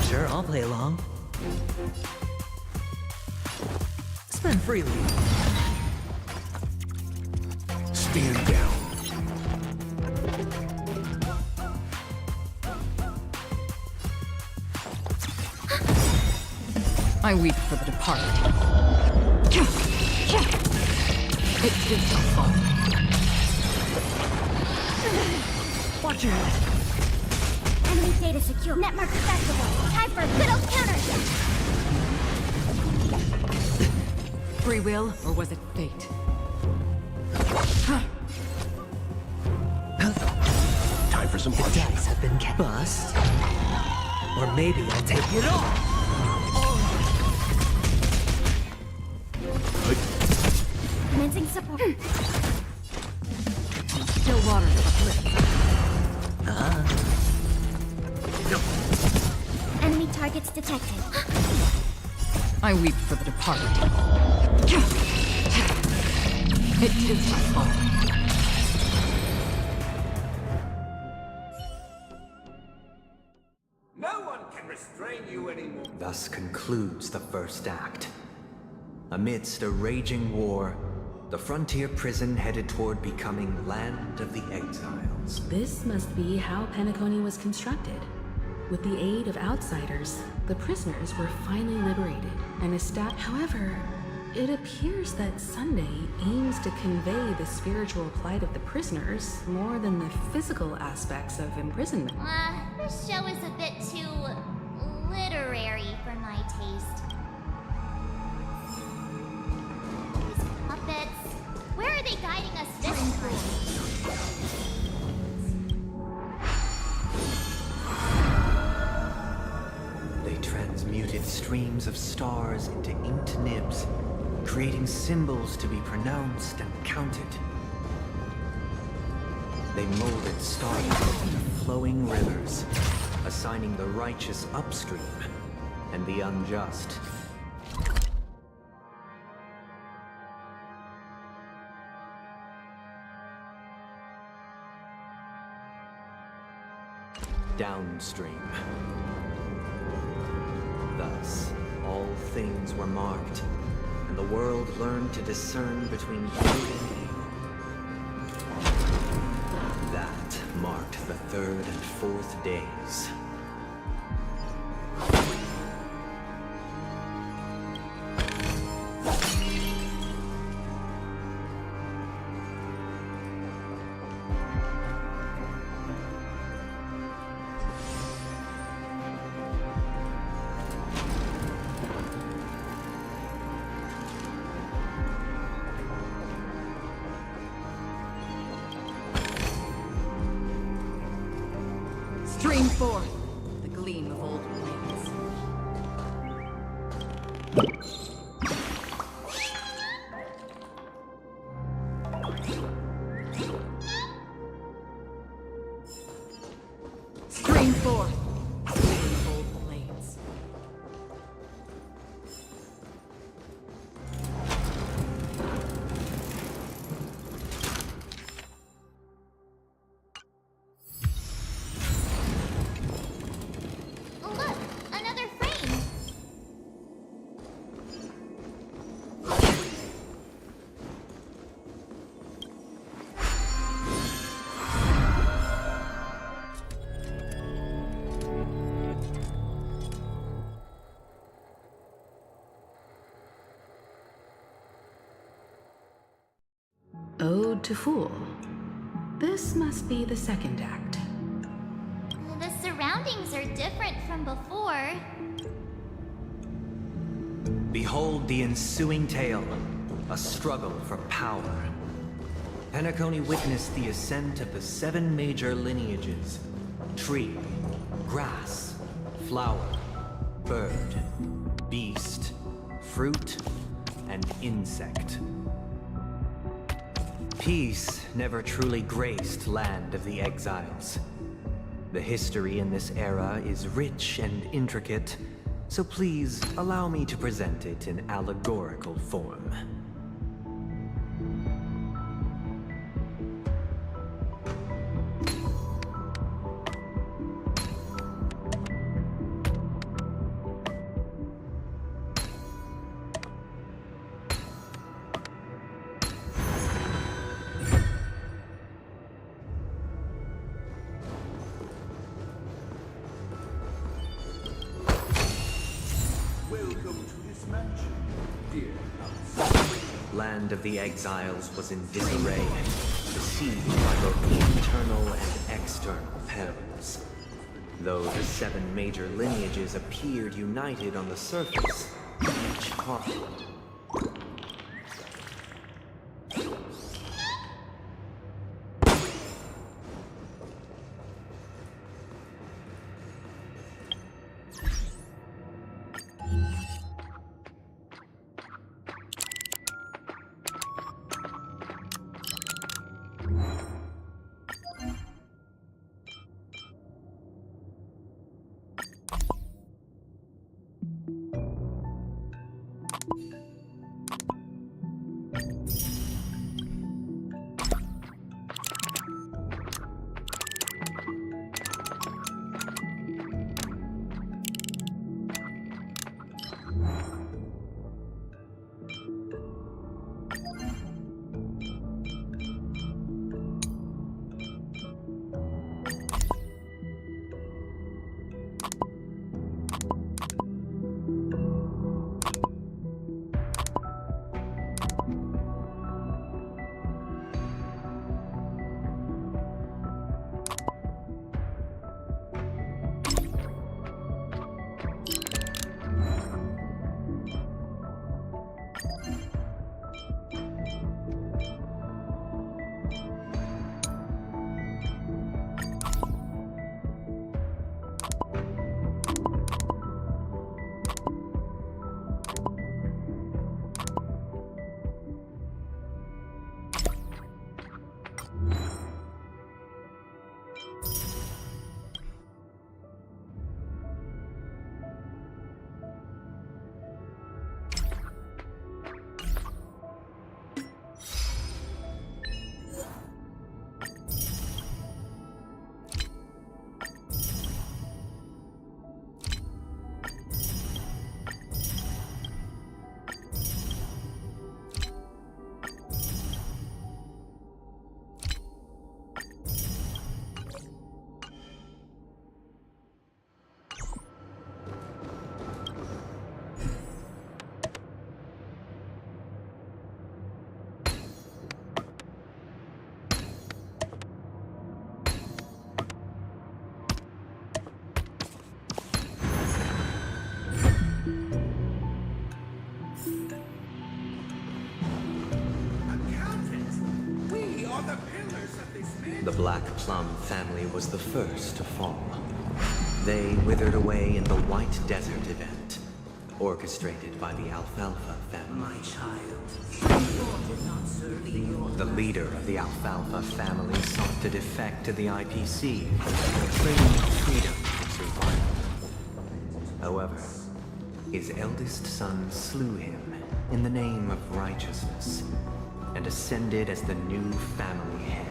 Sure, I'll play along. Spend freely. Stand down. I weep for the departed. It is my fault. Watch your head. Enemy data secure. Netmark accessible. Time for a good old counter. Free will, or was it fate? Time for some The punch. dice have been kept. Bust. Or maybe I'll take it all. Commencing support. Still water to the cliff. Enemy targets detected. I weep for the departed. It is my fault. No one can restrain you anymore. Thus concludes the first act. Amidst a raging war, the frontier prison headed toward becoming Land of the Exiles. This must be how Penacony was constructed. With the aid of outsiders, the prisoners were finally liberated and established. However, it appears that Sunday aims to convey the spiritual plight of the prisoners more than the physical aspects of imprisonment. This show is a bit too literary for my taste. These puppets, where are they guiding us this time? They transmuted streams of stars into inked nibs, creating symbols to be pronounced and counted. They molded stardust into flowing rivers, assigning the righteous upstream and the unjust downstream. Thus, all things were marked, and the world learned to discern between good and evil. That marked the third and fourth days. Bring forth the gleam of old blades. Bring forth the gleam of old blades. Look, another frame. Ode to Fool. This must be the second act. The surroundings are different from before. Behold the ensuing tale, a struggle for power. Penacony witnessed the ascent of the 7 major lineages: tree, grass, flower, bird, beast, fruit, and insect. Peace never truly graced Land of the Exiles. The history in this era is rich and intricate, so please allow me to present it in allegorical form. Welcome to this mansion, dear Land of the Exiles was in disarray, besieged by both internal and external perils. Though the 7 major lineages appeared united on the surface, each hostile. accountant. We are the pillars of this The Black Plum family was the first to fall. They withered away in the White Desert event, orchestrated by the Alfalfa family. My child, The leader of the Alfalfa family sought to defect to the IPC, claiming freedom and survival. However, his eldest son slew him in the name of righteousness and ascended as the new family head.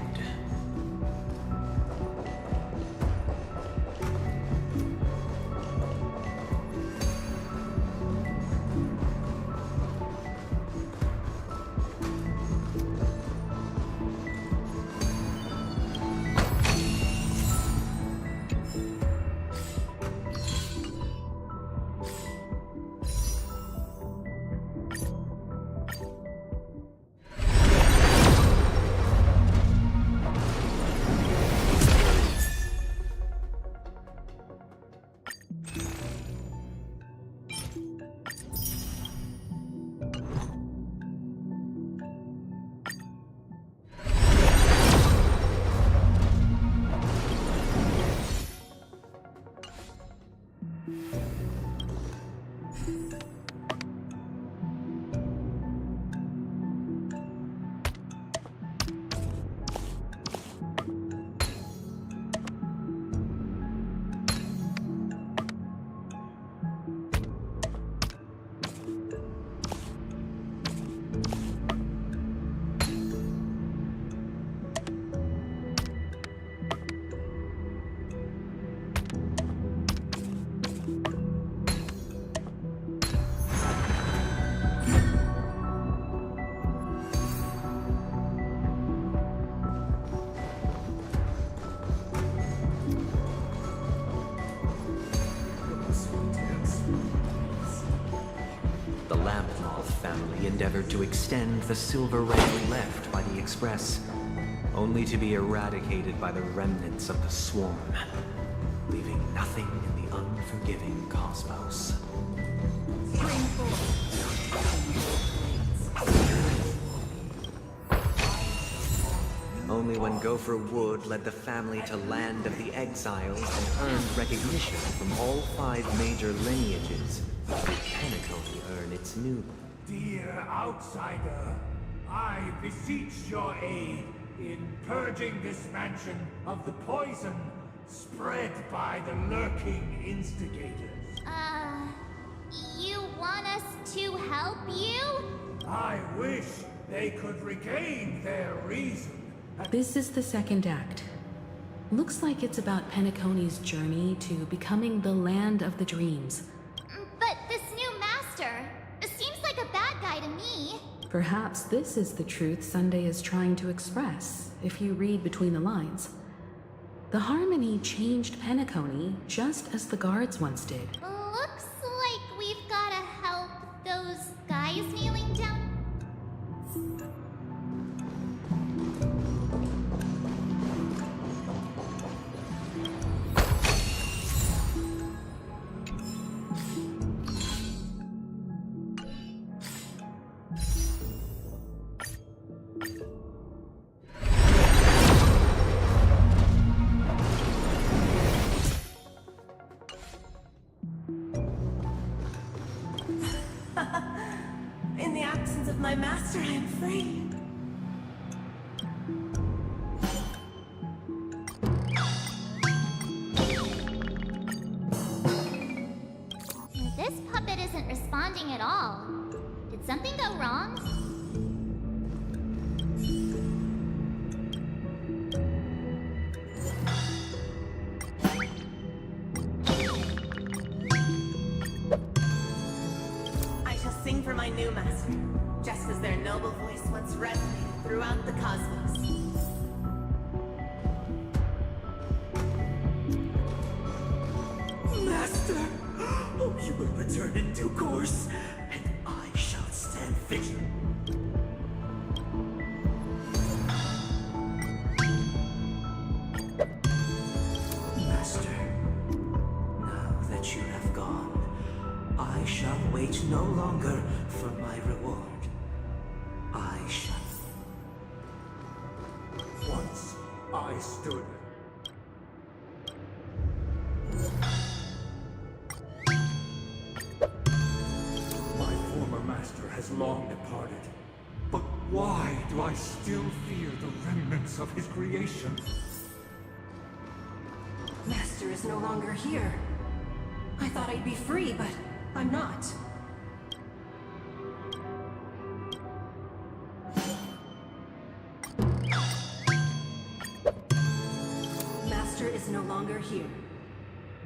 Endeavored to extend the silver rail left by the Express, only to be eradicated by the remnants of the swarm, leaving nothing in the unforgiving cosmos. Only when Gopher Wood led the family to Land of the Exiles and earned recognition from all 5 major lineages did Penacony earn its new. Dear outsider, I beseech your aid in purging this mansion of the poison spread by the lurking instigators. You want us to help you? I wish they could regain their reason. This is the second act. Looks like it's about Penacony's journey to becoming the Land of the Dreams. But this new master seems like a bad guy to me. Perhaps this is the truth Sunday is trying to express, if you read between the lines. The Harmony changed Penacony just as the guards once did. Looks like we've gotta help those guys kneeling down. In the absence of my master, I am free. This puppet isn't responding at all. Did something go wrong? Sing for my new master, just as their noble voice once resonated throughout the cosmos. Master! Oh, you will return in due course, and I shall stand vigilant. Master, now that you have gone, I shall wait no longer for my reward. I shall. Once, I stood. My former master has long departed. But why do I still fear the remnants of his creation? Master is no longer here. I thought I'd be free, but I'm not. Master is no longer here.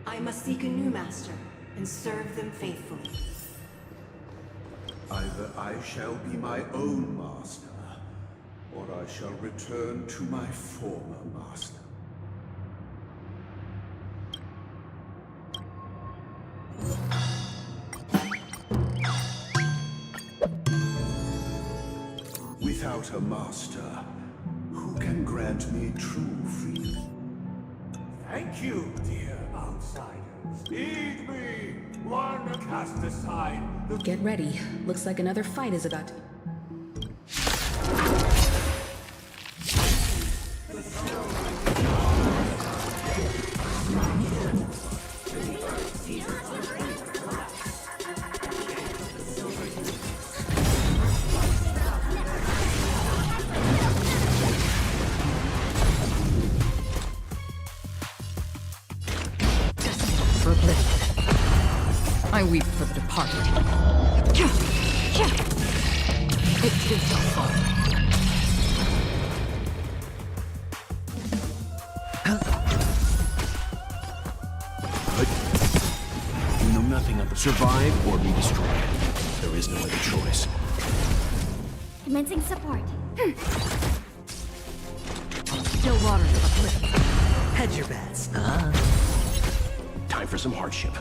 I must seek a new master and serve them faithfully. Either I shall be my own master, or I shall return to my former master. Without a master, who can grant me true freedom? Thank you, dear outsiders. Heed me! One cast aside the... Get ready. Looks like another fight is about to... I weep for the departed. It is so far. You know nothing of survive or be destroyed. There is no other choice. Commencing support. Still waters of uplift. Hedge your bets. Time for some hardship.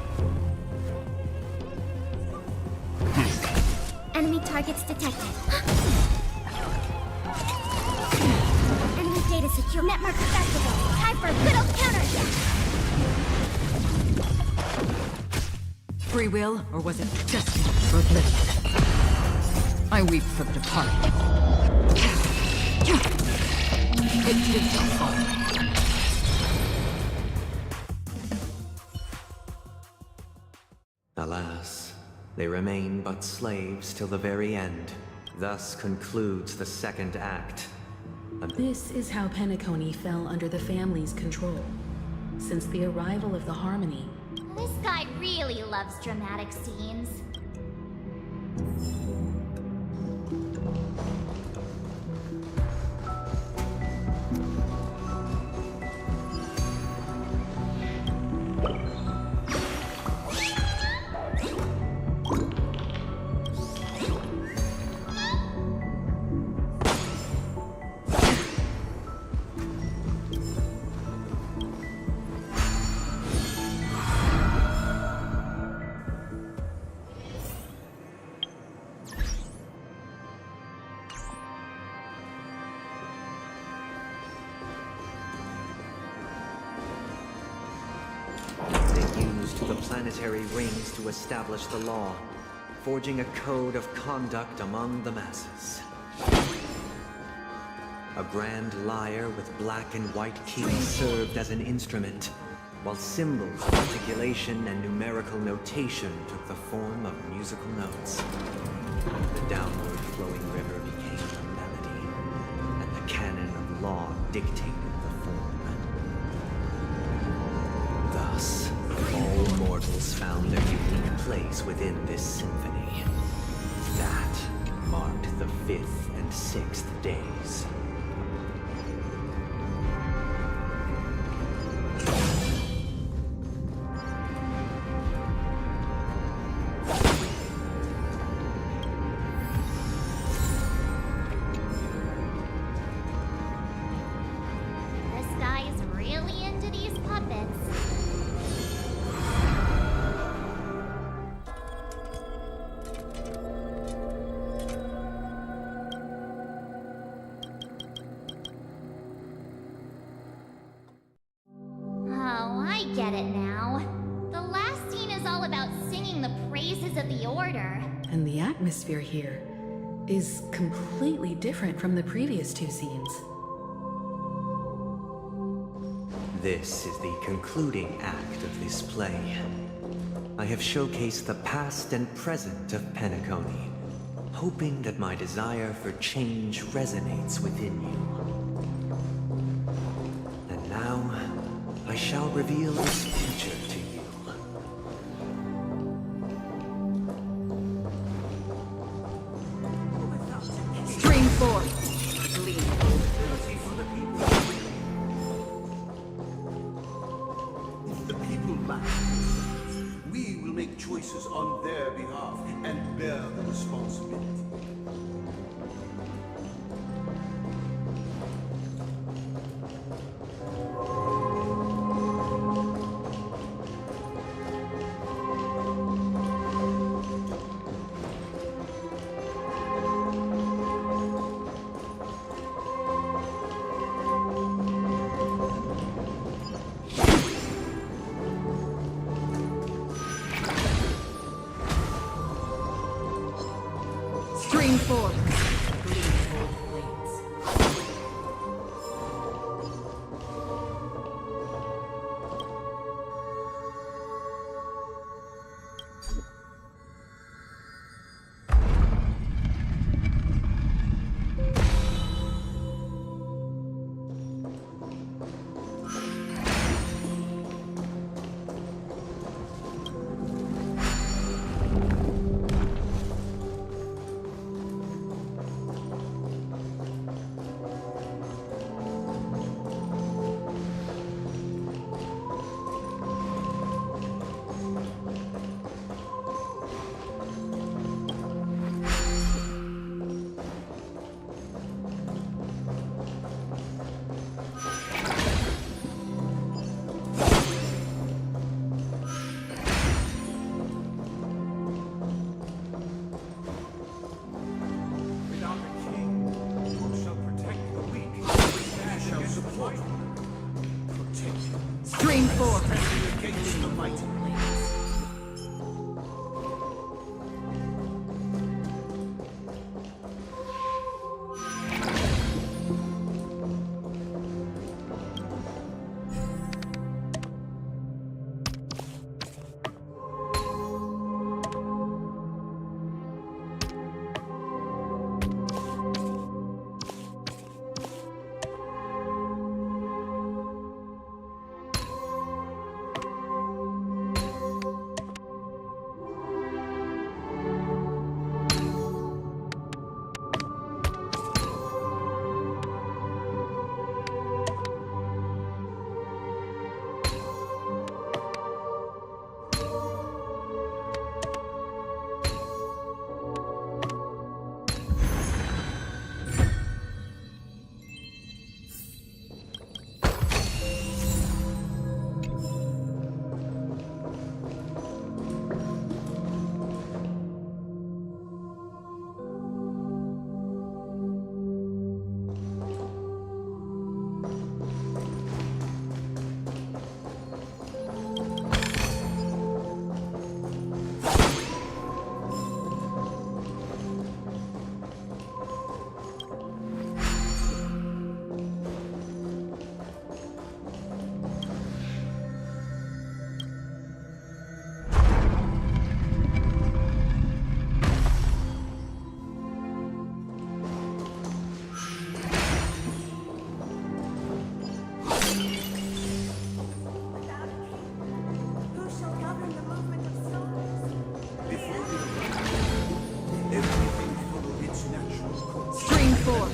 Enemy targets detected. Enemy data secure. Network accessible. Time for a good old counterattack. Free will, or was it destiny for oblivion? I weep for the departed. It is so far. Alas, they remain but slaves till the very end. Thus concludes the second act. This is how Penacony fell under the family's control. Since the arrival of the Harmony, This guy really loves dramatic scenes. The planetary rings to establish the law, forging a code of conduct among the masses. A grand lyre with black and white keys served as an instrument, while symbols of articulation and numerical notation took the form of musical notes. The downward flowing river became a melody, and the canon of law dictated the form. Thus, all mortals found their unique place within this symphony. That marked the 5th and 6th days. This guy is really into these puppets. Oh, I get it now. The last scene is all about singing the praises of the Order. and the atmosphere here is completely different from the previous two scenes. This is the concluding act of this play. I have showcased the past and present of Penacony, hoping that my desire for change resonates within you. And now, I shall reveal this future to you. Stream 4. If the people lack, we will make choices on their behalf and bear the responsibility. Stream 4. Stream 4. Against the mighty.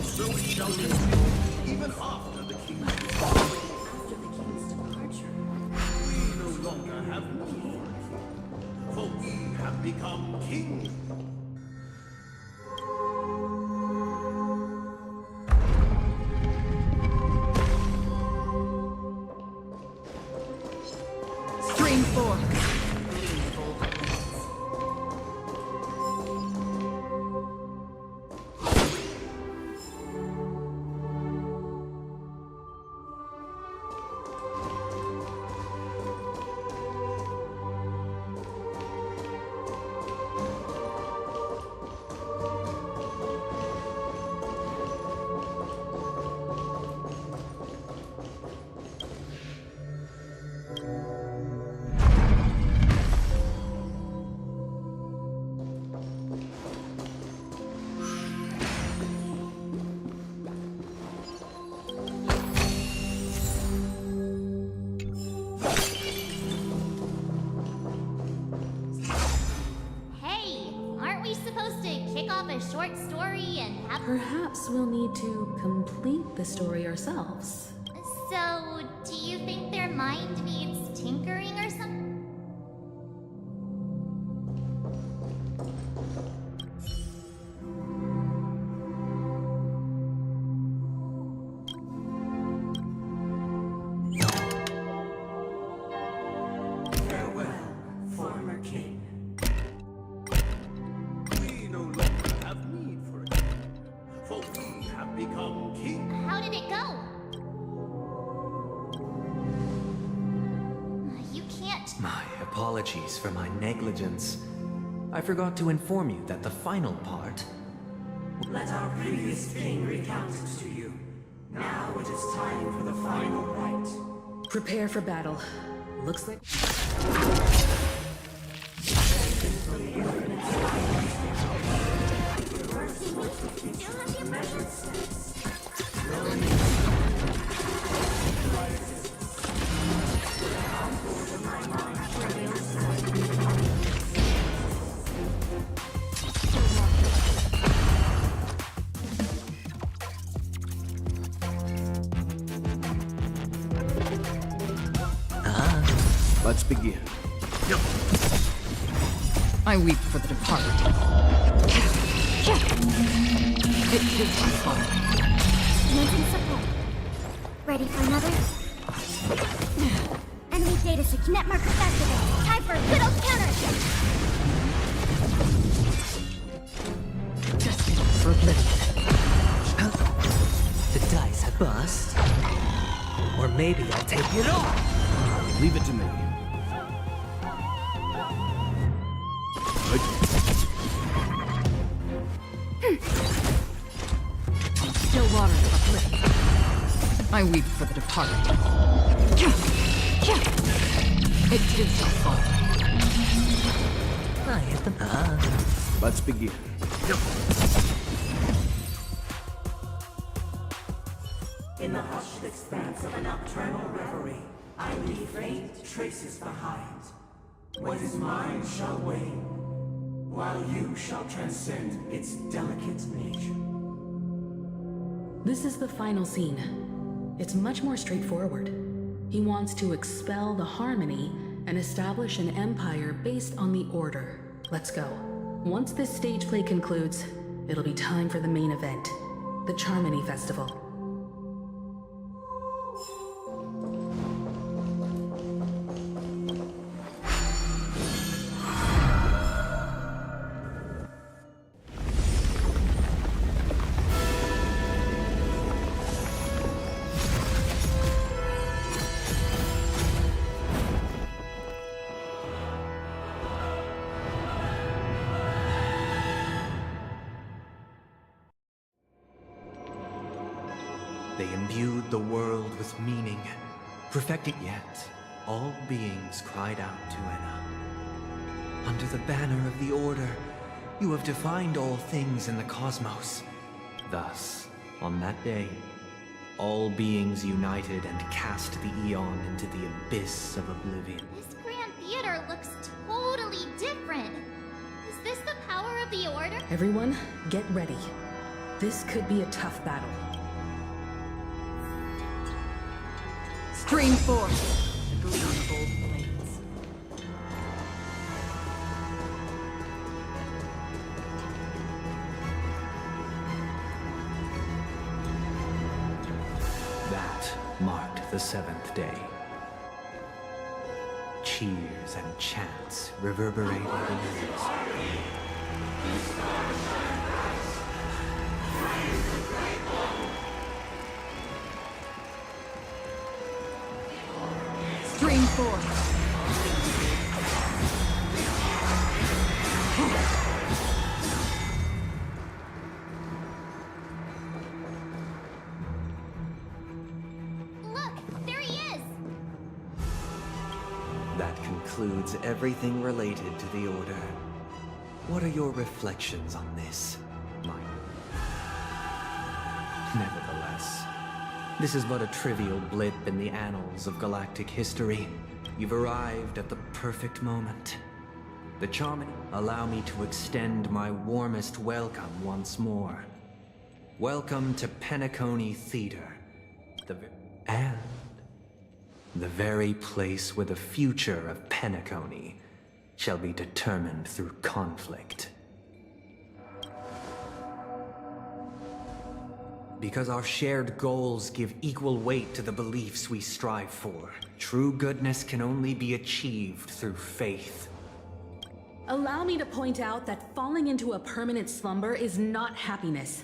So it shall continue, even after the king's departure. After the king's departure. We no longer have need for a king, for we have become kings. Stream 4. Perhaps we'll need to complete the story ourselves. So, do you think their mind needs tinkering or something? Farewell, former king. We no longer have need for a king, for we have become king. How did it go? You can't. My apologies for my negligence. I forgot to inform you that the final part... Let our previous king recount it to you. Now it is time for the final rite. Prepare for battle. Looks like... Let's begin. I weep for the departed. It is my fault. Commencing support. Ready for another? Enemy data sig net marker activated. Time for a good old counterattack. Destined for oblivion. The dice have bust. Or maybe I'll take it all. Leave it to me. Still waters of oblivion. I weep for the departed. It is my fault. I hit them. Let's begin. In the hushed expanse of a nocturnal reverie, I leave faint traces behind. What is mine shall wane, while you shall transcend its delicate nature. This is the final scene. It's much more straightforward. He wants to expel the harmony and establish an empire based on the order. Let's go. Once this stage play concludes, it'll be time for the main event, the Charmony Festival. They imbued the world with meaning. Perfected yet, all beings cried out to Enna. Under the banner of the Order, you have defined all things in the cosmos. Thus, on that day, all beings united and cast the Eon into the abyss of oblivion. This grand theater looks totally different. Is this the power of the Order? Everyone, get ready. This could be a tough battle. Stream forth. The gleam of old blades. That marked the seventh day. Cheers and chants reverberated in the hills. Stream forth. Look, there he is! That concludes everything related to the Order. What are your reflections on this, Mike? Nevertheless, this is but a trivial blip in the annals of galactic history. You've arrived at the perfect moment. The Charmony, allow me to extend my warmest welcome once more. Welcome to Penacony Theater, and the very place where the future of Penacony shall be determined through conflict. Because our shared goals give equal weight to the beliefs we strive for, true goodness can only be achieved through faith. Allow me to point out that falling into a permanent slumber is not happiness,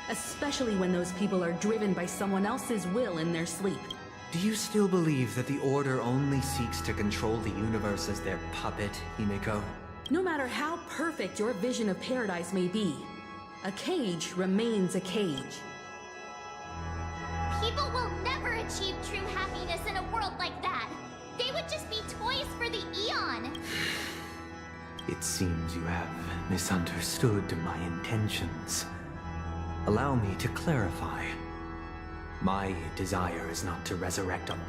especially when those people are driven by someone else's will in their sleep. Do you still believe that the Order only seeks to control the universe as their puppet, Himiko? No matter how perfect your vision of paradise may be, a cage remains a cage. People will never achieve true happiness in a world like that. They would just be toys for the Eon. It seems you have misunderstood my intentions. Allow me to clarify. My desire is not to resurrect them.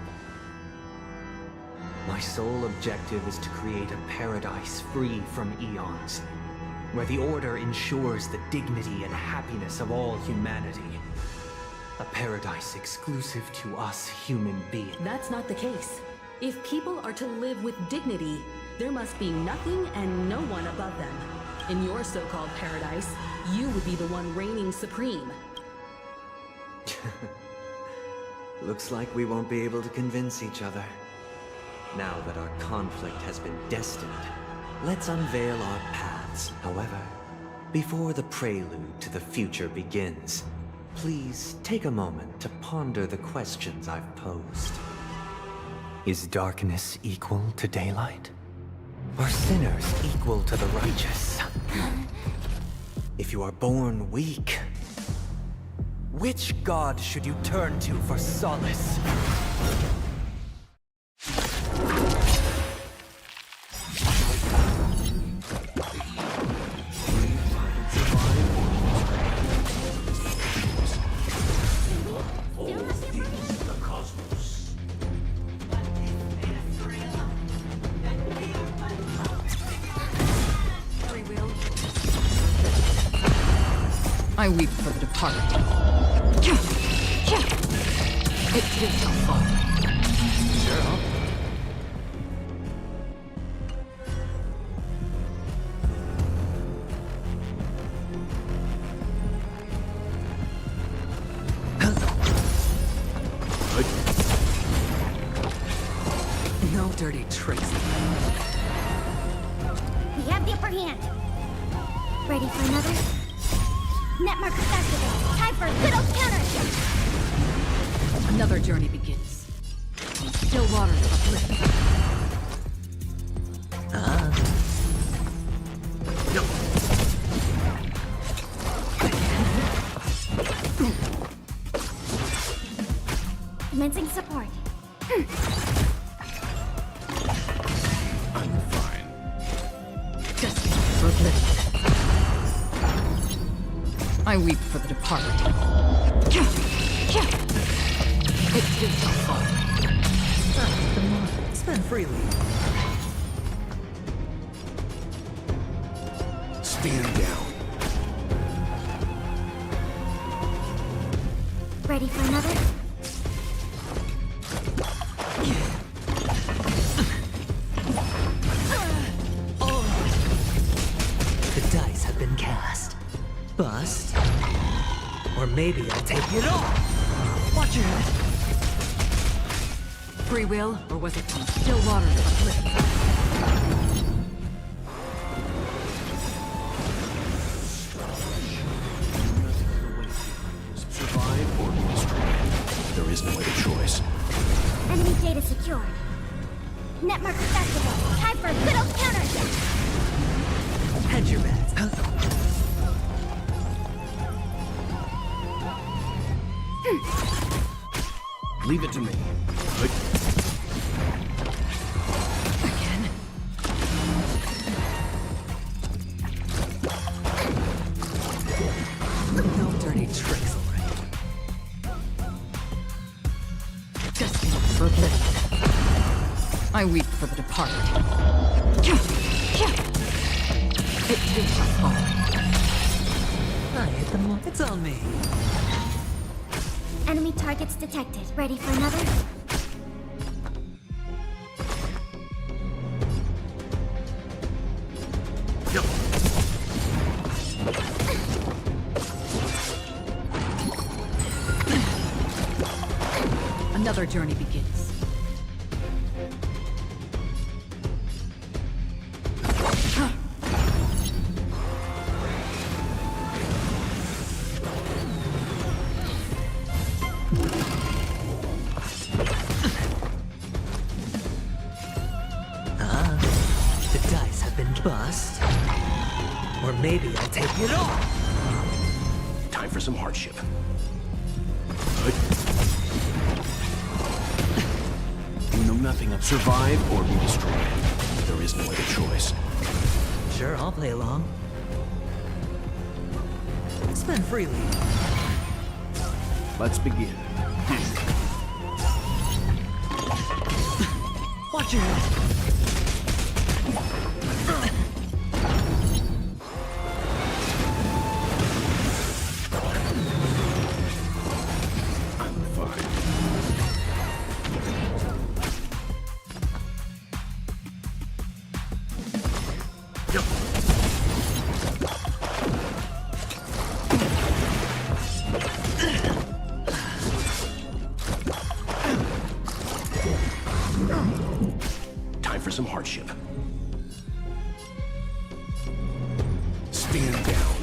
My sole objective is to create a paradise free from eons, where the Order ensures the dignity and happiness of all humanity. A paradise exclusive to us human beings. That's not the case. If people are to live with dignity, there must be nothing and no one above them. In your so-called paradise, you would be the one reigning supreme. Looks like we won't be able to convince each other. Now that our conflict has been destined, let's unveil our paths. However, before the prelude to the future begins, please take a moment to ponder the questions I've posed. Is darkness equal to daylight? Are sinners equal to the righteous? If you are born weak, which god should you turn to for solace? I weep for the departed. It too shall fall. Sure. No dirty tricks. We have the upper hand. Ready for another? Net marker activated. Time for a good old counter. Another journey begins. Still waters uplift. No. Commencing support. I'm fine. Just for oblivion. I weep for the departed. It too shall fall. Spend freely. Stand down. Ready for another? The dice have been cast. Bust. Or maybe I'll take it all. Watch your head. Free will, or was it from still waters uplift? Survive or be destroyed. There is no other choice. Enemy data secured. Net marker activated. Time for a good old counter. Hedge your bets. Leave it to me. Again. No dirty tricks, alright. Just for oblivion. I weep for the departed. It too shall fall. I hit the mark. It's on me. Enemy targets detected. Ready for another? Another journey begins. The dice have been bust. Or maybe I'll take it all. Time for some hardship. You know nothing of survive or be destroyed. There is no other choice. Sure, I'll play along. Spend freely. Let's begin. Watch your head. I'm fine. Time for some hardship. Stand down.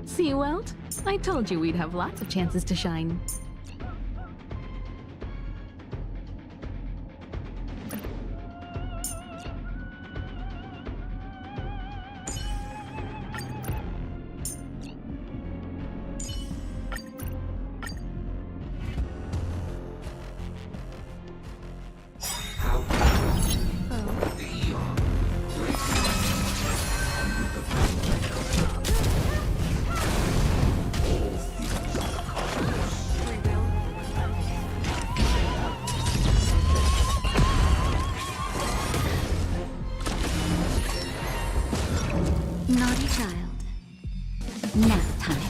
See, Welt? I told you we'd have lots of chances to shine. Naughty child. Nap time.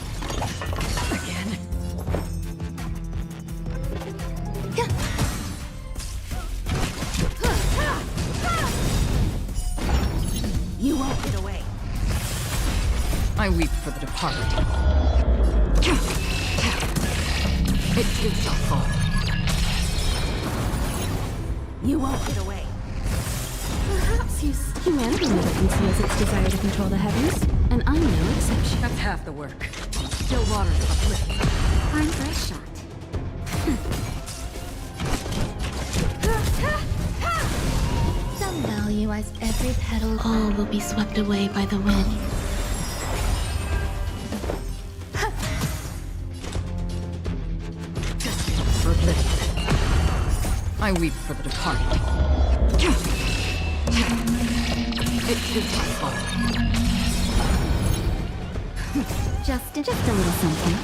Again? You won't get away. I weep for the departed. It too shall fall. You won't get away. Perhaps humanity never conceals its desire to control the heavens, and I'm no exception. That's half the work. Still waters of uplifting. Arm for a shot. Somehow you as every petal, all will be swept away by the wind. For oblivion. I weep for the departed. It too shall fall. Just a little something.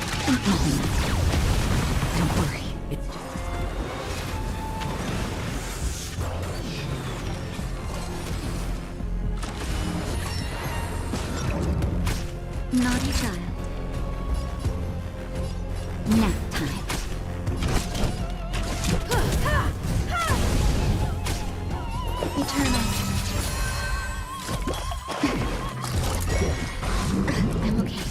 Don't worry. It's just... Naughty child. Nap time. Eternal. I'm okay.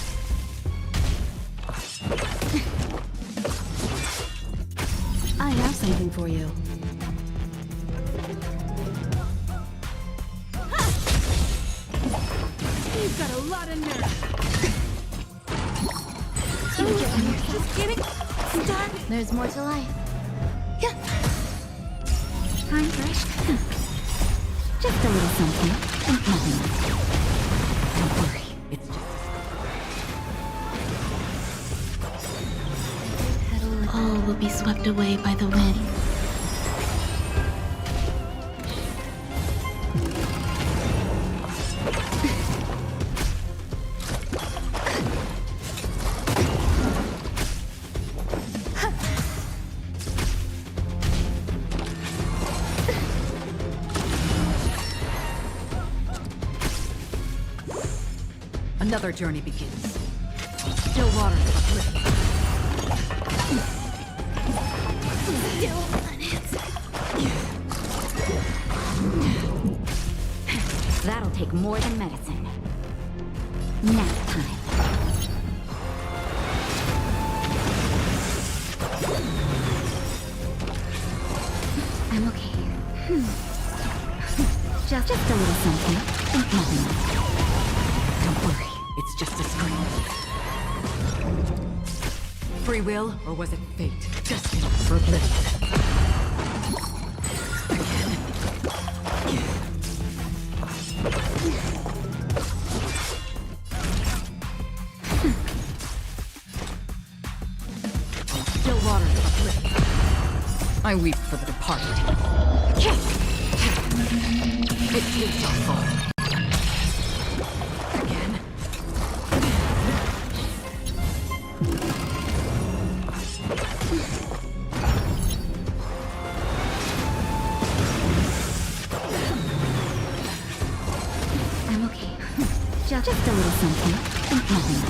I have something for you. You've got a lot of nerve. Just kidding. It's done. There's more to life. Time fresh. Just a little something. Don't worry. It's just... All will be swept away by the wind. Another journey begins. Still water of oblivion. Still unanswered. That'll take more than medicine. Nap time. I'm okay. Just a little something. Nothing. Don't worry, it's just a scream. Free will, or was it fate? Destiny for oblivion. Still water of oblivion. I weep for the departed. It too shall fall. Again. I'm okay. Just a little something. Nothing.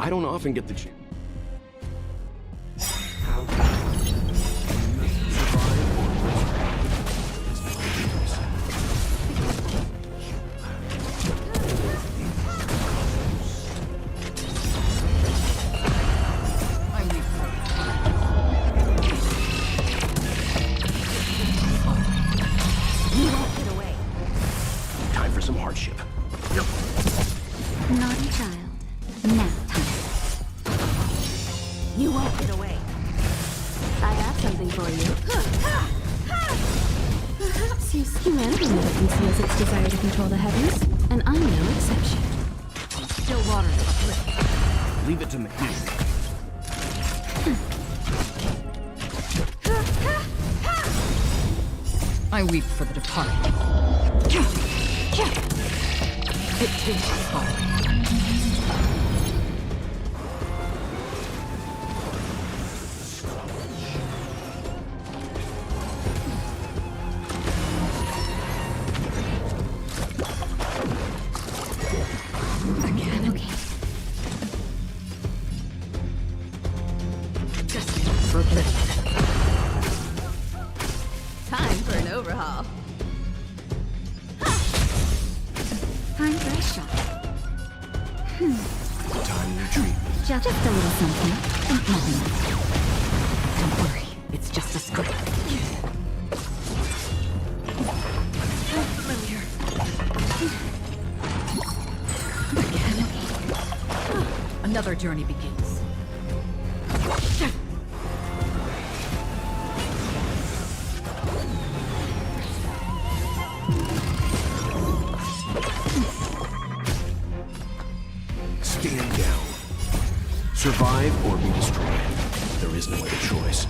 I don't often get the chance. Time for some hardship. Naughty child. Nap time. You won't get away. I have something for you. Perhaps humanity never conceals its desire to control the heavens, and I'm no exception. Still water of oblivion. Leave it to me. I weep for the departed. It too shall fall. Again, okay. Destiny for oblivion. Time for an overhaul. Time for a shot. Time to retreat. Just a little something. Nothing. Don't worry, it's just a scream. How familiar. Again. Another journey begins. Stand down. Survive or be destroyed. There is no other choice.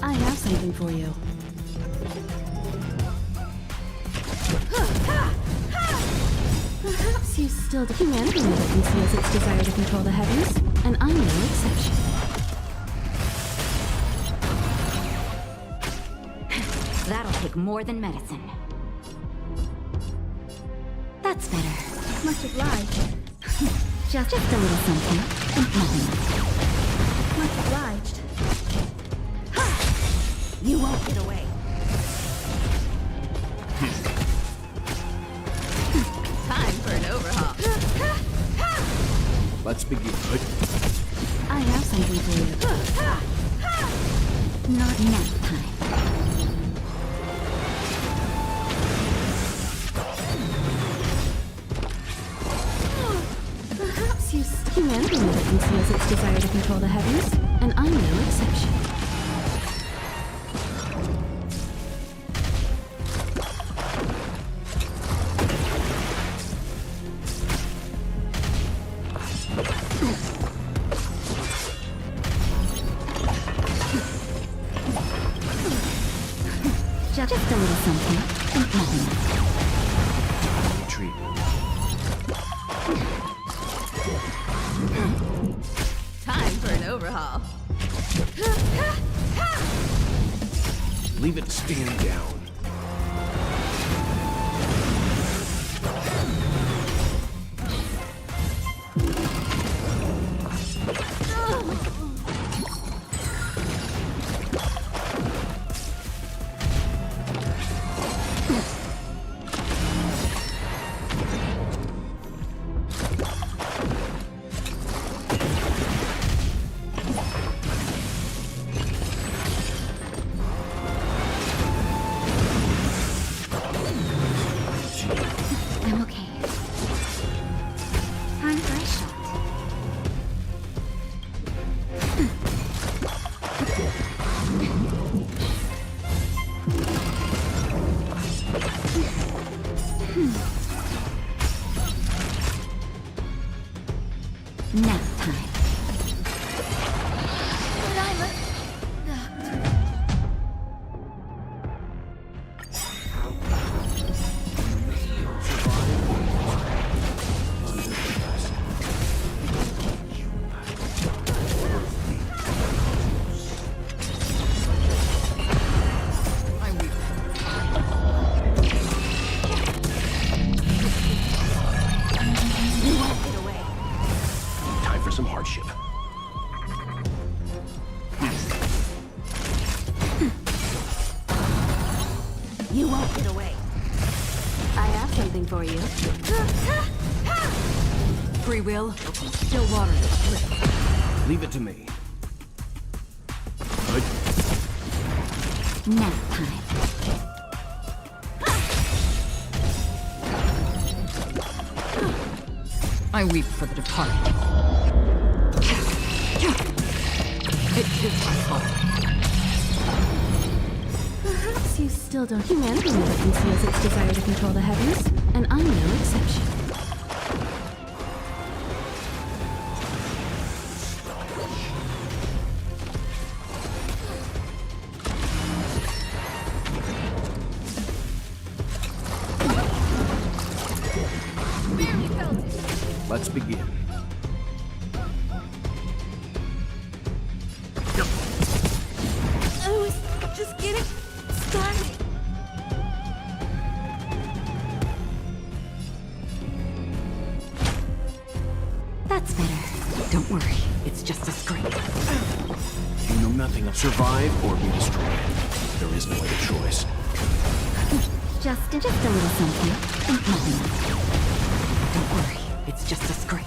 I have something for you. Perhaps you still do. Humanity never conceals its desire to control the heavens, and I'm no exception. That'll take more than medicine. That's better. Much obliged. Just a little something. Nothing. Much obliged. You won't get away. Time for an overhaul. Let's begin. I have something for you. Not nap time. Perhaps humanity never conceals its desire to control the heavens, and I'm no exception. Just a little something. Nothing. Retreat. Time for an overhaul. Leave it stand down. I'm okay. Time for a shot. Nap time. But I'm a doctor. You won't get away. Time for some hardship. You won't get away. I have something for you. Free will, still water. Leave it to me. Good. Nap time. I weep for the departed. It is my fault. Perhaps you still don't. Humanity never conceals its desire to control the heavens, and I'm no exception. Let's begin. I was just getting started. That's better. Don't worry, it's just a scrape. You know nothing of survive or be destroyed. There is no other choice. Just a little something. Nothing. Don't worry, it's just a scrape.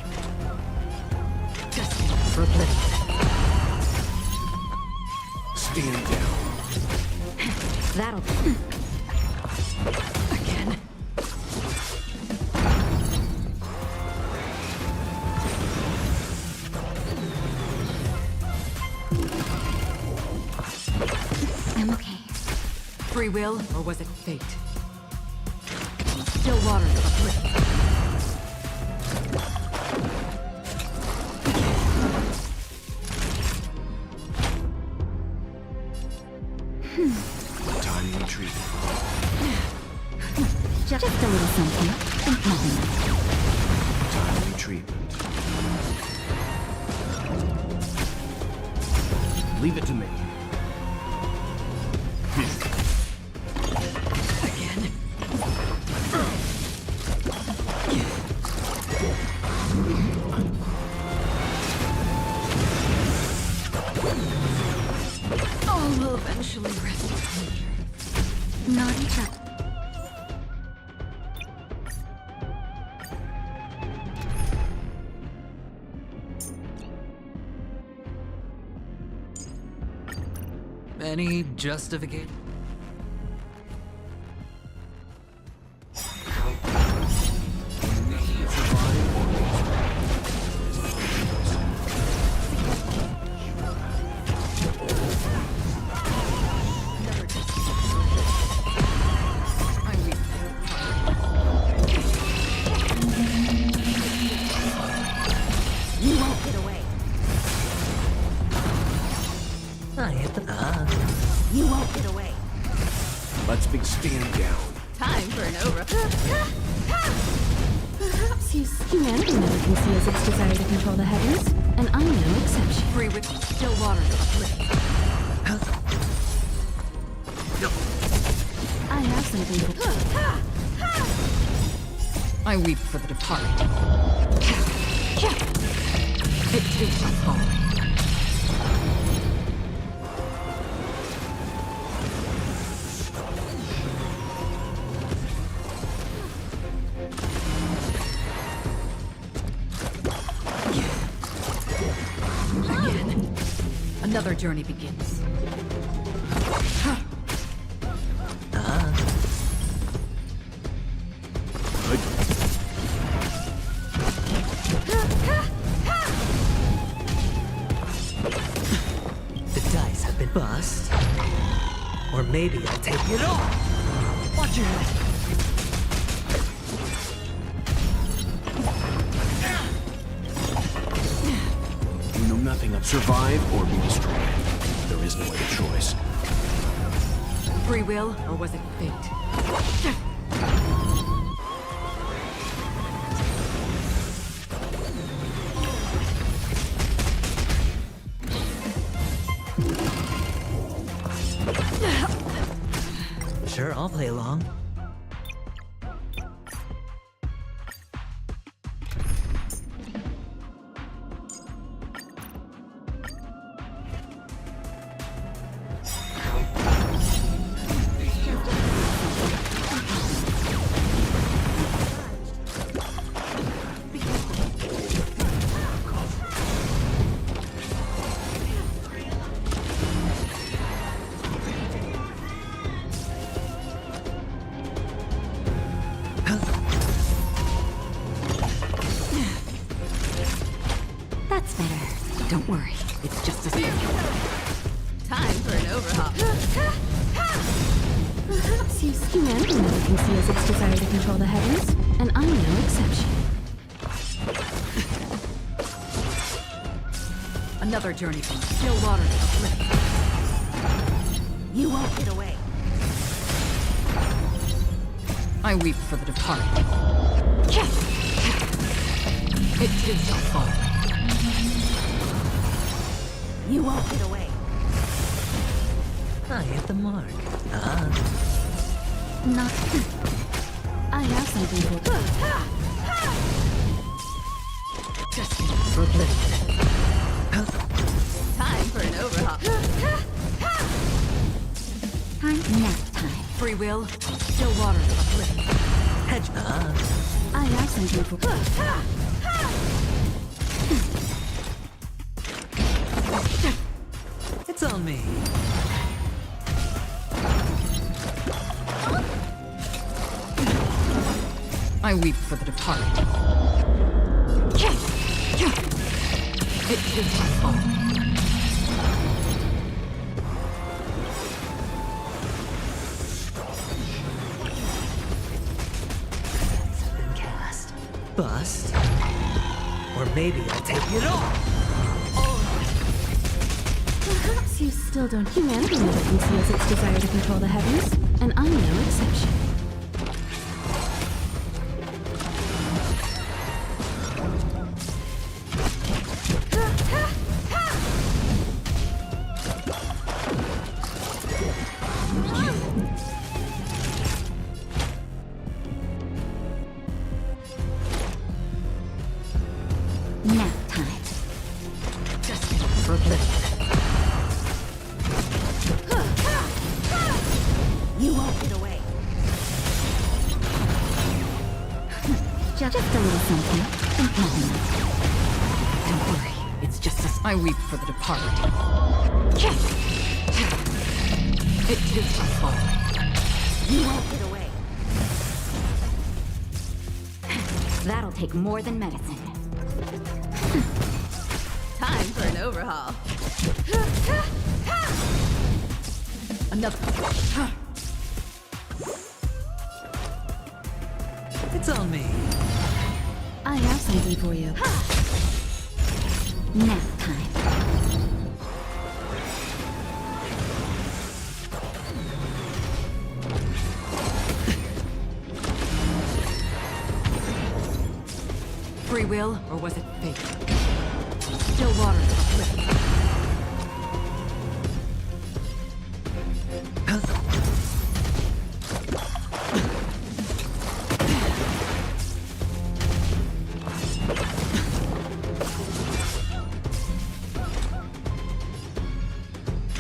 Just for oblivion. Stand down. That'll do. Again. I'm okay. Free will, or was it fate? Still water. Time to retreat. Just a little something. Nothing. Time retreatment. Leave it to me. Again. All will eventually rest in pleasure. Not each other. Any justification? You won't get away. I hit the bug. You won't get away. Let's big stand down. Time for an over. Perhaps humanity never conceals its desire to control the heavens, and I'm no exception. Free with still water to uplift. I have something for... I weep for the departed. It too shall fall. Another journey begins. The dice have been bust. Or maybe I'll take it all. Watch your head. You know nothing of survive or be destroyed. There is no other choice. Free will, or was it fate? Sure, I'll play along. That's better. Don't worry, it's just a Time for an overhaul. Perhaps humanity never conceals its desire to control the heavens, and I'm no exception. Another journey from still water to uplift. You won't get away. I weep for the departed. It too shall fall. You won't get away. I hit the mark. Not... I have something for... Destiny for oblivion. Time for an overhaul. Time nap time. Free will, still water to uplift. Hedge. I have something for... It's on me. I weep for the departed. It too shall fall. Bust. Or maybe I'll take it all. Perhaps you still don't. Humanity never conceals its desire to control the heavens, and I'm no exception. Nap time. Destiny for oblivion. You won't get away. Just a little something. Don't worry, it's just a... I weep for the departed. It too shall fall. You won't get away. That'll take more than medicine. Time for an overhaul. Another... It's on me. I have something for you. Nap time. Free will, or was it fate? Still waters uplifted.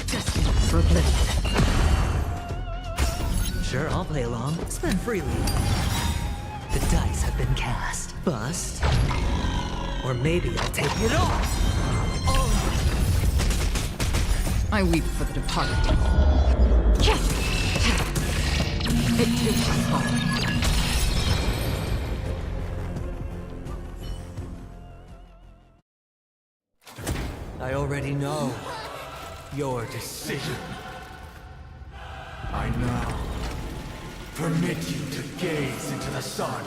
Destined for oblivion. Sure, I'll play along. Spend freely. The dice have been cast. Bust. Or maybe I'll take it off. I weep for the departed. It is my fault. I already know your decision. I now permit you to gaze into the sun.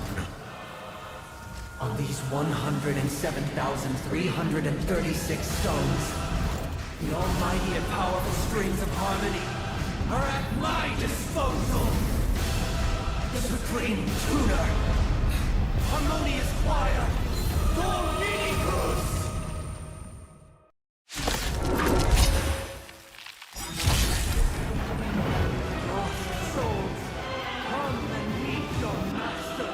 On these 107,336 stones, the almighty and powerful strings of harmony are at my disposal. The supreme tuner, harmonious choir, Dominicus! Lost souls, come and meet your master.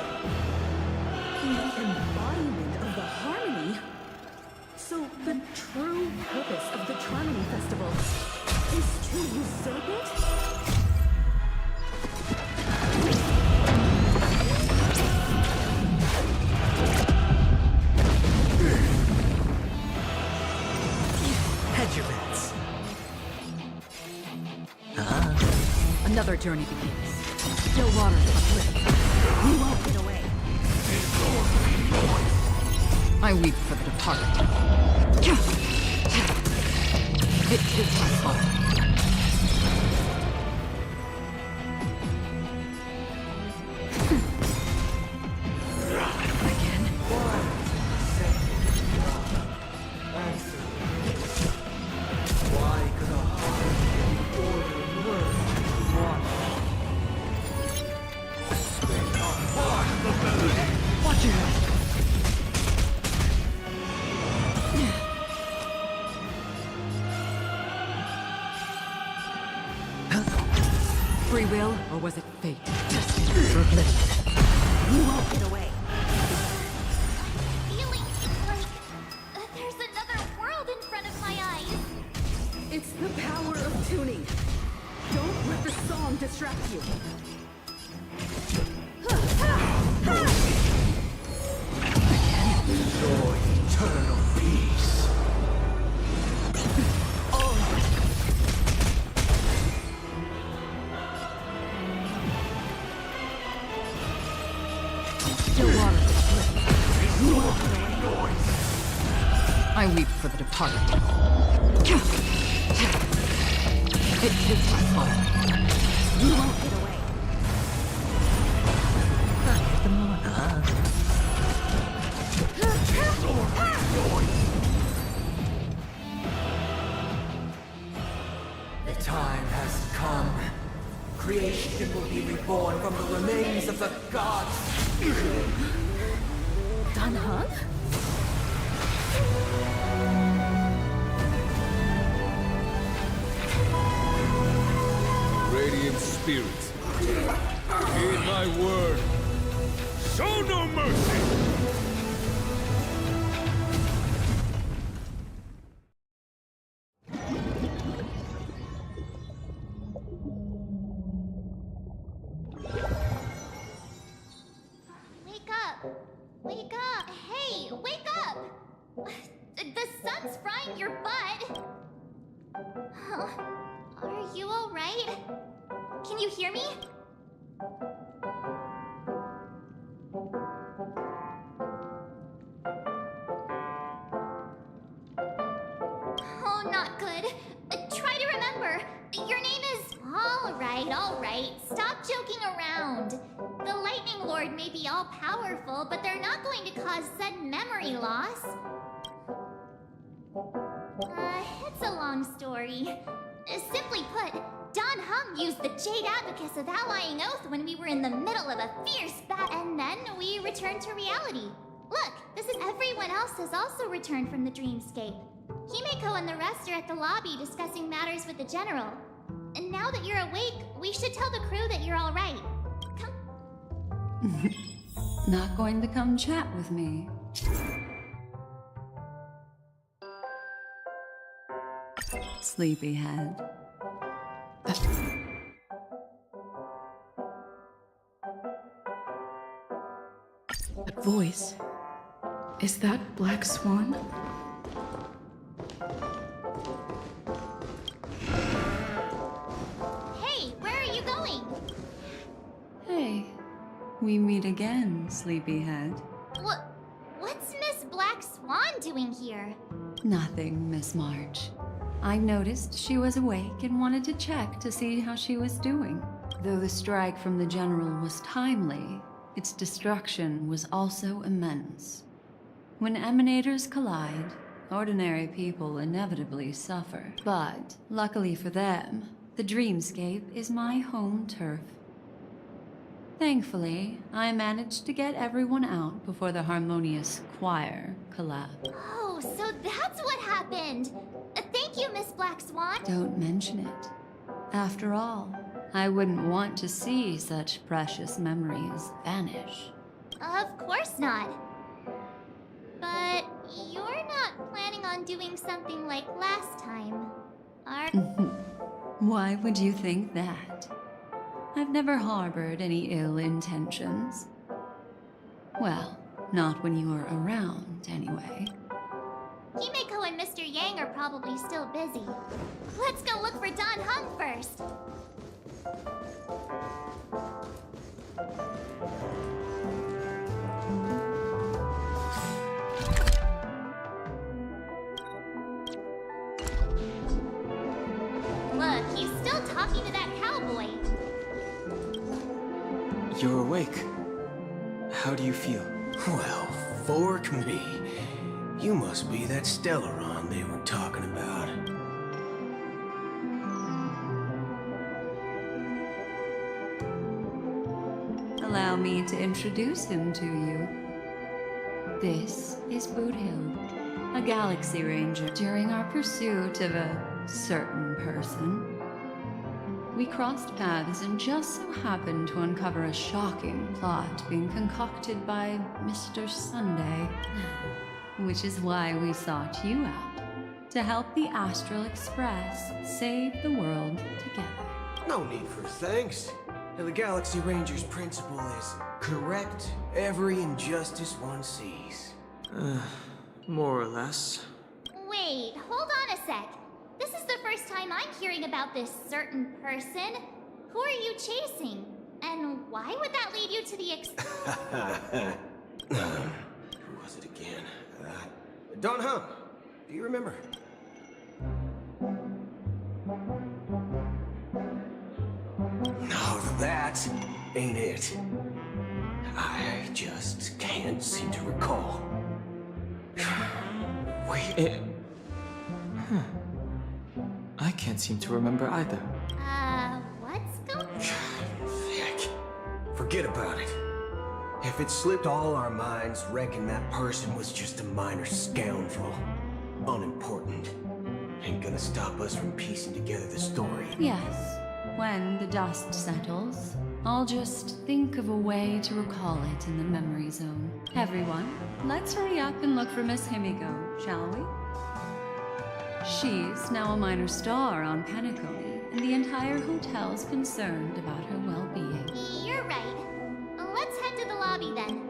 The embodiment of the harmony. So the true purpose of the Trimony Festival is to usurp it? Hedge your bets. Another journey begins. Still waters uplifted. We won't get away. I weep for the departed. It is my fault. Again? Why could a heart order word one? They are part of the melody. Watch your head. Free will, or was it fate? Destined for oblivion. You won't get away. Feeling like there's another world in front of my eyes. It's the power of tuning. Don't let the song distract you. Enjoy eternal peace. Still waters uplifted. You won't get away. I weep for the departed. It is my fault. You won't get away. The more, The time has come. Creation will be reborn from the remains of the gods. Danheng? Radiant spirits, heed my word. Show no mercy! Wake up! Wake up! Hey, wake up! The sun's frying your butt! Are you alright? Can you hear me? Oh, not good. Try to remember. Your name is... Alright. Stop joking around. The Lightning Lord may be all-powerful, but they're not going to cause sudden memory loss. It's a long story. Simply put, Danheng used the Jade Abacus of Allying Oath when we were in the middle of a fierce battle, and then we returned to reality. Look, This is everyone else has also returned from the dreamscape. Himeko and the rest are at the lobby discussing matters with the general. And now that you're awake, we should tell the crew that you're all right. Come. Not going to come chat with me. Sleepyhead. That voice. Is that Black Swan? Hey, where are you going? Hey, we meet again, Sleepyhead. What's Miss Black Swan doing here? Nothing, Miss March. I noticed she was awake and wanted to check to see how she was doing. Though the strike from the General was timely, its destruction was also immense. When emanators collide, ordinary people inevitably suffer. But, luckily for them, the dreamscape is my home turf. Thankfully, I managed to get everyone out before the harmonious choir collapsed. Oh, so that's what happened! Thank you, Miss Black Swan! Don't mention it. After all, I wouldn't want to see such precious memories vanish. Of course not. But you're not planning on doing something like last time, are you? Why would you think that? I've never harbored any ill intentions. Well, not when you are around, anyway. Himeko and Mr. Yang are probably still busy. Let's go look for Don Hung first! Look, he's still talking to that cowboy. You're awake. How do you feel? Well, fork me. You must be that Stellaron they were talking about. Allow me to introduce him to you. This is Boot Hill, a Galaxy Ranger. During our pursuit of a certain person, we crossed paths and just so happened to uncover a shocking plot being concocted by Mr. Sunday. Which is why we sought you out, to help the Astral Express save the world together. No need for thanks. The Galaxy Ranger's principle is correct every injustice one sees. More or less. Wait, hold on a sec. This is the first time I'm hearing about this certain person. Who are you chasing? And why would that lead you to the Who was it again? Don Hung. Do you remember? No, that ain't it. I just can't seem to recall. Wait. I can't seem to remember either. What's going on? Heck. Forget about it. If it slipped all our minds, reckon that person was just a minor scoundrel. Unimportant. Ain't gonna stop us from piecing together the story. Yes, when the dust settles, I'll just think of a way to recall it in the memory zone. Everyone, let's hurry up and look for Miss Himiko, shall we? She's now a minor star on Penacony, and the entire hotel's concerned about her well-being. You're right. Let's head to the lobby then.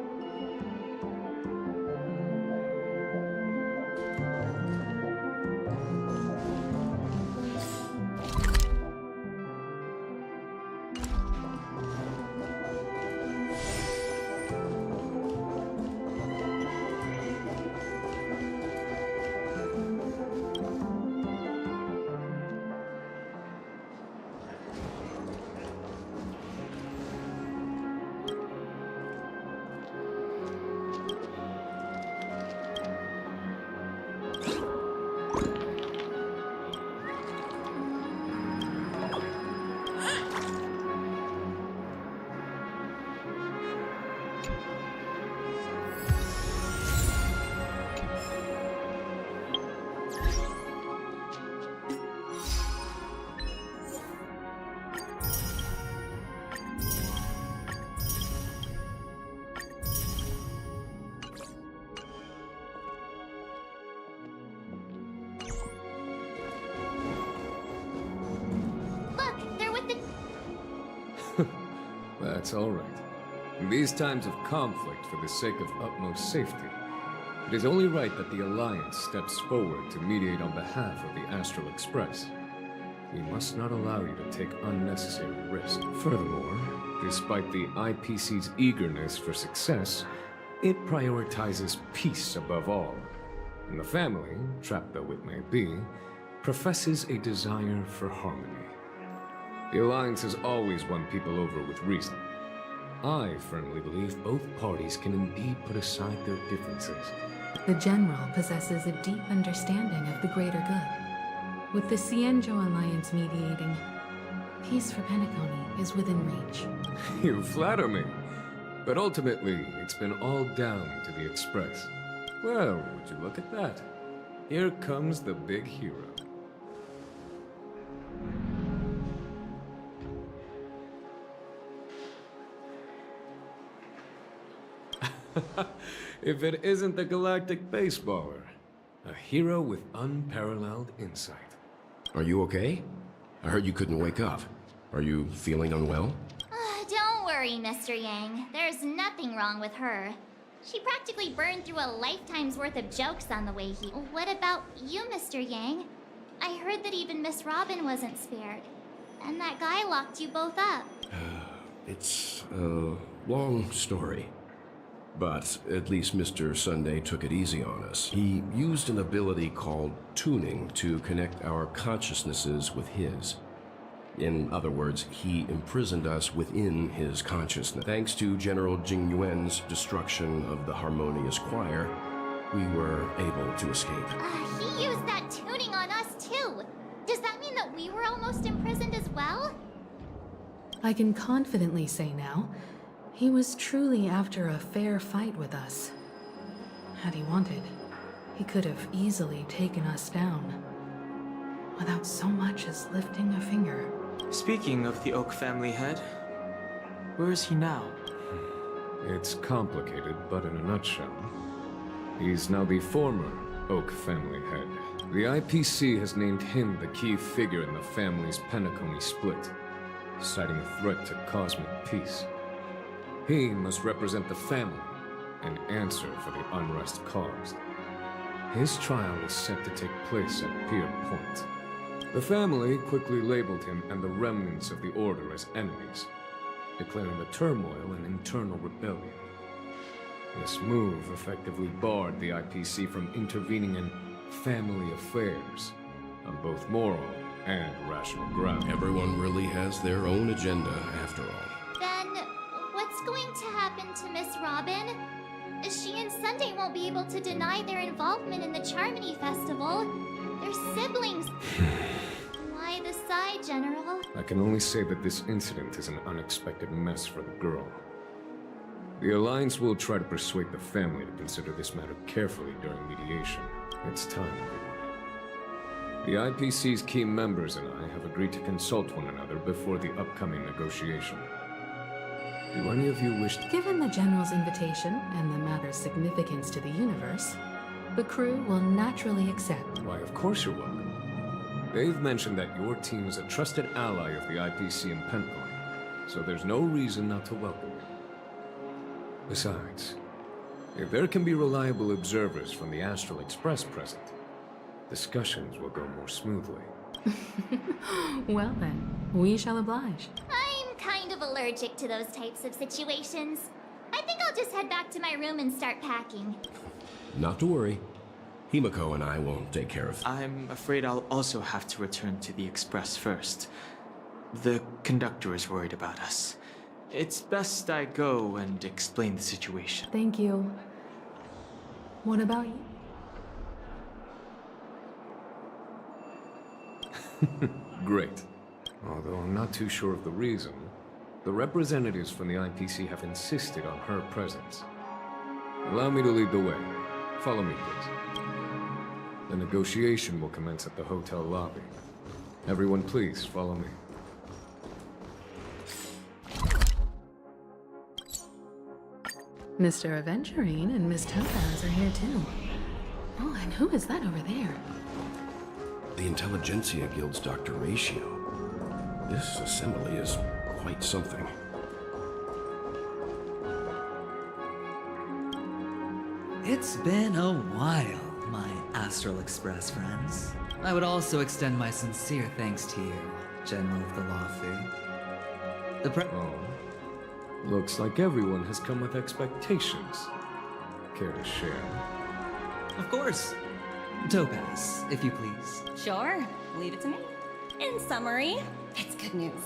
That's all right. In these times of conflict, for the sake of utmost safety, it is only right that the Alliance steps forward to mediate on behalf of the Astral Express. We must not allow you to take unnecessary risk. Furthermore, despite the IPC's eagerness for success, it prioritizes peace above all. And the family, trapped though it may be, professes a desire for harmony. The Alliance has always won people over with reason. I firmly believe both parties can indeed put aside their differences. The General possesses a deep understanding of the greater good. With the Cienjo Alliance mediating, peace for Penacony is within reach. You flatter me. But ultimately, it's been all down to the Express. Well, would you look at that? Here comes the big hero. If it isn't the galactic baseballer, a hero with unparalleled insight. Are you okay? I heard you couldn't wake up. Are you feeling unwell? Don't worry, Mr. Yang. There's nothing wrong with her. She practically burned through a lifetime's worth of jokes on the way here. What about you, Mr. Yang? I heard that even Miss Robin wasn't spared. And that guy locked you both up. It's a long story. But at least Mr. Sunday took it easy on us. He used an ability called tuning to connect our consciousnesses with his. In other words, he imprisoned us within his consciousness. Thanks to General Jing Yuan's destruction of the Harmonious Choir, we were able to escape. He used that tuning on us too. Does that mean that we were almost imprisoned as well? I can confidently say now, he was truly after a fair fight with us. Had he wanted, he could have easily taken us down, without so much as lifting a finger. Speaking of the Oak family head, where is he now? It's complicated, but in a nutshell, he's now the former Oak family head. The IPC has named him the key figure in the family's Penacony split, citing a threat to cosmic peace. He must represent the family and answer for the unrest caused. His trial is set to take place at Pier Point. The family quickly labeled him and the remnants of the Order as enemies, declaring the turmoil an internal rebellion. This move effectively barred the IPC from intervening in family affairs on both moral and rational grounds. Everyone really has their own agenda, after all. Then, what's going to happen to Miss Robin? She and Sunday won't be able to deny their involvement in the Charmony Festival. They're siblings. Why the sigh, General? I can only say that this incident is an unexpected mess for the girl. The Alliance will try to persuade the family to consider this matter carefully during mediation. It's time, everyone. The IPC's key members and I have agreed to consult one another before the upcoming negotiation. Do any of you wish to— Given the General's invitation and the matter's significance to the universe, the crew will naturally accept. Why, of course you're welcome. They've mentioned that your team is a trusted ally of the IPC in Penacony, so there's no reason not to welcome you. Besides, if there can be reliable observers from the Astral Express present, discussions will go more smoothly. Well then, we shall oblige. I'm kind of allergic to those types of situations. I think I'll just head back to my room and start packing. Not to worry. Himiko and I will take care of it. I'm afraid I'll also have to return to the Express first. The conductor is worried about us. It's best I go and explain the situation. Thank you. What about you? Great. Although I'm not too sure of the reason, the representatives from the IPC have insisted on her presence. Allow me to lead the way. Follow me, please. The negotiation will commence at the hotel lobby. Everyone, please follow me. Mr. Aventurine and Miss Topaz are here too. Oh, and who is that over there? The Intelligentsia Guild's Dr. Ratio. This assembly is quite something. It's been a while, my Astral Express friends. I would also extend my sincere thanks to you, General of the Lawfu. Looks like everyone has come with expectations. Care to share? Of course. Topaz, if you please. Sure, leave it to me. In summary, it's good news.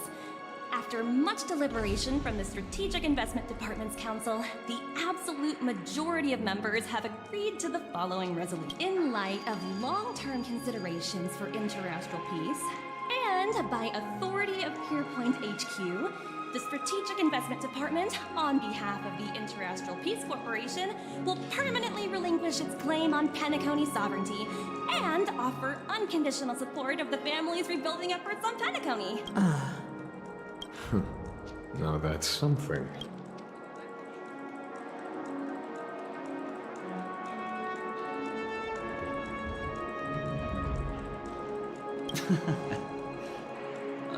After much deliberation from the Strategic Investment Department's council, the absolute majority of members have agreed to the following resolution. In light of long-term considerations for interastral peace, and by authority of Pierpoint HQ, the Strategic Investment Department, on behalf of the Interastral Peace Corporation, will permanently relinquish its claim on Penacony sovereignty and offer unconditional support of the family's rebuilding efforts on Penacony. Now that's something.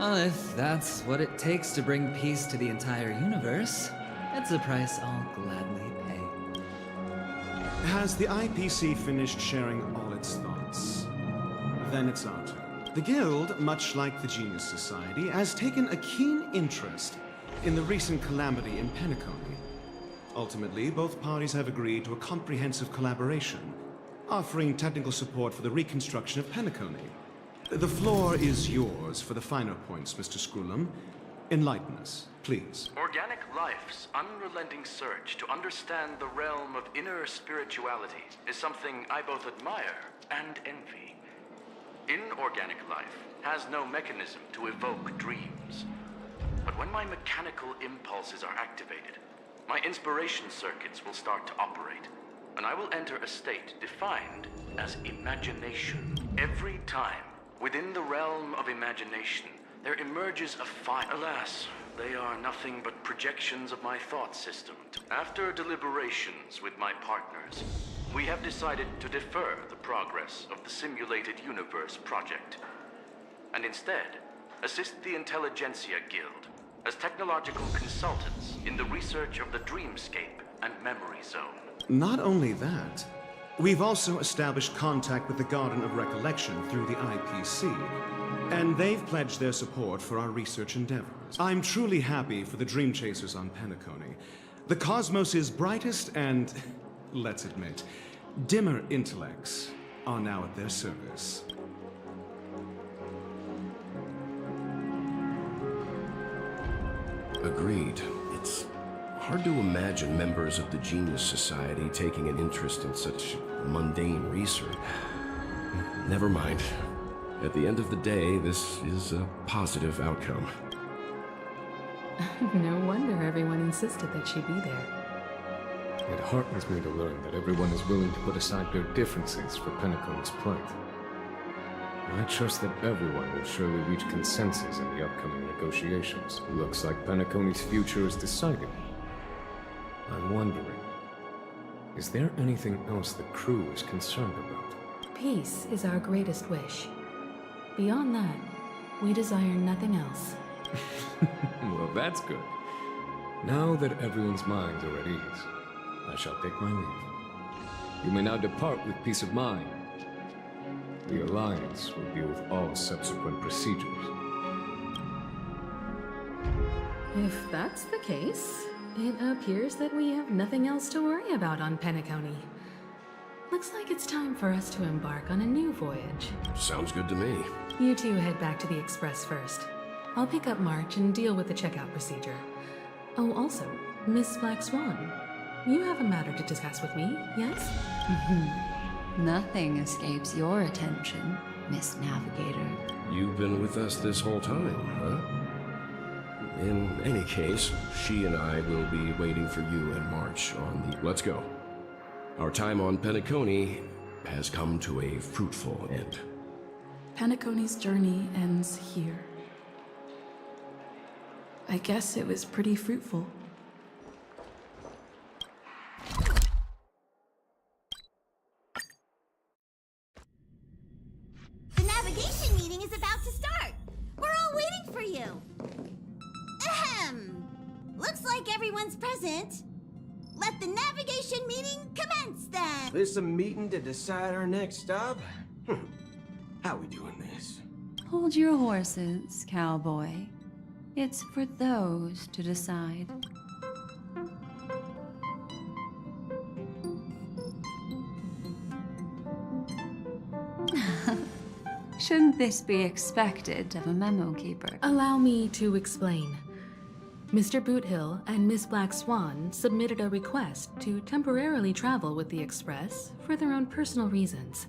If that's what it takes to bring peace to the entire universe, it's a price I'll gladly pay. Has the IPC finished sharing all its thoughts? Then it's our turn. The Guild, much like the Genius Society, has taken a keen interest in the recent calamity in Penacony. Ultimately, both parties have agreed to a comprehensive collaboration, offering technical support for the reconstruction of Penacony. The floor is yours for the finer points, Mr. Scrulum. Enlighten us, please. Organic life's unrelenting search to understand the realm of inner spirituality is something I both admire and envy. Inorganic life has no mechanism to evoke dreams. But when my mechanical impulses are activated, my inspiration circuits will start to operate, and I will enter a state defined as imagination. Every time, within the realm of imagination, there emerges a fire. Alas, they are nothing but projections of my thought system. After deliberations with my partners, we have decided to defer the progress of the Simulated Universe project, and instead assist the Intelligentsia Guild as technological consultants in the research of the Dreamscape and Memory Zone. Not only that, we've also established contact with the Garden of Recollection through the IPC, and they've pledged their support for our research endeavors. I'm truly happy for the Dream Chasers on Penacony. The cosmos' brightest and, let's admit, dimmer intellects are now at their service. Agreed. It's hard to imagine members of the Genius Society taking an interest in such mundane research. Never mind. At the end of the day, this is a positive outcome. No wonder everyone insisted that she be there. It heartens me to learn that everyone is willing to put aside their differences for Penacony's plight. I trust that everyone will surely reach consensus in the upcoming negotiations. Looks like Penacony's future is decided. I'm wondering, is there anything else the crew is concerned about? Peace is our greatest wish. Beyond that, we desire nothing else. Well, that's good. Now that everyone's minds are at ease, I shall take my leave. You may now depart with peace of mind. The Alliance will deal with all subsequent procedures. If that's the case, it appears that we have nothing else to worry about on Penacony. Looks like it's time for us to embark on a new voyage. Sounds good to me. You two head back to the Express first. I'll pick up March and deal with the checkout procedure. Oh, also, Miss Black Swan, you have a matter to discuss with me, yes? Nothing escapes your attention, Miss Navigator. You've been with us this whole time, huh? In any case, she and I will be waiting for you in March on the... Let's go. Our time on Penacony has come to a fruitful end. Penacony's journey ends here. I guess it was pretty fruitful. The navigation meeting is about to start. We're all waiting for you. Ahem. Looks like everyone's present. Let the navigation meeting commence then. This a meeting to decide our next stop? How we doing this? Hold your horses, cowboy. It's for those to decide. Shouldn't this be expected of a memo keeper? Allow me to explain. Mr. Boothill and Miss Black Swan submitted a request to temporarily travel with the Express for their own personal reasons.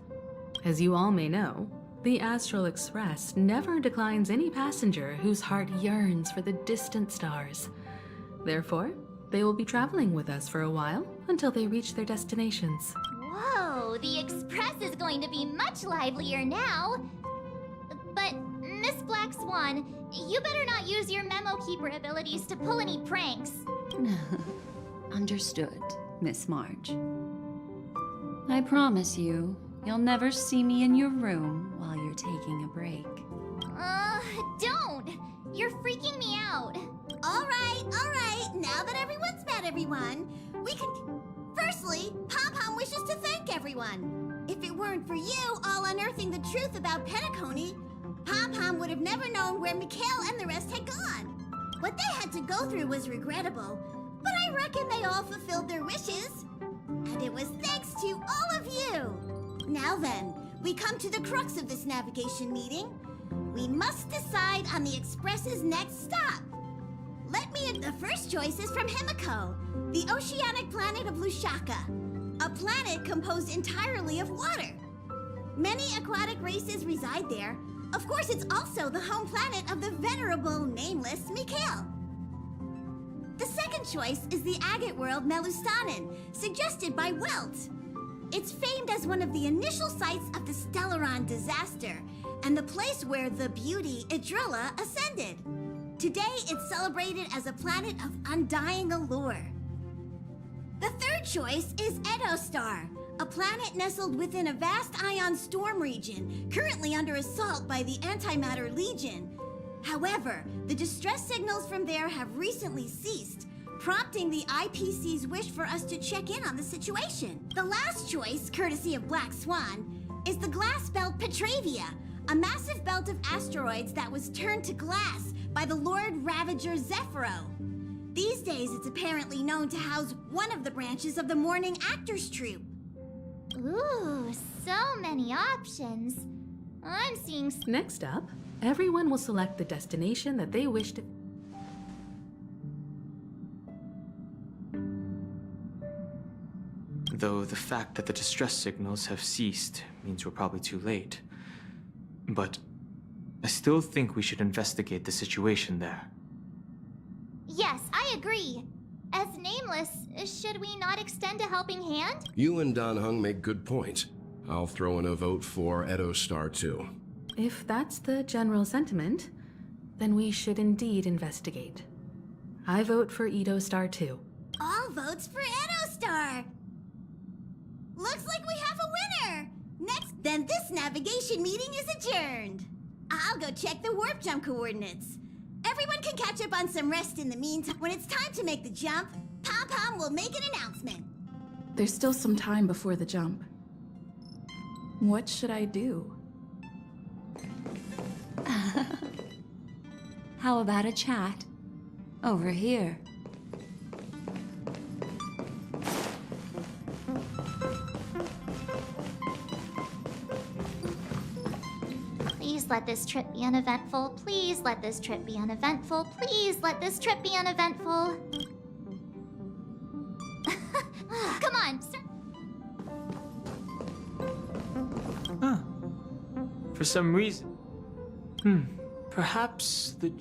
As you all may know, the Astral Express never declines any passenger whose heart yearns for the distant stars. Therefore, they will be traveling with us for a while until they reach their destinations. Whoa, the Express is going to be much livelier now. But, Miss Black Swan, you better not use your memo keeper abilities to pull any pranks. Understood, Miss Marge. I promise you, you'll never see me in your room while you're taking a break. Don't! You're freaking me out. All right. Now that everyone's met everyone, we can... Firstly, Pom-Pom wishes to thank everyone. If it weren't for you all unearthing the truth about Penacony, Pom-Pom would have never known where Mikhail and the rest had gone. What they had to go through was regrettable, but I reckon they all fulfilled their wishes. And it was thanks to all of you. Now then, we come to the crux of this navigation meeting. We must decide on the Express's next stop. The first choice is from Himiko, the oceanic planet of Lushaka, a planet composed entirely of water. Many aquatic races reside there. Of course, it's also the home planet of the venerable, nameless Mikhail. The second choice is the agate world Melustanen, suggested by Welt. It's famed as one of the initial sites of the Stellaron disaster, and the place where the beauty Idrilla ascended. Today, it's celebrated as a planet of undying allure. The third choice is Edostar, a planet nestled within a vast ion storm region, currently under assault by the Antimatter Legion. However, the distress signals from there have recently ceased, prompting the IPC's wish for us to check in on the situation. The last choice, courtesy of Black Swan, is the glass belt Petravia, a massive belt of asteroids that was turned to glass by the Lord Ravager Zephyro. These days, it's apparently known to house one of the branches of the Morning Actors Troupe. Ooh, so many options. I'm seeing... Next up, everyone will select the destination that they wish to... Though the fact that the distress signals have ceased means we're probably too late. But I still think we should investigate the situation there. Yes, I agree. As Nameless, should we not extend a helping hand? You and Dan Hung make good points. I'll throw in a vote for Edostar too. If that's the general sentiment, then we should indeed investigate. I vote for Edostar too. All votes for Edostar! Looks like we have a winner! Next, then this navigation meeting is adjourned. I'll go check the warp jump coordinates. Everyone can catch up on some rest in the meantime. When it's time to make the jump, Pom-Pom will make an announcement. There's still some time before the jump. What should I do? How about a chat? Over here. Please let this trip be uneventful. Please let this trip be uneventful. Please let this trip be uneventful. Come on, sir. Huh. For some reason... Perhaps the...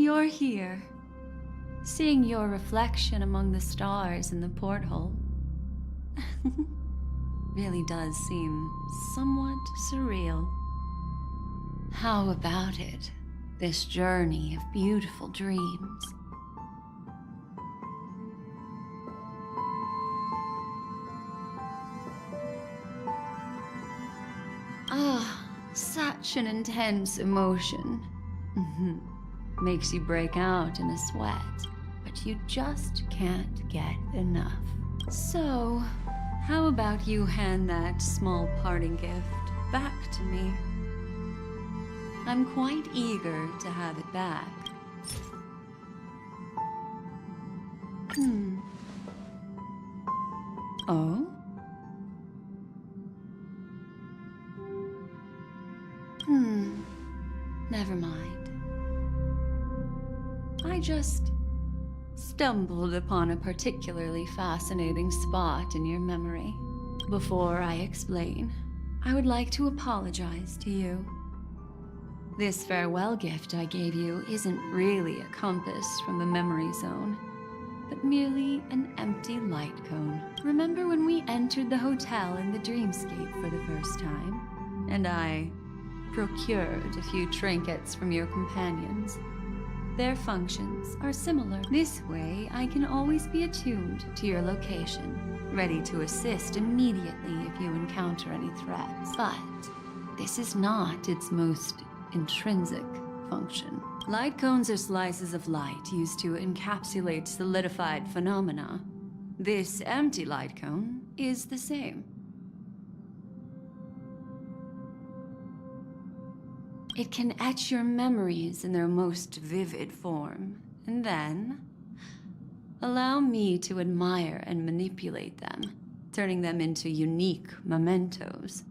you're here. Seeing your reflection among the stars in the porthole really does seem somewhat surreal. How about it? This journey of beautiful dreams. Ah, such an intense emotion. Makes you break out in a sweat, but you just can't get enough. So, how about you hand that small parting gift back to me? I'm quite eager to have it back. Oh? Never mind. I just stumbled upon a particularly fascinating spot in your memory. Before I explain, I would like to apologize to you. This farewell gift I gave you isn't really a compass from the memory zone, but merely an empty light cone. Remember when we entered the hotel in the dreamscape for the first time, and I procured a few trinkets from your companions? Their functions are similar. This way, I can always be attuned to your location, ready to assist immediately if you encounter any threats. But this is not its most intrinsic function. Light cones are slices of light used to encapsulate solidified phenomena. This empty light cone is the same. It can etch your memories in their most vivid form, and then allow me to admire and manipulate them, turning them into unique mementos.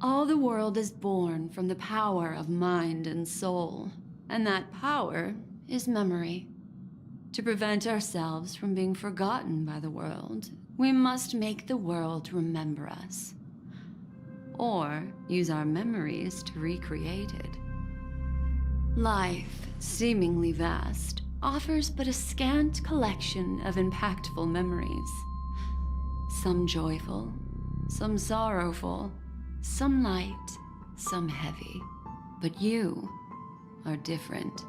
All the world is born from the power of mind and soul, and that power is memory. To prevent ourselves from being forgotten by the world, we must make the world remember us, or use our memories to recreate it. Life, seemingly vast, offers but a scant collection of impactful memories. Some joyful, some sorrowful, some light, some heavy. But you are different.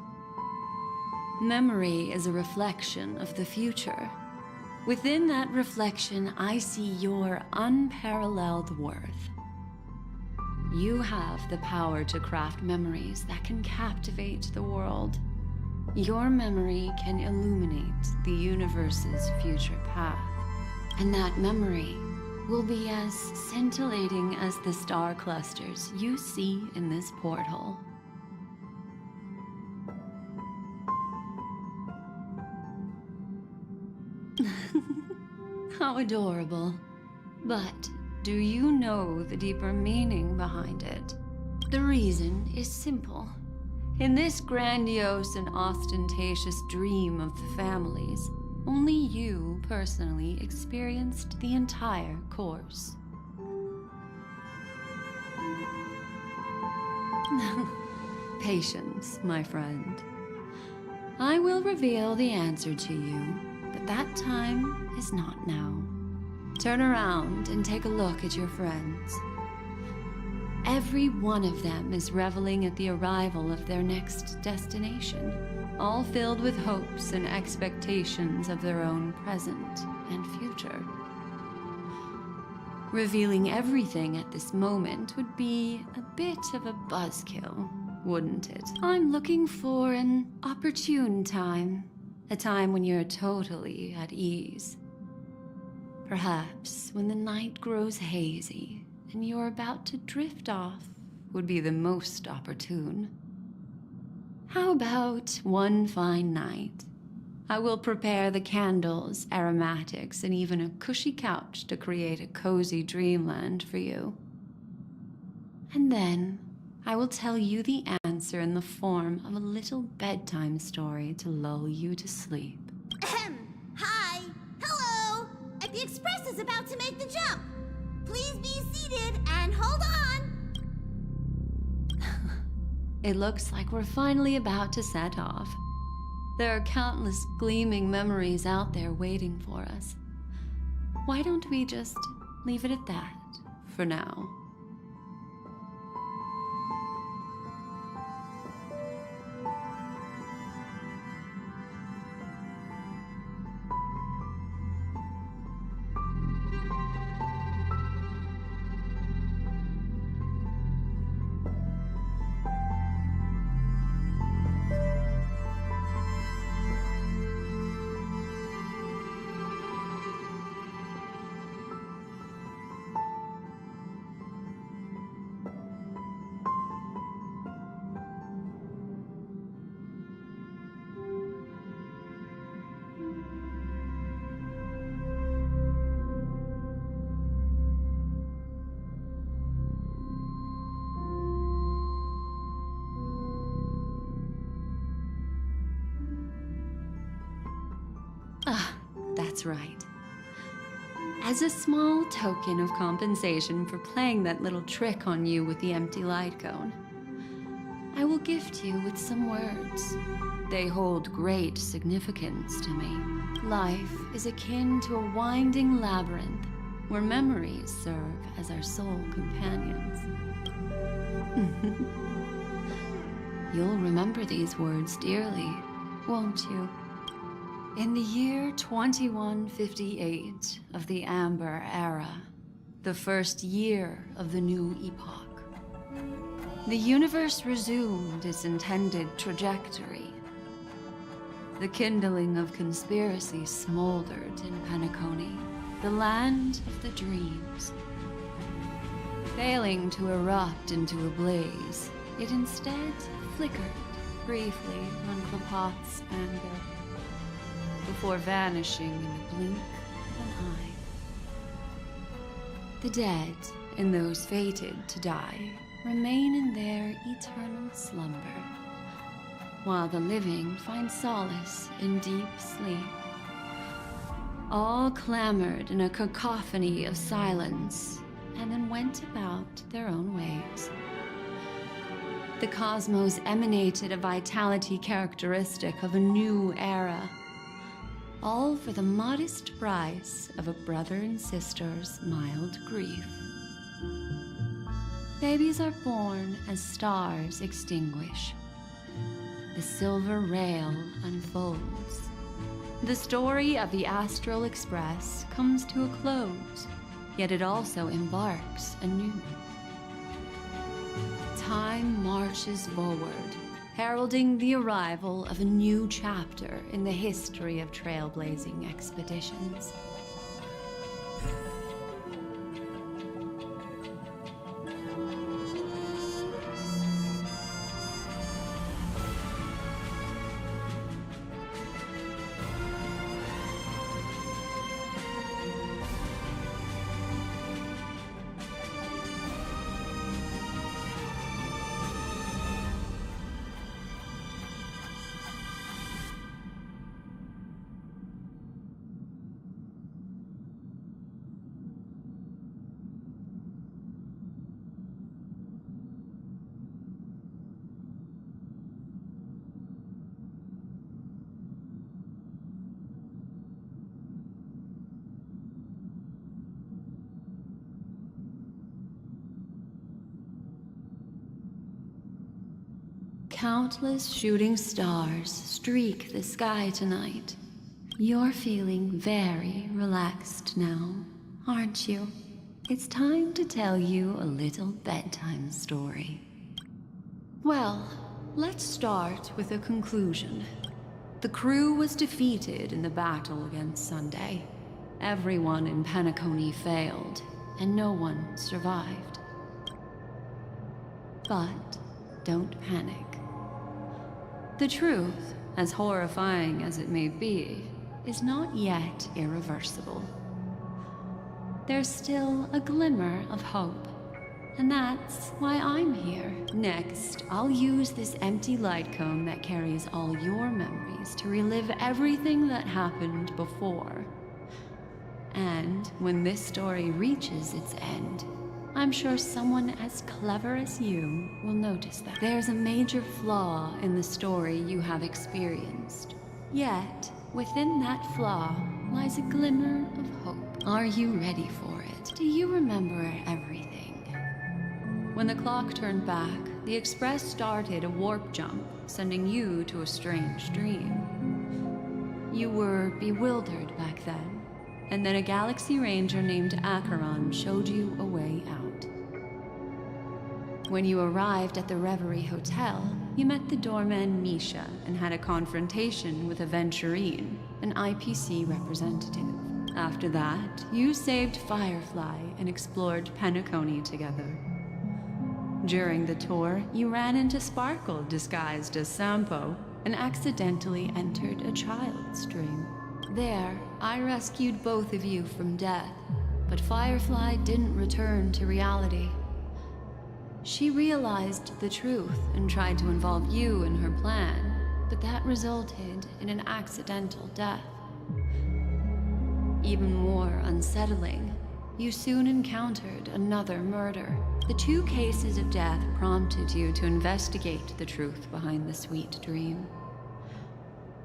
Memory is a reflection of the future. Within that reflection, I see your unparalleled worth. You have the power to craft memories that can captivate the world. Your memory can illuminate the universe's future path. And that memory will be as scintillating as the star clusters you see in this porthole. How adorable. But do you know the deeper meaning behind it? The reason is simple. In this grandiose and ostentatious dream of the families, only you personally experienced the entire course. Patience, my friend. I will reveal the answer to you, but that time is not now. Turn around and take a look at your friends. Every one of them is reveling at the arrival of their next destination, all filled with hopes and expectations of their own present and future. Revealing everything at this moment would be a bit of a buzzkill, wouldn't it? I'm looking for an opportune time, a time when you're totally at ease. Perhaps when the night grows hazy and you're about to drift off would be the most opportune. How about one fine night? I will prepare the candles, aromatics, and even a cushy couch to create a cozy dreamland for you. And then I will tell you the answer in the form of a little bedtime story to lull you to sleep. Hi! Hello! The express is about to make the jump. Please be seated and hold on. It looks like we're finally about to set off. There are countless gleaming memories out there waiting for us. Why don't we just leave it at that for now? That's right. As a small token of compensation for playing that little trick on you with the empty light cone, I will gift you with some words. They hold great significance to me. Life is akin to a winding labyrinth where memories serve as our sole companions. You'll remember these words dearly, won't you? In the year 2158 of the Amber Era, the first year of the new epoch, the universe resumed its intended trajectory. The kindling of conspiracy smoldered in Penacony, the land of the dreams. Failing to erupt into a blaze, it instead flickered briefly on Klapot's anger, before vanishing in the blink of an eye. The dead, and those fated to die, remain in their eternal slumber, while the living find solace in deep sleep. All clamored in a cacophony of silence, and then went about their own ways. The cosmos emanated a vitality characteristic of a new era, all for the modest price of a brother and sister's mild grief. Babies are born as stars extinguish. The silver rail unfolds. The story of the Astral Express comes to a close, yet it also embarks anew. Time marches forward, heralding the arrival of a new chapter in the history of trailblazing expeditions. Countless shooting stars streak the sky tonight. You're feeling very relaxed now, aren't you? It's time to tell you a little bedtime story. Well, let's start with a conclusion. The crew was defeated in the battle against Sunday. Everyone in Penacony failed, and no one survived. But don't panic. The truth, as horrifying as it may be, is not yet irreversible. There's still a glimmer of hope, and that's why I'm here. Next, I'll use this empty light cone that carries all your memories to relive everything that happened before. And when this story reaches its end, I'm sure someone as clever as you will notice that there's a major flaw in the story you have experienced. Yet, within that flaw lies a glimmer of hope. Are you ready for it? Do you remember everything? When the clock turned back, the Express started a warp jump, sending you to a strange dream. You were bewildered back then, and then a Galaxy Ranger named Acheron showed you a way out. When you arrived at the Reverie Hotel, you met the doorman Misha and had a confrontation with Aventurine, an IPC representative. After that, you saved Firefly and explored Penacony together. During the tour, you ran into Sparkle disguised as Sampo and accidentally entered a child's dream. There, I rescued both of you from death, but Firefly didn't return to reality. She realized the truth and tried to involve you in her plan, but that resulted in an accidental death. Even more unsettling, you soon encountered another murder. The 2 cases of death prompted you to investigate the truth behind the sweet dream.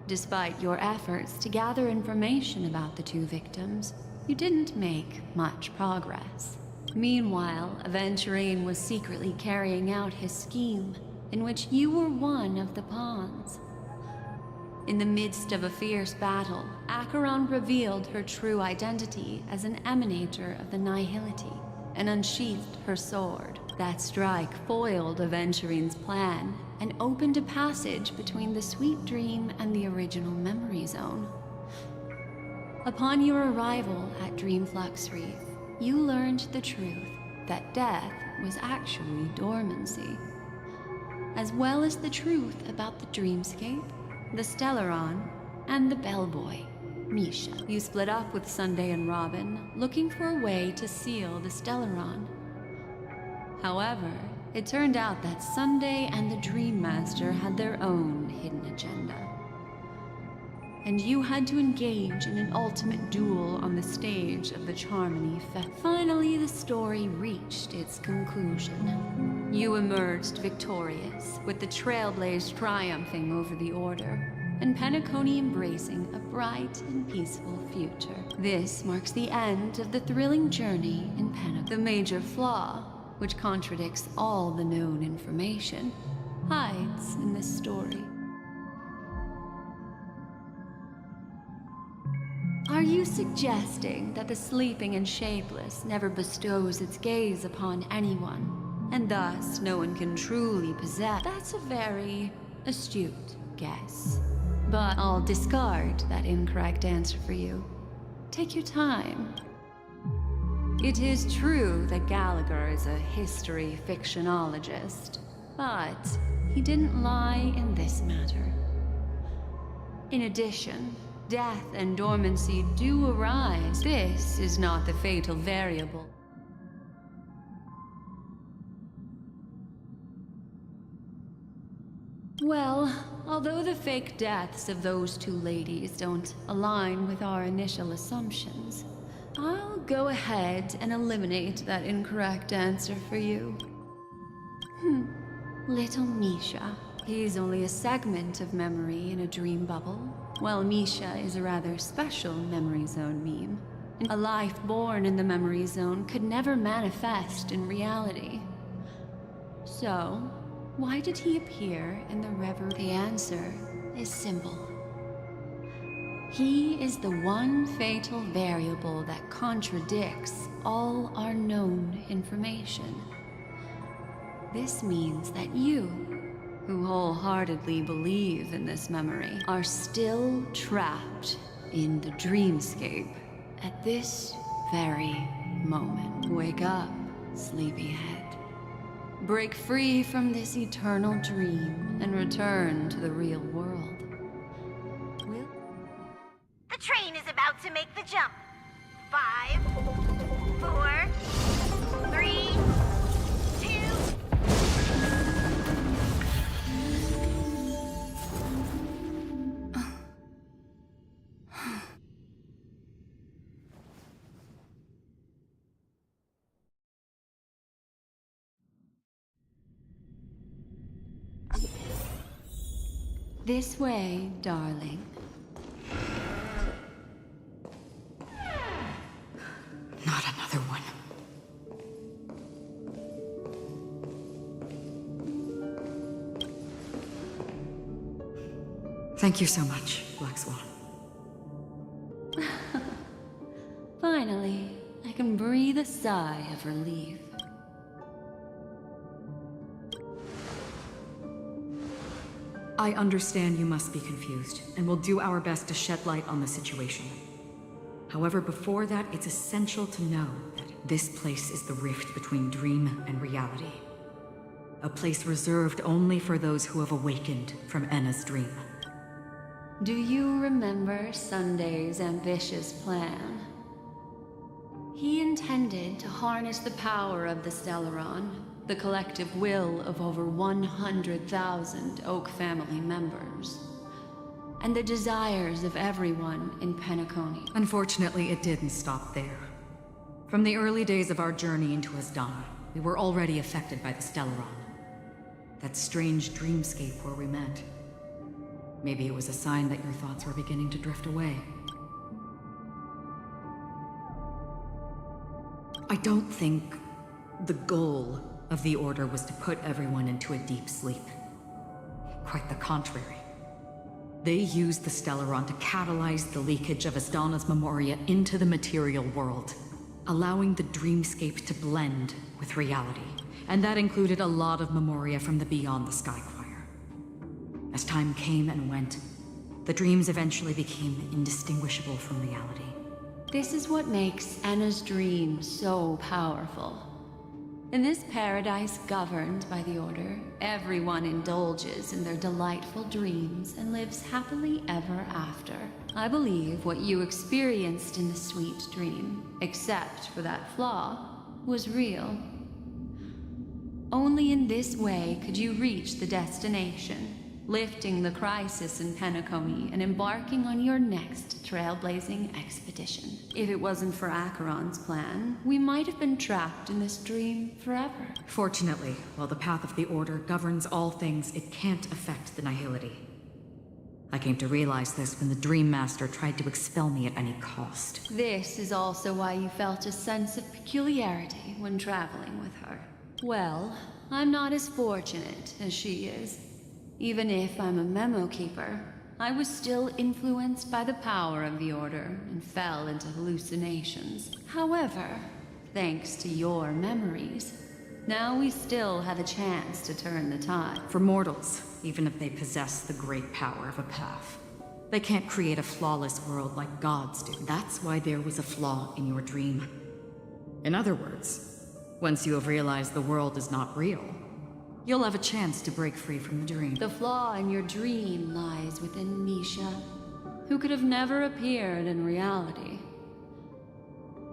Despite your efforts to gather information about the 2 victims, you didn't make much progress. Meanwhile, Aventurine was secretly carrying out his scheme, in which you were one of the pawns. In the midst of a fierce battle, Acheron revealed her true identity as an emanator of the Nihility and unsheathed her sword. That strike foiled Aventurine's plan and opened a passage between the sweet dream and the original memory zone. Upon your arrival at Dreamflux Reef, you learned the truth that death was actually dormancy, as well as the truth about the dreamscape, the Stellaron, and the bellboy, Misha. You split up with Sunday and Robin, looking for a way to seal the Stellaron. However, it turned out that Sunday and the Dream Master had their own hidden agenda. And you had to engage in an ultimate duel on the stage of the Charmony Fest. Finally, the story reached its conclusion. You emerged victorious, with the Trailblazer triumphing over the Order, and Penacony embracing a bright and peaceful future. This marks the end of the thrilling journey in Penacony. The major flaw, which contradicts all the known information, hides in this story. Are you suggesting that the sleeping and shapeless never bestows its gaze upon anyone, and thus no one can truly possess? That's a very astute guess. But I'll discard that incorrect answer for you. Take your time. It is true that Gallagher is a history fictionologist, but he didn't lie in this matter. In addition, death and dormancy do arise. This is not the fatal variable. Well, although the fake deaths of those 2 ladies don't align with our initial assumptions, I'll go ahead and eliminate that incorrect answer for you. Little Misha. He's only a segment of memory in a dream bubble, while Misha is a rather special memory zone meme. A life born in the memory zone could never manifest in reality. So, why did he appear in the Reverie? The answer is simple. He is the one fatal variable that contradicts all our known information. This means that you, who wholeheartedly believe in this memory, are still trapped in the dreamscape at this very moment. Wake up, sleepyhead. Break free from this eternal dream and return to the real world. The train is about to make the jump. 5, 4, 3, This way, darling. Not another one. Thank you so much, Black Swan. Finally, I can breathe a sigh of relief. I understand you must be confused, and will do our best to shed light on the situation. However, before that, it's essential to know that this place is the rift between dream and reality. A place reserved only for those who have awakened from Enna's dream. Do you remember Sunday's ambitious plan? He intended to harness the power of the Stellaron, the collective will of over 100,000 Oak family members, and the desires of everyone in Penacony. Unfortunately, it didn't stop there. From the early days of our journey into Asdana, we were already affected by the Stellaron. That strange dreamscape where we met. Maybe it was a sign that your thoughts were beginning to drift away. I don't think the goal of the Order was to put everyone into a deep sleep. Quite the contrary. They used the Stellaron to catalyze the leakage of Asdana's memoria into the material world, allowing the dreamscape to blend with reality. And that included a lot of memoria from the Beyond the Sky Choir. As time came and went, the dreams eventually became indistinguishable from reality. This is what makes Enna's dream so powerful. In this paradise governed by the Order, everyone indulges in their delightful dreams and lives happily ever after. I believe what you experienced in the sweet dream, except for that flaw, was real. Only in this way could you reach the destination, lifting the crisis in Penacony and embarking on your next trailblazing expedition. If it wasn't for Acheron's plan, we might have been trapped in this dream forever. Fortunately, while the path of the Order governs all things, it can't affect the Nihility. I came to realize this when the Dream Master tried to expel me at any cost. This is also why you felt a sense of peculiarity when traveling with her. Well, I'm not as fortunate as she is. Even if I'm a memo keeper, I was still influenced by the power of the Order and fell into hallucinations. However, thanks to your memories, now we still have a chance to turn the tide. For mortals, even if they possess the great power of a path, they can't create a flawless world like gods do. That's why there was a flaw in your dream. In other words, once you have realized the world is not real, you'll have a chance to break free from the dream. The flaw in your dream lies within Misha, who could have never appeared in reality.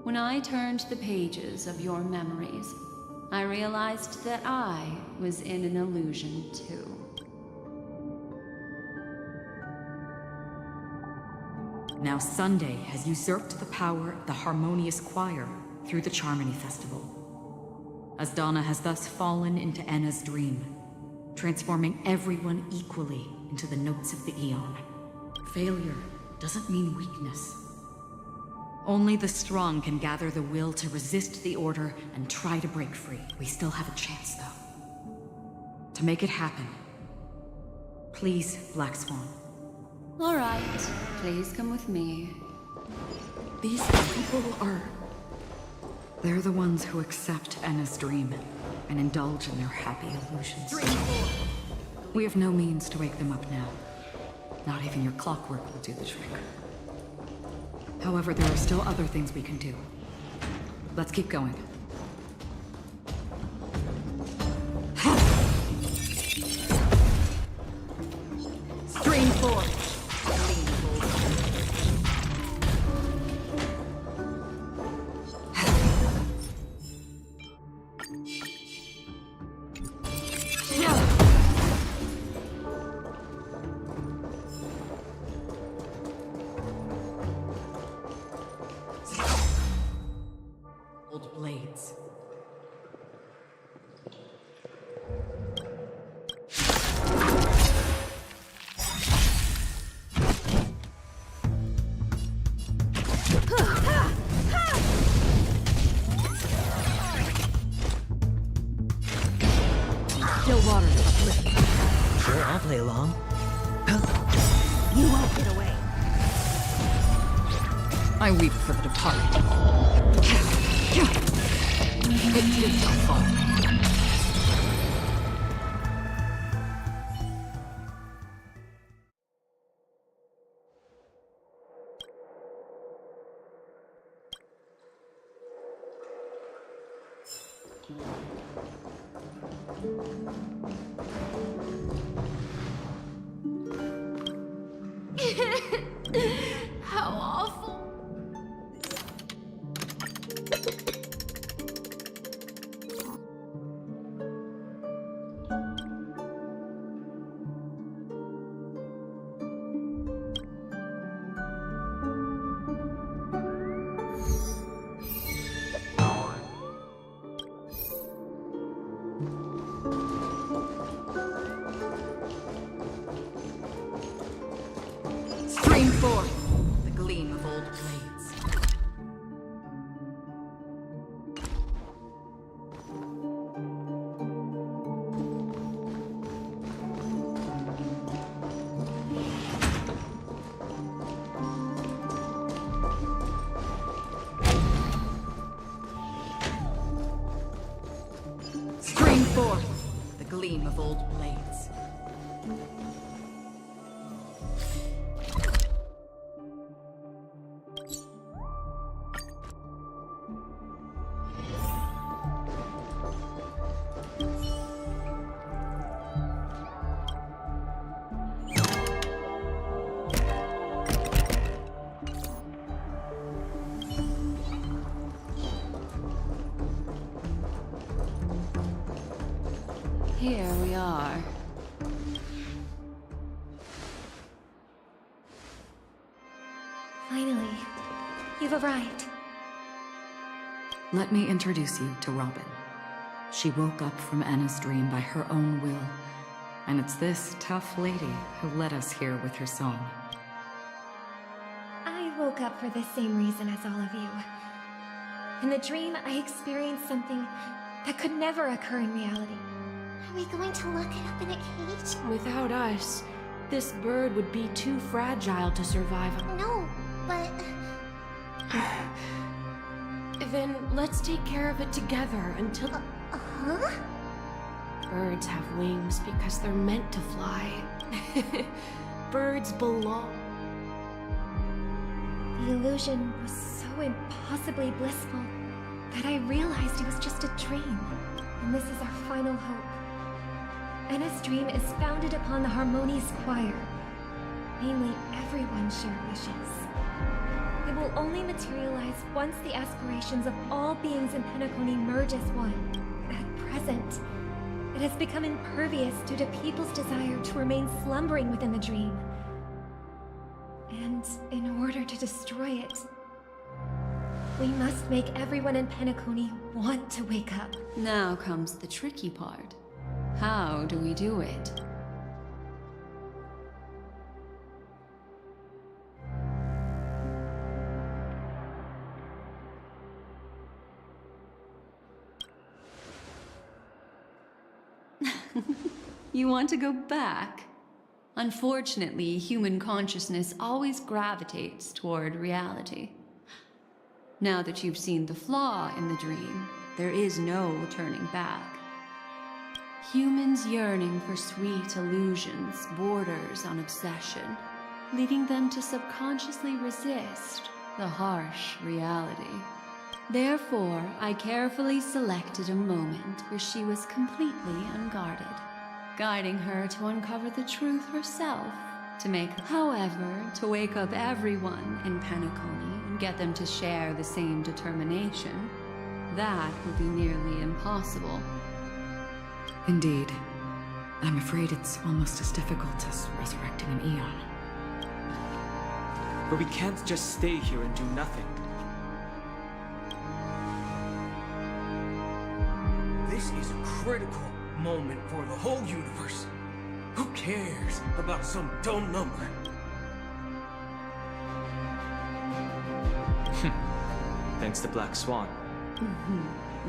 When I turned the pages of your memories, I realized that I was in an illusion too. Now Sunday has usurped the power of the Harmonious Choir through the Charmony Festival. Asdana has thus fallen into Enna's dream, transforming everyone equally into the notes of the Aeon. Failure doesn't mean weakness. Only the strong can gather the will to resist the Order and try to break free. We still have a chance, though. To make it happen, please, Black Swan. All right, please come with me. These people are... They're the ones who accept Enna's dream and indulge in their happy illusions. We have no means to wake them up now. Not even your clockwork will do the trick. However, there are still other things we can do. Let's keep going. Stream 4. Blades. play along? You won't get away. I weep for the departed. It too shall fall. How awful. Stream forth the gleam of old blades. Stream forth the gleam of old blades. Here we are. Finally, you've arrived. Let me introduce you to Robin. She woke up from Anna's dream by her own will, and it's this tough lady who led us here with her song. I woke up for the same reason as all of you. In the dream, I experienced something that could never occur in reality. Are we going to lock it up in a cage? Without us, this bird would be too fragile to survive. No, but... Then let's take care of it together until... Huh? Birds have wings because they're meant to fly. Birds belong. The illusion was so impossibly blissful that I realized it was just a dream, and this is our final hope. Anna's dream is founded upon the harmonious choir, namely everyone's shared wishes. It will only materialize once the aspirations of all beings in Penacony merge as one. At present, it has become impervious due to people's desire to remain slumbering within the dream. And in order to destroy it, we must make everyone in Penacony want to wake up. Now comes the tricky part. How do we do it? You want to go back? Unfortunately, human consciousness always gravitates toward reality. Now that you've seen the flaw in the dream, there is no turning back. Humans yearning for sweet illusions borders on obsession, leading them to subconsciously resist the harsh reality. Therefore, I carefully selected a moment where she was completely unguarded, guiding her to uncover the truth herself, however, to wake up everyone in Penacony and get them to share the same determination, that would be nearly impossible. Indeed. I'm afraid it's almost as difficult as resurrecting an Eon. But we can't just stay here and do nothing. This is a critical moment for the whole universe. Who cares about some dumb number? Thanks to Black Swan.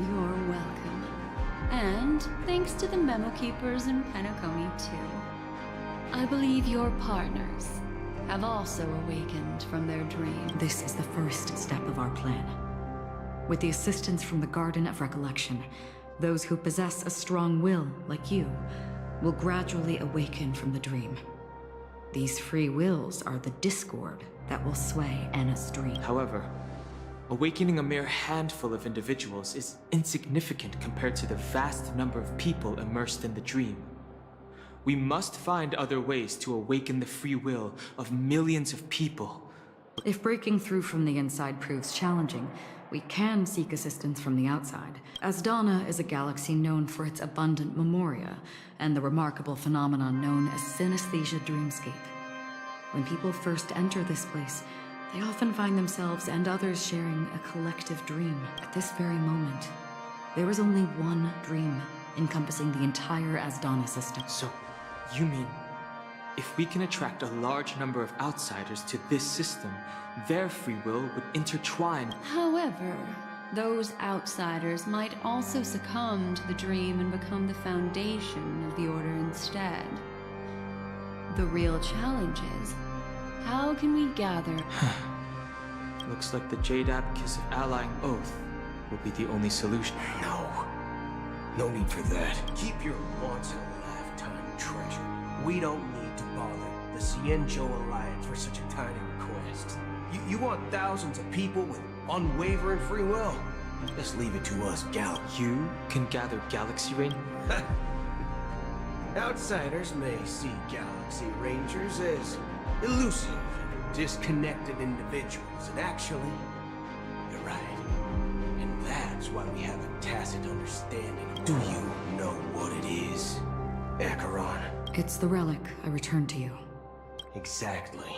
You're welcome. And thanks to the memo keepers in Penacony, too. I believe your partners have also awakened from their dream. This is the first step of our plan. With the assistance from the Garden of Recollection, those who possess a strong will, like you, will gradually awaken from the dream. These free wills are the discord that will sway Anna's dream. However, awakening a mere handful of individuals is insignificant compared to the vast number of people immersed in the dream. We must find other ways to awaken the free will of millions of people. If breaking through from the inside proves challenging, we can seek assistance from the outside. Asdana is a galaxy known for its abundant memoria and the remarkable phenomenon known as synesthesia dreamscape. When people first enter this place, they often find themselves and others sharing a collective dream. At this very moment, there is only one dream encompassing the entire Asdana system. So, you mean, if we can attract a large number of outsiders to this system, their free will would intertwine. However, those outsiders might also succumb to the dream and become the foundation of the Order instead. The real challenge is, how can we gather... Looks like the Jade Abacus of Allying Oath will be the only solution. No need for that. Keep your once-in-a-lifetime treasure. We don't need to bother the Cienjo Alliance for such a tiny request. You want thousands of people with unwavering free will? Just leave it to us, You can gather Galaxy Rain? Outsiders may see Galaxy Rangers as elusive and disconnected individuals, and actually, you're right. And that's why we have a tacit understanding. Do you know what it is, Acheron? It's the relic I returned to you. Exactly.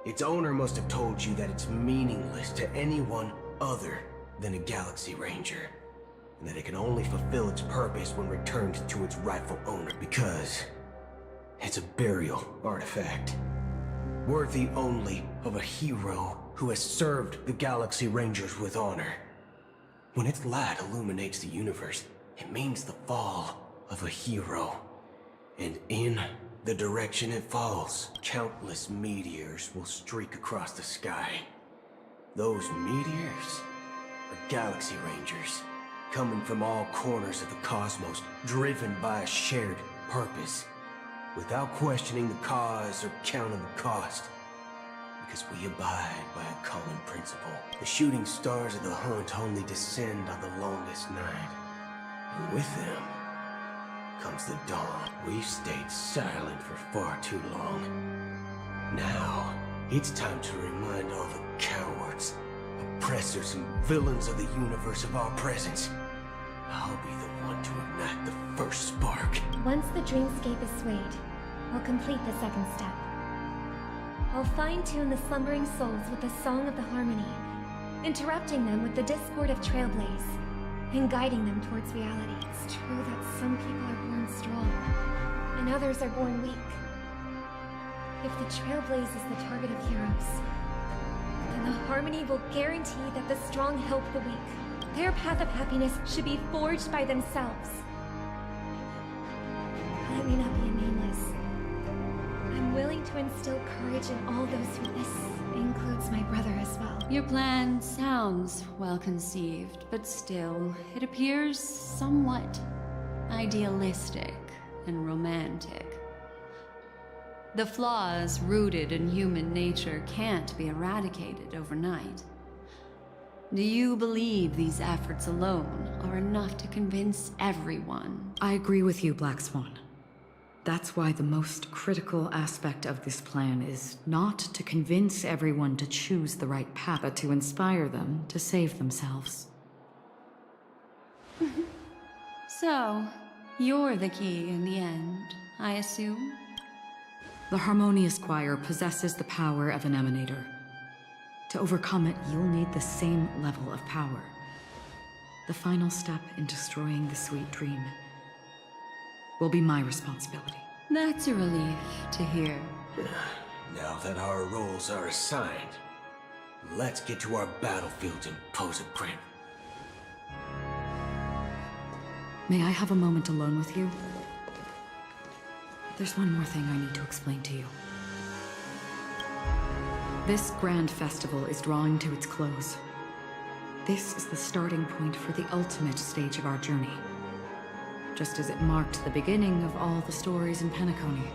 Its owner must have told you that it's meaningless to anyone other than a Galaxy Ranger, and that it can only fulfill its purpose when returned to its rightful owner, because it's a burial artifact, worthy only of a hero who has served the Galaxy Rangers with honor. When its light illuminates the universe, it means the fall of a hero. And in the direction it falls, countless meteors will streak across the sky. Those meteors are Galaxy Rangers, coming from all corners of the cosmos, driven by a shared purpose, without questioning the cause or counting the cost, because we abide by a common principle. The shooting stars of the hunt only descend on the longest night, and with them comes the dawn. We've stayed silent for far too long. Now, it's time to remind all the cowards, oppressors, and villains of the universe of our presence. I'll be the one to ignite the first spark. Once the dreamscape is swayed, we'll complete the second step. I'll fine-tune the slumbering souls with the Song of the Harmony, interrupting them with the discord of trailblaze, and guiding them towards reality. It's true that some people are born strong, and others are born weak. If the trailblaze is the target of heroes, then the Harmony will guarantee that the strong help the weak. Their path of happiness should be forged by themselves. I may not be a nameless. I'm willing to instill courage in all those who... This includes my brother as well. Your plan sounds well conceived, but still, it appears somewhat idealistic and romantic. The flaws rooted in human nature can't be eradicated overnight. Do you believe these efforts alone are enough to convince everyone? I agree with you, Black Swan. That's why the most critical aspect of this plan is not to convince everyone to choose the right path, but to inspire them to save themselves. So, you're the key in the end, I assume? The Harmonious Choir possesses the power of an emanator. To overcome it, you'll need the same level of power. The final step in destroying the sweet dream will be my responsibility. That's a relief to hear. Now that our roles are assigned, let's get to our battlefields and pose a grip. May I have a moment alone with you? There's one more thing I need to explain to you. This grand festival is drawing to its close. This is the starting point for the ultimate stage of our journey. Just as it marked the beginning of all the stories in Penacony.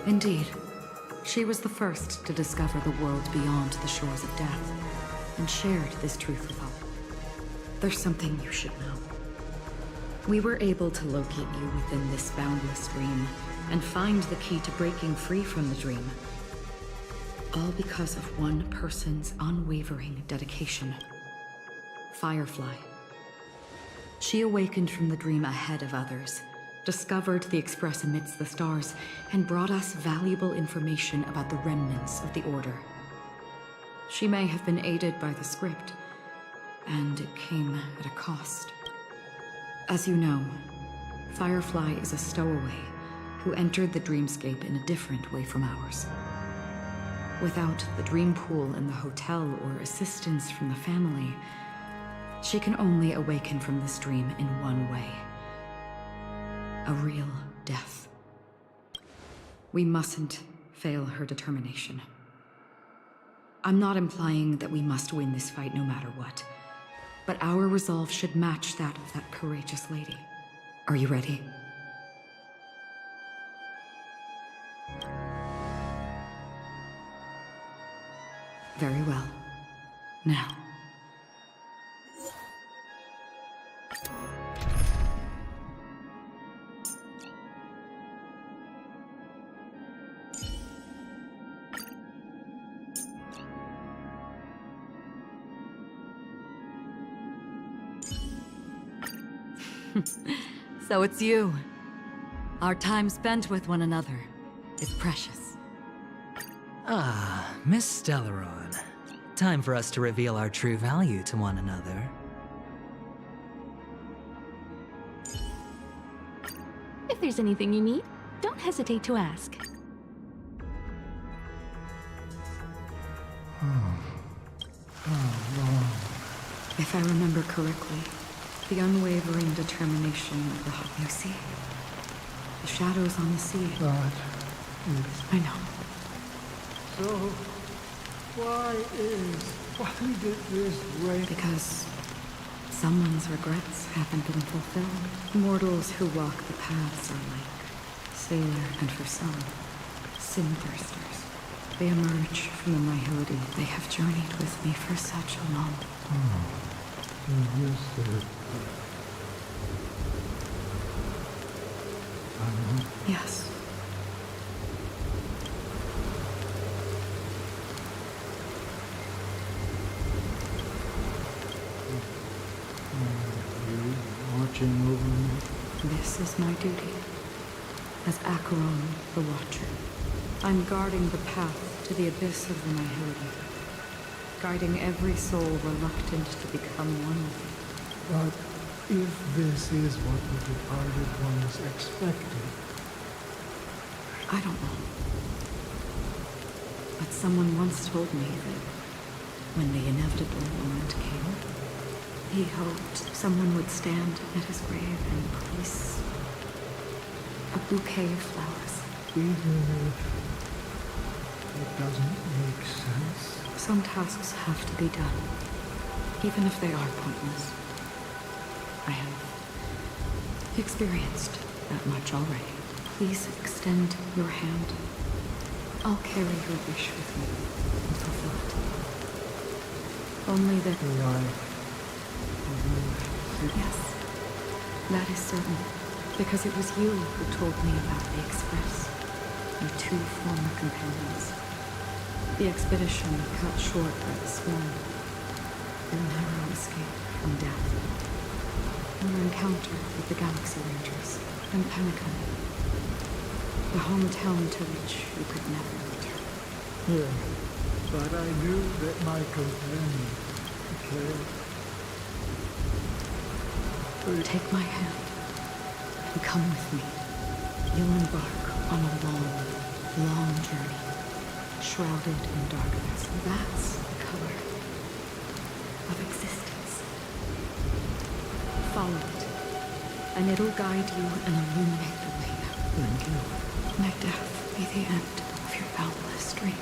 Indeed. She was the first to discover the world beyond the shores of death, and shared this truth with all. There's something you should know. We were able to locate you within this boundless dream, and find the key to breaking free from the dream. All because of one person's unwavering dedication. Firefly. She awakened from the dream ahead of others, discovered the Express amidst the stars, and brought us valuable information about the remnants of the Order. She may have been aided by the script, and it came at a cost. As you know, Firefly is a stowaway who entered the dreamscape in a different way from ours. Without the dream pool in the hotel or assistance from the family, she can only awaken from this dream in one way. A real death. We mustn't fail her determination. I'm not implying that we must win this fight no matter what, but our resolve should match that of that courageous lady. Are you ready? Very well. Now. So it's you. Our time spent with one another is precious. Ah, Miss Stellaron. Time for us to reveal our true value to one another. If there's anything you need, don't hesitate to ask. If I remember correctly, the unwavering determination of the you see, the shadows on the sea. I know. So, why did this rain? Because someone's regrets haven't been fulfilled. Mortals who walk the paths are like sailor, and for some, sin-thirsters. They emerge from the nihility they have journeyed with me for such a long. Yes, sir. Yes. You watching over me? This is my duty. As Acheron, the Watcher. I'm guarding the path to the abyss of the nihility. Guiding every soul reluctant to become one with it. But if this is what the departed ones expected... I don't know. But someone once told me that when the inevitable moment came, he hoped someone would stand at his grave and place a bouquet of flowers. Even if it doesn't make sense. Some tasks have to be done, even if they are pointless. I have experienced that much already. Please extend your hand. I'll carry your wish with me and fulfill it. Only that... Yes, that is certain. Because it was you who told me about the Express and 2 former companions. The expedition cut short by the swarm. Their narrow escape from death. Your encounter with the Galaxy Rangers and Penacony. The hometown to which you could never return. Yeah, but I knew that my companion cared. Take my hand and come with me. You'll embark on a long, long journey, shrouded in darkness. That's the color of existence. Follow it, and it'll guide you and illuminate the way. Thank you. May death be the end of your boundless dream,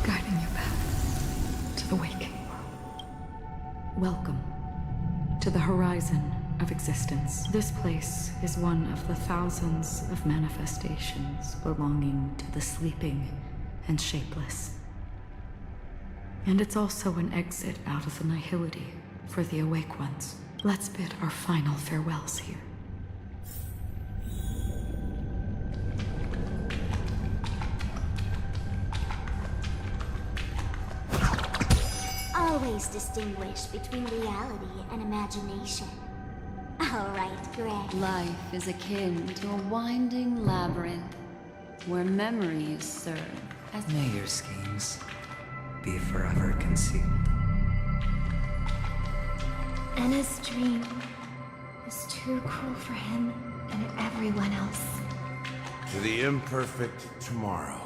guiding you back to the waking world. Welcome to the horizon of existence. This place is one of the thousands of manifestations belonging to the sleeping and shapeless. And it's also an exit out of the nihility for the awake ones. Let's bid our final farewells here. Always distinguish between reality and imagination. All right, Greg. Life is akin to a winding labyrinth where memories serve as... May your schemes be forever concealed. Anna's dream is too cruel for him and everyone else. To the imperfect tomorrow.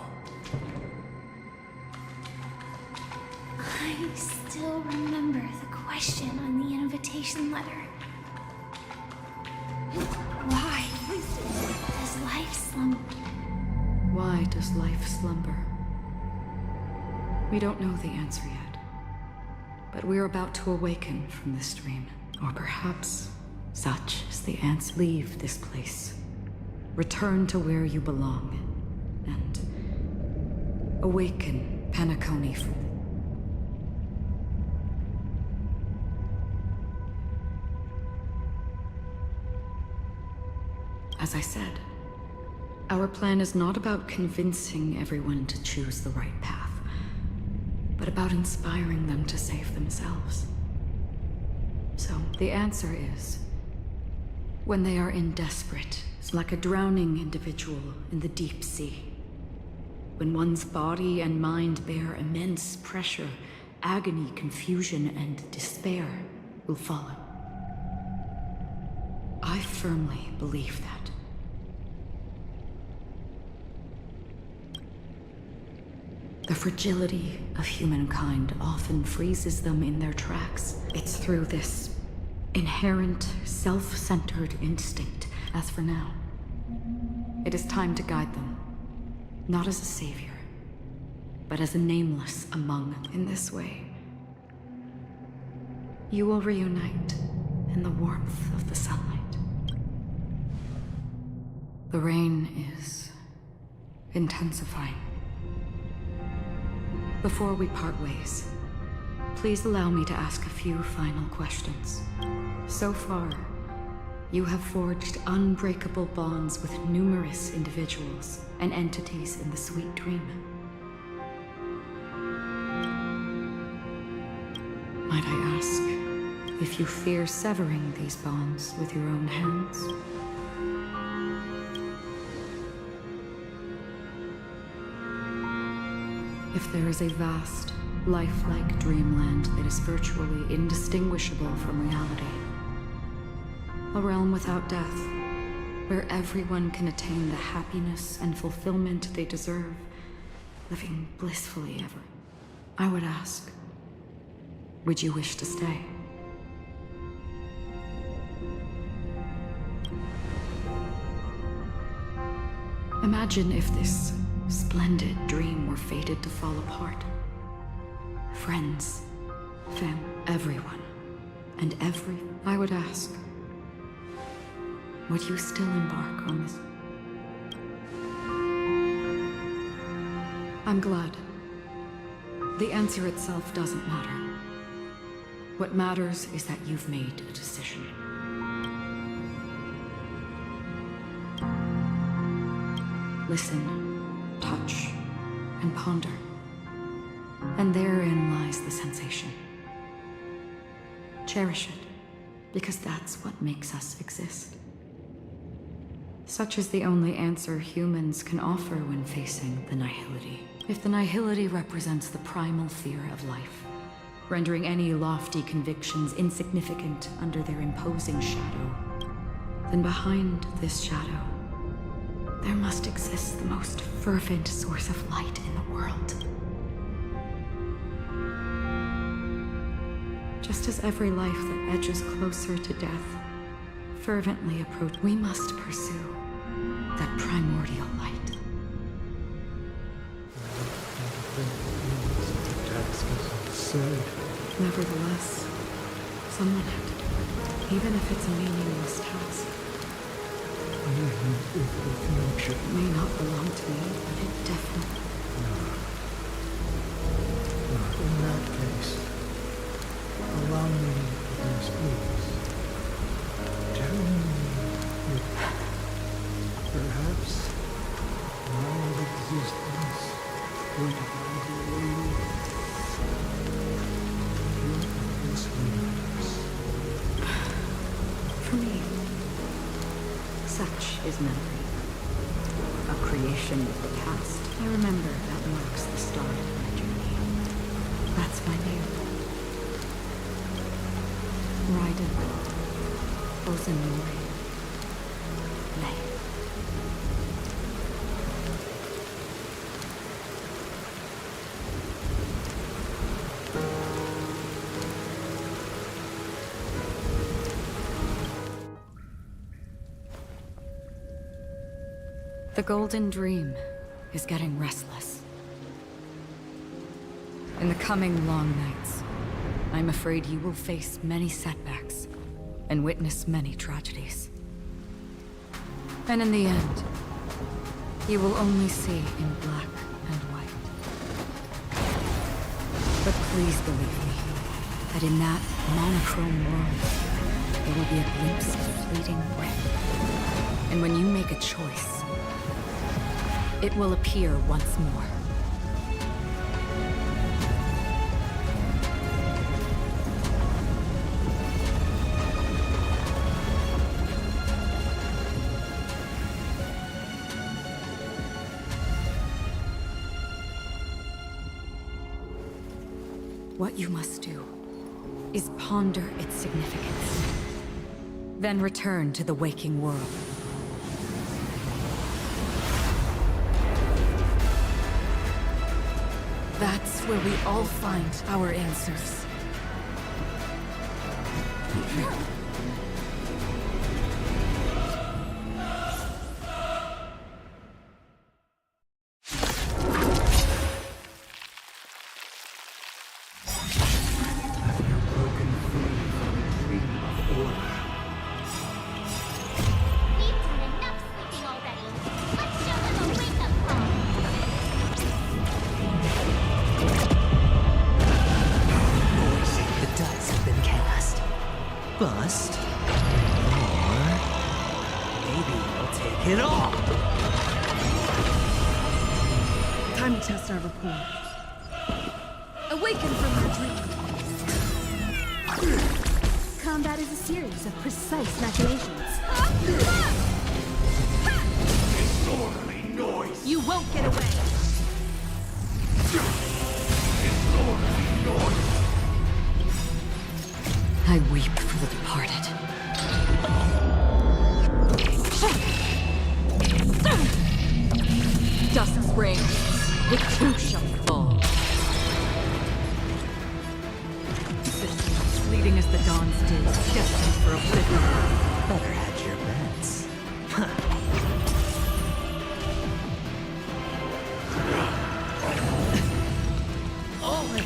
I still remember the question on the invitation letter. Why does life slumber? Why does life slumber? We don't know the answer yet. But we're about to awaken from this dream. Or perhaps such is the answer. Leave this place. Return to where you belong. And awaken Penacony from... As I said, our plan is not about convincing everyone to choose the right path, but about inspiring them to save themselves. So, the answer is, when they are in desperate, like a drowning individual in the deep sea. When one's body and mind bear immense pressure, agony, confusion, and despair will follow. I firmly believe that. The fragility of humankind often freezes them in their tracks. It's through this inherent, self-centered instinct. As for now, it is time to guide them, not as a savior, but as a nameless among them. In this way, you will reunite in the warmth of the sunlight. The rain is intensifying. Before we part ways, please allow me to ask a few final questions. So far, you have forged unbreakable bonds with numerous individuals and entities in the sweet dream. Might I ask if you fear severing these bonds with your own hands? If there is a vast, lifelike dreamland that is virtually indistinguishable from reality, a realm without death, where everyone can attain the happiness and fulfillment they deserve, living blissfully ever, I would ask, would you wish to stay? Imagine if this splendid dream were fated to fall apart. Friends, everyone, and I would ask, would you still embark on this? I'm glad. The answer itself doesn't matter. What matters is that you've made a decision. Listen, touch, and ponder. And therein lies the sensation. Cherish it, because that's what makes us exist. Such is the only answer humans can offer when facing the nihility. If the nihility represents the primal fear of life, rendering any lofty convictions insignificant under their imposing shadow. Then behind this shadow, there must exist the most fervent source of light in the world. Just as every life that edges closer to death fervently approach, we must pursue that primordial light. Nevertheless, someone had to do it, even if it's a meaningless task. It may not belong to me, but it definitely... In that case, allow me this, please. Tell me if perhaps my existence would find a way through this universe. For me, such is memory. A creation of the past. I remember that marks the start of my journey. That's my name. Raiden Ozanori Lei. The Golden Dream is getting restless. In the coming long nights, I'm afraid you will face many setbacks and witness many tragedies. And in the end, you will only see in black and white. But please believe me, that in that monochrome world, there will be a glimpse of fleeting red. And when you make a choice, it will appear once more. What you must do is ponder its significance, then return to the waking world. That's where we all find our answers. Bust. Or maybe I'll take it all. Time to test our rapport. Awaken from your dream. Combat is a series of precise machinations. Disorderly noise! You won't get away. Disorderly noise! I weep for the departed. Dusk's reign, it too shall fall. Systems fleeting as the dawn's dew, destined for oblivion. Better hedge your bets. All in.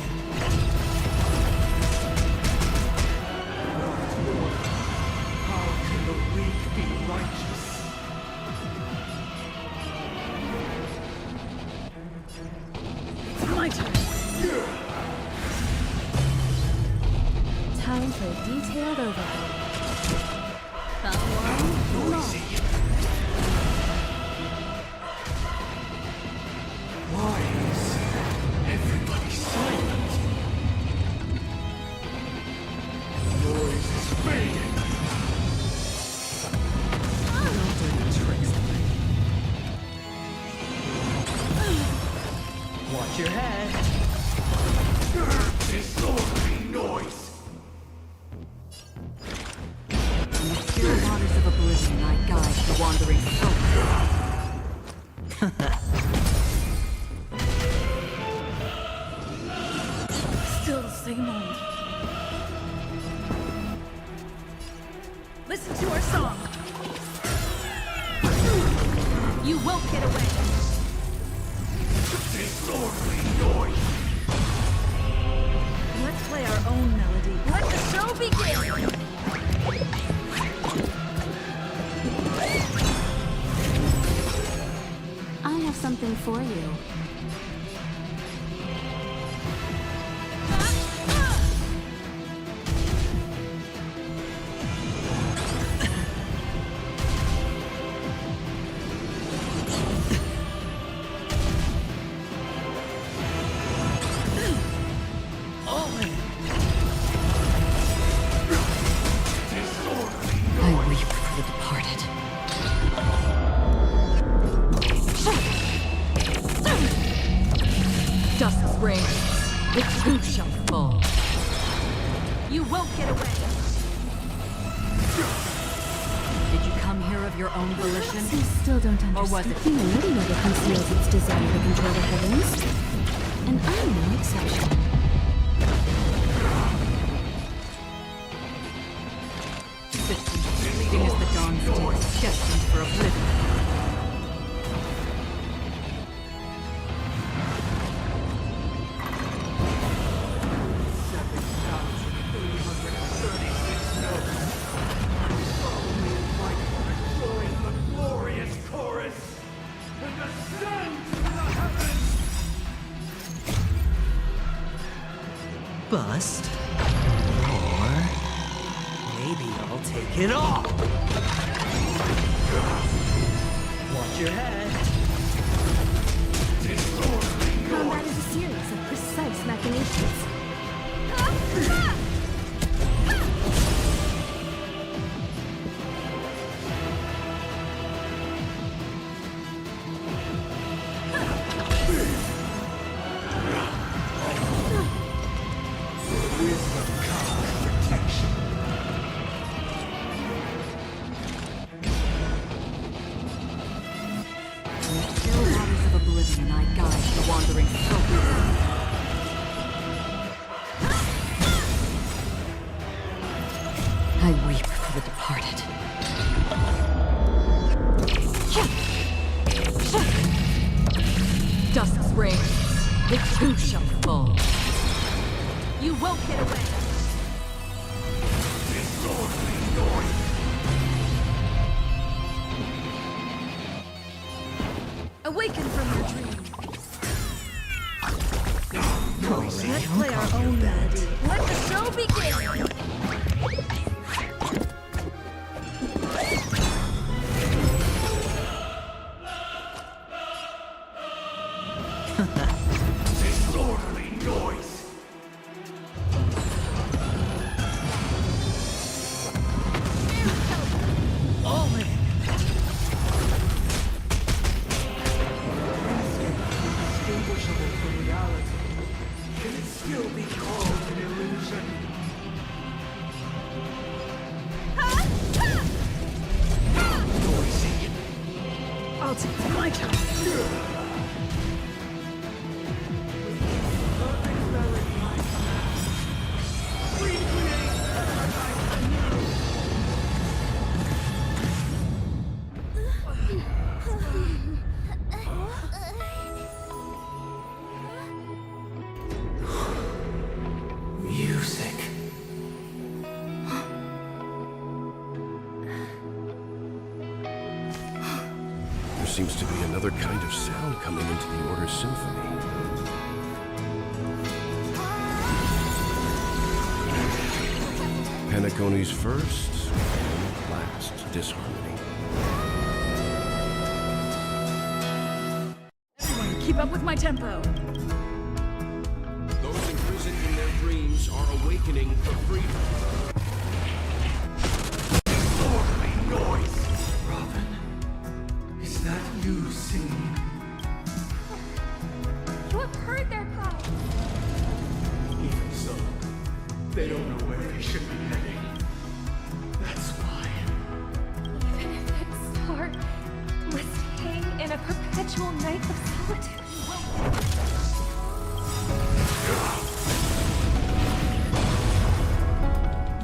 Time for a detailed overhaul. Why is everybody silent? The noise is fading. Watch your head. Disorderly noise! In the pure waters of oblivion, I guide the wandering soul. Still the same old. Listen to our song. You won't get away. Disorderly noise! Let's play our own melody. Let the show begin! I have something for you. I weep for the departed. Dust reigns, the two shall fall. You won't get away. Did you come here of your own volition? You still don't understand. Or was it Humanity never conceals its desire to control the heavens. And I'm no exception. fleeting as the dawn's day, destined for oblivion? Bust. Or maybe I'll take it all. Watch your head. Combat is a series of precise machinations. I weep for the departed. Dust's reign, the two shall fall. You won't get away. Awaken from your dream. Let's play our own melody. Let the show begin. Disorderly noise! All in! Indistinguishable from reality. Can it still be called an illusion? Noisy. I'll take my turn. Music. There seems to be another kind of sound coming into the Order's symphony. Penacony's first and last disharmony. Everyone, keep up with my tempo. Those imprisoned in their dreams are awakening for freedom. Disorderly noise! Robin, is that you singing? You have heard their cry. Even so,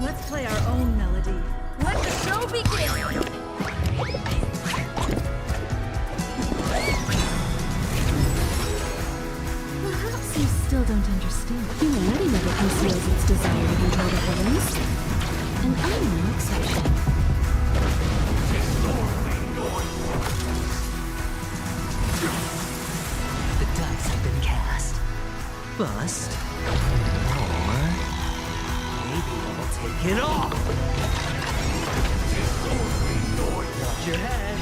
Let's play our own melody. Let the show begin! Perhaps you still don't understand. Humanity never conceals its desire to control the heavens. And I'm no exception. The dice have been cast. Bust. Or maybe I'll take it all. Watch your head.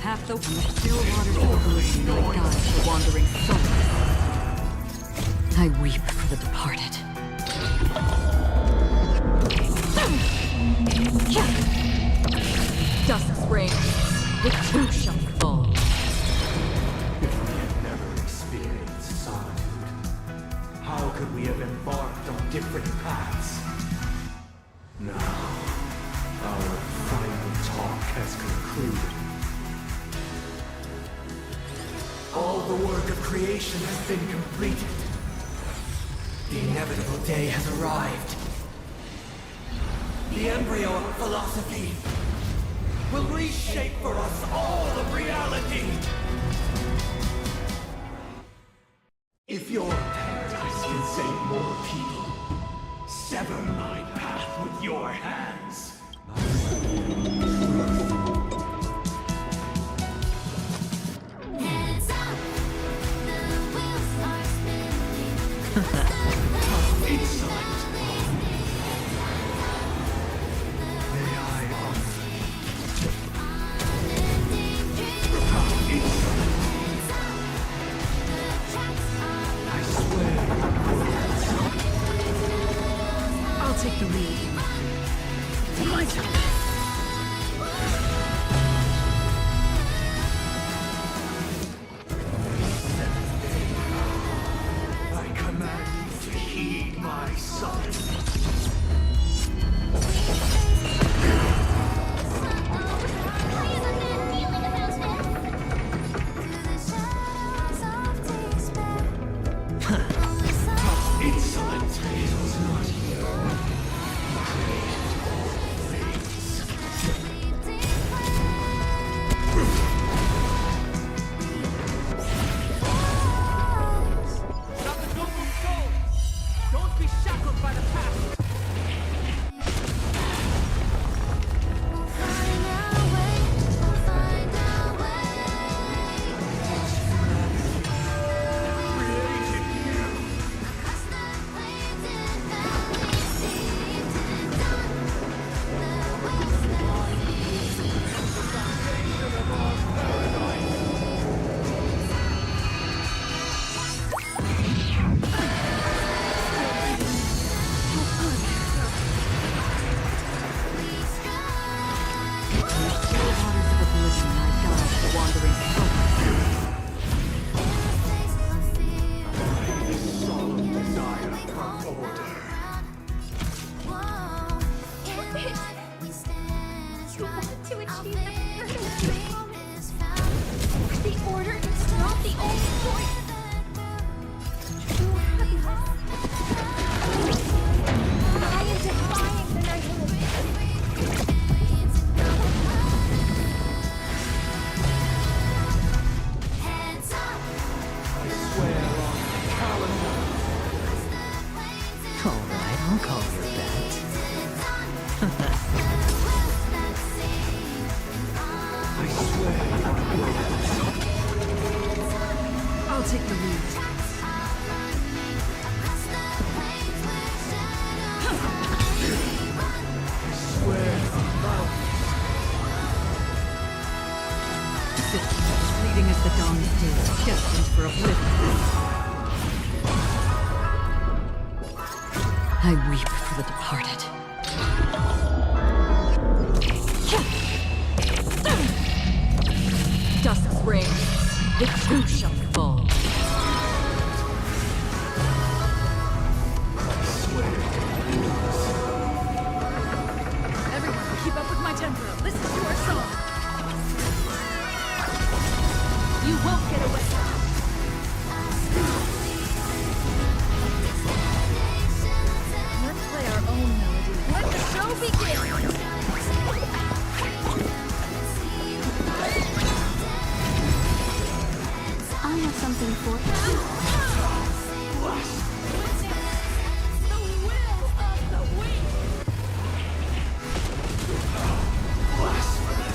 Half the still waters of oblivion may guide the wandering souls. I weep for the departed. Dust springs, it too shall fall. If we had never experienced solitude, how could we have embarked on different paths? Now, our final talk has concluded. All the work of creation has been completed. The inevitable day has arrived. The embryo of philosophy will reshape for us all of reality. If your paradise can save more people, sever my path with your hands. Hands up, the wheels are spinning. Insolent. May I honor I swear. I'll take the lead. My turn. I command you to heed my summons. Insolent. It was not you. Created all things. Don't be shackled by the past. I'll call your bet. I swear. I'll take the lead. I swear. Fleeting as the dawn's day, destined for oblivion. I weep for the departed. Dust springs, it too shall fall. I swear. I have something for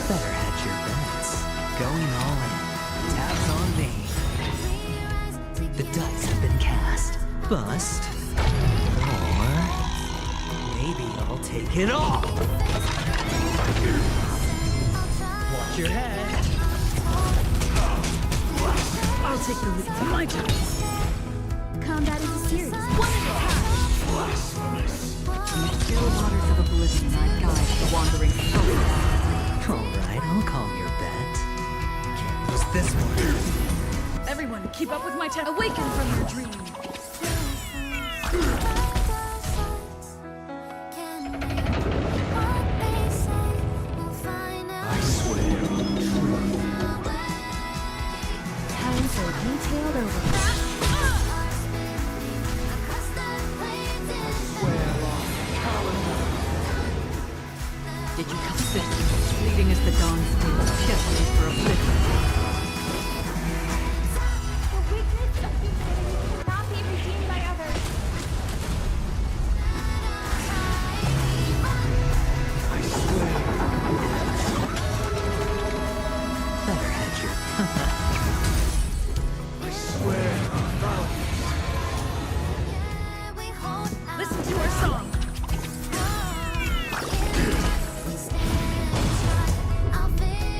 Better hedge your bets. Going all in. Tabs on me. The dice have been cast. Bust. Or maybe I'll take it all. Watch your head. I'll take the lead. My turn. combat is a series. One at a time. In the still waters of oblivion, I guide the wandering soul. Alright, I'll call your bet. Can't lose this one. Everyone, keep up with my tempo. Awaken from your dream. I swear on truth. Time for a detailed overview. Did you come this? Fleeting as the dawn's day, just for oblivion. The weakness of humanity cannot be redeemed by others. I swear. Better hedge your I swear on valor. Listen to our song.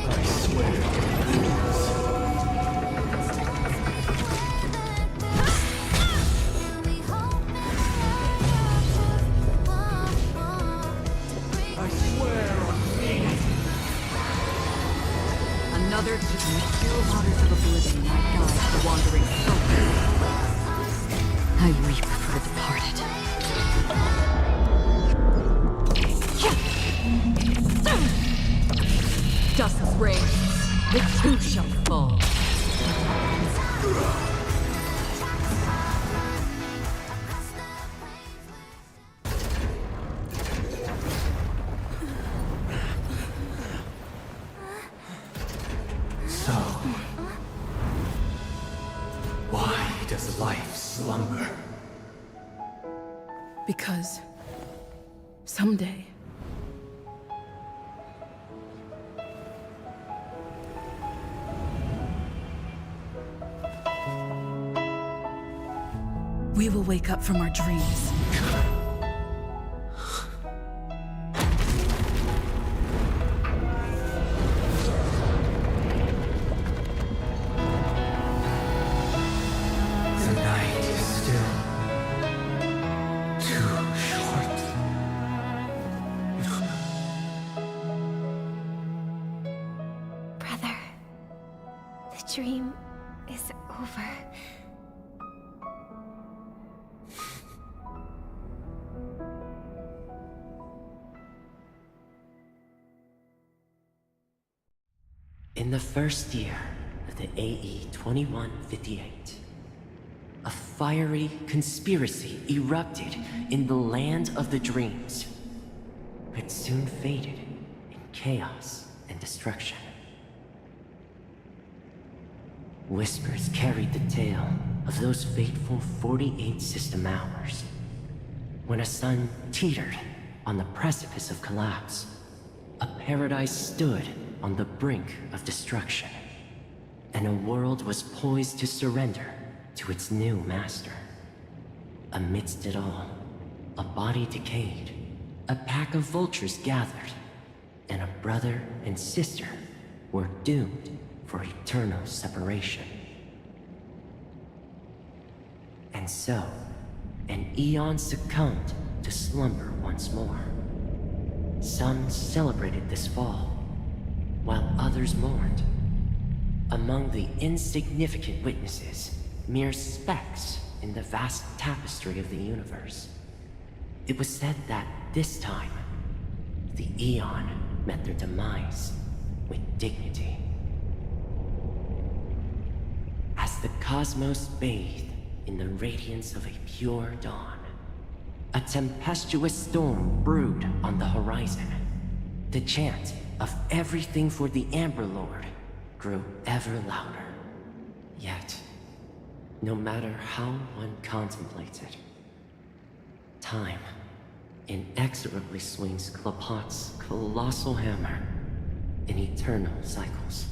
I swear on vengeance. I swear on meaning. Another to the still waters of oblivion, I guide the wandering soul. I weep for the departed. Dust reigns, the two shall fall. So, why does life slumber? Because someday we will wake up from our dreams. The night is still too short. Brother, the dream is over. In the first year of the AE 2158, a fiery conspiracy erupted in the land of the dreams, but soon faded in chaos and destruction. Whispers carried the tale of those fateful 48 system hours, when a sun teetered on the precipice of collapse. A paradise stood on the brink of destruction, and a world was poised to surrender to its new master. Amidst it all, a body decayed, a pack of vultures gathered, and a brother and sister were doomed for eternal separation. And so, an eon succumbed to slumber once more. Some celebrated this fall, while others mourned. Among the insignificant witnesses, mere specks in the vast tapestry of the universe, it was said that this time, the Eon met their demise with dignity. As the cosmos bathed in the radiance of a pure dawn, A tempestuous storm brewed on the horizon. The chant of everything for the Amber Lord grew ever louder. Yet, no matter how one contemplates it, time inexorably swings Klapot's colossal hammer in eternal cycles.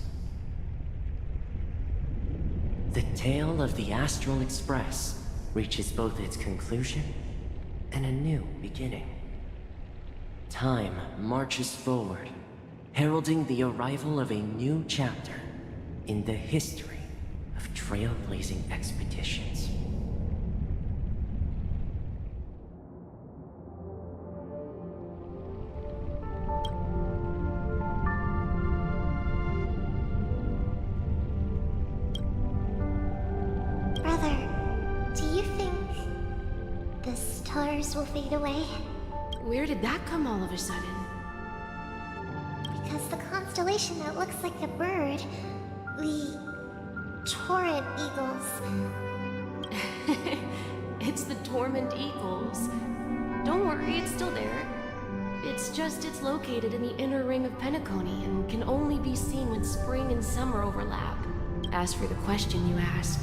The tale of the Astral Express reaches both its conclusion and a new beginning. Time marches forward, heralding the arrival of a new chapter in the history of trailblazing expeditions. Brother, do you think the stars will fade away? Where did that come all of a sudden? Because the constellation that looks like a bird, the Torrent Eagles. It's the Torment Eagles. Don't worry, it's still there. It's just it's located in the inner ring of Penacony and can only be seen when spring and summer overlap. As for the question you asked,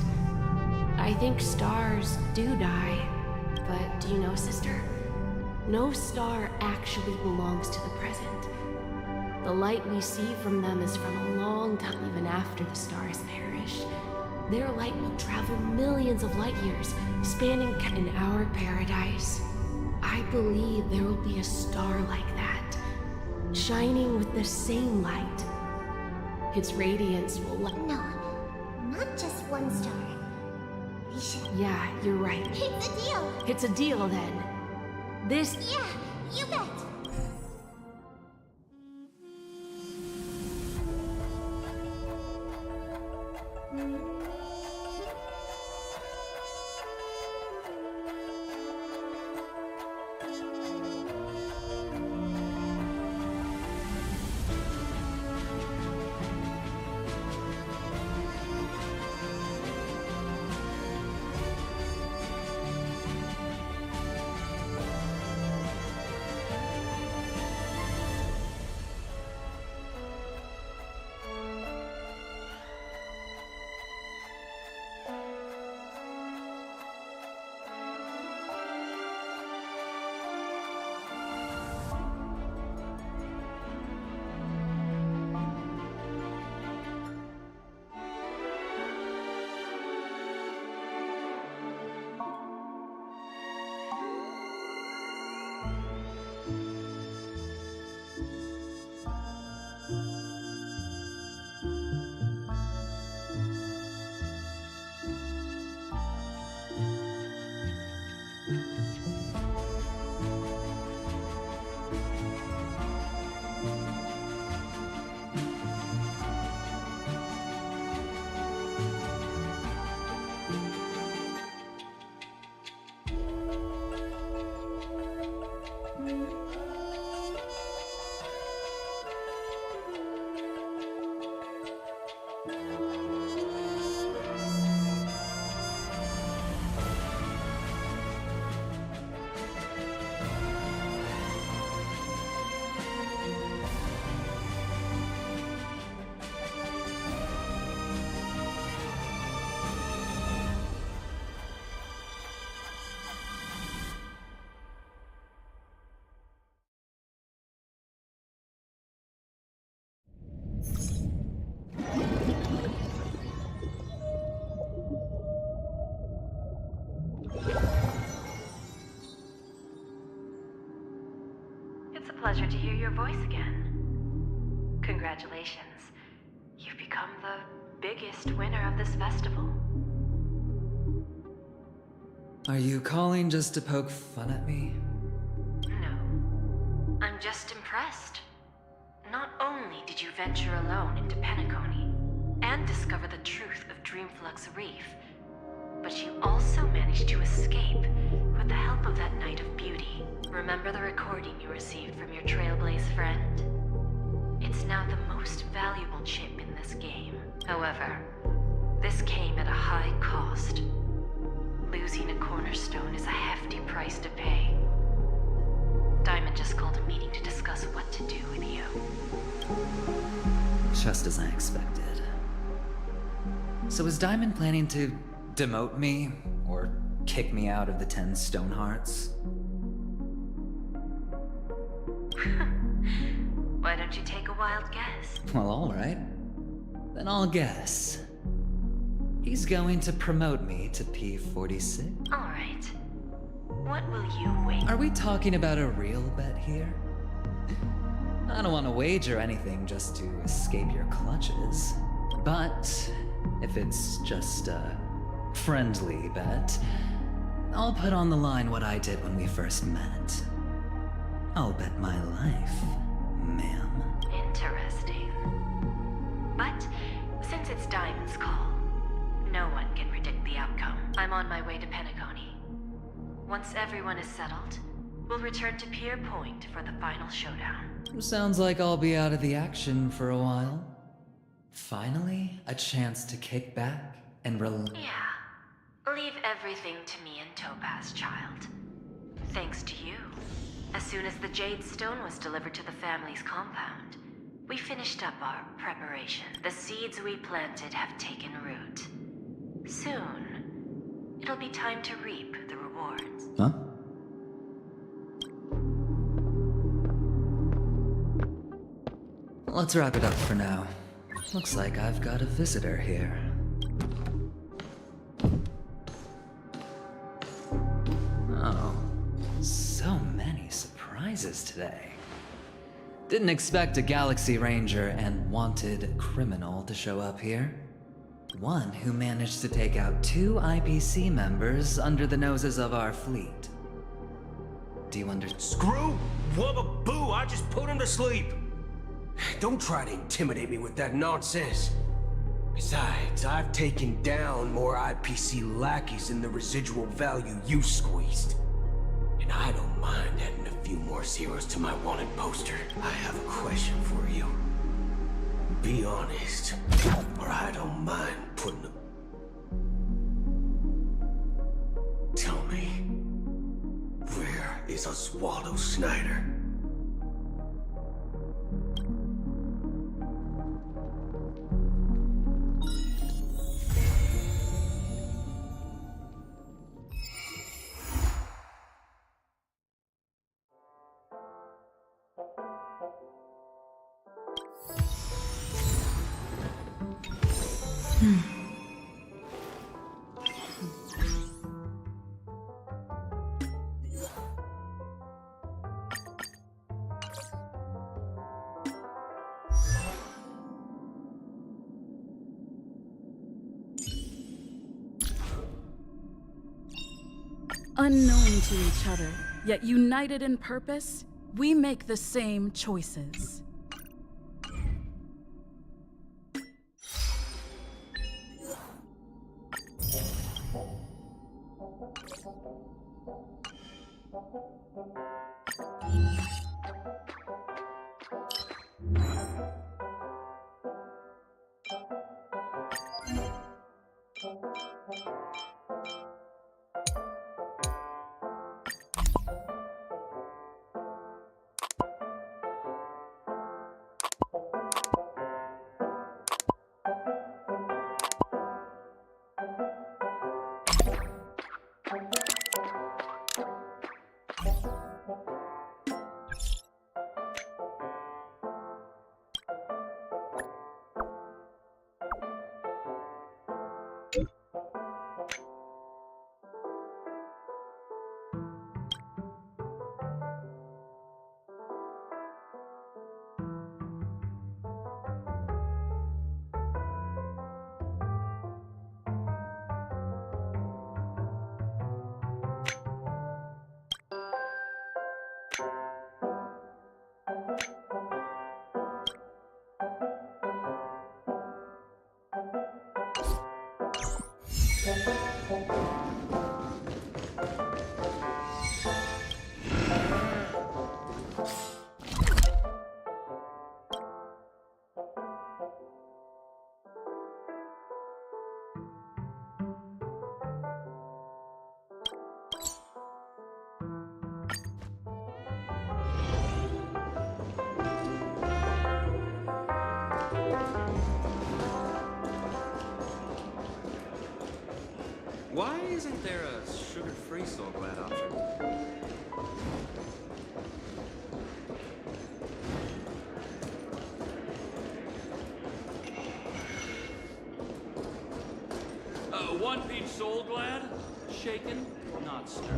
I think stars do die. But do you know, sister? No star actually belongs to the present. The light we see from them is from a long time even after the stars perished. Their light will travel millions of light years, spanning in our paradise. I believe there will be a star like that, shining with the same light. Its radiance will No, not just one star. We should... Yeah, you're right. It's a deal! It's a deal, then. This... Yeah, you bet! Pleasure to hear your voice again. Congratulations. You've become the biggest winner of this festival. Are you calling just to poke fun at me? No. I'm just impressed. Not only did you venture alone into Penacony and discover the truth of Dreamflux Reef, but you also managed to escape with the help of that Knight of Beauty. Remember the recording you received from your Trailblaze friend? It's now the most valuable chip in this game. However, this came at a high cost. Losing a cornerstone is a hefty price to pay. Diamond just called a meeting to discuss what to do with you. Just as I expected. So is Diamond planning to demote me or kick me out of the 10 Stonehearts? Why don't you take a wild guess? Well, alright. Then I'll guess. He's going to promote me to P46? Alright. What will you wait? Are we talking about a real bet here? I don't want to wager anything just to escape your clutches. But if it's just a friendly bet, I'll put on the line what I did when we first met. I'll bet my life, ma'am. Interesting. But since it's Diamond's call, no one can predict the outcome. I'm on my way to Penacony. Once everyone is settled, we'll return to Pier Point for the final showdown. Sounds like I'll be out of the action for a while. Finally, a chance to kick back and Yeah. Leave everything to me and Topaz, child. Thanks to you. As soon as the Jade Stone was delivered to the family's compound, we finished up our preparation. The seeds we planted have taken root. Soon, it'll be time to reap the rewards. Huh? Let's wrap it up for now. Looks like I've got a visitor here. Oh, so many surprises today. Didn't expect a Galaxy Ranger and wanted criminal to show up here. One who managed to take out 2 IPC members under the noses of our fleet. Do you understand? Screw! Wubba boo! I just put him to sleep! Don't try to intimidate me with that nonsense. Besides, I've taken down more IPC lackeys than the residual value you squeezed. And I don't mind adding a few more zeros to my wanted poster. I have a question for you. Be honest, or I don't mind putting them. Tell me, where is Oswaldo Snyder? Unknown to each other, yet united in purpose, we make the same choices. Why isn't there a sugar-free Soul Glad option? One peach Soul Glad, shaken, not stirred.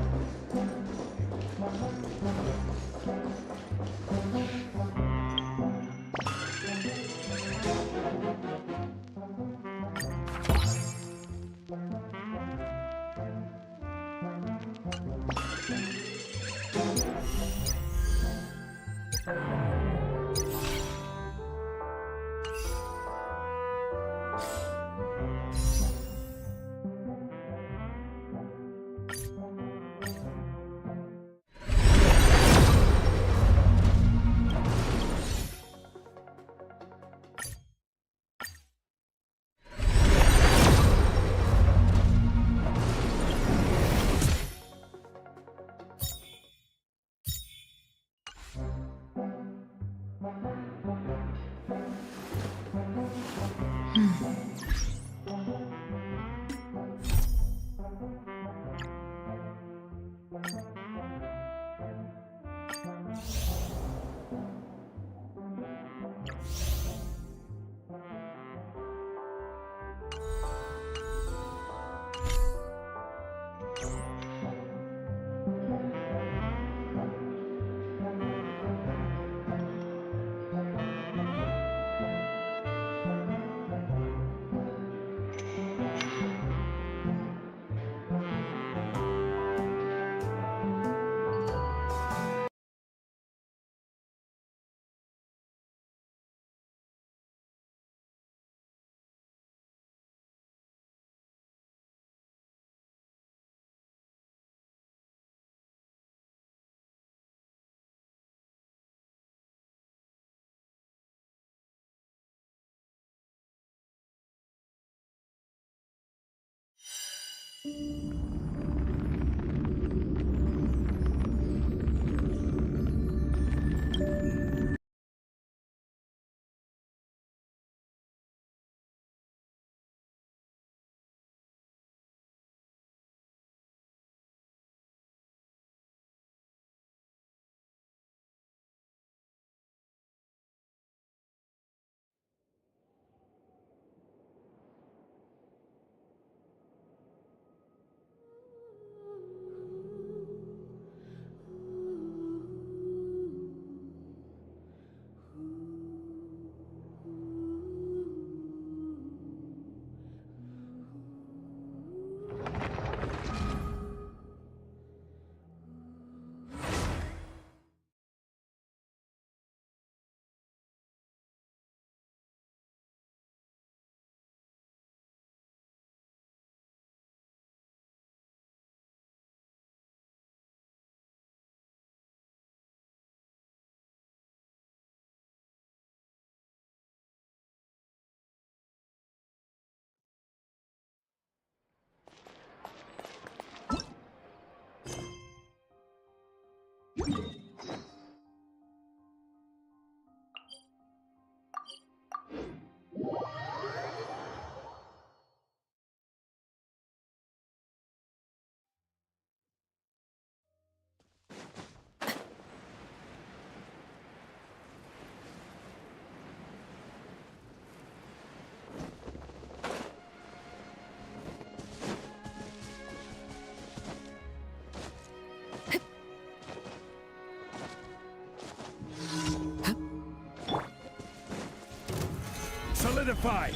Solidify!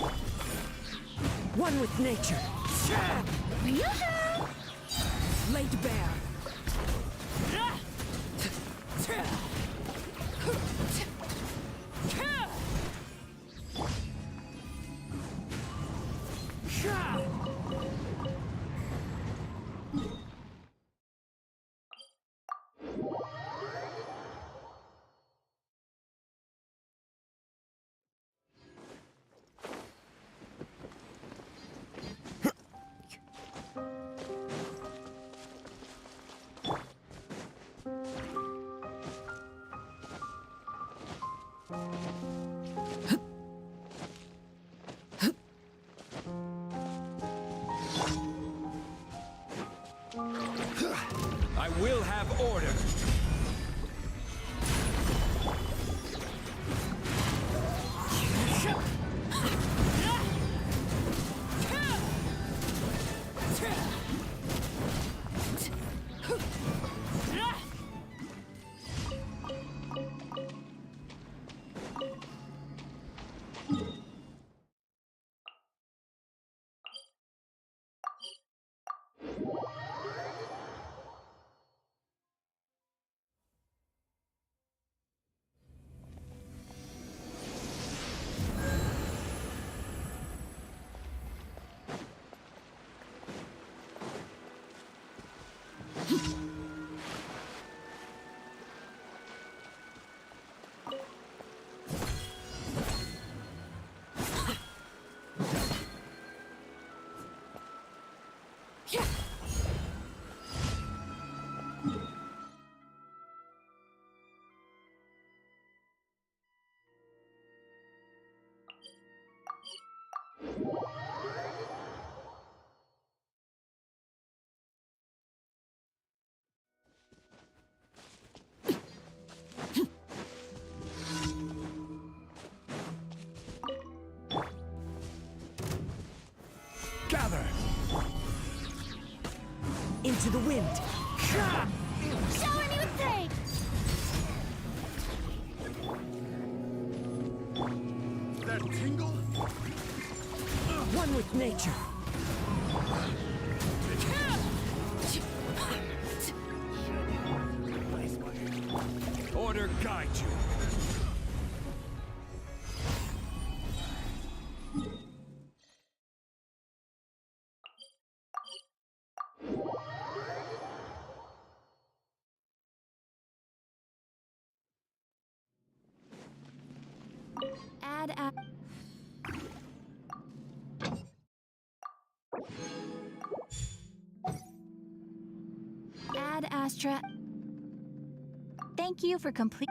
One with nature. Laid bare. to the wind. Shower me with praise! That tingle? One with nature. Order guide you. Ad Astra. Thank you for complete.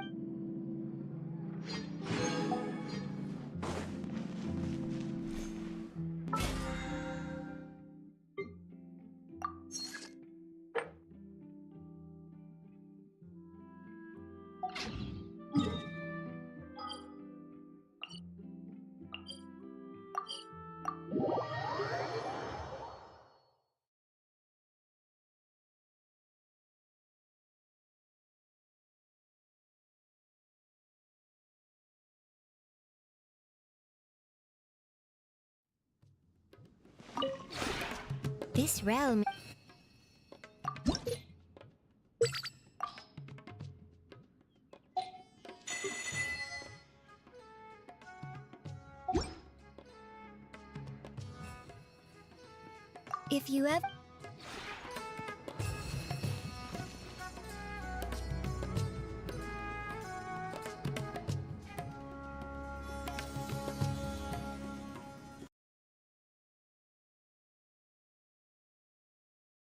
This realm. If you ever